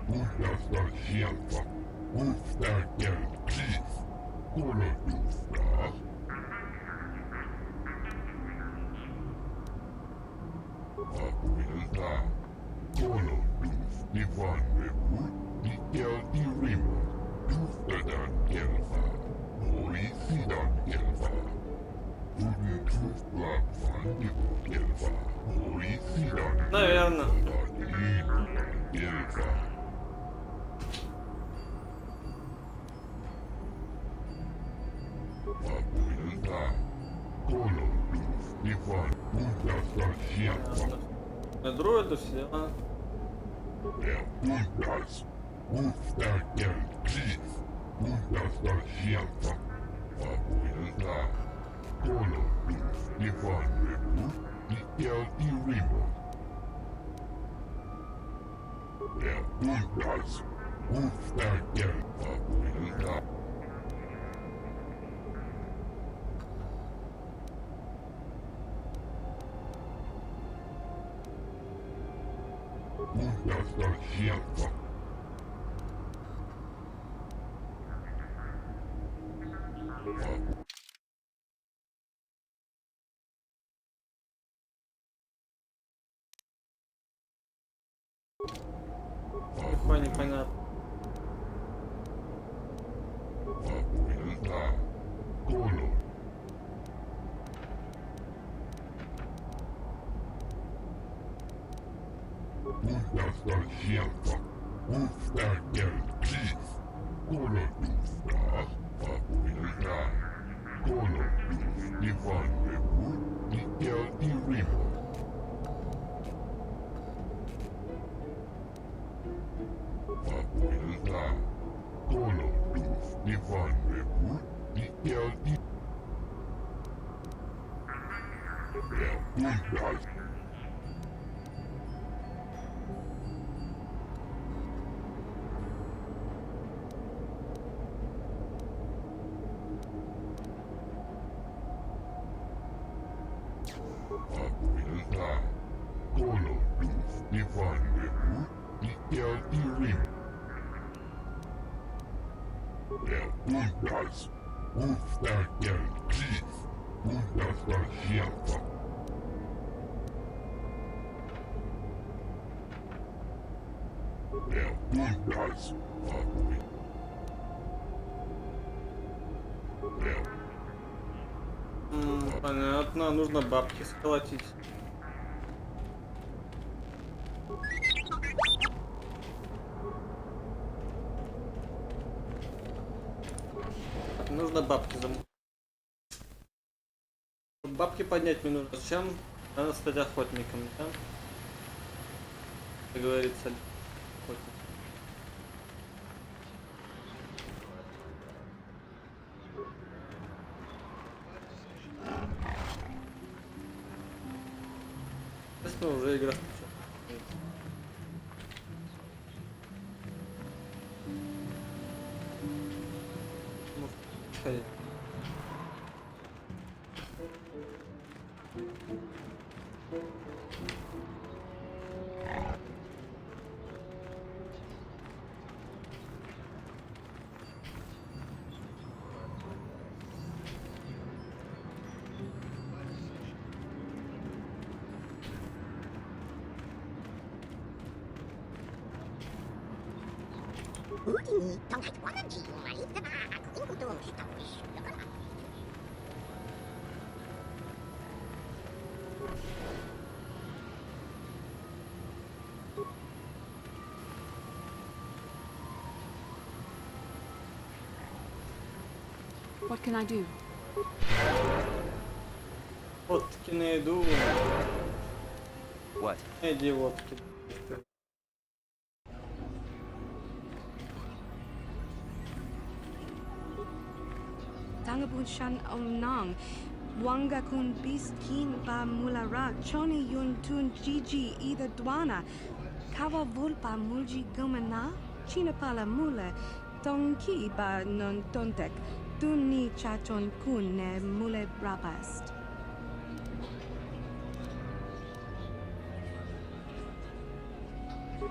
Puhdasta sieltä, puhtaa kelkkiis, kolotusta. Apuilta, kolotus, vanhemmu, ikälti rima, juhtadan kelvaa, oli sidan kelvaa. Tuntuus lapsan kelvaa, oli sidan kelvaa. Дроиды все. Какой непонятно. Понятно, нужно бабки сколотить. Нужно бабки замутить. Бабки поднять мне нужно. Зачем? Надо стать охотником, да? Как говорится, охотник. Естественно, уже игра. What can I do? Водки найду. What? Найди водки. Tangabun shan omnang. Wanga kun bis kin ba mulara. Choni yun tun gigi either dwana. Kawa vulpa mulji gumana. Chinapala mula. Tonki ba non tontek. Dunni chachon kun ne mule rapast.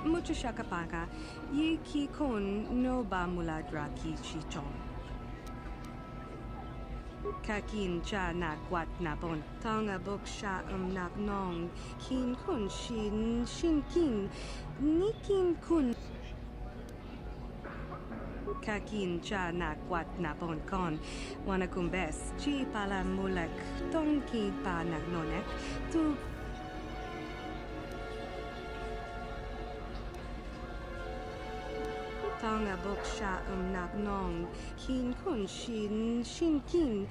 Mucho shakapaka. Yi ki kun no ba muladra ki chichon. Kakin cha na kwat na bon. Tonga bok sha nak nong. Kin kun shin kin. Nikin kun. Kakin cha na kwat na bon kon. Wanakumbes. Chi pala mulek. Tonki pa na nonek. Tu Tonga boksha nak nong. Kin kun shin kin.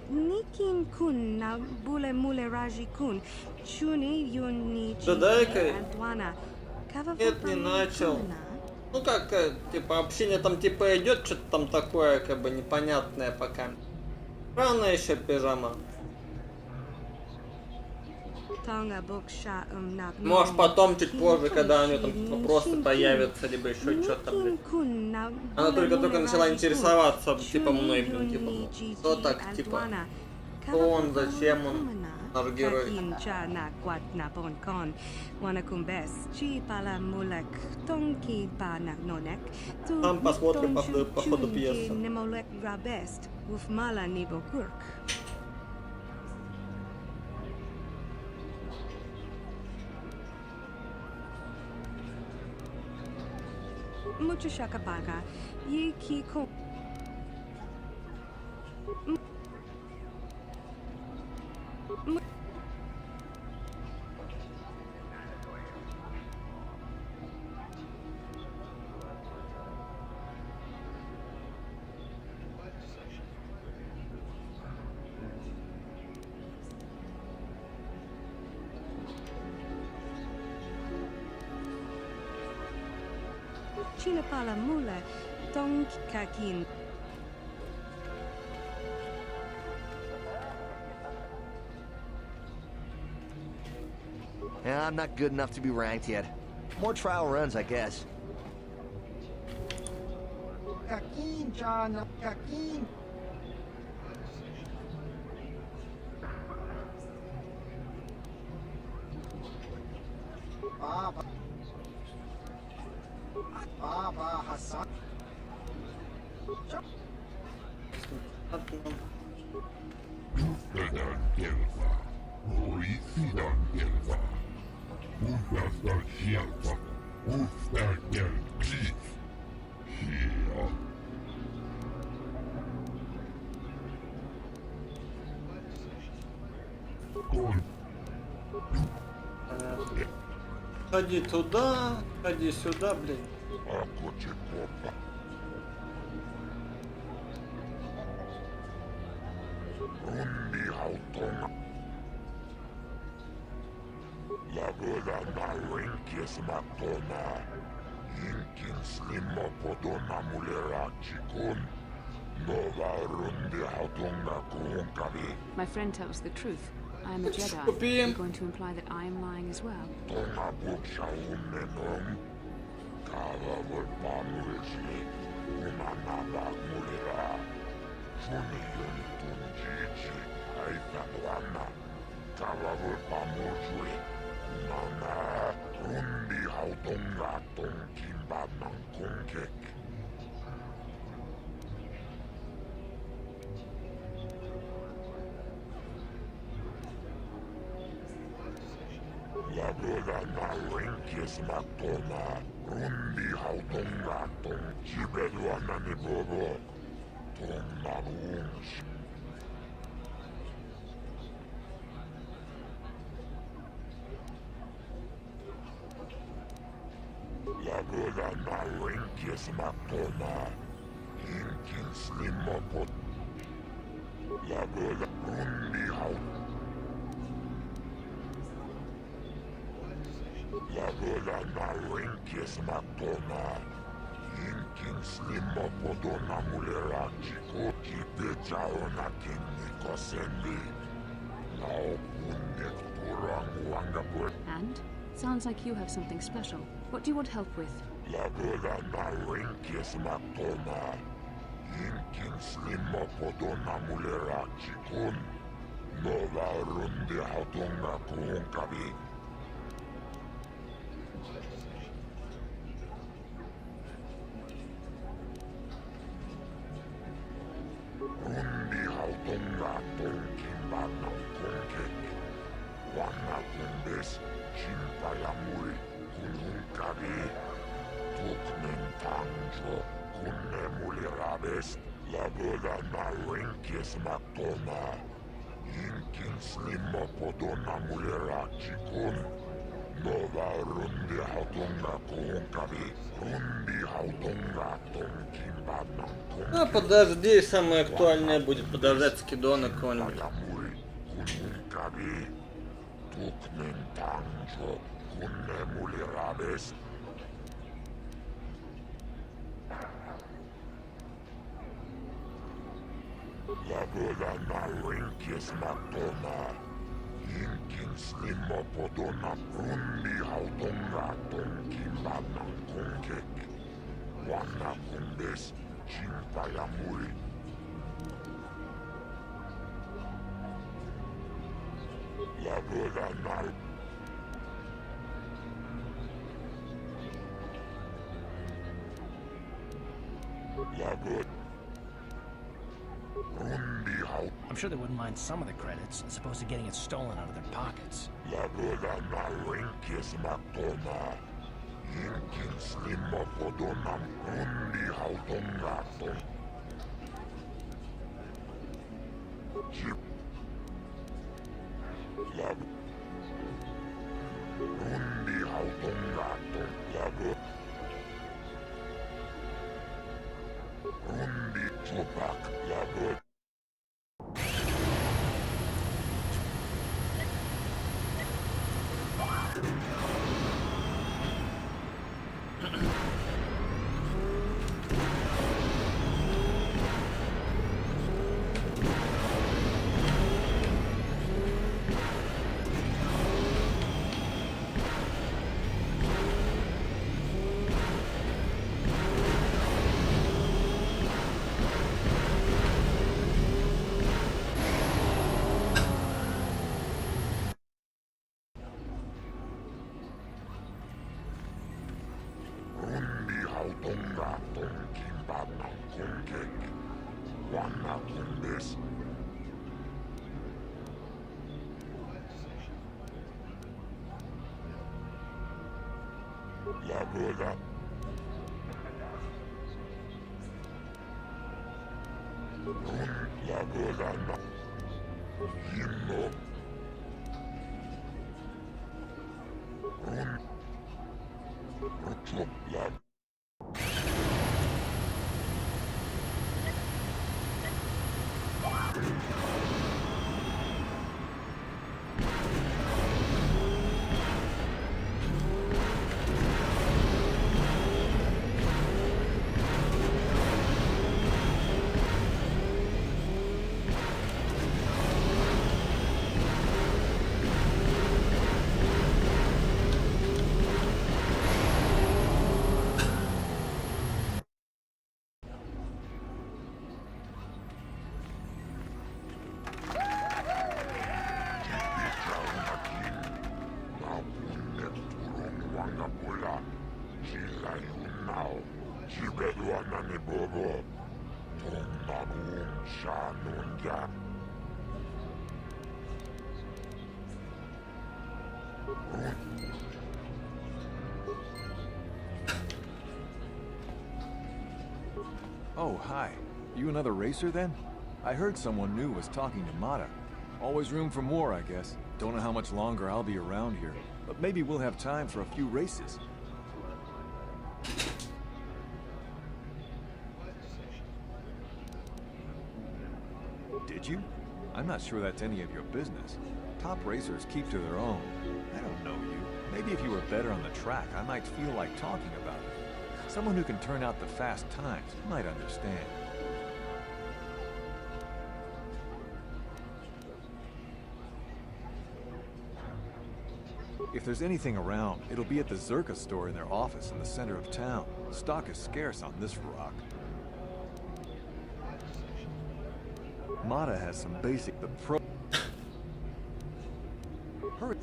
Nikin kun na bule mule raji kun. Chuni yun ni Да дай-ка. Антуана. Нет, не начал. Ну как, типа, общение там типа идет, что-то там такое, как бы непонятное пока. Рано еще пижама. Может потом, чуть позже, когда у нее там вопросы появятся, либо еще что-то, блин. Она только начала интересоваться, типа, мной, блин, типа, что так, типа, кто он, зачем он, наш герой. Там посмотрим по ходу пьесы. Mucho shakabaga. Ye ki ko. Chinapala mula, dong kakin. Yeah, I'm not good enough to be ranked yet. More trial runs, I guess. Kakin, John, kakin. Baba. Baba Hassan. Uftadan Gelfa. Oisidan Gelfa. Uftastan Gelfa. Uftadan Grief. Here. Ходи туда, ходи сюда, блин. Rundi Hautong. Lagoda na Rinkis Matona. Yinkin Slimo Podona Mulera Chikun. Nova Rundi Hautonga Kuhunkavi. My friend tells the truth. I am a Jedi. You're going to imply that I am lying as well. Tonga Buksha Umenom. Kava Vulpamulishli. Unanaba Mulera. Shuni Yunitun Gigi. Aitawana. Kava Vulpamulishli. Unana. Rundi Hautonga Tonkimba Nankungek. Lagoda na Rinkis Matona. Rundi Hautonga Ton Chibedwana ni Bobo. Ton Nabuns. Lagoda na Rinkis Matona. Inkin Slimopot. Lagoda Rundi Hautonga. Lagoda na Rinkis Matona. Inkin Slimo Podona Mulera Chiko Kipejaona Kiniko Sendi. Now Punek Turang Wangapur. And? Sounds like you have something special. What do you want help with? Lagoda na Rinkis Matona. Inkin Slimo Podona Mulera Chikun. Nova Rundi Hautonga Kuhunkavi. Rundi Hautonga Tonkimba Nankungek. Wana Kumbes Chimpayamuri Kununkavi. Tuknen Tanjo Kunne Mulirabes. Lagoda na Rinkis Matona. Inkin Slimo Podona Mulera Chikun. А подожди, самое актуальное будет подождать скидона какого-нибудь. I'm sure they wouldn't mind some of the credits, as opposed to getting it stolen out of their pockets. Oh, hi. You another racer then? I heard someone new was talking to Mata. Always room for more, I guess. Don't know how much longer I'll be around here, but maybe we'll have time for a few races. Did you? I'm not sure that's any of your business. Top racers keep to their own. I don't know you. Maybe if you were better on the track, I might feel like talking about it. Someone who can turn out the fast times might understand. If there's anything around, it'll be at the Zerka store in their office in the center of town. Stock is scarce on this rock. Mata has some basic Hurry.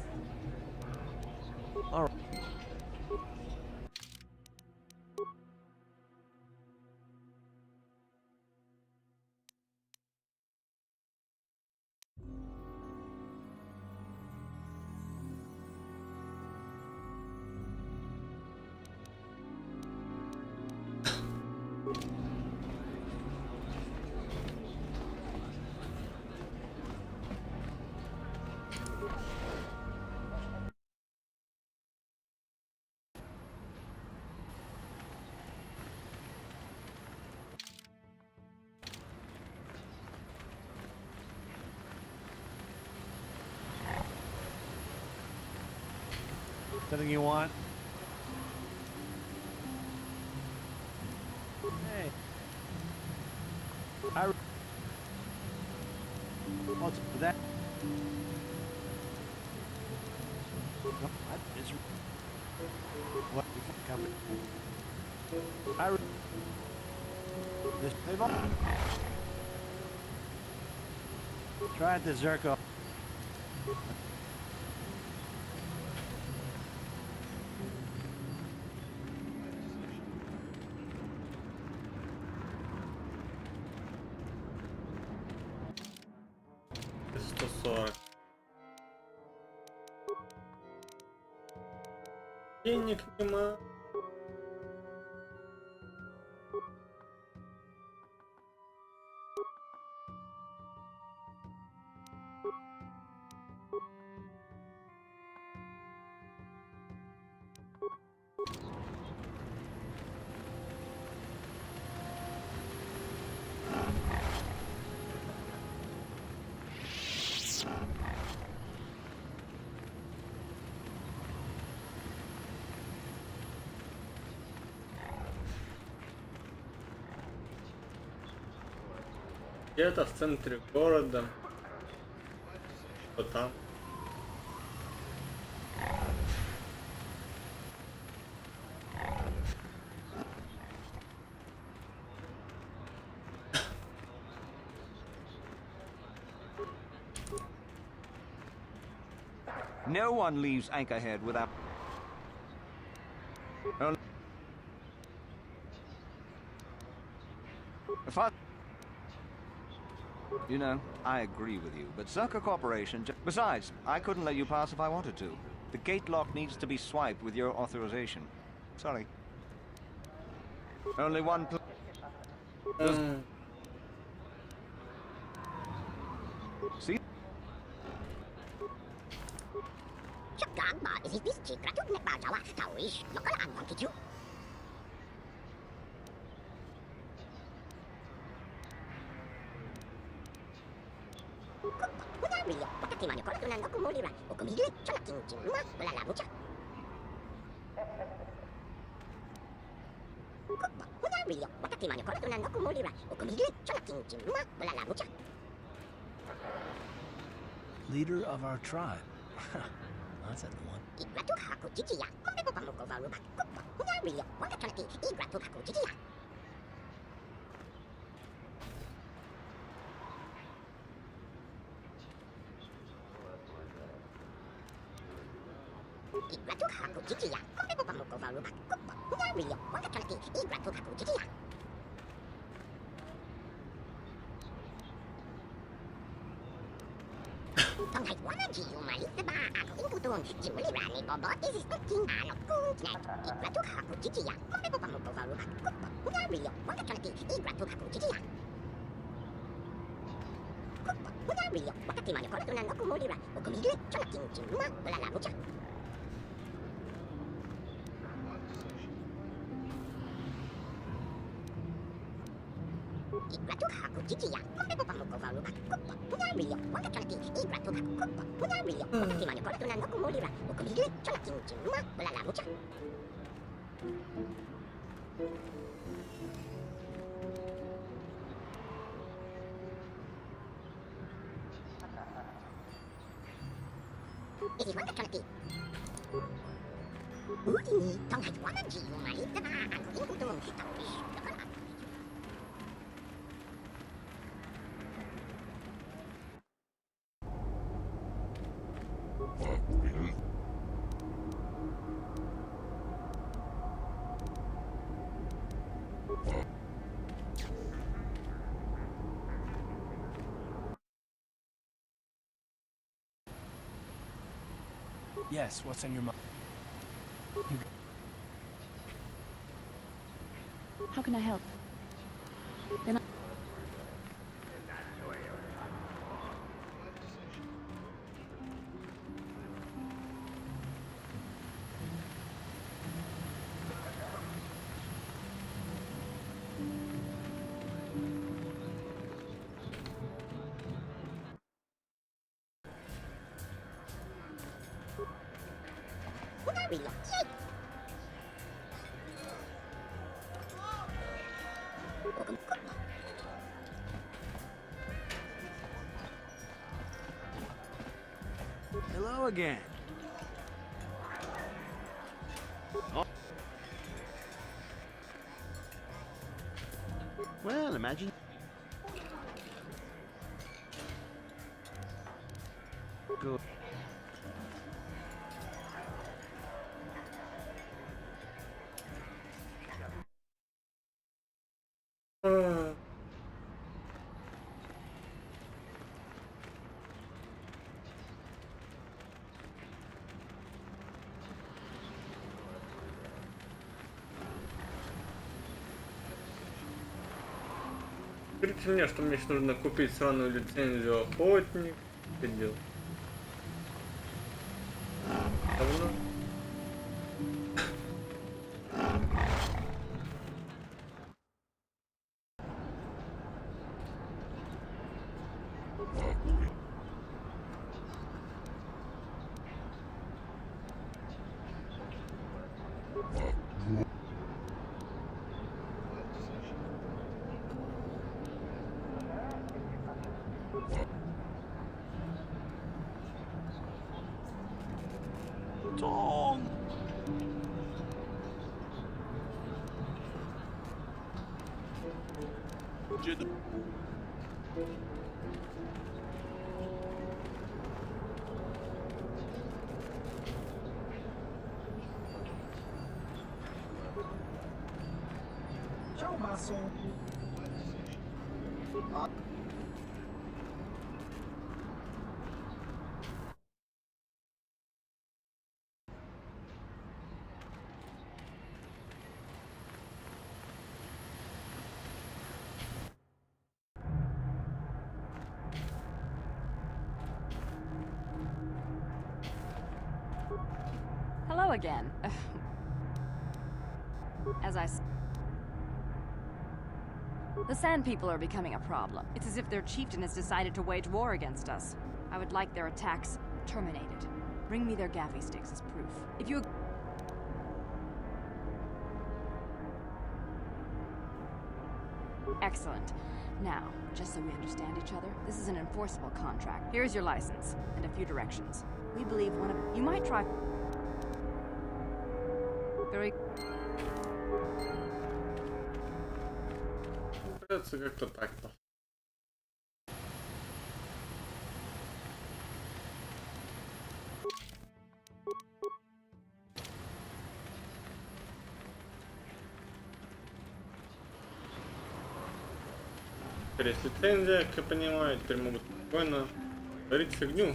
All right. Something you want? Hey. What's that? What company? This they've all try the Zerko. Денег нема. Где-то в центре города. Вот там. No one leaves Anchorhead without... If I... You know, I agree with you, but Zerka Corporation... Besides, I couldn't let you pass if I wanted to. The gate lock needs to be swiped with your authorization. Sorry. Only one... See? Leader of our tribe. That's a new one. Yes, what's on your mind? How can I help? Then Hello again. Oh. Well, imagine. Good. Скажите мне, что мне еще нужно купить сраную лицензию охотник. Что делать? Давно? Tom! Ciao, Basso. Hello again. As I The Sand People are becoming a problem. It's as if their chieftain has decided to wage war against us. I would like their attacks terminated. Bring me their gaffy sticks as proof. If you... Excellent. Now, just so we understand each other, this is an enforceable contract. Here's your license, and a few directions. We believe one of... You might try... Very... Придется как-то так-то. Теперь есть лицензия, как я понимаю, теперь могут спокойно творить фигню.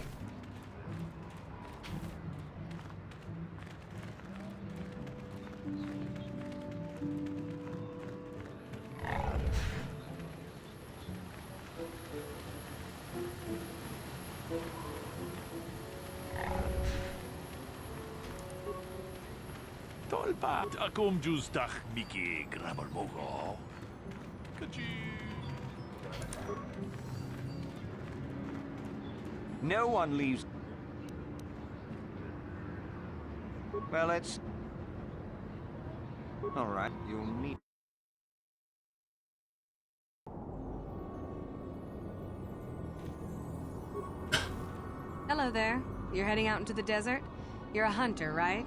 Tolpa, acum justach Mickey Grabalmogo. No one leaves. Well, it's... All right, you'll meet... Hello there. You're heading out into the desert? You're a hunter, right?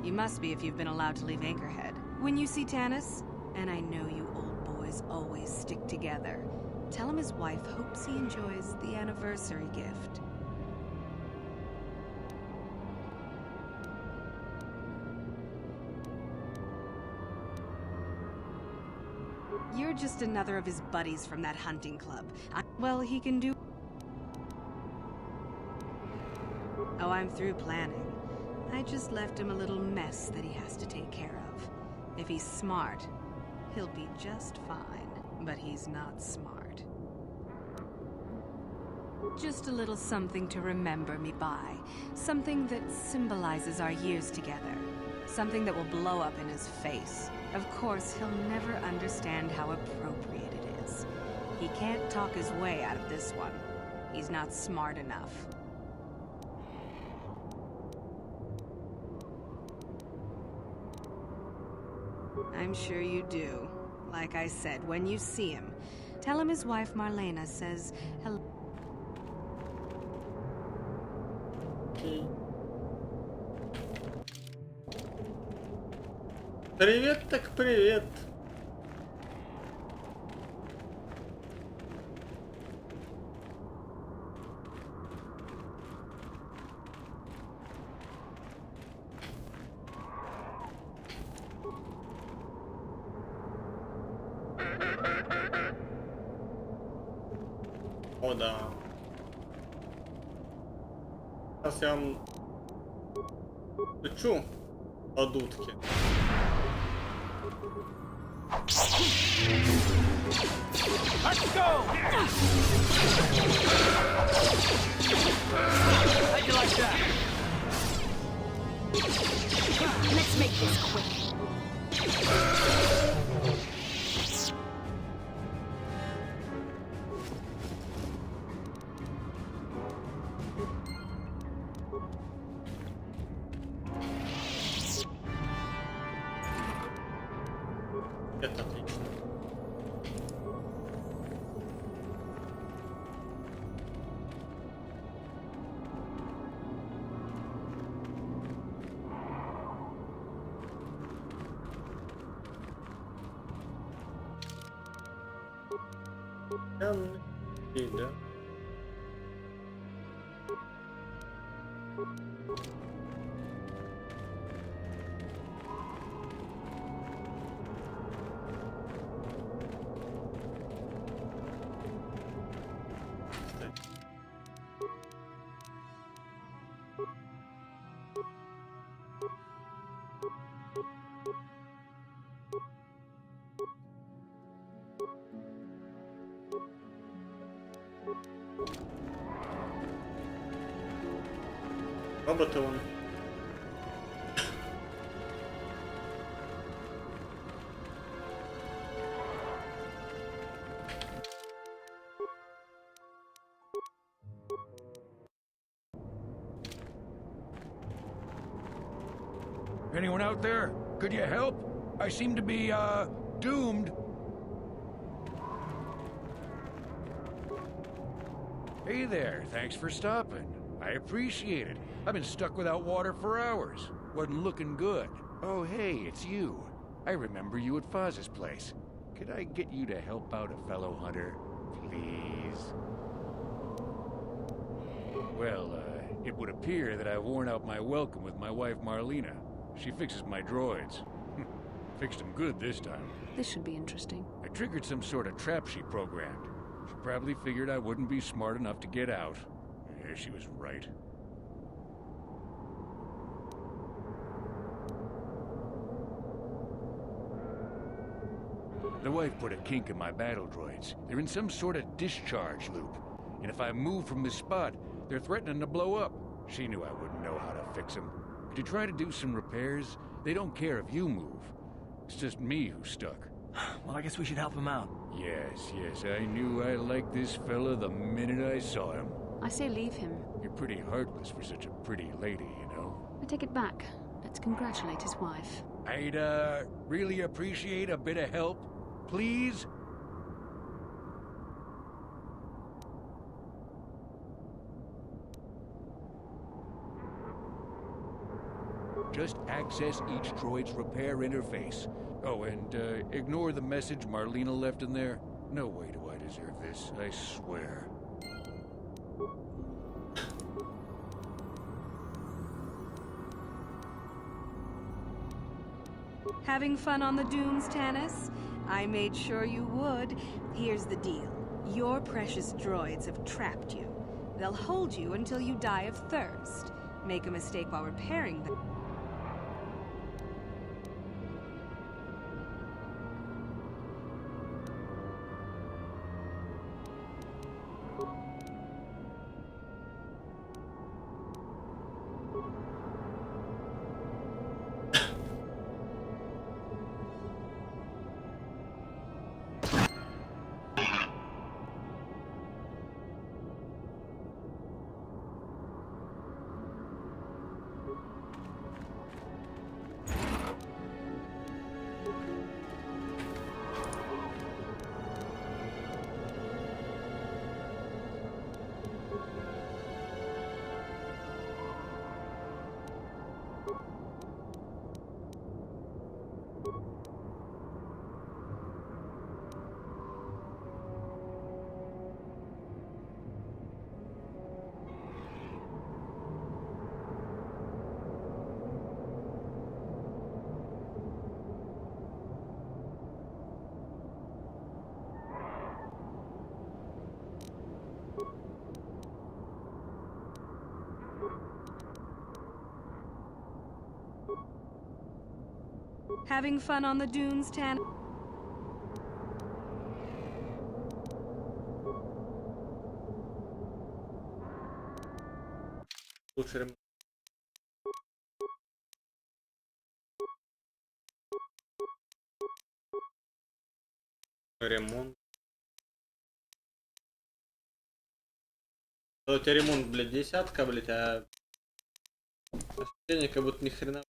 You must be if you've been allowed to leave Anchorhead. When you see Tanis, and I know you old boys always stick together, tell him his wife hopes he enjoys the anniversary gift. You're just another of his buddies from that hunting club. Well, he can do... Oh, I'm through planning. I just left him a little mess that he has to take care of. If he's smart, he'll be just fine. But he's not smart. Just a little something to remember me by. Something that symbolizes our years together. Something that will blow up in his face. Of course, he'll never understand how appropriate it is. He can't talk his way out of this one. He's not smart enough. I'm sure you do. Like I said, when you see him, tell him his wife Marlena says hello. Привет так привет. О, да. Сейчас я вам включу по дудке. Let's go! How'd you like that? Let's make this quick. Это отлично. Да. Роботы он. Anyone out there? Could you help? I seem to be, doomed. Hey there, thanks for stopping. I appreciate it. I've been stuck without water for hours. Wasn't looking good. Oh, hey, it's you. I remember you at Foz's place. Could I get you to help out a fellow hunter, please? Well, it would appear that I've worn out my welcome with my wife Marlena. She fixes my droids. Fixed them good this time. This should be interesting. I triggered some sort of trap she programmed. She probably figured I wouldn't be smart enough to get out. Yeah, she was right. The wife put a kink in my battle droids. They're in some sort of discharge loop. And if I move from this spot, they're threatening to blow up. She knew I wouldn't know how to fix them. Could you try to do some repairs? They don't care if you move. It's just me who's stuck. Well, I guess we should help him out. Yes, I knew I liked this fella the minute I saw him. I say leave him. You're pretty heartless for such a pretty lady, you know? I take it back. Let's congratulate his wife. I'd, really appreciate a bit of help. Please? Just access each droid's repair interface. Oh, and ignore the message Marlena left in there. No way do I deserve this, I swear. Having fun on the dunes, Tanis? I made sure you would. Here's the deal. Your precious droids have trapped you. They'll hold you until you die of thirst. Make a mistake while repairing them. Having fun on the dunes, Tan? Лучше ремонт. Ремонт. У тебя ремонт, блядь, десятка, блядь, а ощущение, как будто ни хрена.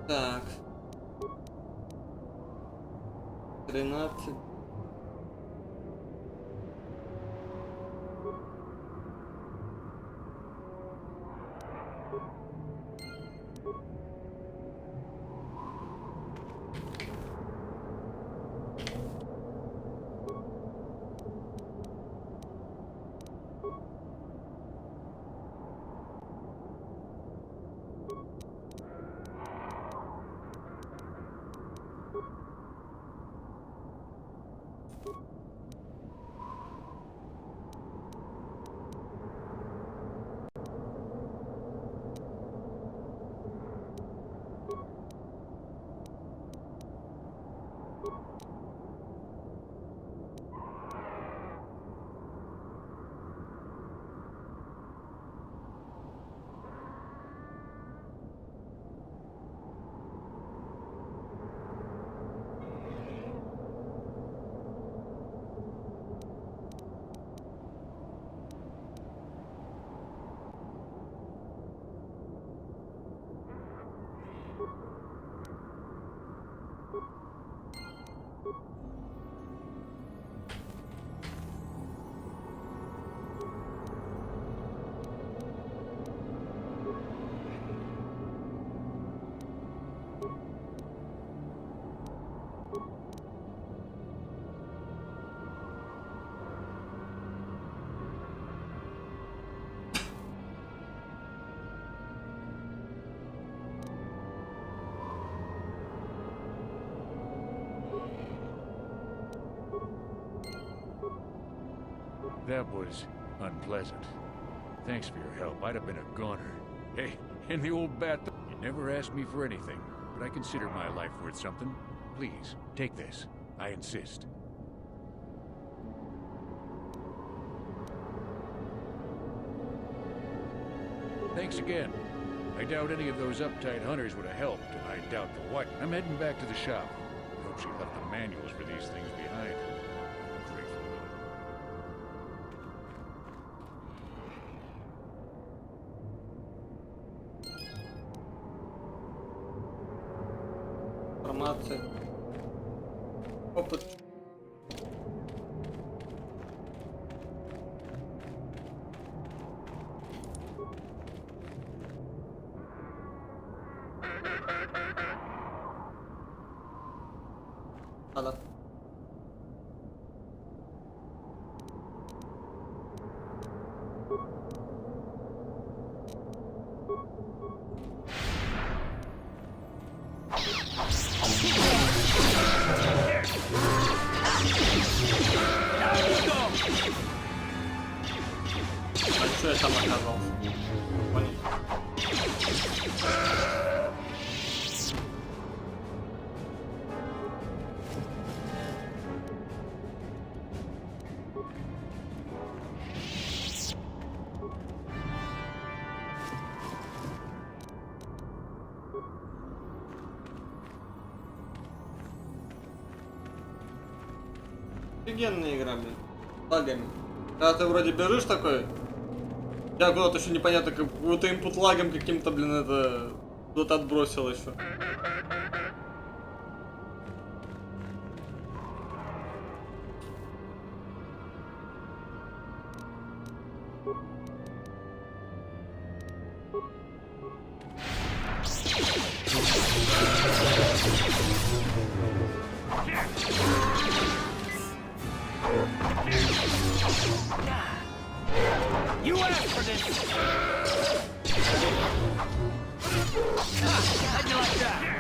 Так. 13. That was unpleasant. Thanks for your help. I'd have been a goner. Hey, in the old bat, you never asked me for anything, but I consider my life worth something. Please, take this. I insist. Thanks again. I doubt any of those uptight hunters would have helped, and I doubt the what. I'm heading back to the shop. I hope she left the manuals for these things behind. I'm grateful. Информация. Опыт. Ладно. А что я там оказался? Понял. Офигенная игра, блин. Лагами. Когда ты вроде бежишь такой, я куда-то еще непонятно, как будто инпут лагом каким-то, блин, это куда-то отбросил еще. You asked for this! How'd you like that?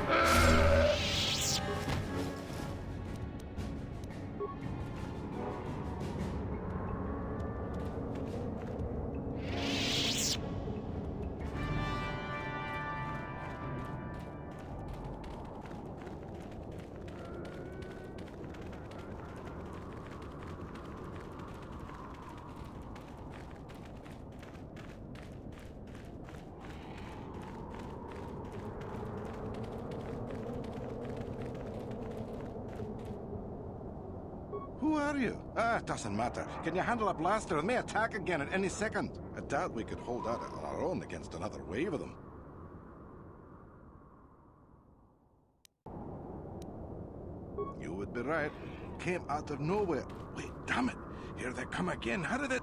Who are you? Ah, it doesn't matter. Can you handle a blaster? It may attack again at any second. I doubt we could hold out on our own against another wave of them. You would be right. Came out of nowhere. Wait, damn it. Here they come again. How did it...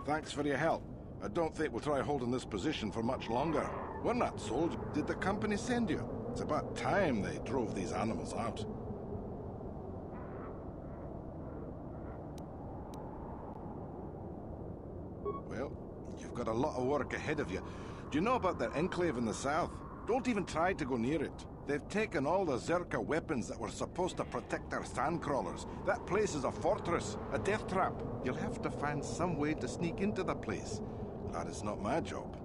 Thanks for your help. I don't think we'll try holding this position for much longer. We're not soldiers. Did the company send you? It's about time they drove these animals out. Well, you've got a lot of work ahead of you. Do you know about their enclave in the south? Don't even try to go near it. They've taken all the Zerka weapons that were supposed to protect our sandcrawlers. That place is a fortress, a death trap. You'll have to find some way to sneak into the place. That is not my job.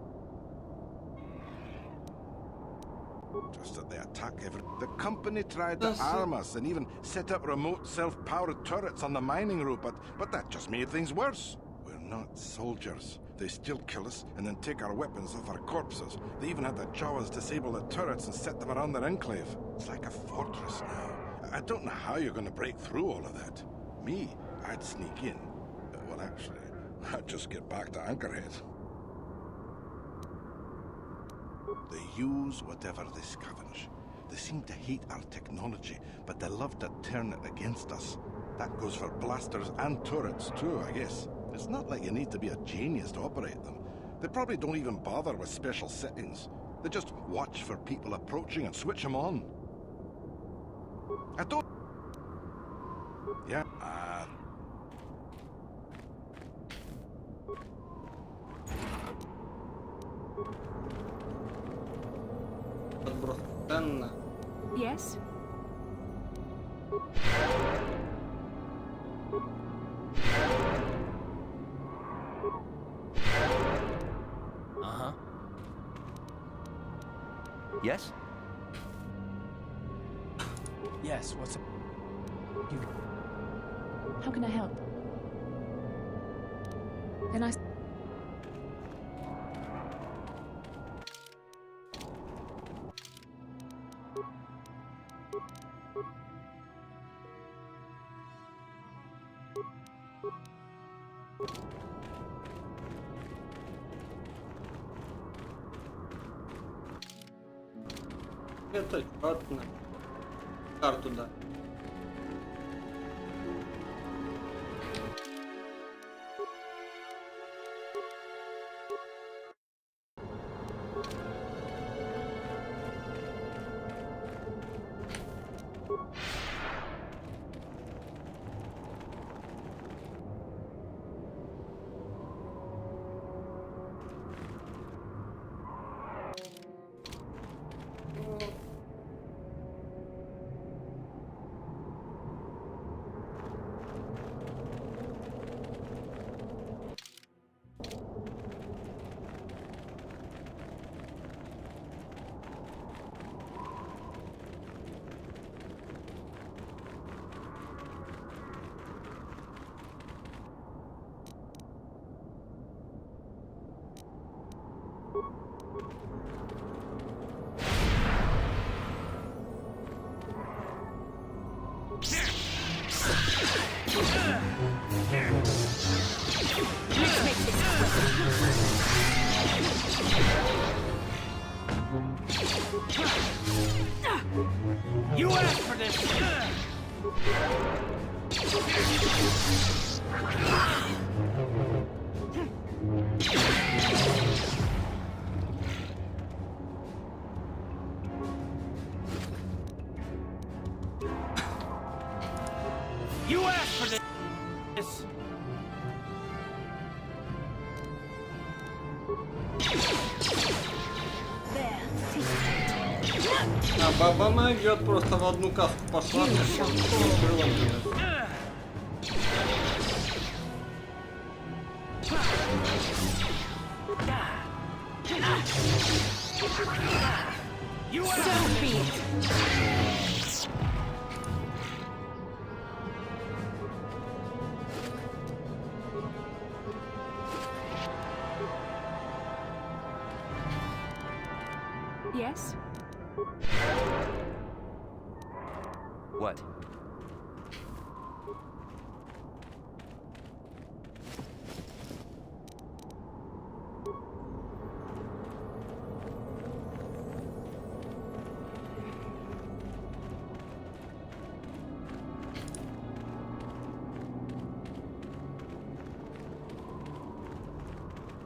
Just that they attack The company tried to arm us and even set up remote self-powered turrets on the mining route, but that just made things worse. We're not soldiers. They still kill us and then take our weapons off our corpses. They even had the Jawas disable the turrets and set them around their enclave. It's like a fortress now. I don't know how you're going to break through all of that. Me, I'd sneak in. Well, actually, I'd just get back to Anchorhead. They use whatever they scavenge. They seem to hate our technology, but they love to turn it against us. That goes for blasters and turrets too, I guess. It's not like you need to be a genius to operate them. They probably don't even bother with special settings. They just watch for people approaching and switch them on. I don't... Yeah, Yes? Uh-huh. Yes? Yes, what's it? How can I help? Then I... Это четно. Карту, да. You asked for this! You asked for this! А баба могет просто в одну каску пошла. Yes? What?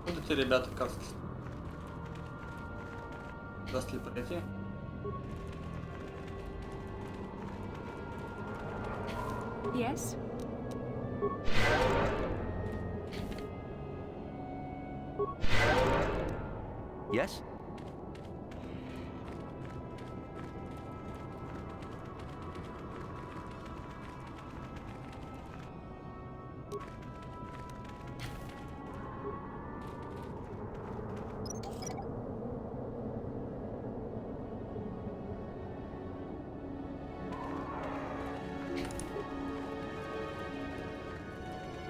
Вот эти ребята каски. Даст ли пройти? Yes? Yes?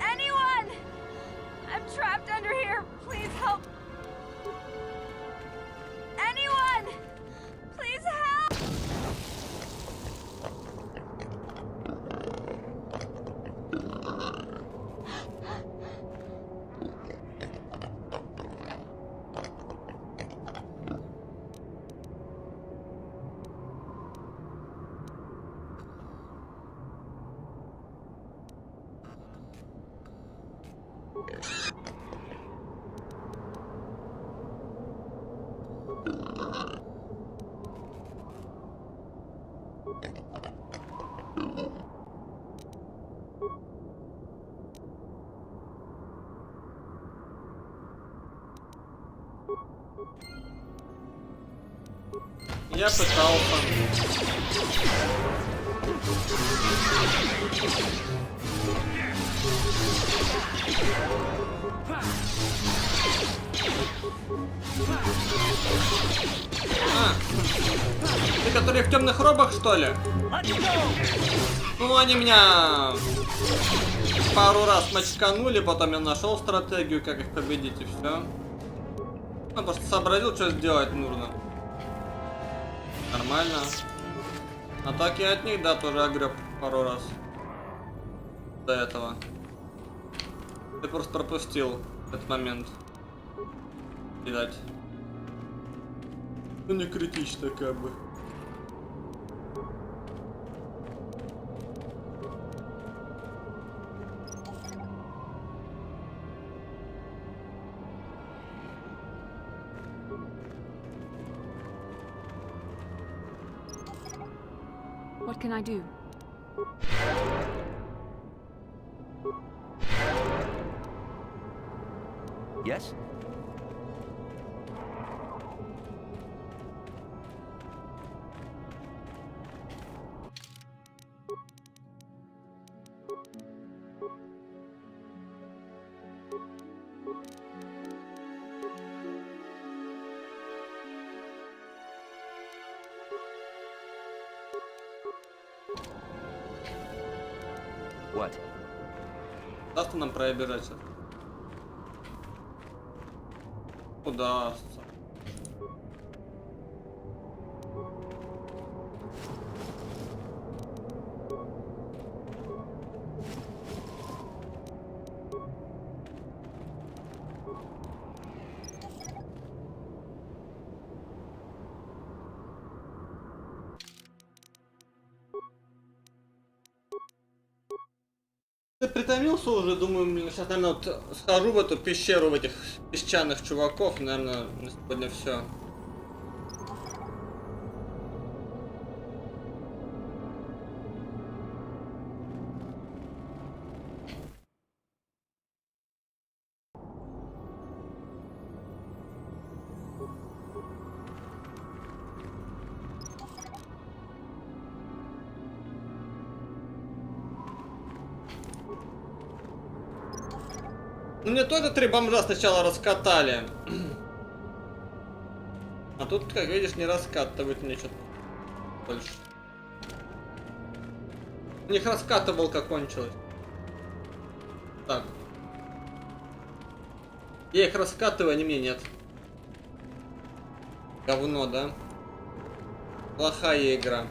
Anyone! I'm trapped under here. Please help. Anyone! Please help! Я пытался. Ты которые в темных робах, что ли? Ну они меня пару раз мочканули, потом я нашел стратегию, как их победить, и все. Ну, просто сообразил, что сделать нужно. Нормально. Атаки от них, да, тоже огреб пару раз. До этого. Ты просто пропустил этот момент. Видать. Ну не критично, как бы. What can I do? Yes? What? Даст нам пробежать? Удастся. Ты притомился уже, думаю, сейчас, наверное, вот схожу в эту пещеру, в этих песчаных чуваков, наверное, на сегодня все. Ну мне тоже 3 бомжа сначала раскатали. А тут, как видишь, не раскатывают мне что-то больше. У них раскатывалка кончилась. Так. Я их раскатываю, они мне нет. Говно, да? Плохая игра.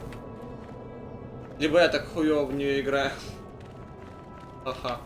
Либо я так хуёво в нее играю. Ага.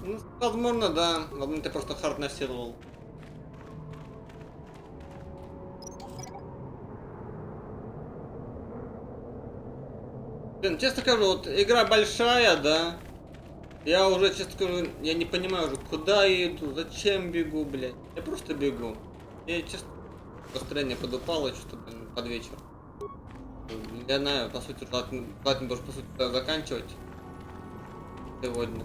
Ну, возможно, да. Возможно, ты просто хард насиловал. Блин, честно скажу, вот игра большая, да. Я уже, честно скажу, я не понимаю уже, куда я иду, зачем бегу, блядь. Я просто бегу. Я, честно, настроение подупало, что-то, блин, под вечер. Я знаю, по сути, желательно должен, по сути, заканчивать сегодня.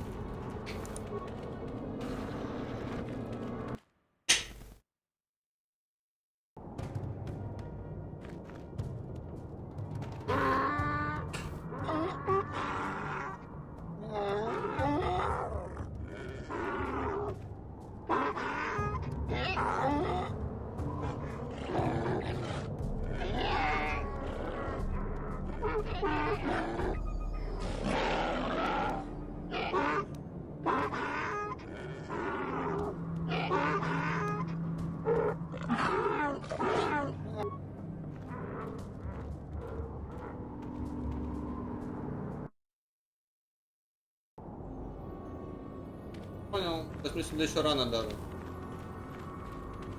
Понял. В смысле, да еще рано даже.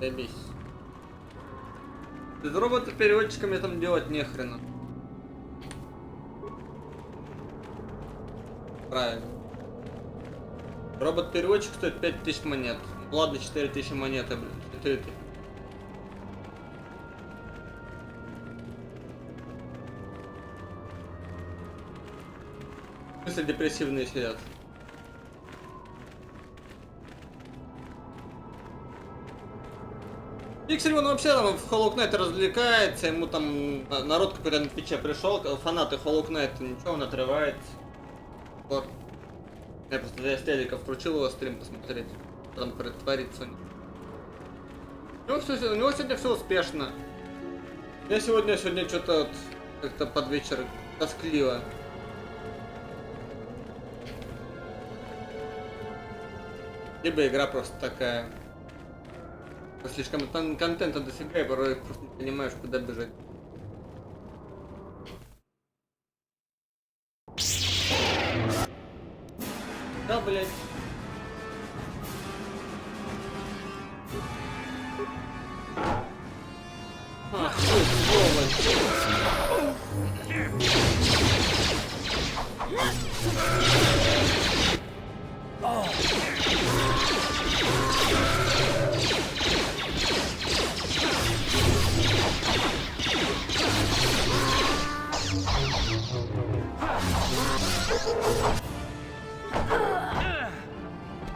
Заебись. Без робота-переводчика мне там делать нехрена. Правильно. Робот-переводчик стоит 5000 монет. Ладно, 4000 монет, блин. 4000. В смысле, депрессивные сидят. Пиксель, он вообще там в Hollow Knight развлекается, ему там народ какой-то на Твиче пришел, фанаты Hollow Knight, ничего, он отрывается. Вот. Я просто для телека включил его стрим посмотреть, что там творится. У него сегодня все успешно. Я сегодня что-то вот как-то под вечер тоскливо. Либо игра просто такая. Слишком там контента дофига, и порой просто не понимаешь, куда бежать. Да, блять. Ах, ты сволочь.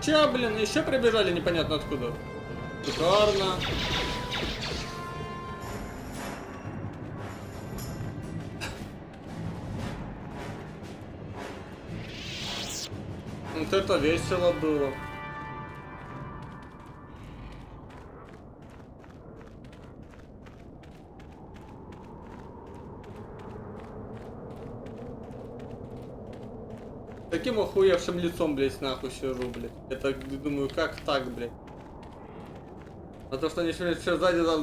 Чё, блин, еще прибежали непонятно откуда. Шикарно. Вот это весело было. Таким охуевшим лицом, блять, нахуй сижу, блять. Я так думаю, как так, блять. А то, что они все сзади за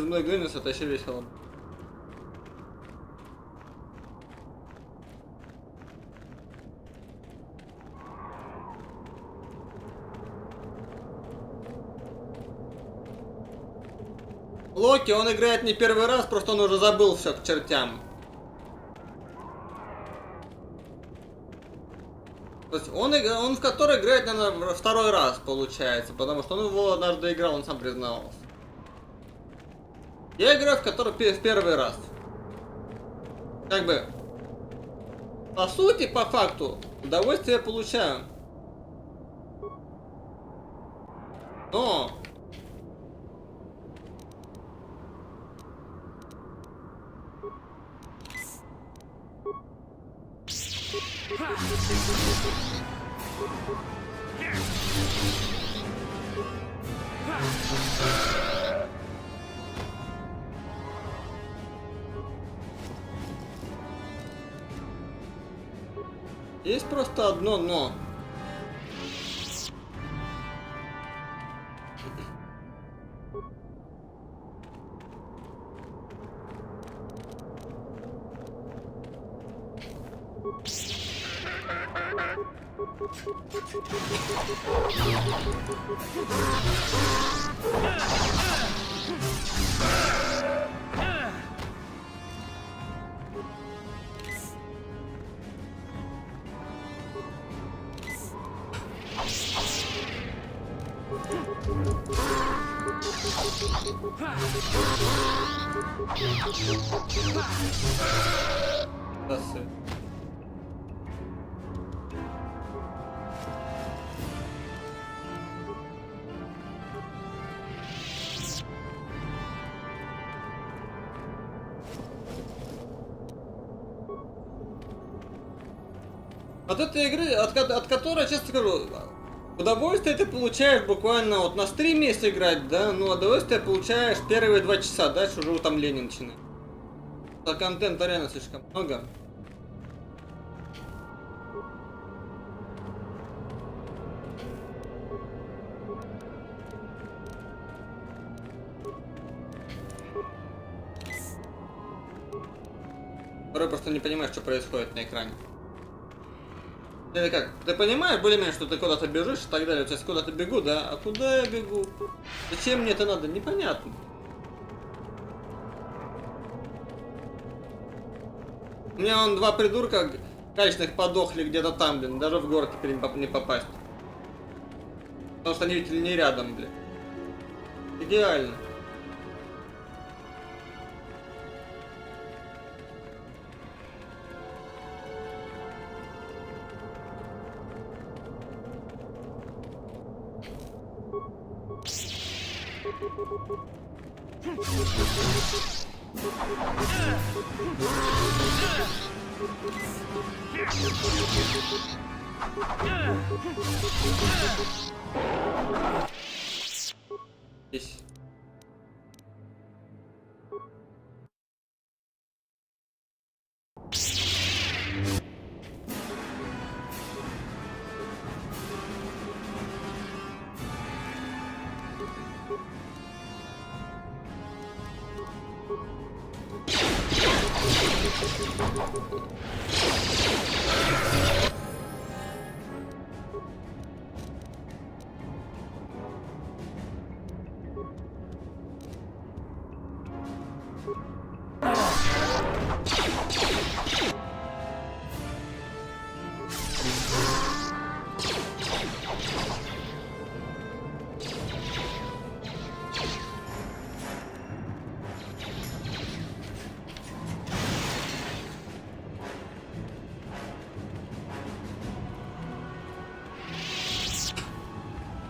мной гонятся, это еще весело. Локи, он играет не первый раз, просто он уже забыл все к чертям. То есть он в который играет, наверное, второй раз, получается, потому что он его однажды играл, он сам признавался. Я играю в который в первый раз. Как бы, по сути, по факту, удовольствие я получаю. Но... Есть просто одно но. От этой игры, от которой, честно скажу, удовольствие ты получаешь буквально вот на стриме, если играть, да, ну удовольствие получаешь первые 2 часа, дальше уже утомление начинает. А контента реально слишком много. Порой просто не понимаешь, что происходит на экране. Это как? Ты понимаешь более-менее, что ты куда-то бежишь и так далее. Сейчас куда-то бегу, да? А куда я бегу? Зачем мне это надо? Непонятно. У меня вон 2 придурка качественных подохли где-то там, блин. Даже в город теперь не попасть. Потому что они ведь не рядом, блин. Идеально. Здесь.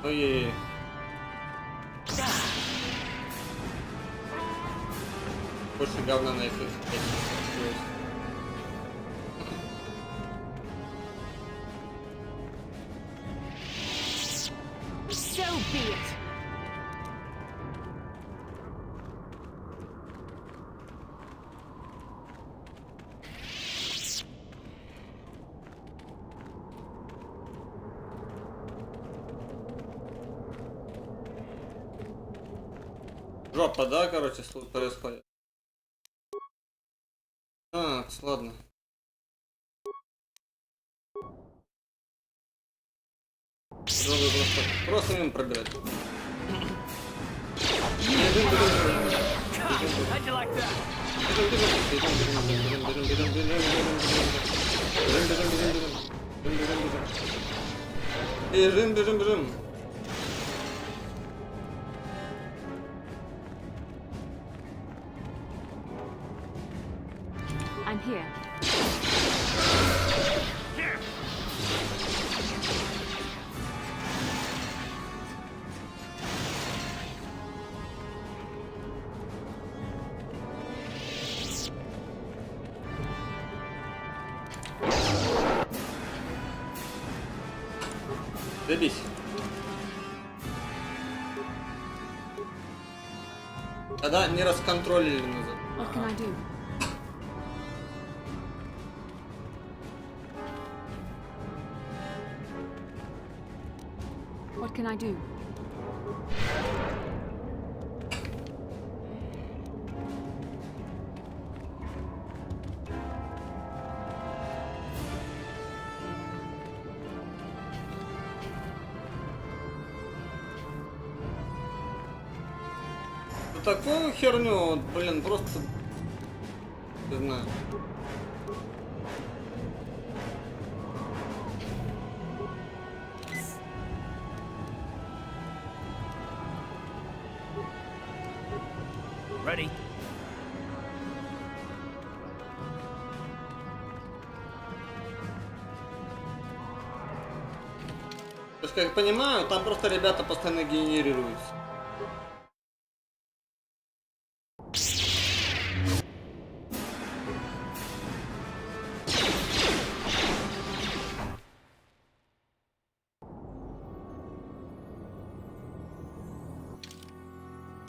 Ой-ой-ой. Больше говна на эфир. So be it. Жопа, да, короче, происходит. Так, ладно. Просто мимо пробирать. How'd you like that? Бежим. I'm here. Добись. Тогда не расконтролили назад. What can I do? What can I do? Такую херню, вот, блин, просто... Не знаю. Ready? То есть, как я понимаю, там просто ребята постоянно генерируются.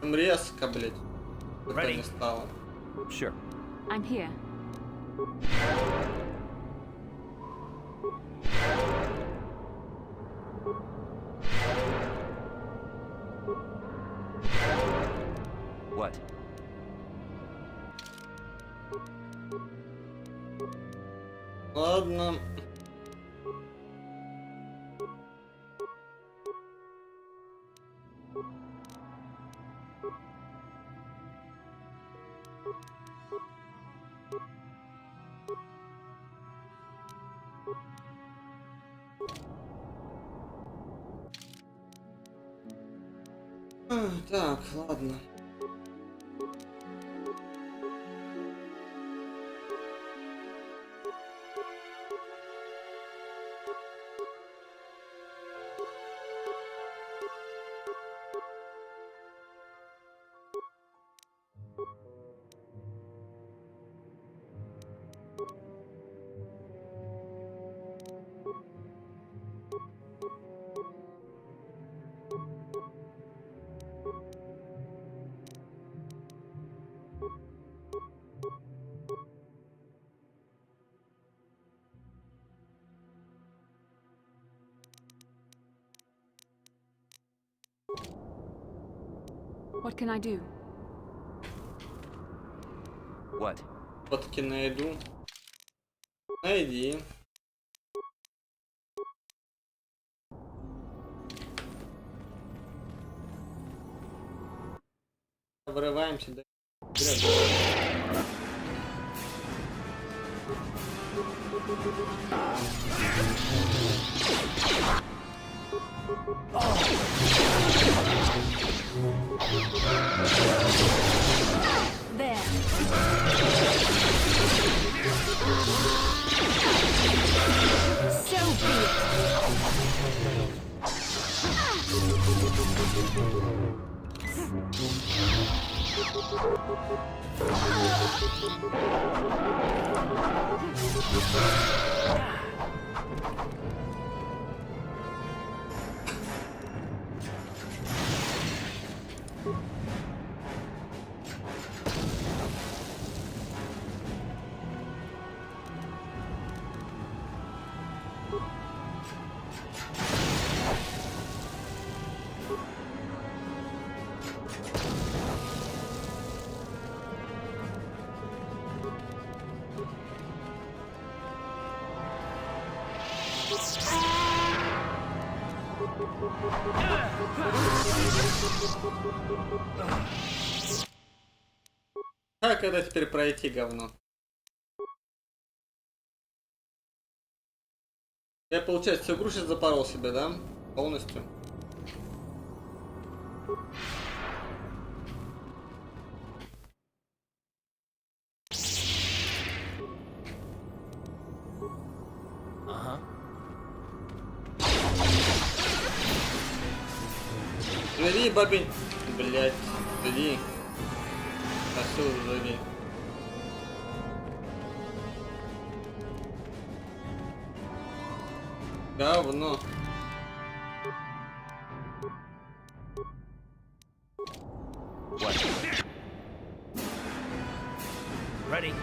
Там резко, блядь. Это не стало. Sure. I'm here. What? Ладно. Так, ладно. What can I do? What? What can I do? Найди. Вырываемся, да? There. So be Как это теперь пройти, говно? Я, получается, всю игру сейчас запорол себе, да? Полностью. Иди, бабень. Блять, иди. Отсюда иди. Говно. Ready?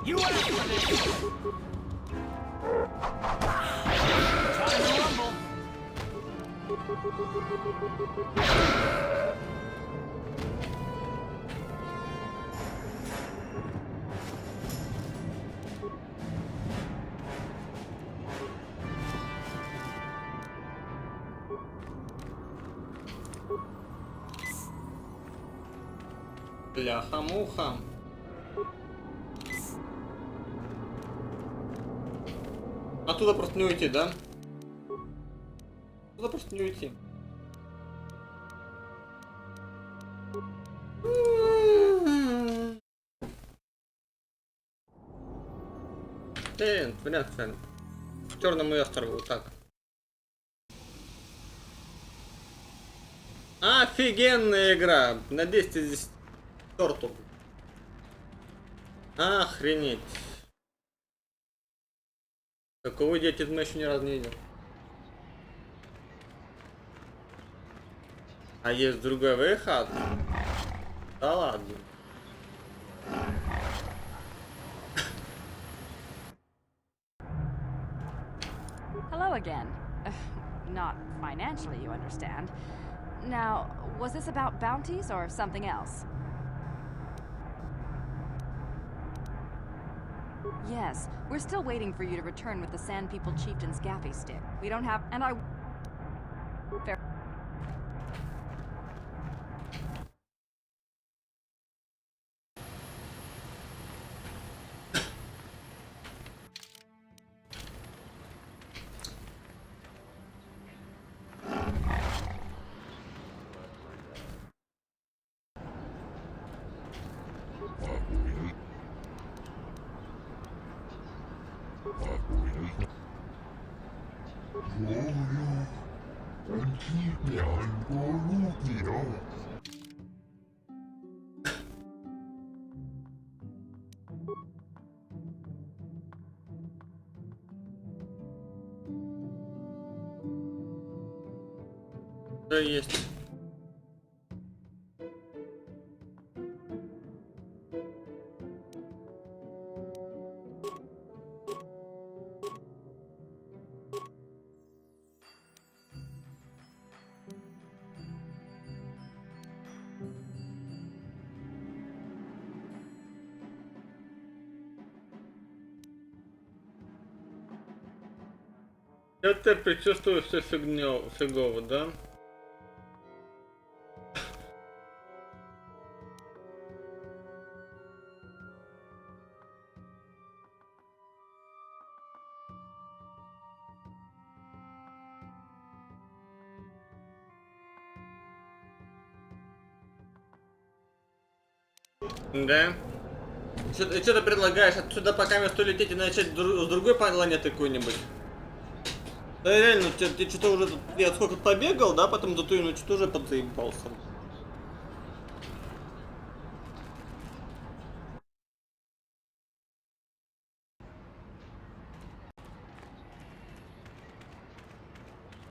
You asked for this! Time to rumble! Бляха-муха. Оттуда просто не уйти, да? Оттуда просто не уйти. Вариант, реально. К Черному острову, вот так. Офигенная игра! На 10 из 10 торту. Охренеть. Такого идиотизма я еще ни разу не видел. А есть другой выход? Да ладно. Hello again. Not financially, you understand. Now, was this about bounties or something else? Yes, we're still waiting for you to return with the Sand People Chieftain's Gaffy stick. We don't have, and I... Fair. Да, есть. Я теперь предчувствую все фигово, да? Да? Что ты предлагаешь? Отсюда пока место лететь и начать с другой планеты какой-нибудь? Да реально, ты что-то уже... Я сколько побегал, да, потом до той ночи тоже подзаебался.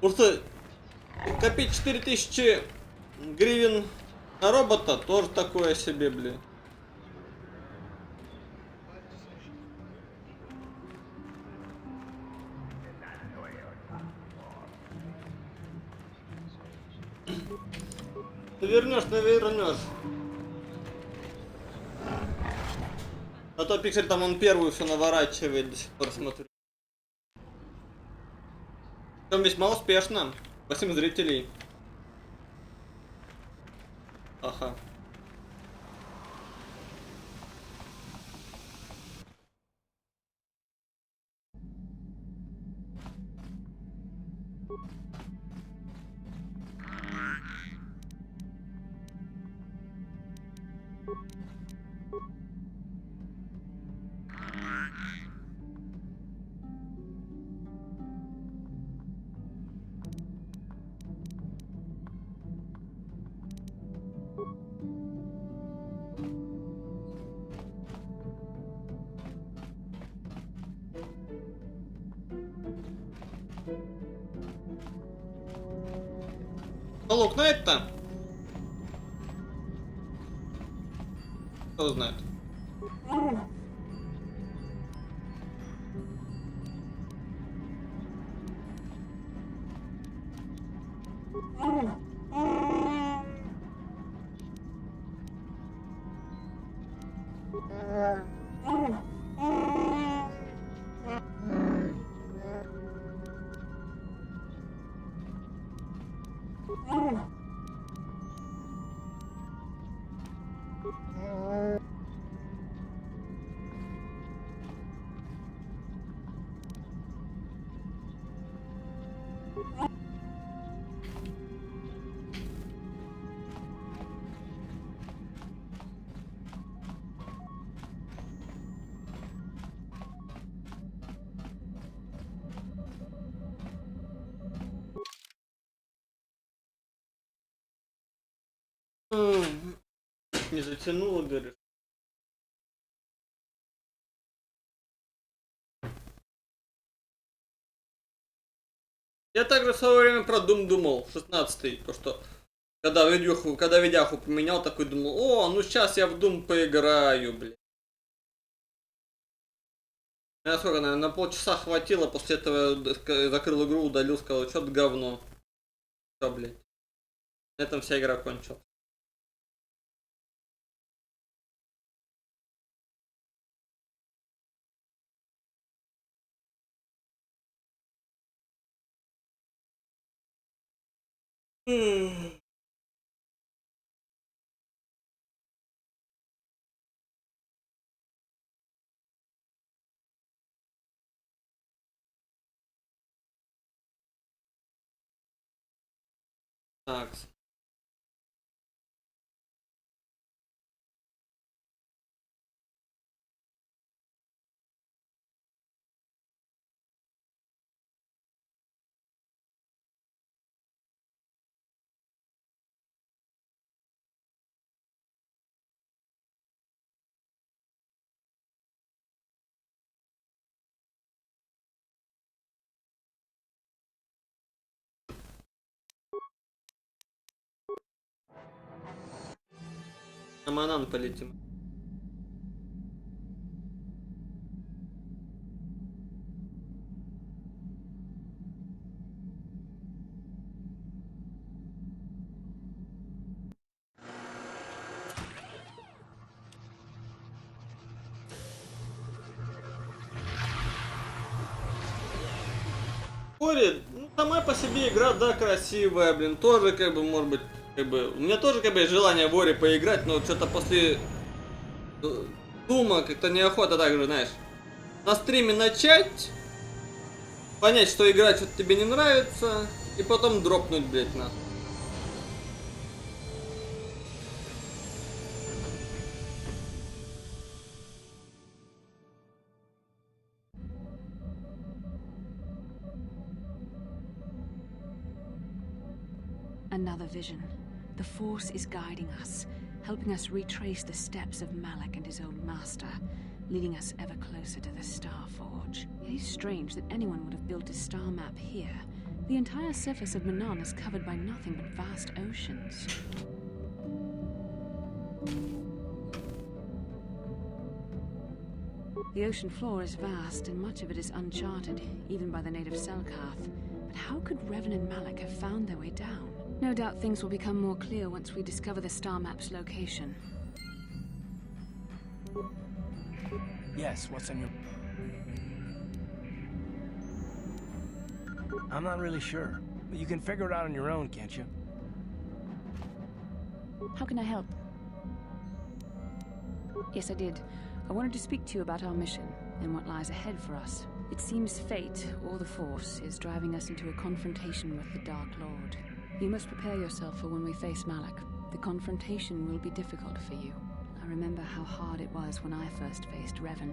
Просто копить 4000 гривен на робота тоже такое себе, блин. Навернешь. А то Пиксель там он первую все наворачивает, до сих пор смотрю. Причем весьма успешно. 8 зрителей. Ага. Лук, на это? Кто знает? Не затянуло, говоришь? Я также в свое время про Doom думал, 16-й, то что когда видяху поменял, такой думал, о, ну сейчас я в Doom поиграю, блин. Меня сколько, наверное, на полчаса хватило, после этого закрыл игру, удалил, сказал, что-то говно. Все, блядь. На этом вся игра кончилась. Так. На Манан полетим. Ори, ну, сама по себе игра, да, красивая, блин, тоже, как бы, может быть, как бы, у меня тоже, как бы, есть желание в Ори поиграть, но что-то после Дума как-то неохота так же, знаешь, на стриме начать, понять, что игра что-то тебе не нравится, и потом дропнуть, блядь, на. Another vision. The Force is guiding us, helping us retrace the steps of Malak and his old master, leading us ever closer to the Star Forge. It is strange that anyone would have built a star map here. The entire surface of Manan is covered by nothing but vast oceans. The ocean floor is vast, and much of it is uncharted, even by the native Selkath. But how could Revan and Malak have found their way down? No doubt things will become more clear once we discover the star map's location. Yes, what's on your... I'm not really sure, but you can figure it out on your own, can't you? How can I help? Yes, I did. I wanted to speak to you about our mission and what lies ahead for us. It seems fate, or the Force, is driving us into a confrontation with the Dark Lord. You must prepare yourself for when we face Malak. The confrontation will be difficult for you. I remember how hard it was when I first faced Revan.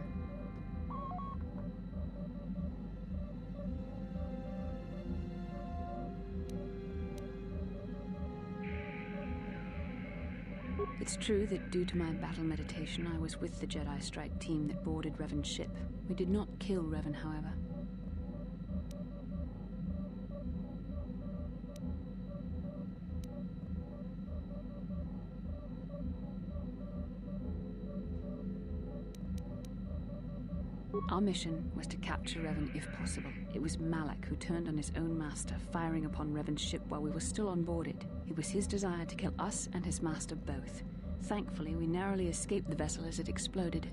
It's true that due to my battle meditation, I was with the Jedi Strike team that boarded Revan's ship. We did not kill Revan, however. Our mission was to capture Revan if possible. It was Malak who turned on his own master, firing upon Revan's ship while we were still on board it. It was his desire to kill us and his master both. Thankfully, we narrowly escaped the vessel as it exploded.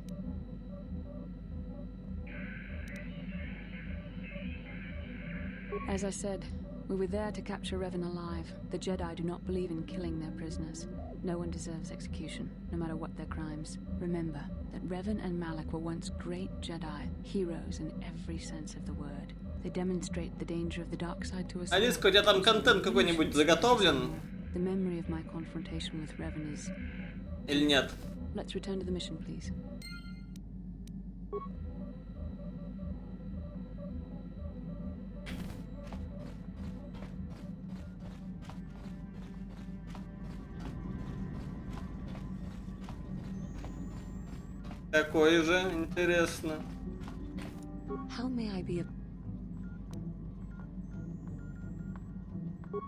As I said, we were there to capture Revan alive. The Jedi do not believe in killing their prisoners. No one deserves execution, no matter what their crimes. Remember that Revan and Malak were once great Jedi, heroes in every sense of the word. They demonstrate the danger of the dark side to us. Алиска, у тебя там контент какой-нибудь заготовлен? The memory of my confrontation with Revan is... Или нет? Let's return to the mission, please. Какой же, интересно. How may I be a...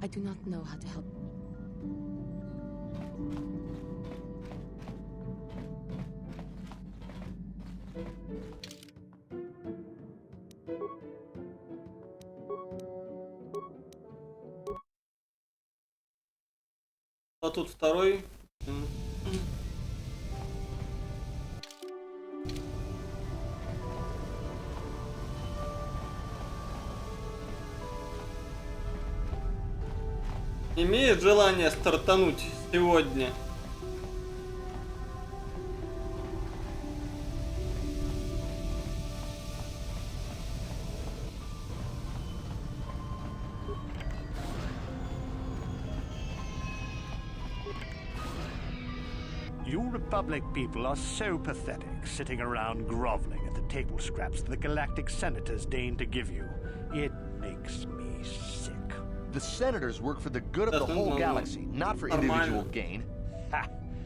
I do not know how to help. А тут второй. Имеет желание стартануть сегодня? You Republic people are so pathetic, sitting around groveling at the table scraps the Galactic Senators deign to give you. It makes me sick. The Senators work for the good of the whole galaxy, not for individual gain.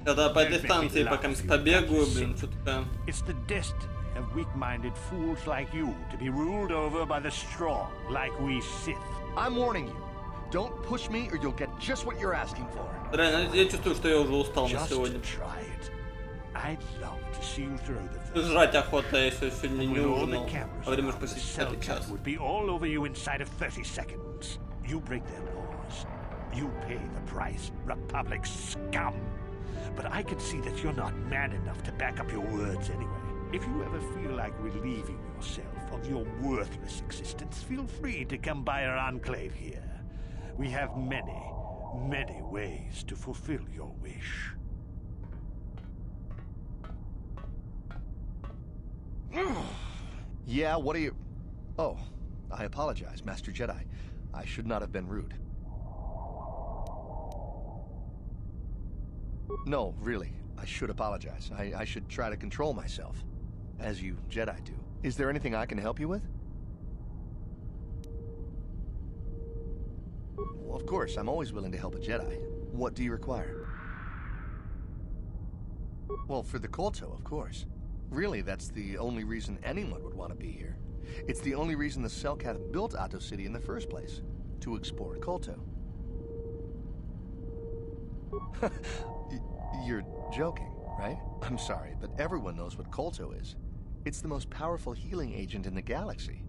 Когда по дистанции пока побегаю, блин, что-то... It's the destiny of weak-minded fools like you to be ruled over by the strong, like we Sith. I'm warning you. Don't push me or you'll get just what you're asking for. Реально, я чувствую, что я уже устал на сегодня. I'd love to see you through the Жрать охота, я сегодня не ужинал. А время уж почти 5 час. would be all over you inside of 30 seconds. You break their laws. You pay the price, Republic scum. But I can see that you're not man enough to back up your words anyway. If you ever feel like relieving yourself of your worthless existence, feel free to come by our enclave here. We have many, many ways to fulfill your wish. Yeah, what are you... Oh, I apologize, Master Jedi. I should not have been rude. No, really, I should apologize. I should try to control myself, as you Jedi do. Is there anything I can help you with? Well, of course, I'm always willing to help a Jedi. What do you require? Well, for the Kolto, of course. Really, that's the only reason anyone would want to be here. It's the only reason the Selkath built Ahto City in the first place. To explore Kolto. You're joking, right? I'm sorry, but everyone knows what Kolto is. It's the most powerful healing agent in the galaxy.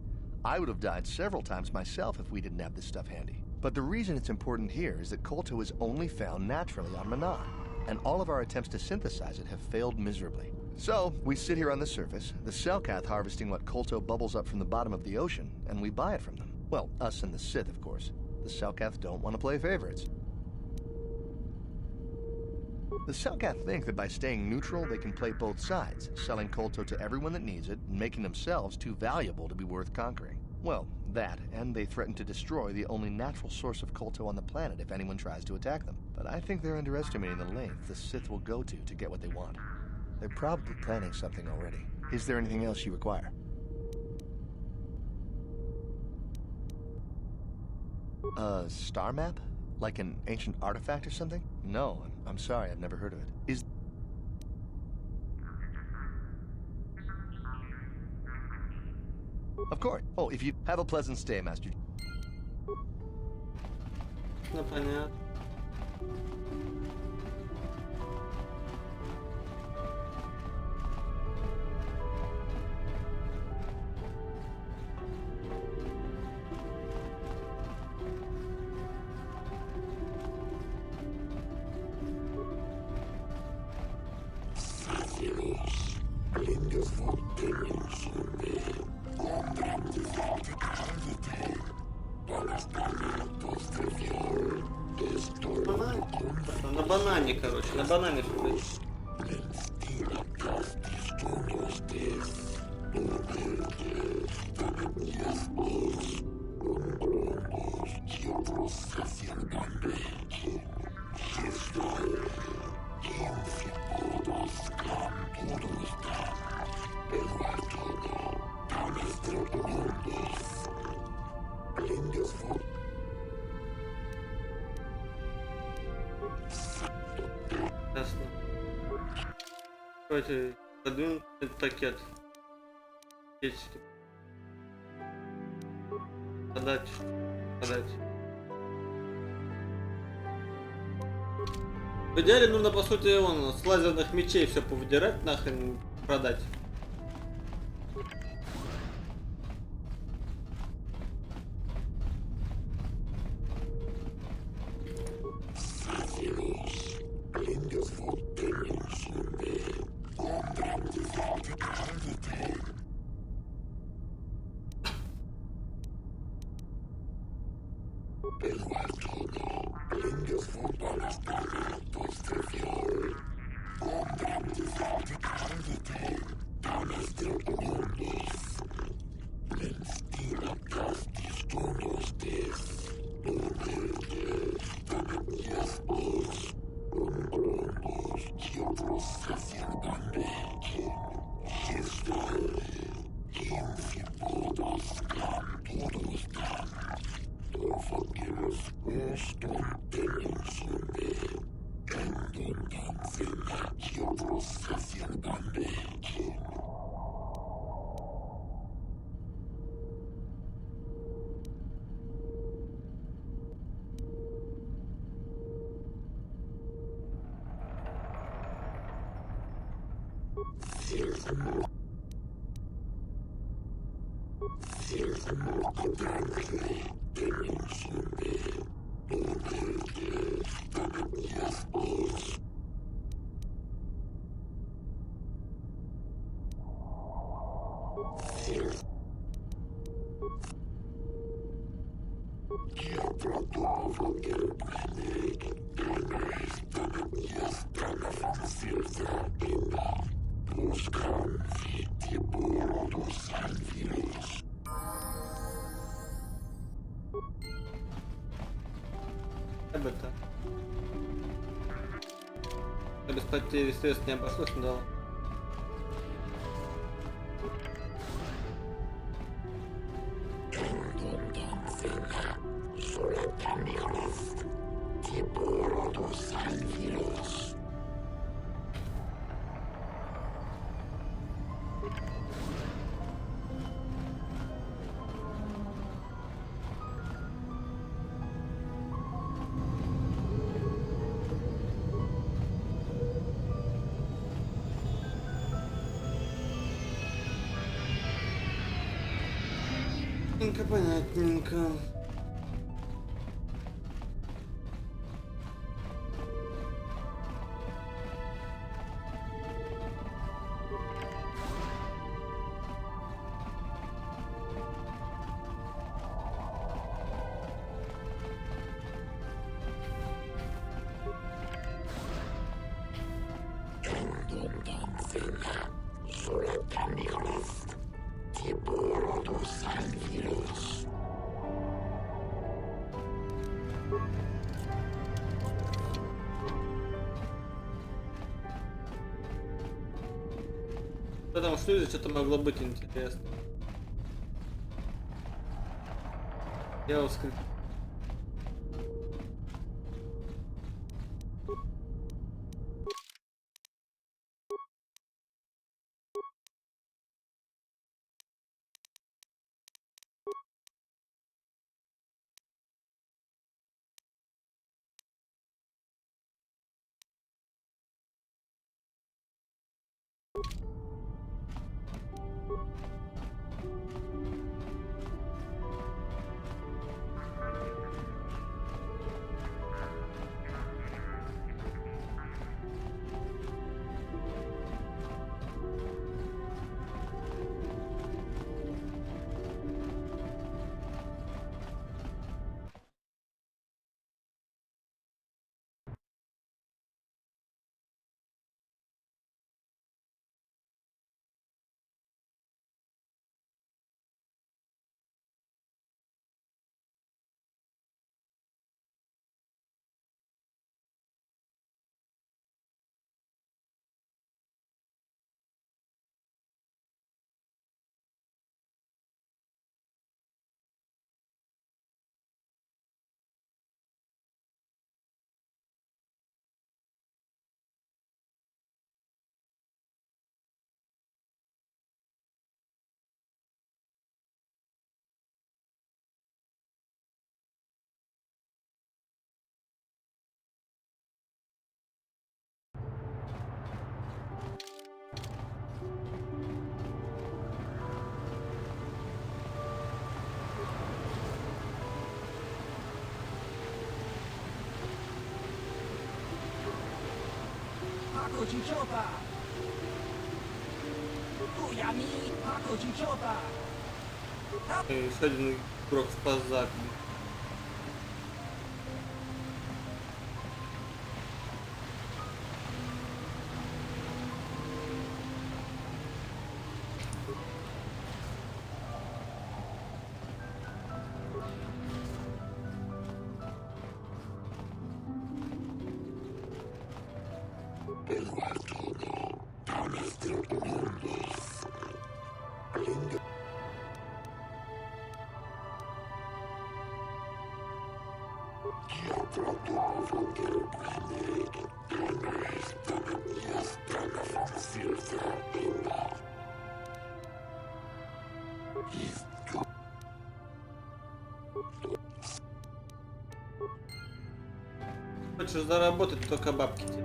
I would have died several times myself if we didn't have this stuff handy. But the reason it's important here is that Kolto is only found naturally on Manaan, and all of our attempts to synthesize it have failed miserably. So, we sit here on the surface, the Selkath harvesting what Kolto bubbles up from the bottom of the ocean, and we buy it from them. Well, us and the Sith, of course. The Selkath don't want to play favorites. The Selkath think that by staying neutral, they can play both sides, selling Kolto to everyone that needs it, and making themselves too valuable to be worth conquering. Well, that, and they threaten to destroy the only natural source of Kolto on the planet if anyone tries to attack them. But I think they're underestimating the length the Sith will go to get what they want. They're probably planning something already. Is there anything else you require? A star map? Like an ancient artifact or something? No, I'm sorry, I've never heard of it. Is... Of course. Oh, if you have a pleasant stay, Master. Ну, понятно. На банане, короче, на банане что-то. Ясно. Давайте подвинем этот пакет. Есть. Подать. В идеале нужно, по сути, с лазерных мечей все повыдирать, нахрен продать. Это. Без потери средств не обошлось, но дало. Понятненько. В этом шлюзе что-то могло быть интересно. Я вскрыл. Еще один игрок спас Зак. Хочешь заработать, только бабки тебе.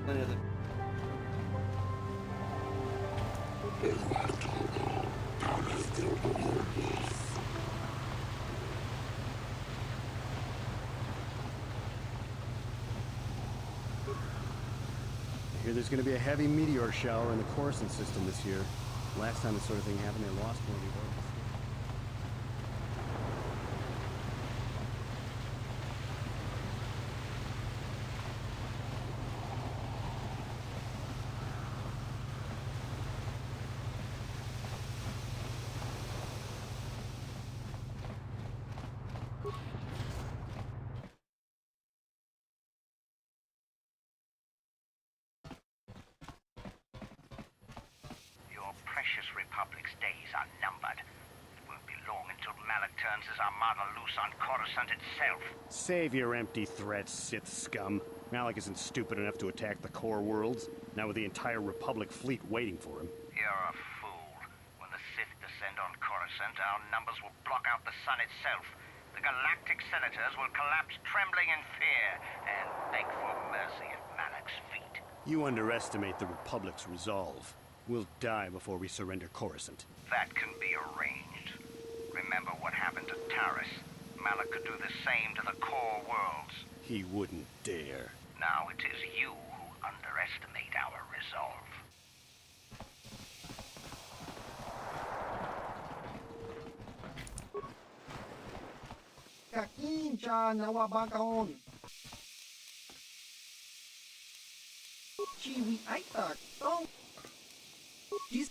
Понятно. Hear there's going to be a heavy meteor shower in the Coruscant system this year. Last time this sort of thing happened, they lost one of the orbits. Precious Republic's days are numbered. It won't be long until Malak turns his armada loose on Coruscant itself. Save your empty threats, Sith scum. Malak isn't stupid enough to attack the core worlds, now with the entire Republic fleet waiting for him. You're a fool. When the Sith descend on Coruscant, our numbers will block out the sun itself. The galactic senators will collapse trembling in fear and beg for mercy at Malak's feet. You underestimate the Republic's resolve. We'll die before we surrender Coruscant. That can be arranged. Remember what happened to Taris. Malak could do the same to the core worlds. He wouldn't dare. Now it is you who underestimate our resolve. Kakincha nawabakaon. Chiwi aitak tong. Jis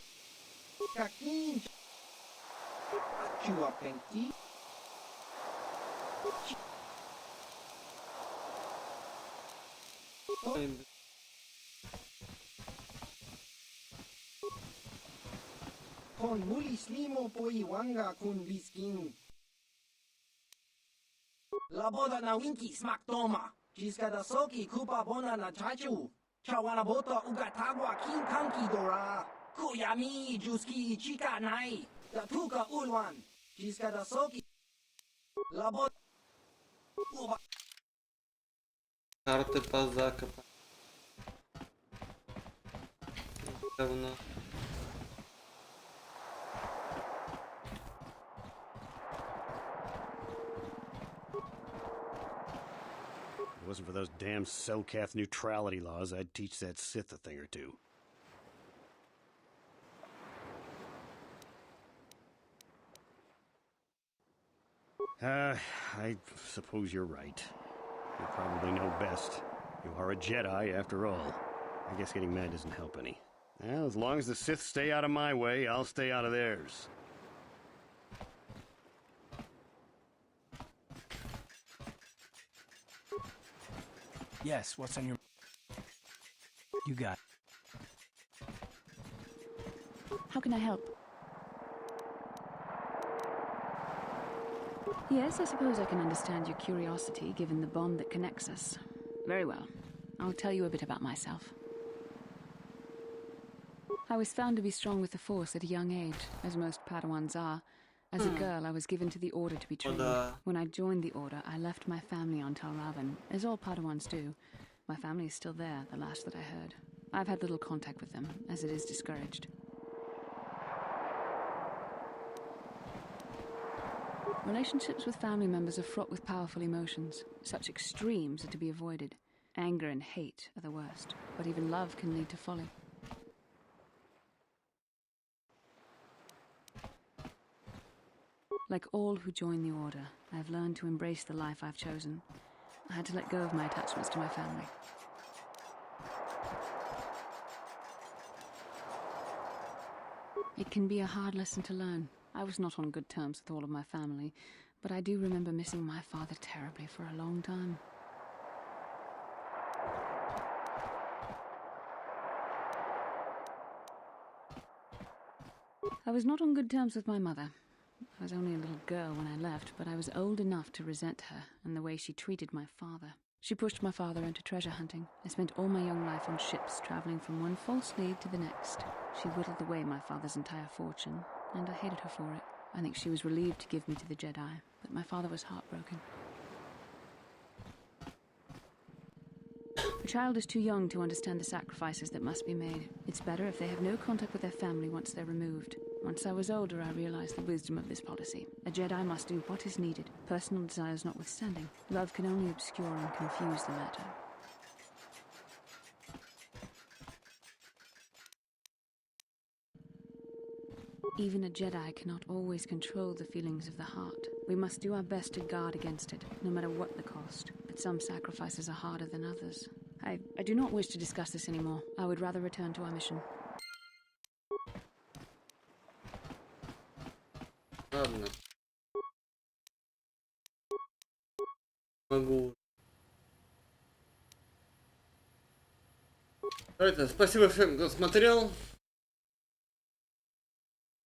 kakincha. Chua penki. Kon muli slimo poiwanga kun biskin. Laboda na winki smak toma. Jiska da soki kupa bona na chachu. Chawana bota ugatagwa king kanki dora. Kuyami juski chika nai. Da tuka ulwan. Jiska da soki. Laboda. Uba. Карты по закопам. Говно. If it wasn't for those damn Selkath neutrality laws, I'd teach that Sith a thing or two. I suppose you're right. You probably know best. You are a Jedi, after all. I guess getting mad doesn't help any. Well, as long as the Sith stay out of my way, I'll stay out of theirs. Yes, what's on your... You got it. How can I help? Yes, I suppose I can understand your curiosity, given the bond that connects us. Very well. I'll tell you a bit about myself. I was found to be strong with the Force at a young age, as most Padawans are. As a girl, I was given to the Order to be trained. When I joined the Order, I left my family on Tal Ravan, as all Padawans do. My family is still there, the last that I heard. I've had little contact with them, as it is discouraged. Relationships with family members are fraught with powerful emotions. Such extremes are to be avoided. Anger and hate are the worst, but even love can lead to folly. Like all who join the Order, I've learned to embrace the life I've chosen. I had to let go of my attachments to my family. It can be a hard lesson to learn. I was not on good terms with all of my family, but I do remember missing my father terribly for a long time. I was not on good terms with my mother. I was only a little girl when I left, but I was old enough to resent her and the way she treated my father. She pushed my father into treasure hunting. I spent all my young life on ships, traveling from one false lead to the next. She whittled away my father's entire fortune, and I hated her for it. I think she was relieved to give me to the Jedi, but my father was heartbroken. A child is too young to understand the sacrifices that must be made. It's better if they have no contact with their family once they're removed. Once I was older, I realized the wisdom of this policy. A Jedi must do what is needed, personal desires notwithstanding. Love can only obscure and confuse the matter. Even a Jedi cannot always control the feelings of the heart. We must do our best to guard against it, no matter what the cost. But some sacrifices are harder than others. I do not wish to discuss this anymore. I would rather return to our mission. Ладно. Могу. Это, спасибо всем, кто смотрел.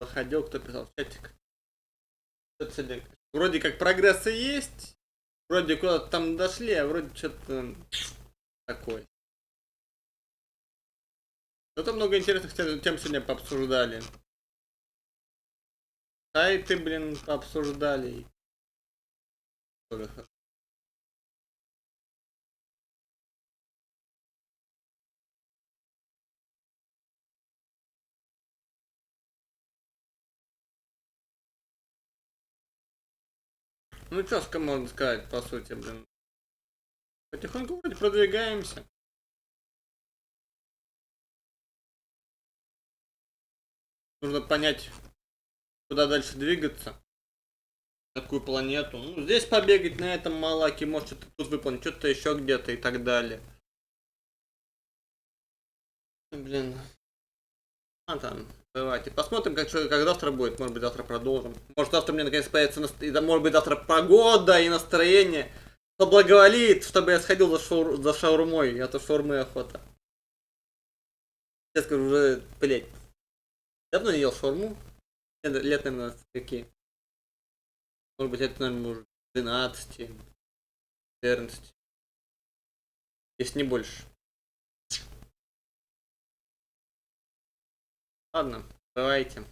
Заходил, кто писал в чатик. Вроде как прогрессы есть. Вроде куда-то там дошли, а вроде что-то такое. Зато много интересных тем сегодня пообсуждали. Сайты, блин, пообсуждали. Ну что можно сказать, по сути, блин. Потихоньку вроде продвигаемся. Нужно понять, куда дальше двигаться. На какую планету. Ну, здесь побегать, на этом Малаке, может что-то тут выполнить, что-то еще где-то и так далее. Блин. А там, давайте посмотрим, как завтра будет. Может быть, завтра продолжим. Может, завтра мне наконец появится может быть, завтра погода и настроение соблаговолит, чтобы я сходил за шаурмой. А то шаурмы охота. Я скажу, уже, блять, давно не ел шаурму. Лет, наверное, какие? Может быть, это, наверное, уже 12, 14. Если не больше. Ладно, давайте.